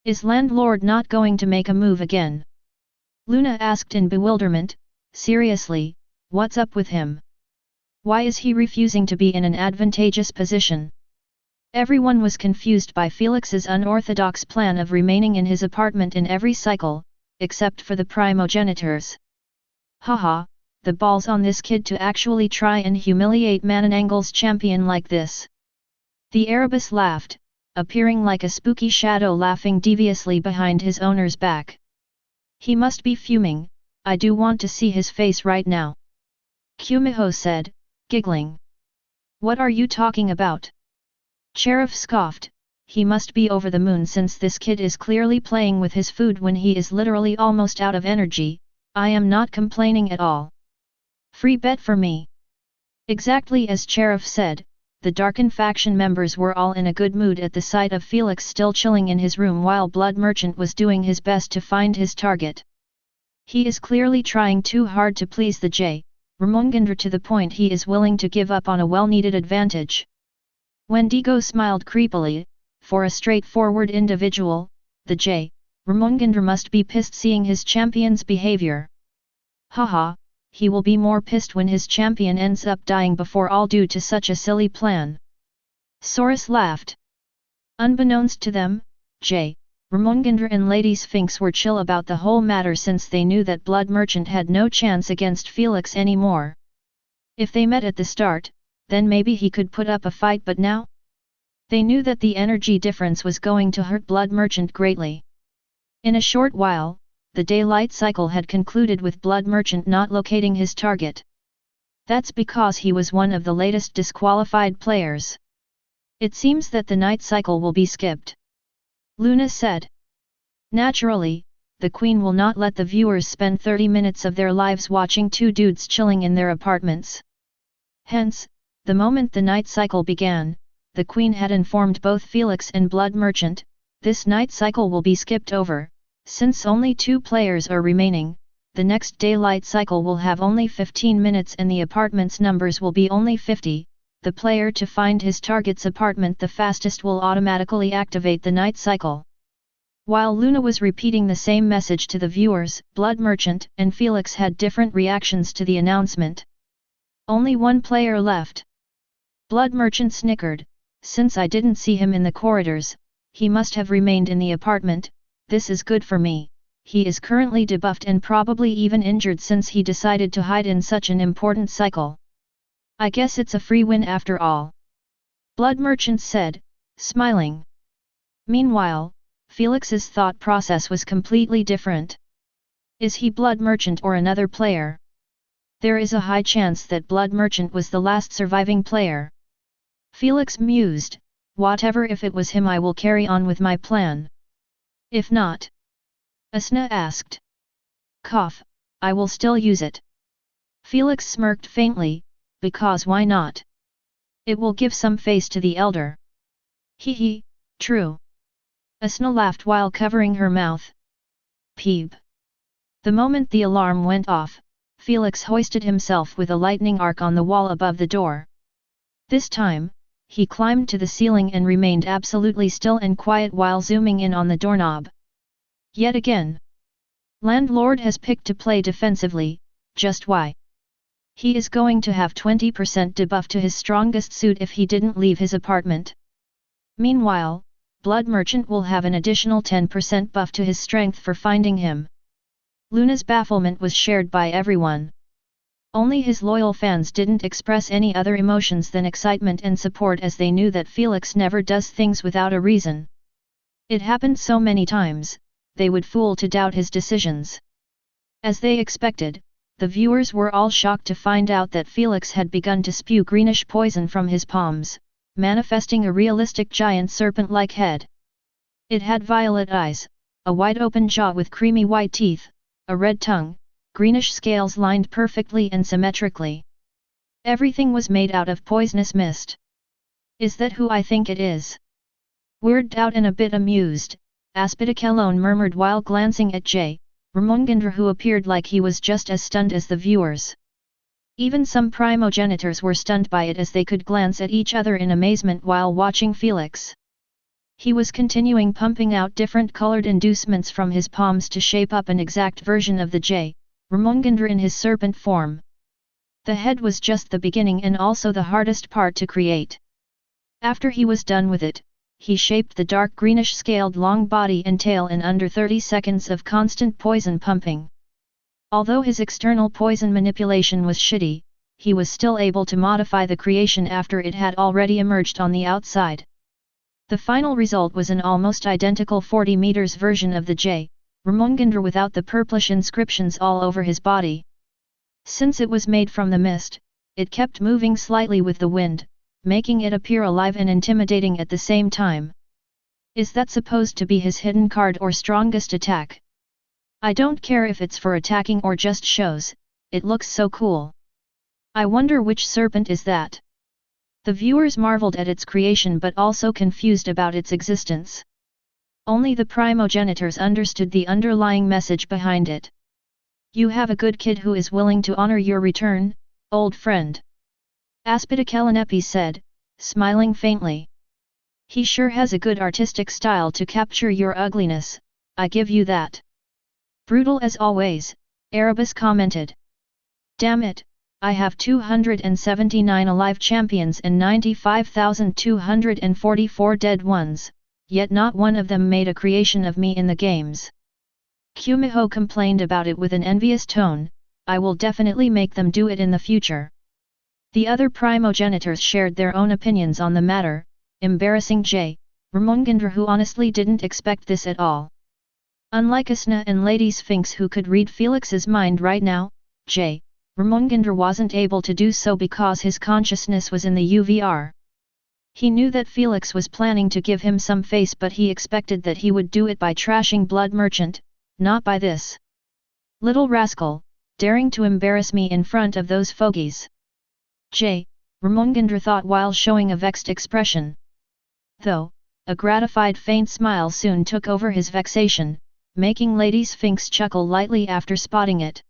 Is landlord not going to make a move again? Luna asked in bewilderment. Seriously, what's up with him? Why is he refusing to be in an advantageous position? Everyone was confused by Felix's unorthodox plan of remaining in his apartment in every cycle, except for the primogenitors. Haha, the balls on this kid to actually try and humiliate Manananggal's champion like this. The Erebus laughed, appearing like a spooky shadow laughing deviously behind his owner's back. He must be fuming. I do want to see his face right now. Kumiho said, giggling. What are you talking about? Sheriff scoffed. He must be over the moon since this kid is clearly playing with his food when he is literally almost out of energy. I am not complaining at all. Free bet for me. Exactly as Sheriff said, the Darken faction members were all in a good mood at the sight of Felix still chilling in his room while Blood Merchant was doing his best to find his target. He is clearly trying too hard to please the J. Ramongandra to the point he is willing to give up on a well-needed advantage. Wendigo smiled creepily. For a straightforward individual, the J. Ramongandra must be pissed seeing his champion's behavior. Haha, he will be more pissed when his champion ends up dying before all due to such a silly plan. Saurus laughed. Unbeknownst to them, J. Ramongandra and Lady Sphinx were chill about the whole matter since they knew that Blood Merchant had no chance against Felix anymore. If they met at the start, then maybe he could put up a fight, but now? They knew that the energy difference was going to hurt Blood Merchant greatly. In a short while, the daylight cycle had concluded with Blood Merchant not locating his target. That's because he was one of the latest disqualified players. It seems that the night cycle will be skipped. Luna said. Naturally, the Queen will not let the viewers spend 30 minutes of their lives watching two dudes chilling in their apartments. Hence, the moment the night cycle began, the Queen had informed both Felix and Blood Merchant, this night cycle will be skipped over. Since only 2 players are remaining, the next daylight cycle will have only 15 minutes and the apartment's numbers will be only 50. The player to find his target's apartment the fastest will automatically activate the night cycle. While Luna was repeating the same message to the viewers, Blood Merchant and Felix had different reactions to the announcement. Only one player left. Blood Merchant snickered. Since I didn't see him in the corridors, he must have remained in the apartment. This is good for me. He is currently debuffed and probably even injured since he decided to hide in such an important cycle. I guess it's a free win after all. Blood Merchant said, smiling. Meanwhile, Felix's thought process was completely different. Is he Blood Merchant or another player? There is a high chance that Blood Merchant was the last surviving player. Felix mused, whatever, if it was him I will carry on with my plan. If not? Asna asked. Cough, I will still use it. Felix smirked faintly, because why not? It will give some face to the elder. Hee, true. Asna laughed while covering her mouth. Peep. The moment the alarm went off, Felix hoisted himself with a lightning arc on the wall above the door. This time, he climbed to the ceiling and remained absolutely still and quiet while zooming in on the doorknob. Yet again. Landlord has picked to play defensively, just why? He is going to have 20% debuff to his strongest suit if he didn't leave his apartment. Meanwhile, Blood Merchant will have an additional 10% buff to his strength for finding him. Luna's bafflement was shared by everyone. Only his loyal fans didn't express any other emotions than excitement and support, as they knew that Felix never does things without a reason. It happened so many times, they would fool to doubt his decisions. As they expected, the viewers were all shocked to find out that Felix had begun to spew greenish poison from his palms, manifesting a realistic giant serpent-like head. It had violet eyes, a wide-open jaw with creamy white teeth, a red tongue, greenish scales lined perfectly and symmetrically. Everything was made out of poisonous mist. Is that who I think it is? Weirded out and a bit amused, Aspidicelone murmured while glancing at J. Ramongandra, who appeared like he was just as stunned as the viewers. Even some primogenitors were stunned by it, as they could glance at each other in amazement while watching Felix. He was continuing pumping out different colored inducements from his palms to shape up an exact version of the J. Ramongandra in his serpent form. The head was just the beginning and also the hardest part to create. After he was done with it, he shaped the dark greenish scaled long body and tail in under 30 seconds of constant poison pumping. Although his external poison manipulation was shitty, he was still able to modify the creation after it had already emerged on the outside. The final result was an almost identical 40 meters version of the J. Ramongandra without the purplish inscriptions all over his body. Since it was made from the mist, it kept moving slightly with the wind, making it appear alive and intimidating at the same time. Is that supposed to be his hidden card or strongest attack? I don't care if it's for attacking or just shows, it looks so cool. I wonder which serpent is that? The viewers marveled at its creation but also confused about its existence. Only the primogenitors understood the underlying message behind it. You have a good kid who is willing to honor your return, old friend. Aspidicelenepi said, smiling faintly. He sure has a good artistic style to capture your ugliness, I give you that. Brutal as always, Erebus commented. Damn it, I have 279 alive champions and 95,244 dead ones, yet not one of them made a creation of me in the games. Kumiho complained about it with an envious tone, I will definitely make them do it in the future. The other primogenitors shared their own opinions on the matter, embarrassing J. Ramongandra, who honestly didn't expect this at all. Unlike Asna and Lady Sphinx, who could read Felix's mind right now, J. Ramongandra wasn't able to do so because his consciousness was in the UVR. He knew that Felix was planning to give him some face, but he expected that he would do it by trashing Blood Merchant, not by this. Little rascal, daring to embarrass me in front of those fogies. J. Ramongandra thought while showing a vexed expression. Though, a gratified faint smile soon took over his vexation, making Lady Sphinx chuckle lightly after spotting it.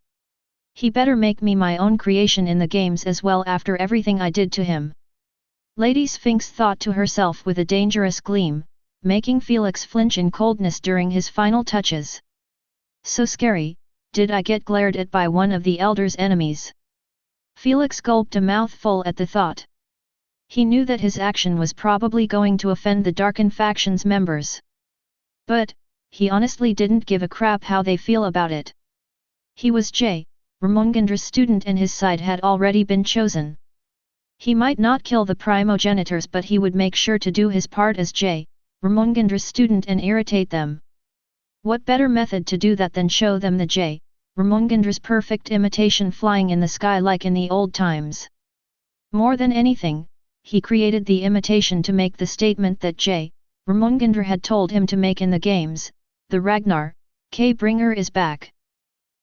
He better make me my own creation in the games as well after everything I did to him. Lady Sphinx thought to herself with a dangerous gleam, making Felix flinch in coldness during his final touches. So scary, did I get glared at by one of the Elder's enemies? Felix gulped a mouthful at the thought. He knew that his action was probably going to offend the Darken faction's members. But, he honestly didn't give a crap how they feel about it. He was J. Ramongandra's student and his side had already been chosen. He might not kill the primogenitors, but he would make sure to do his part as J. Ramongandra's student and irritate them. What better method to do that than show them the J. Ramongandra's perfect imitation flying in the sky like in the old times? More than anything, he created the imitation to make the statement that J. Ramongandra had told him to make in the games, the Ragnar, K-Bringer is back.